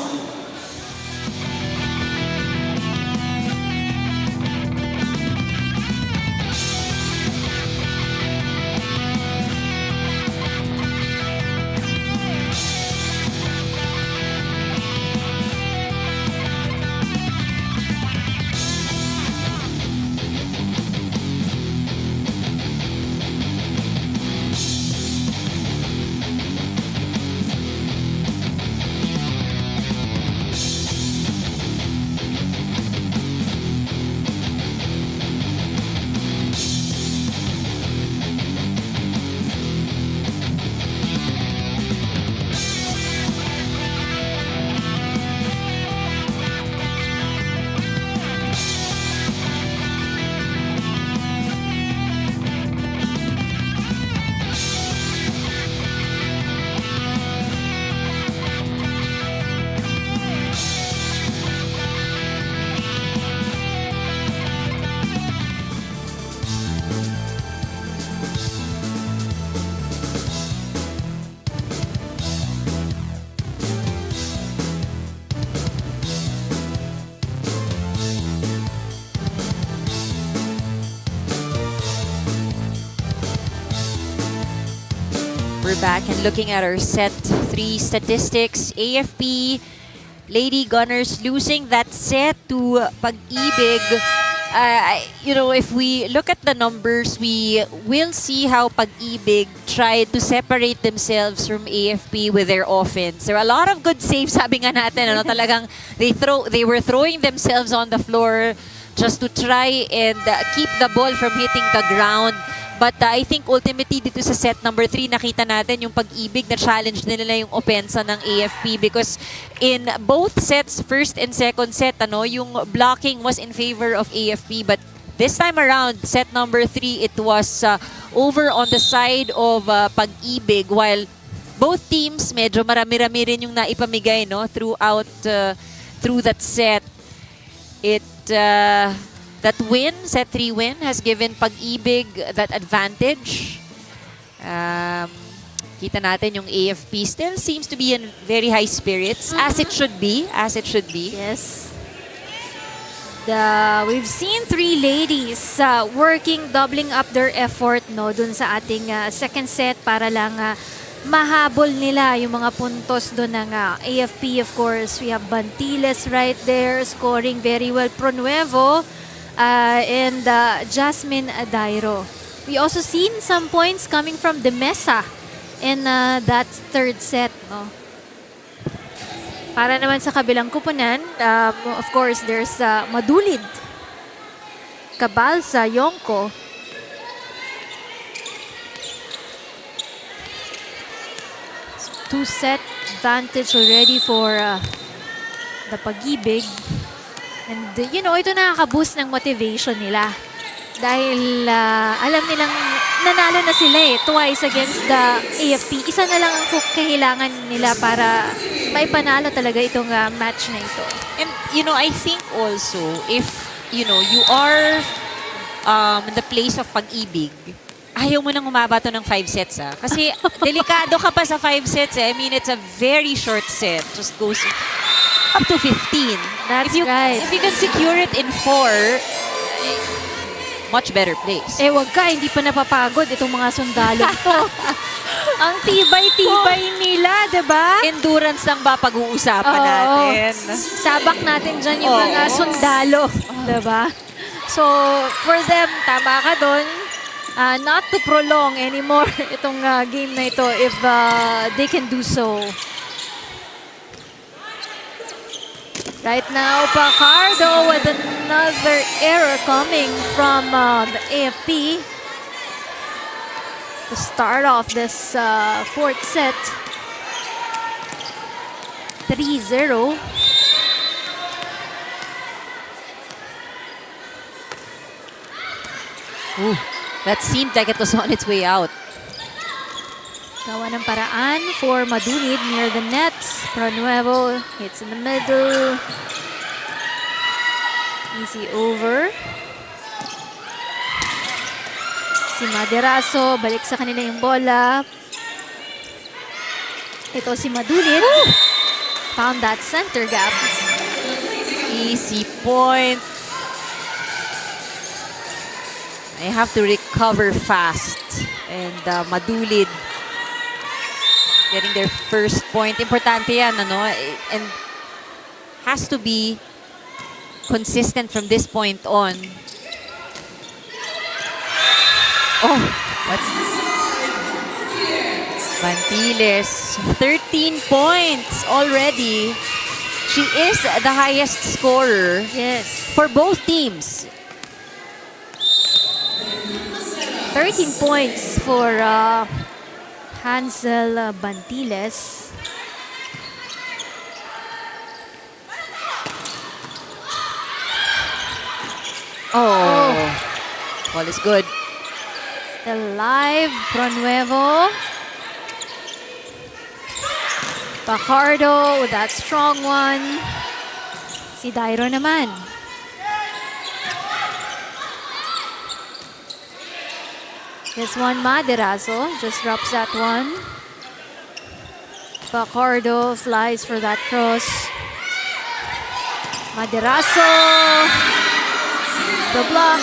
We're back and looking at our set 3 statistics. AFP Lady Gunners losing that set to Pag-IBIG. If we look at the numbers, we will see how Pag-IBIG tried to separate themselves from AFP with their offense. There are a lot of good saves, sabi nga natin, talagang they were throwing themselves on the floor just to try and keep the ball from hitting the ground. But I think ultimately dito sa set number 3, nakita natin yung Pag-IBIG na challenge nila yung opensa ng AFP because in both sets, first and second set, yung blocking was in favor of AFP. But this time around, set number 3, it was over on the side of Pag-IBIG while both teams medyo marami-rami rin yung naipamigay throughout through that set. That win, set 3 win, has given Pag-IBIG that advantage. Kita natin yung AFP still seems to be in very high spirits, as it should be. Yes. We've seen 3 ladies working, doubling up their effort dun sa ating second set para lang mahabol nila yung mga puntos dun ng AFP. Of course, we have Bantiles right there scoring very well. Pronuevo and Jasmine Dairo. We also seen some points coming from the Mesa in that third set. Para naman sa kabilang kupunan, of course, there's Madulid, Cabalsa, Yongko. Two-set advantage already for the Pag-IBIG. And ito nakaka-boost ng motivation nila. Dahil alam nilang nanalo na sila twice against the AFP. Isa na lang ang kailangan nila para maipanalo talaga itong match na ito. And I think also if you are in the place of Pag-IBIG, ayaw mo nang umaba to ng 5 sets kasi delikado ka pa sa 5 sets I mean, it's a very short set. Just goes up to 15. That's right. If you can secure it in 4, much better place. Wag ka, hindi pa napapagod itong mga sundalo to. Ang tibay-tibay nila, diba? Endurance lang ba pag-uusapan natin? Sabak natin dyan yung mga sundalo. Diba? So, for them, tama ka doon. Not to prolong anymore itong game na ito if they can do so. Right now, Pacardo with another error coming from the AFP to start off this fourth set. 3-0. Ooh, that seemed like it was on its way out. Gawa ng paraan for Madulid near the net. Pronuevo hits in the middle. Easy over. Si Maderaso, balik sa kanila yung bola. Ito si Madulid. Found that center gap. Easy point. I have to recover fast. And Madulid getting their first point. Importante yan, and has to be consistent from this point on. Oh, what's this? Bantiles, 13 points already. She is the highest scorer. Yes. For both teams. 13 points for Hansel Bantiles. Oh, ball is good. Still live, Pronuevo. Pacardo with that strong one. Si Dairo naman. This one, Maderaso just drops that one. Pacardo flies for that cross. Maderaso. The block.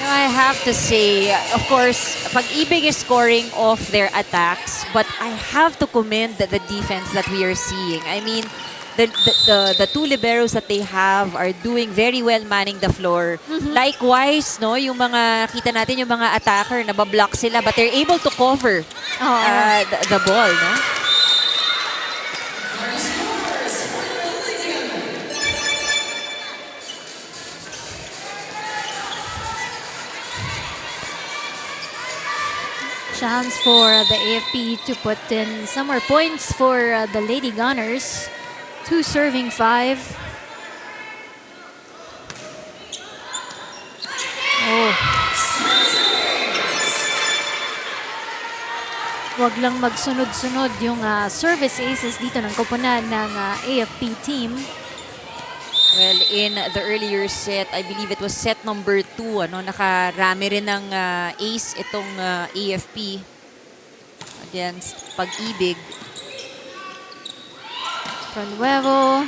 I have to say, of course, Pag-IBIG is scoring off their attacks, but I have to commend the defense that we are seeing. I mean, the two liberos that they have are doing very well manning the floor. Likewise, yung mga kita natin yung mga attacker na bablock sila, but they're able to cover the ball, no? Chance for the AFP to put in some more points for the Lady Gunners. 2 serving 5. Oh. Wag lang magsunod-sunod yung service aces dito ng koponan ng AFP team. Well, in the earlier set, I believe it was set number 2, nakarami rin ng ace itong AFP against Pag-IBIG. Pronuevo.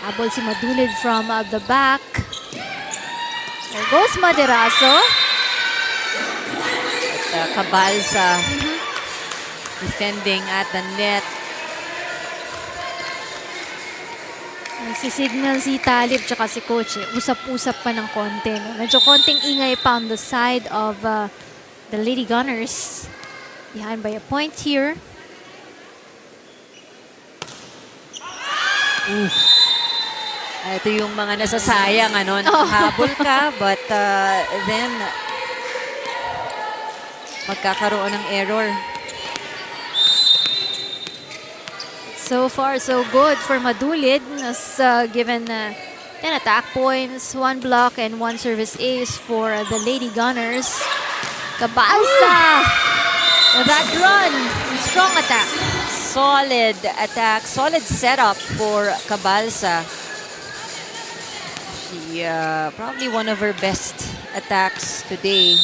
Habol si Madulid from the back. There goes Maderaso. At Cabalsa defending at the net. Nagsisignal si Talib tsaka si Coach. Usap-usap pa ng konti. No? Medyo konting ingay pa on the side of the Lady Gunners. Behind by a point here. Ito yung mga nasasayang, ano, nakahabol ka, but then magkakaroon ng error. So far, so good for Madulid. As given 10 attack points, 1 block, and 1 service ace for the Lady Gunners. Cabalsa with that run. Strong attack. Solid attack, solid setup for Cabalsa. She probably one of her best attacks today.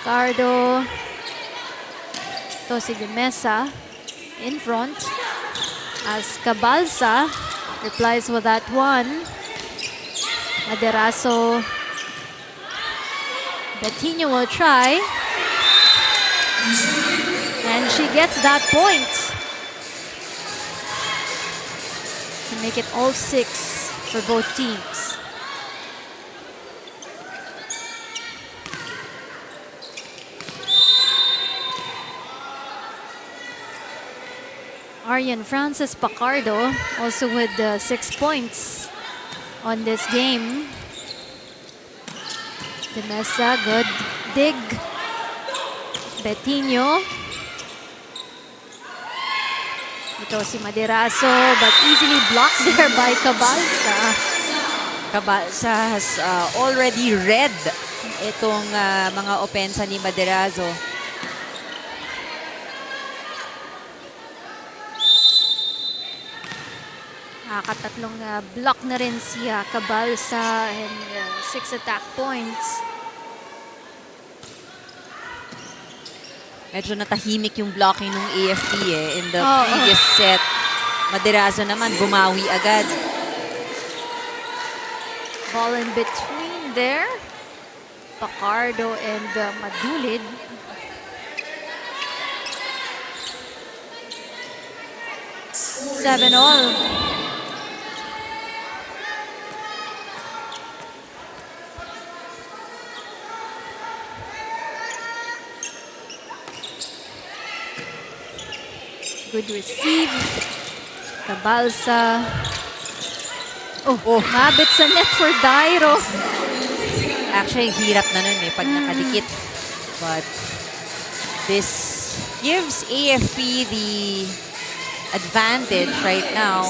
Cardo. Tosi de Mesa in front. As Cabalsa replies with that one. Maderaso. Betinho will try. And she gets that point. To make it all 6 for both teams. Arian Francis Pacardo also with 6 points on this game. De Mesa, good dig. Betinho. Ito si Maderaso, but easily blocked there by Cabalsa. Cabalsa has already read itong mga opensa ni Maderaso. Nakakatatlong block na rin si Cabalsa and 6 attack points. Medyo natahimik yung blocking ng AFP in the previous set. Maderaso naman bumawi agad. Ball in between there. Pacardo and Madulid. Seven all. Good receive. Cabalsa. Oh, mabit sa net for Dairo. Actually, hirap na nun pag nakadikit. But this gives AFP the advantage right now.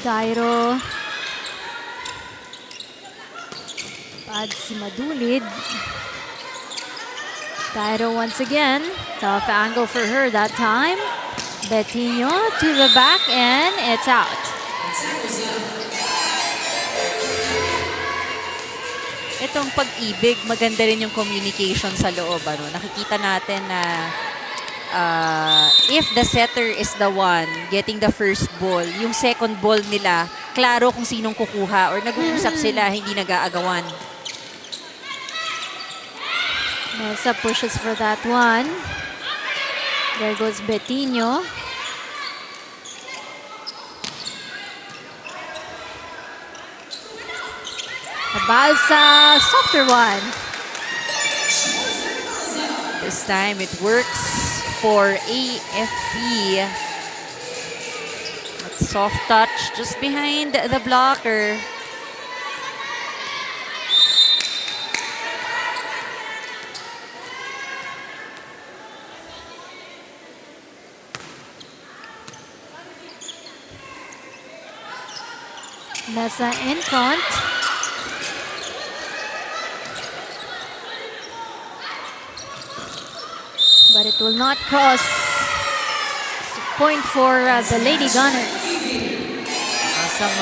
Dairo. Bad si Madulid. Dairo once again. Tough angle for her that time. Betinho to the back and it's out. Itong Pag-IBIG, maganda rin yung communication sa loob. Ano? Nakikita natin na if the setter is the one getting the first ball, yung second ball nila, klaro kung sinong kukuha or nag-uusap sila, hindi nag-aagawan. Mesa pushes for that one. There goes Betinho. Cabalsa, softer one. This time it works for AFP. That soft touch just behind the blocker. Mesa in front. But it will not cross. Point for the Lady Gunners. Some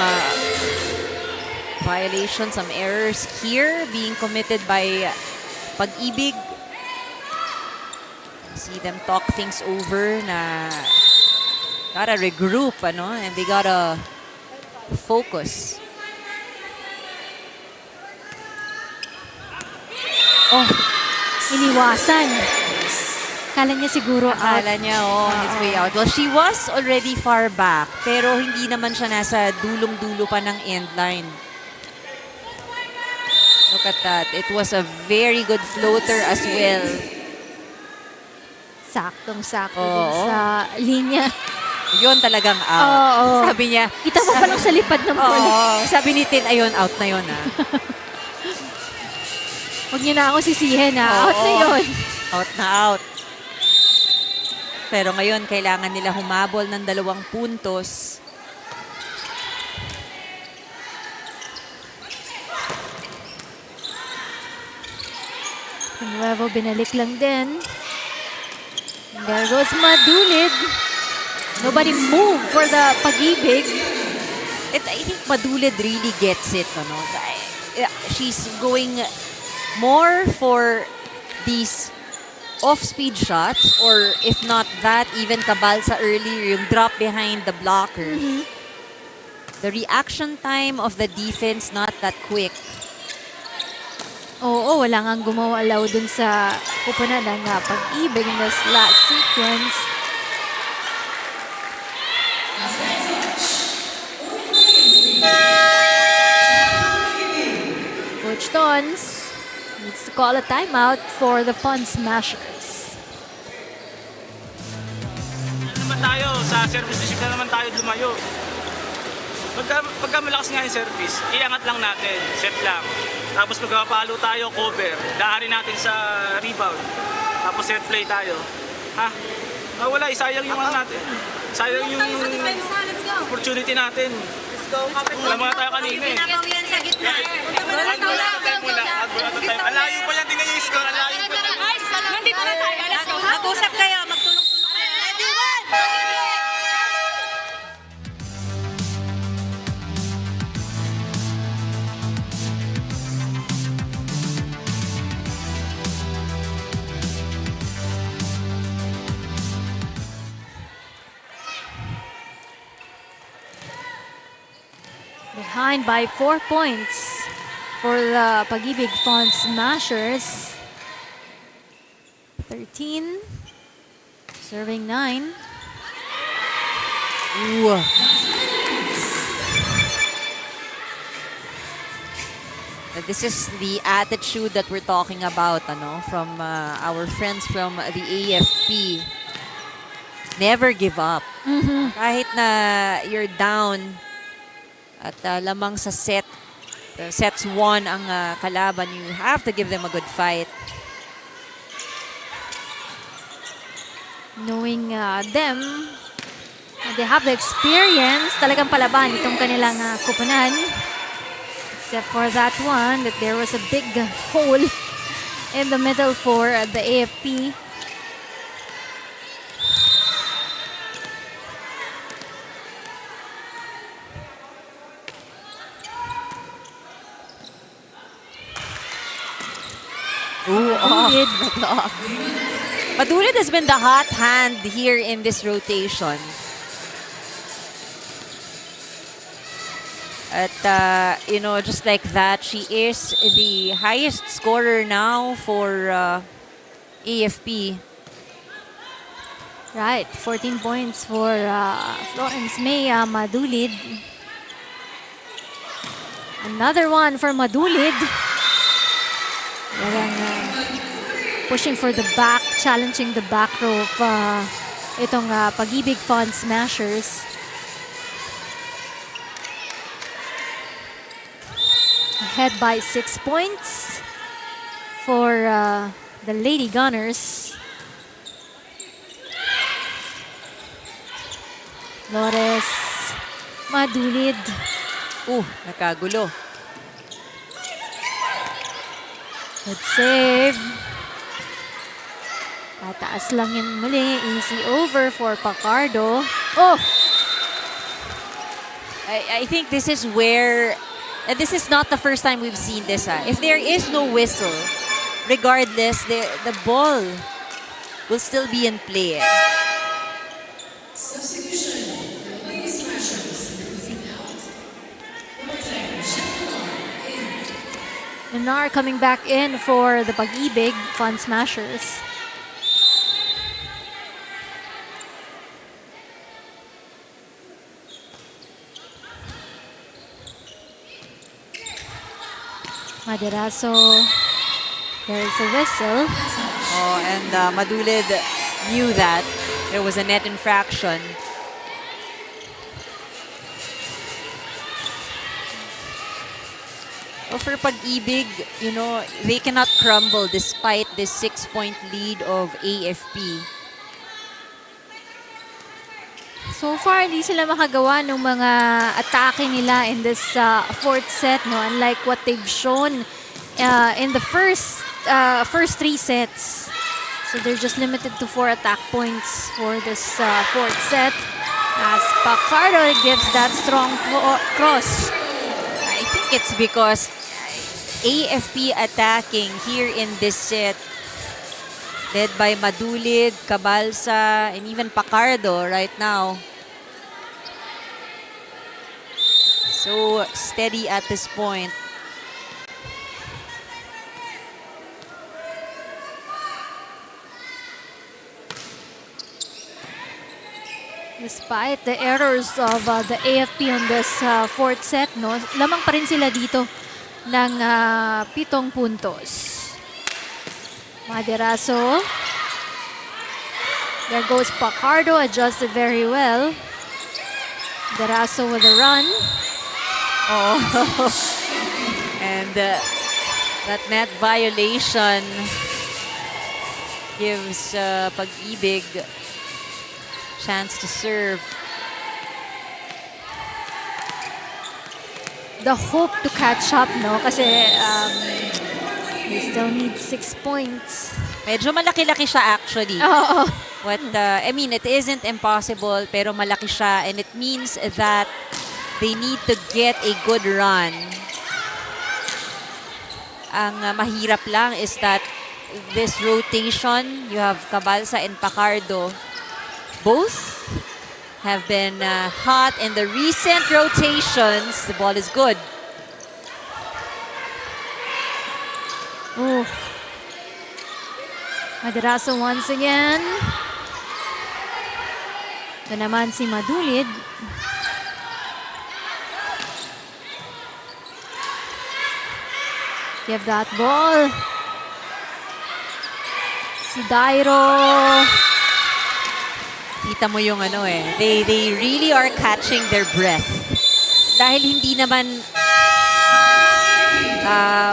violations, some errors here being committed by Pag-IBIG. See them talk things over na gotta regroup, ano, and they gotta focus. Oh, iniwasan. Kala niya siguro out. Akala niya, on its way out. Well, she was already far back, pero hindi naman siya nasa dulong-dulo pa ng end line. Look at that. It was a very good floater as well. Saktong-sakto Oo. din sa linya. Yun talagang out. Oo. Sabi niya. Kita mo pa lang sa lipad ng bola. Oo. Sabi ni Tin, ayun, out na yun, ah. Huwag niyo na ako sisihin, ha? Out na Oo. yun. Out na out. Pero ngayon, kailangan nila humabol ng 2 puntos. Nuevo, binalik lang din. And there goes Madulid. Nobody moved for the Pag-IBIG. And I think Madulid really gets it. Ano? She's going more for these off-speed shots, or if not that, even Cabalsa earlier, yung drop behind the blocker. The reaction time of the defense not that quick. Oo, wala nga gumawalaw dun sa kupunan ng Pag-IBIG in this last sequence. Coach Tons needs to call a timeout for the Fun Smashers. naman tayo, sa service receive na naman tayo lumayo. Pagka malakas nga yung service, iangat lang natin, set lang. Tapos magpapalo tayo, cover. Daarin natin sa rebound. Tapos set play tayo. Ha? Wala, isayang yung ano natin. Sayang yung opportunity natin. Wala mga tayo kanina eh. Alayo pa yan, tingnan yung score. Alayo pa yan. Nandito na tayo. Let's go. Mag-usap kayo, magtulong-tulong kayo. Ready, one! Behind by 4 points for the Pag-IBIG Fun Smashers. 13. Serving 9. Ooh. This is the attitude that we're talking about, ano, from our friends from the AFP. Never give up. Kahit na you're down at lamang sa sets 1 ang kalaban, you have to give them a good fight. Knowing them, they have the experience, talagang palaban itong kanilang kupunan. Except for that one, that there was a big hole in the middle for the AFP. Ooh, off the clock. Madulid has been the hot hand here in this rotation. At, you know, just like that, she is the highest scorer now for AFP. Right, 14 points for Florence May Madulid. Another one for Madulid. Pushing for the back, challenging the back row of itong Pag-IBIG Fun Smashers. Ahead by 6 points for the Lady Gunners. Flores, Madulid. Nakagulo. Good save. Pataas lang yun muli. Easy over for Pacardo. Oh! I think this is where, this is not the first time we've seen this. If there is no whistle, regardless, the ball will still be in play. Gunnar coming back in for the Pag-IBIG Fun Smashers. Maderaso, there's a whistle. Oh, and Madulid knew that there was a net infraction. Well, for Pag-IBIG, you know, they cannot crumble despite this 6-point lead of AFP. So far, hindi sila makagawa ng mga atake nila in this fourth set, no? Unlike what they've shown in the first 3 sets. So they're just limited to 4 attack points for this fourth set. As Pacardo gives that strong cross. I think it's because AFP attacking here in this set, led by Madulid, Cabalsa, and even Pacardo right now. So steady at this point. Despite the errors of the AFP on this fourth set, no, lamang pa rin sila dito ng 7 puntos. Maderaso. There goes Pacardo, adjusted very well. Maderaso with a run. Oh, and that net violation gives Pag-IBIG chance to serve. The hope to catch up, no? Kasi they still need 6 points. Medyo malaki-laki siya actually. Oo. I mean, it isn't impossible, pero malaki siya, and it means that they need to get a good run. Ang mahirap lang is that this rotation, you have Cabalsa and Pacardo, both have been hot in the recent rotations. The ball is good. Oh. Maderaso once again. Ito naman si Madulid. Give that ball. Si Dairo. Kita mo yung ano they really are catching their breath. Dahil hindi naman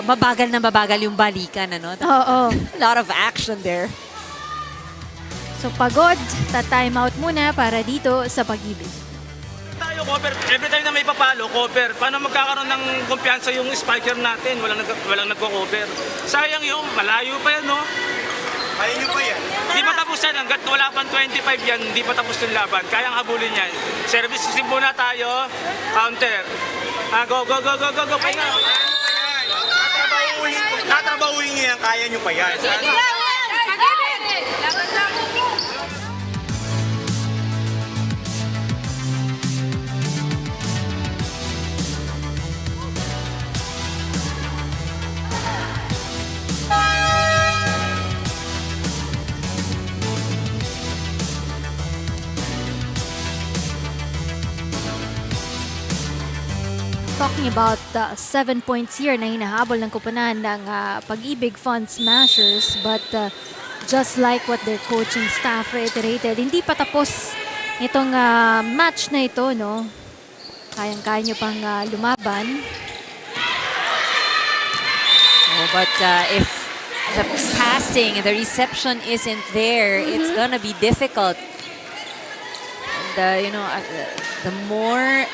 mabagal na mabagal yung balikan, ano? Oo. A lot of action there. So pagod, ta-time out muna para dito sa Pag-IBIG. Tayo, cover. Every time na may papalo, cover. Paano magkakaroon ng kumpiyansa yung spiker natin? Walang nagko-cover. Sayang yung malayo pa yan, no? Kaya nyo pa yan. Di pa tapos yan. Hanggat wala pang 25 yan, di pa tapos yung laban. Kayang habulin yan. Service system muna tayo. Counter. Go, go, go, go, go, go. Pahinga. Tatrabahuin nyo yan, kaya nyo pa yan. Talking about 7 points here na hinahabol ng kupunan ng Pag-IBIG Fun Smashers, but just like what their coaching staff reiterated, hindi pa tapos itong match na ito, no? Kayang-kaya nyo pang lumaban. Oh, but if the passing, the reception isn't there, it's gonna be difficult. And the more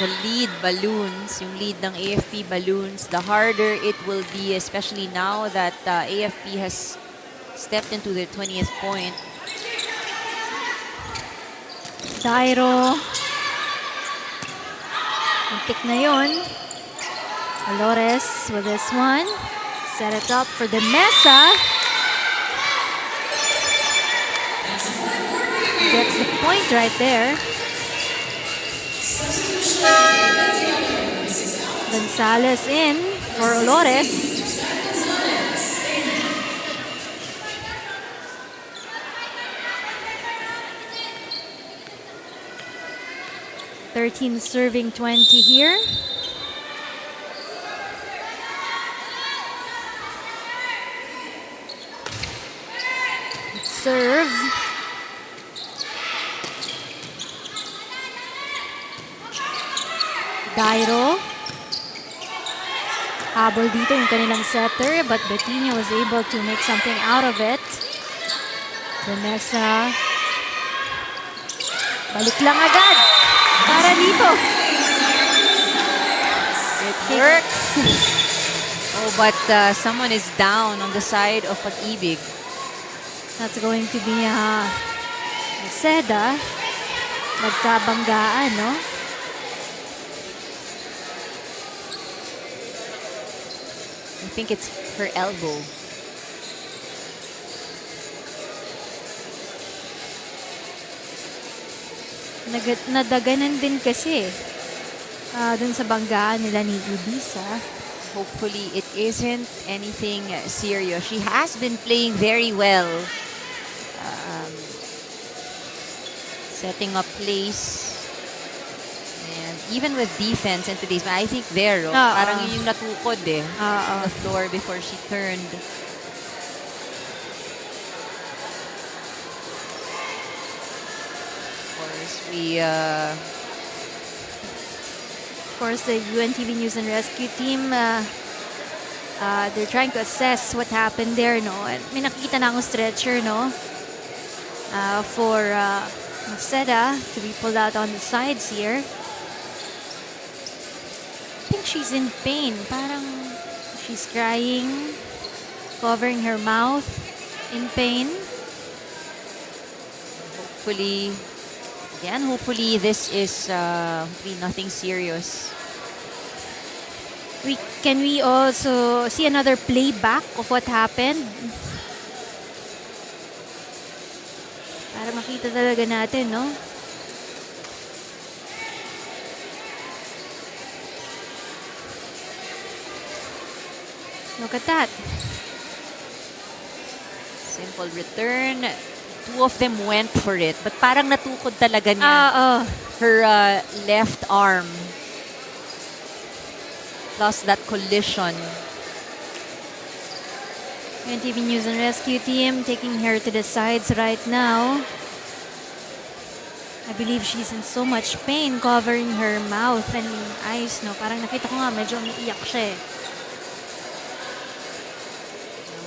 the lead balloons, yung lead ng AFP balloons, the harder it will be, especially now that AFP has stepped into their 20th point. Dairo. Muntik na yun. Valores with this one. Set it up for the Mesa. Gets the point right there. Gonzalez in. for Olores. "13 serving 20 here. Serve. Dairo. Habol dito yung kanilang setter, but Bettino was able to make something out of it. Vanessa. Balik lang agad. Para dito. It works. Oh, but someone is down on the side of Pag-IBIG. That's going to be Seda. Nagkabanggaan, no? I think it's her elbow. Nadaganan din kasi dun sa banggaan nila ni Ibiza. Hopefully, it isn't anything serious. She has been playing very well. Setting up plays. And even with defense in today's match, I think there, parang yun yung natukod on the floor before she turned. Of course, the UNTV News and Rescue team, they're trying to assess what happened there, no? And may nakikita na akong stretcher, no? For Seda to be pulled out on the sides here. I think she's in pain. Parang she's crying, covering her mouth in pain. Hopefully this is nothing serious. Can we also see another playback of what happened? Para makita talaga natin, no? Look at that. Simple return. Two of them went for it, but parang natukod talaga niya her left arm. Plus that collision. UNTV News and Rescue team taking her to the sides right now. I believe she's in so much pain, covering her mouth and eyes, no? Parang nakita ko nga, medyo umiiyak siya eh.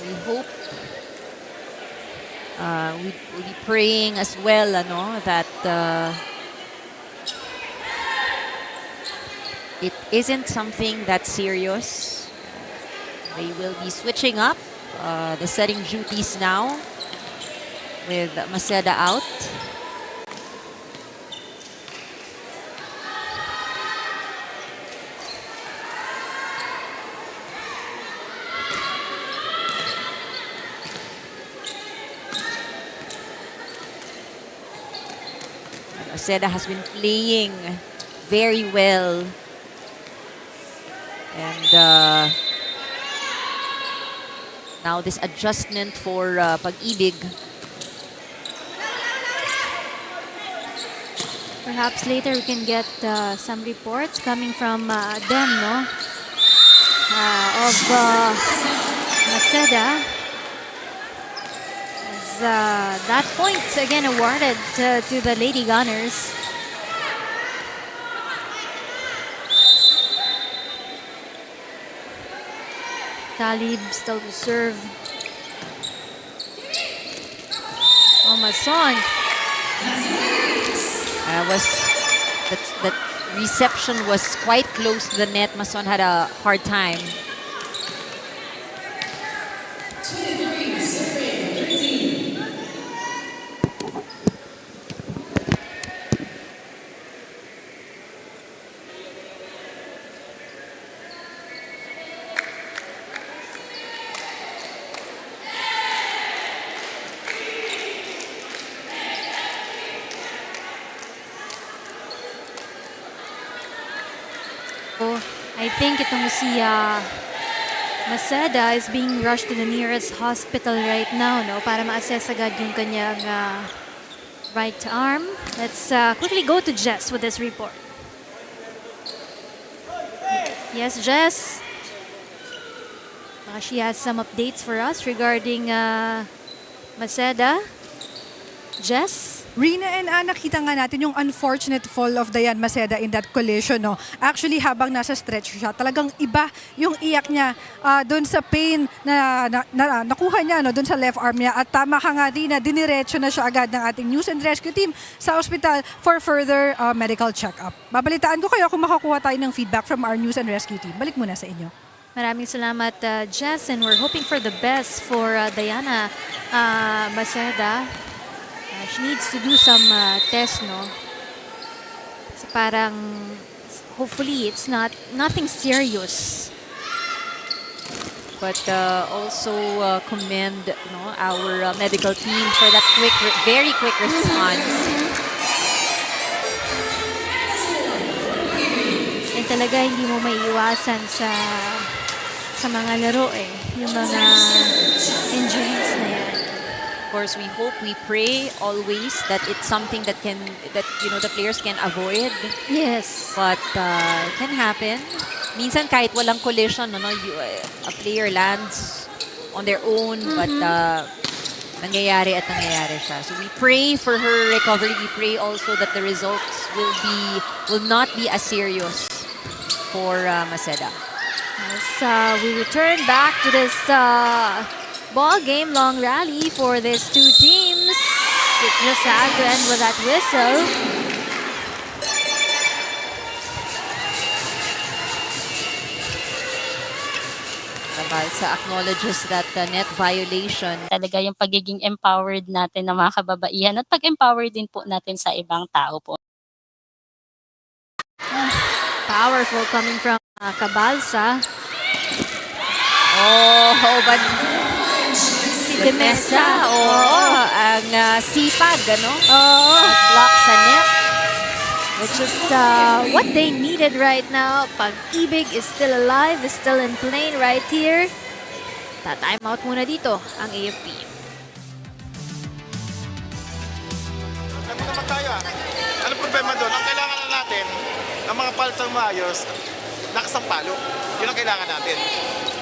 We hope we'll be praying as well, that it isn't something that serious. They will be switching up the setting duties now with Maceda out. Maceda has been playing very well. And now this adjustment for Pag-IBIG. Perhaps later we can get some reports coming from them, no? Of Maceda. As that point again awarded to the Lady Gunners. Talib still to serve. Mason. That reception was quite close to the net. Mason had a hard time. I think itong si Maceda is being rushed to the nearest hospital right now, no, para ma-assess agad yung kanyang right arm. Let's quickly go to Jess with this report. Yes, Jess. She has some updates for us regarding Maceda. Jess? Rina and Anna, nakita nga natin yung unfortunate fall of Dayan Maceda in that collision. No? Actually, habang nasa stretch siya, talagang iba yung iyak niya doon sa pain na nakuha niya doon sa left arm niya. At tama ka nga, Rina, diniretso na siya agad ng ating News and Rescue team sa ospital for further medical check-up. Babalitaan ko kayo kung makakuha tayo ng feedback from our News and Rescue team. Balik muna sa inyo. Maraming salamat, Jess, and we're hoping for the best for Diana Maceda. She needs to do some tests, no? So parang, hopefully, it's nothing serious. But also commend our medical team for that very quick response. And talaga hindi mo maiiwasan sa mga laro yung mga injuries na yan. Of course, we hope, we pray always that it's something that the players can avoid. Yes. But it can happen. Minsan kahit walang collision, a player lands on their own, but nangyayari siya. So we pray for her recovery. We pray also that the results will not be as serious for Maceda. As we return back to this ball game, long rally for these two teams. It just had to end with that whistle. Balsa acknowledges that net violation. Talaga yung pagiging empowered natin ng mga kababaihan at pag-empower din po natin sa ibang tao po. Powerful coming from Cabalsa. But si Demesa, ang sipag, block sa net. Which is what they needed right now. Pag-IBIG is still alive, is still in play right here. Ta-time out muna dito ang AFP. Ano naman tayo Ano problema doon? Ang kailangan na natin ng mga paltang maayos, nakasampalo. Yun ang kailangan natin.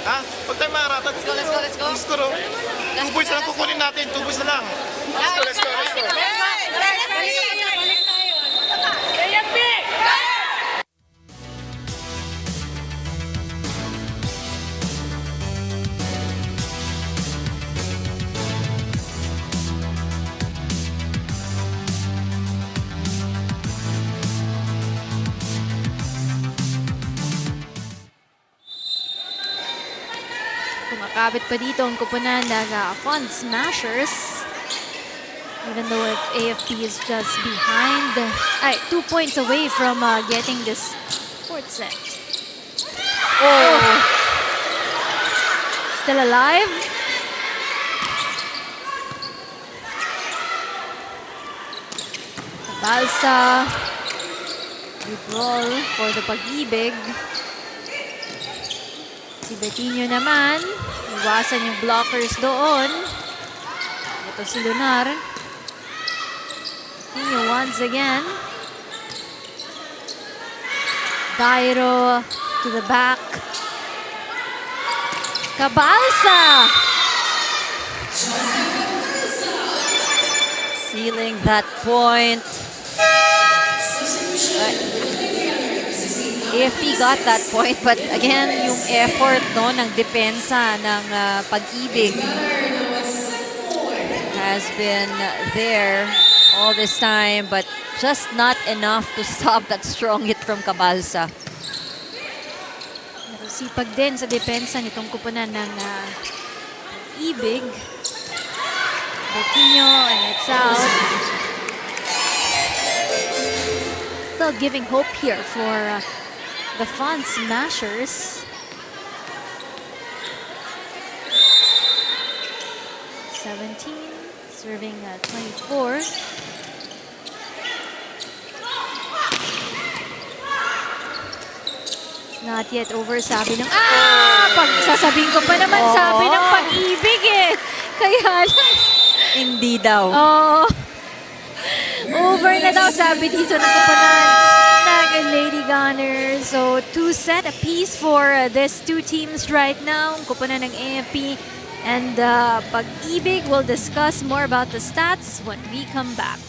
Ha? Pag tayo marata, let's go. Let's go. 2 points na lang kukunin natin. 2 points na lang. Let's go. Kumakabit pa dito ang kupunan ng Fund Smashers. Even though if AFP is just behind, 2 points away from getting this fourth set. Still alive. Balsa. Good roll for the Pag-IBIG. Si Betinho naman, iwasan yung blockers doon. Ito si Gunnar. Betinho once again. Dairo to the back. Cabalsa! Sealing that point. AFP got that point, but again, yung effort ng depensa ng Pag-IBIG has been there all this time, but just not enough to stop that strong hit from Cabalsa. Sipag din sa depensa nitong kupunan ng Pag-IBIG. Betinho, and it's out. Still giving hope here for the Fund Smashers. Serving 24. Not yet over, sabi ng pag sasabihin ko pa naman, sabi ng Pag-IBIG eh. Kaya lang. Hindi daw. Over na daw, sabi dito ng kapanan ng Lady Gunners. So, 2-set apiece for these two teams right now. Kupanan ng AFP and Pag-IBIG. We'll discuss more about the stats when we come back.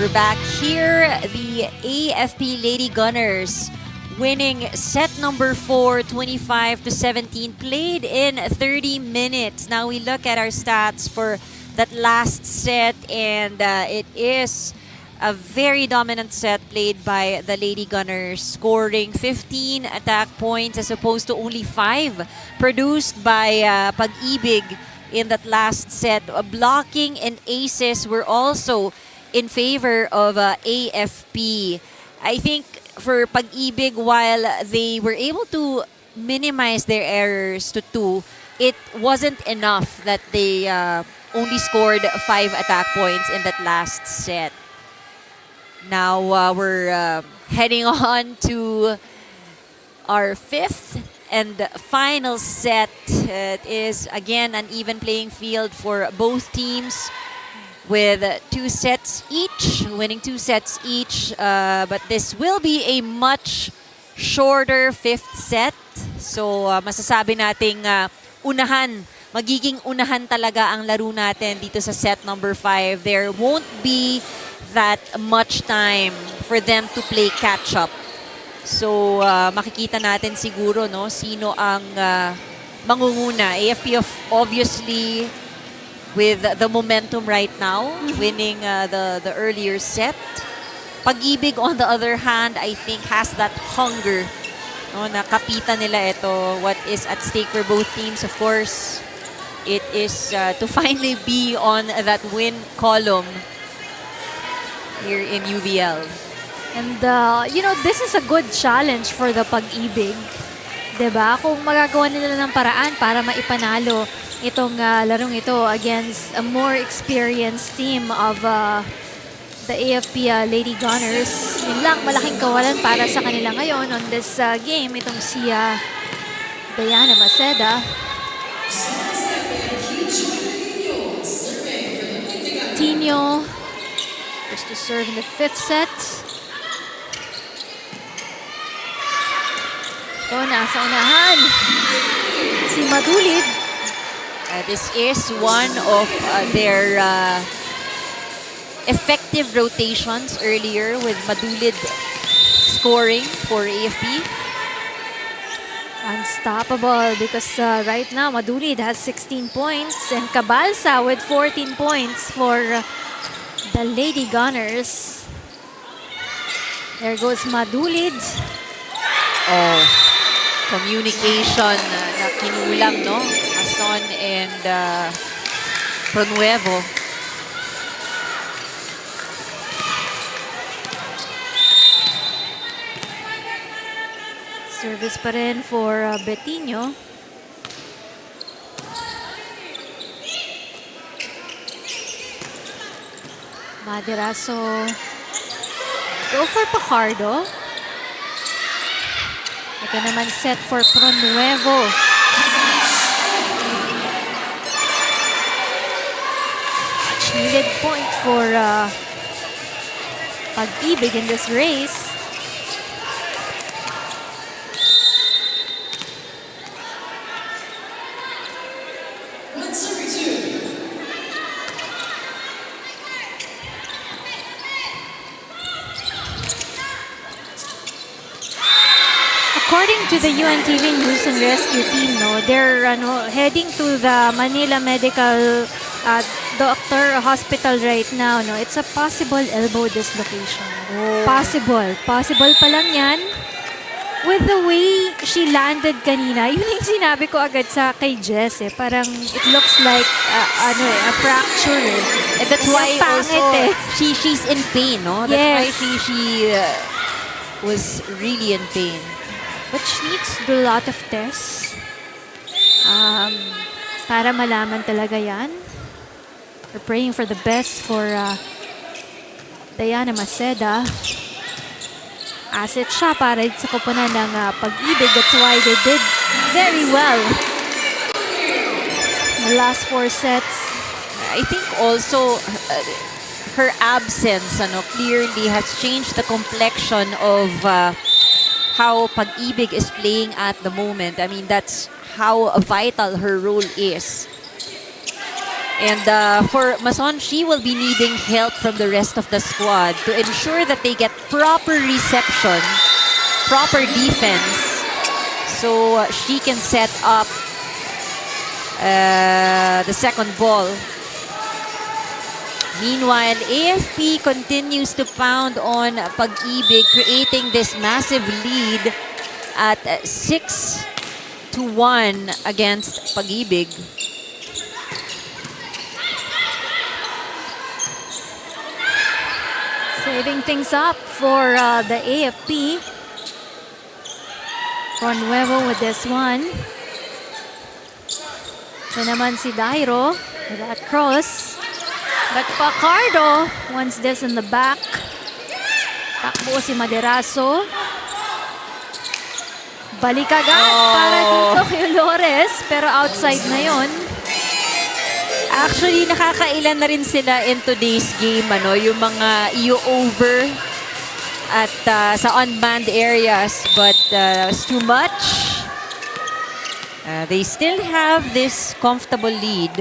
We're back here. The AFP Lady Gunners winning set number 4, 25-17, played in 30 minutes. Now we look at our stats for that last set, and it is a very dominant set played by the Lady Gunners, scoring 15 attack points as opposed to only 5 produced by Pag-IBIG in that last set. Blocking and aces were also in favor of AFP. I think for Pag-IBIG, while they were able to minimize their errors to 2, it wasn't enough that they only scored 5 attack points in that last set. Now we're heading on to our 5th and final set. It is again an even playing field for both teams, with 2 sets each, winning 2 sets each. But this will be a much shorter 5th set. So masasabi nating magiging unahan talaga ang laro natin dito sa set number 5. There won't be that much time for them to play catch-up. So makikita natin siguro sino ang mangunguna. AFP obviously with the momentum right now, winning the earlier set. Pag-IBIG, on the other hand, I think has that hunger. Nakapitan nila ito. What is at stake for both teams, of course, it is to finally be on that win column here in UVL. And, this is a good challenge for the Pag-IBIG. Diba? Kung magagawa nila ng paraan para maipanalo itong larong ito against a more experienced team of the AFP Lady Gunners. Yun lang, malaking kawalan para sa kanila ngayon on this game. Itong si Diana Maceda. Tino was to serve in the 5th set. Ito, nasa unahan si Madulid. This is one of their effective rotations earlier, with Madulid scoring for AFP. Unstoppable because right now Madulid has 16 points and Cabalsa with 14 points for the Lady Gunners. There goes Madulid. Communication na kinulang, Ason and Pronuevo. Service pa rin for Betinho. Maderaso go for Pacardo. Ito naman set for Pronuevo. much needed point for Pag-IBIG in this race. According to the UNTV News and Rescue team, no, they're heading to the Manila Medical Doctor Hospital right now. No, it's a possible elbow dislocation. Possible pa lang yan. With the way she landed kanina, yun yung sinabi ko agad sa kay Jess parang it looks like a fracture And that's why Ang pangit also she's in pain, no? That's why Yes. she was really in pain. But she needs to do a lot of tests para malaman talaga yan. We're praying for the best for Diana Maceda. Asset siya para sa koponan ng Pag-IBIG. That's why they did very well. The last 4 sets. I think also her absence clearly has changed the complexion of how Pag-IBIG is playing at the moment. I mean, that's how vital her role is. And for Mason, she will be needing help from the rest of the squad to ensure that they get proper reception, proper defense, so she can set up the second ball. Meanwhile, AFP continues to pound on Pag-IBIG, creating this massive lead at 6-1 against Pag-IBIG. Saving things up for the AFP. Connuevo with this one. Ito naman si Dairo with that cross. But Pacardo wants this in the back. Takbo si Maderazo. Balik agad para dito kay Lores. Pero outside na yon. Actually, nakakailan na rin sila in today's game, yung mga over at sa unbanned areas, but it's too much. They still have this comfortable lead.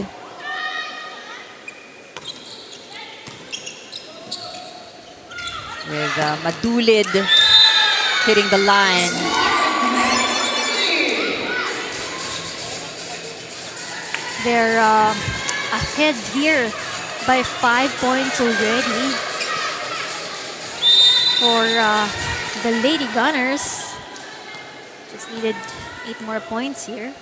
With Madulid hitting the line. They're ahead here by 5 points already for the Lady Gunners. Just needed 8 more points here.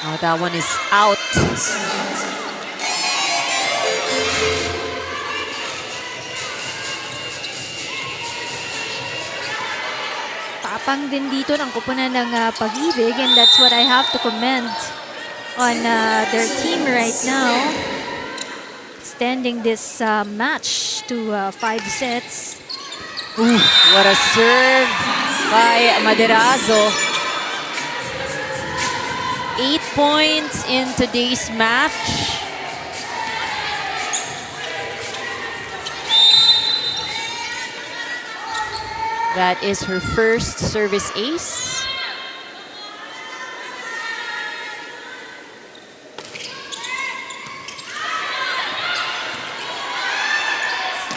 Oh, that one is out. Tapang din dito ng kupunan ng Pag-IBIG, and that's what I have to commend on their team right now. Extending this match to 5 sets. Ooh, what a serve by Maderazo. 8 points in today's match. That is her first service ace.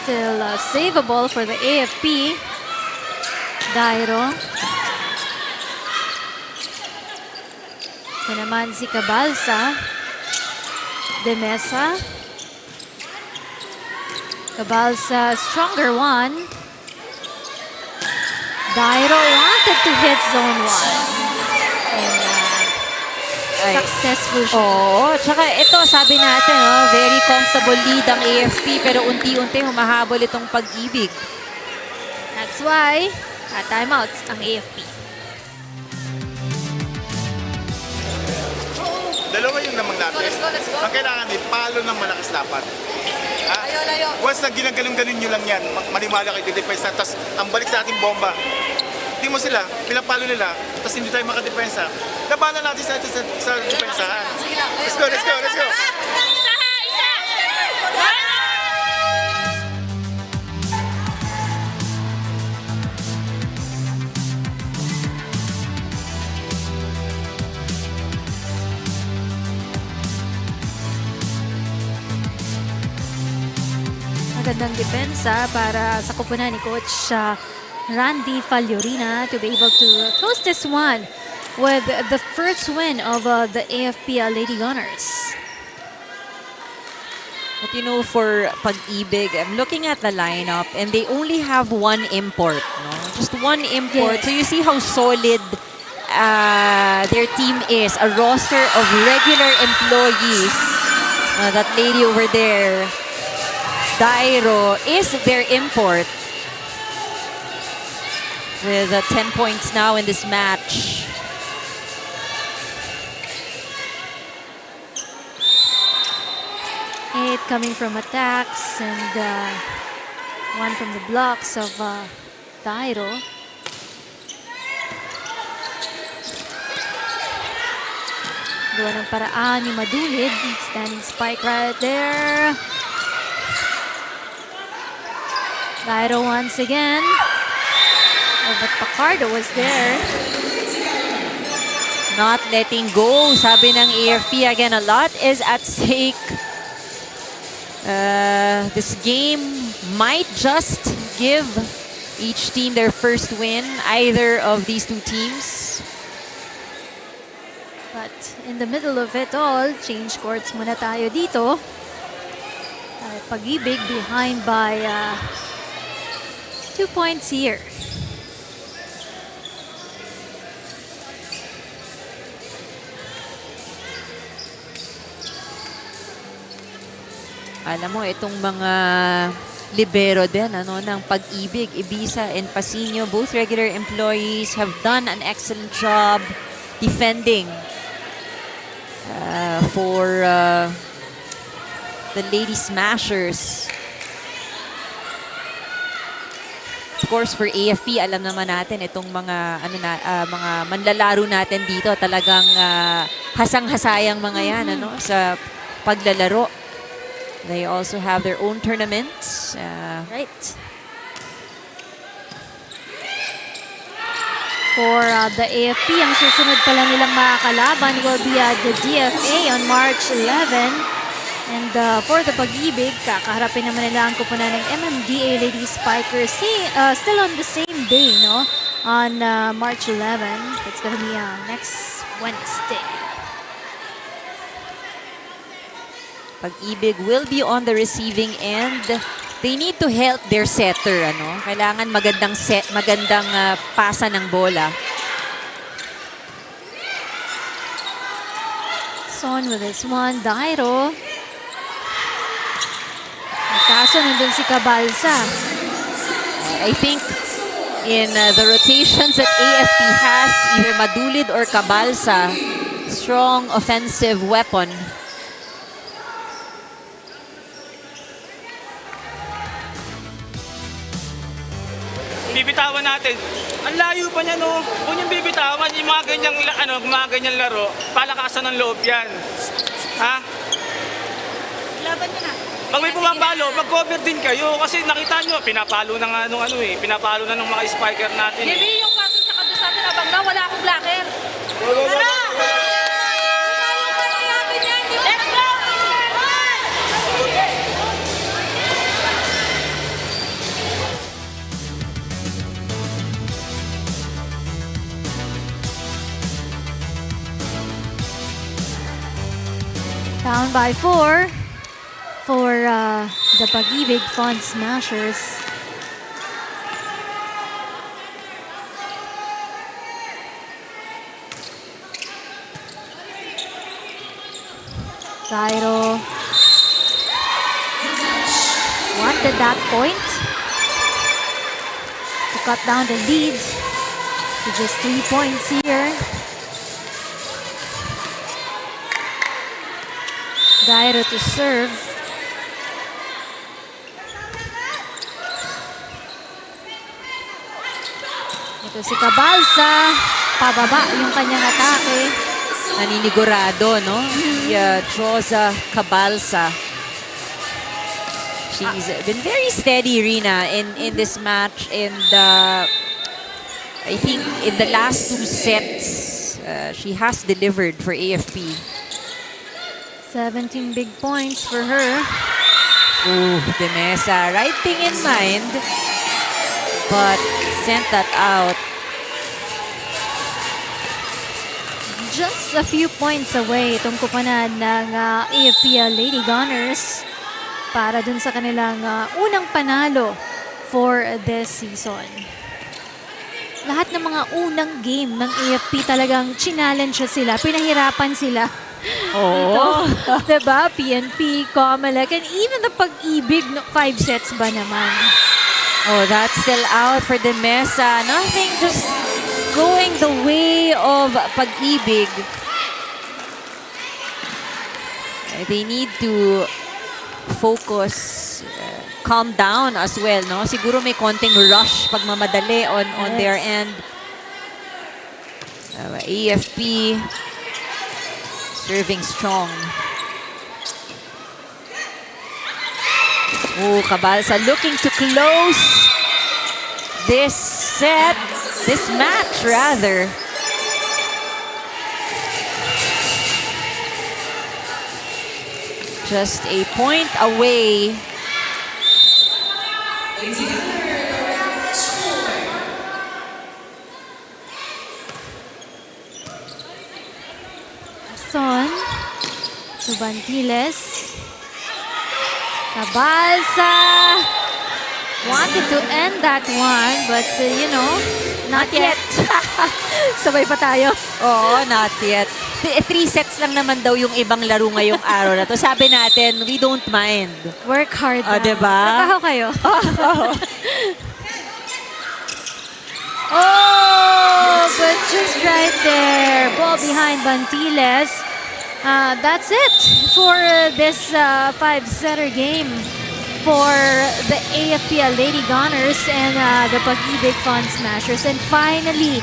Still savable for the AFP. Dairo. Ito naman si Cabalsa. Demesa. Cabalsa, stronger one. Dairo wanted to hit zone 1. And successful siya. Oo, tsaka ito sabi natin, very comfortable lead ang AFP pero unti-unti humahabol itong Pag-IBIG. That's why, timeouts ang AFP. Dalawa yung namang natin. Ang kailangan palo ng malakas dapat. Once na ginaganon-ganon nyo lang yan, manimala kayo, defense na, tapos ang balik sa ating bomba. hindi mo sila, pinapalo nila, tapos hindi tayo makadepensa, labanan natin sa depensahan. Let's go, let's go, let's go! Magandang depensa para sa kupunan ni Coach Randy Fagliorina to be able to close this one with the first win of the AFP Lady Gunners. But you know, for Pag-IBIG, I'm looking at the lineup and they only have one import. No? Just one import. Yes. So you see how solid their team is. A roster of regular employees. That lady over there, Dairo, is their import. With 10 points now in this match. Eight coming from attacks and one from the blocks of Dairo. Gawa ng paraan ni Madulid. Standing spike right there. Dairo once again. Oh, but Pacardo was there. Not letting go, sabi ng AFP. Again, a lot is at stake. This game might just give each team their first win, either of these two teams. But in the middle of it all, change courts muna tayo dito. Pag-IBIG behind by 2 points here. Alam mo, itong mga libero din ng Pag-IBIG, Ibiza and Pasino, both regular employees, have done an excellent job defending for the Lady Smashers. Of course, for AFP, alam naman natin itong mga mga manlalaro natin dito, talagang hasang-hasayang mga yan sa paglalaro. They also have their own tournaments. Right. For the AFP, ang susunod pa lang nilang makakalaban will be the DFA on March 11. And for the Pag-IBIG, kakaharapin naman nila ang kupunan ng MMDA Ladies Spikers. Still on the same day, no? On March 11. It's gonna be next Wednesday. Pag-IBIG will be on the receiving end. They need to help their setter. Kailangan magandang pasa ng bola. Son with this one, Dairo. Kaso nandun si Cabalsa. I think in the rotations that AFP has, either Madulid or Cabalsa, strong offensive weapon. Bibitawan natin. Ang layo pa niya, no? Kung yung bibitawan, yung mga ganyang laro, palakasan ng loob yan. Ha? Laban niya na. Pag may pumapalo, mag-cover din kayo. Kasi nakita nyo, pinapalo na nga pinapalo na ng mga spiker natin. Gabi yung pasok sa kadusabi na bangga, wala akong blocker. Tara! Let's go! Down by 4 for the Pag-IBIG Fun Smashers. Dairo wanted that point to cut down the lead to just 3 points here. Dairo to serve. Ito si Cabalsa, pababa yung kanyang atake. Naninigurado, no? Joza Cabalsa. She's been very steady, Rina, in this match. And I think in the last 2 sets, she has delivered for AFP. 17 big points for her. Ooh, Demesa, right thing in mind, but sent that out. Just a few points away itong kupanan ng AFP Lady Gunners para dun sa kanilang unang panalo for this season. Lahat ng mga unang game ng AFP talagang challenge sila, pinahirapan sila. Oo. Diba? PNP, Comelec, and even the Pag-IBIG, 5 sets ba naman? Oh, that's still out for the Mesa. Nothing, just going the way of Pag-IBIG. They need to focus, calm down as well, no? Siguro may konting rush pagmamadali on their end. AFP serving strong. Oh, Cabalsa looking to close this set, this match rather. Just a point away. Son, Subantiles, Cabalsa wanted to end that one, but you know, not yet. Sabay pa tayo. Oo, not yet. 3 sets lang naman daw yung ibang laro ngayong araw na to. Sabi natin, we don't mind. Work hard lang. Diba? Trabaho kayo. Oh, but just right there. Ball behind Bantiles. That's it for this 5-setter game for the AFP Lady Gunners and the Pag-IBIG Fun Smashers. And finally,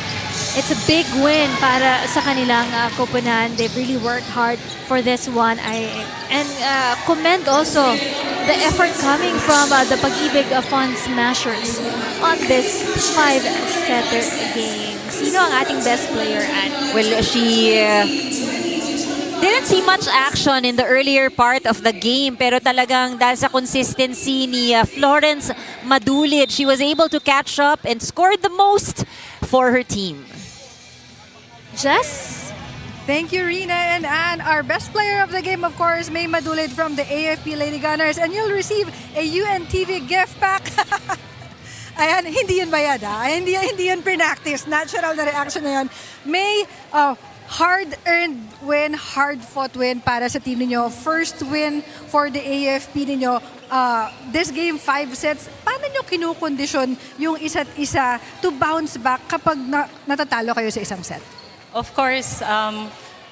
it's a big win para sa kanilang koponan. They've really worked hard for this one. And commend also the effort coming from the Pag-IBIG Fun Smashers on this 5-setter game. Sino ang ating best player, Anne? Well, she didn't see much action in the earlier part of the game, pero talagang dahil sa consistency ni Florence Madulid, she was able to catch up and scored the most for her team. Jess? Thank you, Rina and Anne. Our best player of the game, of course, May Madulid from the AFP Lady Gunners. And you'll receive a UNTV gift pack. Ayan, hindi yun bayad, ha? Hindi yun pre-practice. Natural na reaction na yun. May hard-earned win, hard-fought win para sa team ninyo. First win for the AFP ninyo. This game, 5 sets. Paano nyo kinukondisyon yung isa't isa to bounce back kapag natatalo kayo sa isang set? Of course,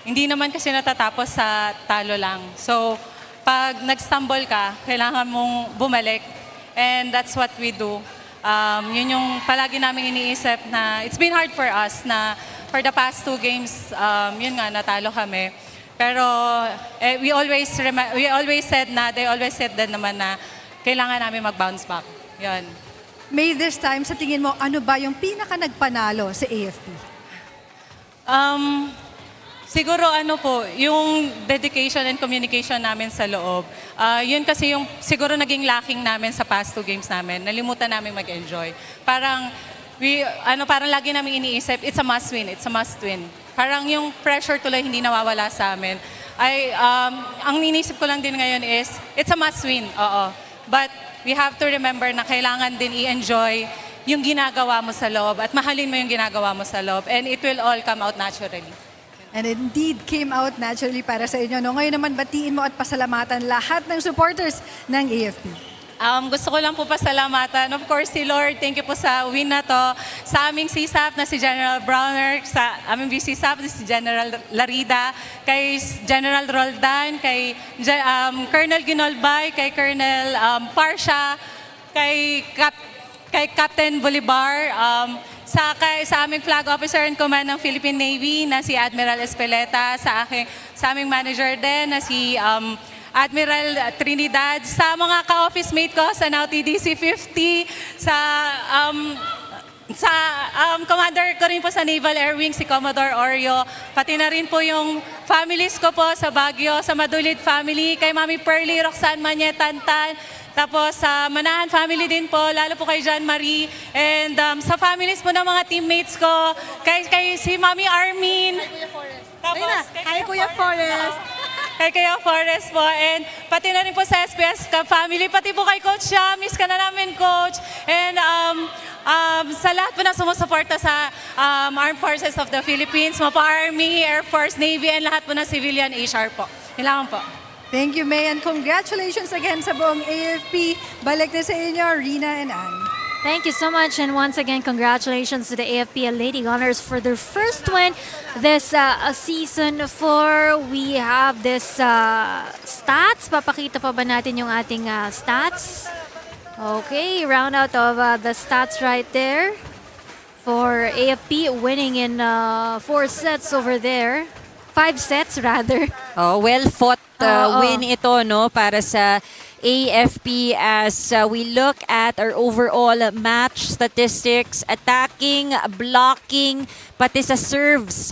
hindi naman kasi natatapos sa talo lang. So, pag nag-stumble ka, kailangan mong bumalik. And that's what we do. Yun yung palagi namin iniisip na it's been hard for us na for the past 2 games, yun nga, natalo kami. Pero we always said na, they always said din naman na kailangan namin mag-bounce back. Yun. May this time, sa tingin mo, ano ba yung pinaka-nagpanalo sa AFP? Siguro ano po, yung dedication and communication namin sa loob. Yun kasi yung siguro naging lacking namin sa past 2 games namin. Nalimutan namin mag-enjoy. Parang parang lagi namin iniisip, it's a must win, it's a must win. Parang yung pressure tuloy hindi nawawala sa amin. Ang iniisip ko lang din ngayon is, it's a must win, oo. But we have to remember na kailangan din i-enjoy yung ginagawa mo sa loob at mahalin mo yung ginagawa mo sa loob and it will all come out naturally. And indeed, came out naturally para sa inyo. No? Ngayon naman, batiin mo at pasalamatan lahat ng supporters ng AFP. Gusto ko lang po pasalamatan. Of course, si Lord, thank you po sa win na to. Sa aming CSAP na si General Browner, sa aming VCSAP na si General Larida, kay General Roldan, kay Colonel Ginolbay, kay Colonel Parsha, kay Captain Bolivar, sa aming flag officer in command ng Philippine Navy na si Admiral Espeleta, sa aming manager din na si Admiral Trinidad, sa mga ka-office mate ko sa Now TDC 50, sa commander ko rin po sa Naval Air Wing, si Commodore Oreo, pati na rin po yung families ko po sa Baguio, sa Madulid family, kay Mami Pearly, Roxanne Tantan, tapos sa Manahan family din po, lalo po kay John Marie, and sa families po ng mga teammates ko, kay si Mami Armin, tapos Hi, Kuya Forrest. kay Kuya Forrest po, and pati na rin po sa SPS family, pati po kay Coach Shah, miss ka na namin, Coach, and sa lahat po na sumusuporta sa Armed Forces of the Philippines, mga po Army, Air Force, Navy, and lahat po na civilian HR po. Kailangan po. Thank you, May, and congratulations again sa buong AFP. Balik na sa inyo, Rina and Ann. Thank you so much, and once again, congratulations to the AFP Lady Gunners for their first win this season 4. We have this stats. Papakita pa ba natin yung ating stats? Okay, round out of the stats right there for AFP, winning in 4 sets over there. 5 sets rather. Oh, well fought win ito, no, para sa AFP as we look at our overall match statistics, attacking, blocking, pati sa serves.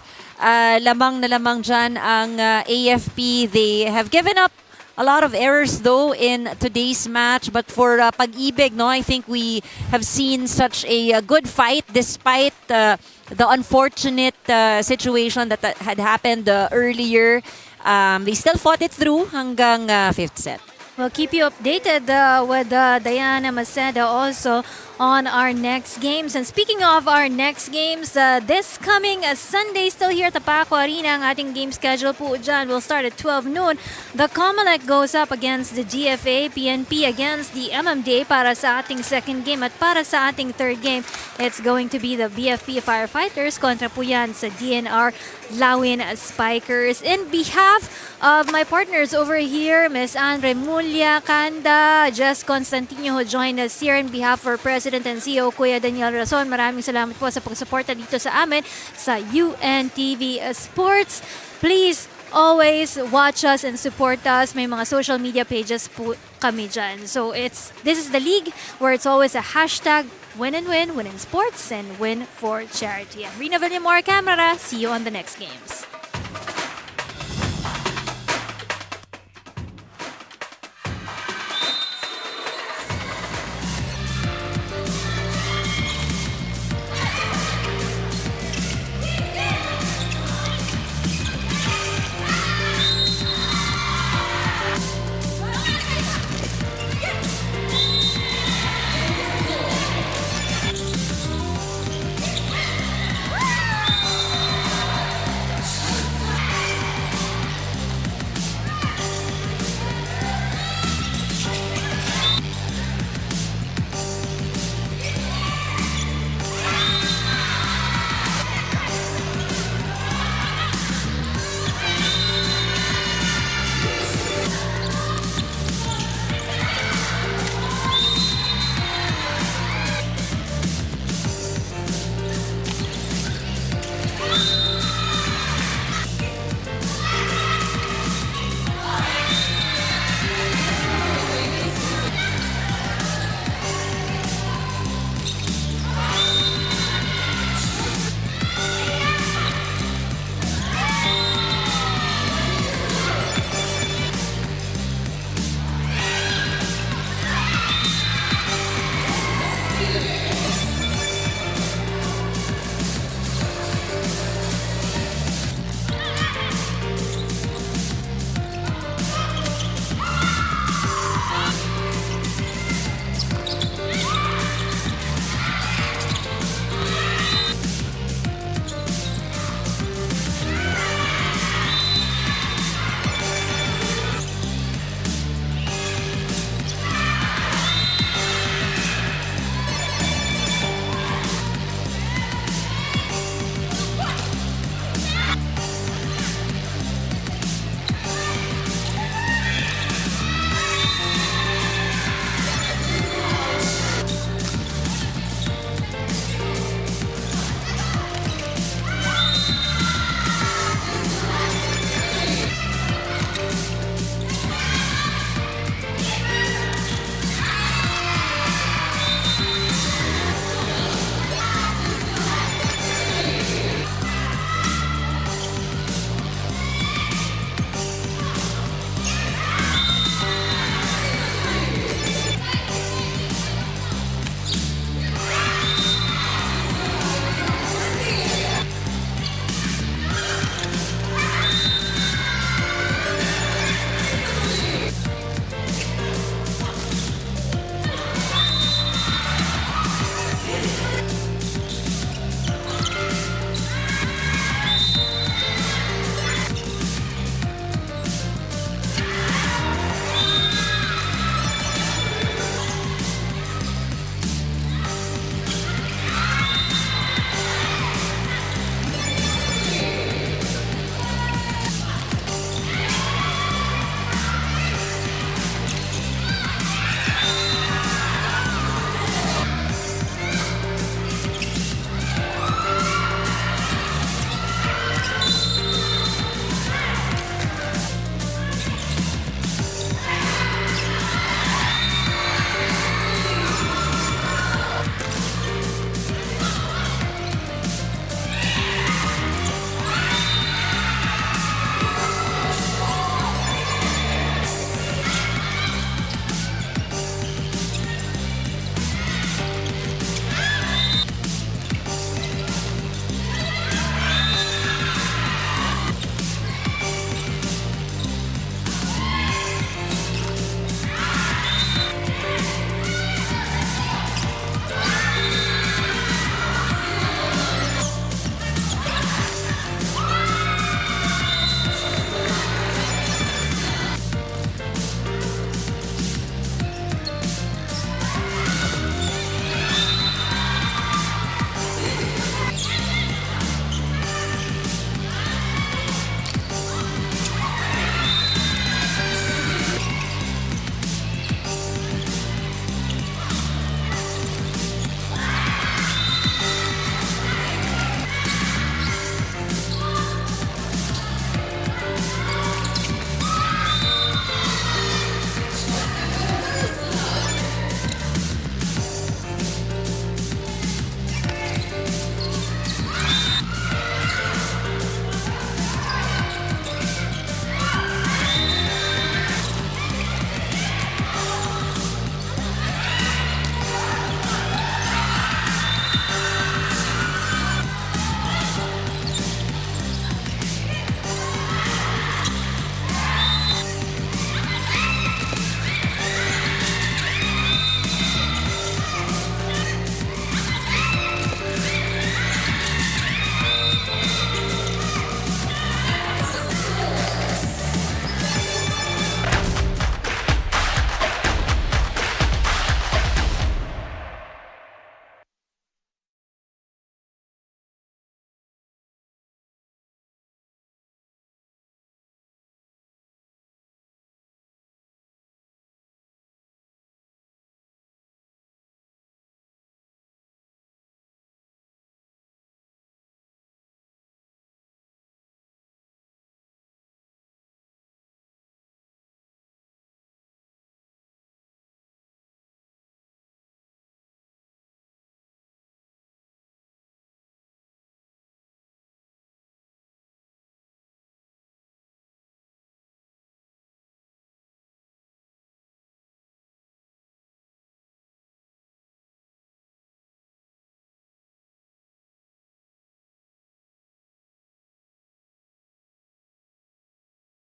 Lamang na lamang dyan ang AFP. They have given up a lot of errors though in today's match, but for Pag-IBIG, no, I think we have seen such a good fight despite the unfortunate situation that had happened earlier. They still fought it through hanggang 5th set. We'll keep you updated with Diana Maceda also on our next games. And speaking of our next games, this coming Sunday, still here at the Paco Arena, ang ating game schedule po dyan will start at 12 noon. The Comelec goes up against the GFA, PNP against the MMDA para sa ating second game. At para sa ating third game, it's going to be the BFP Firefighters kontra po yan sa DENR Lawin Spikers. In behalf of my partners over here, Ms. Andre Mulya, Kanda, Jess Constantino who joined us here in behalf of President and CEO Kuya Daniel Rason. Maraming salamat po sa pagsuporta dito sa amin sa UNTV Sports. Please always watch us and support us. May mga social media pages po kami dyan. So this is the league where it's always a hashtag win and win in sports and win for charity. I'm Rina Villamor, camera. See you on the next games.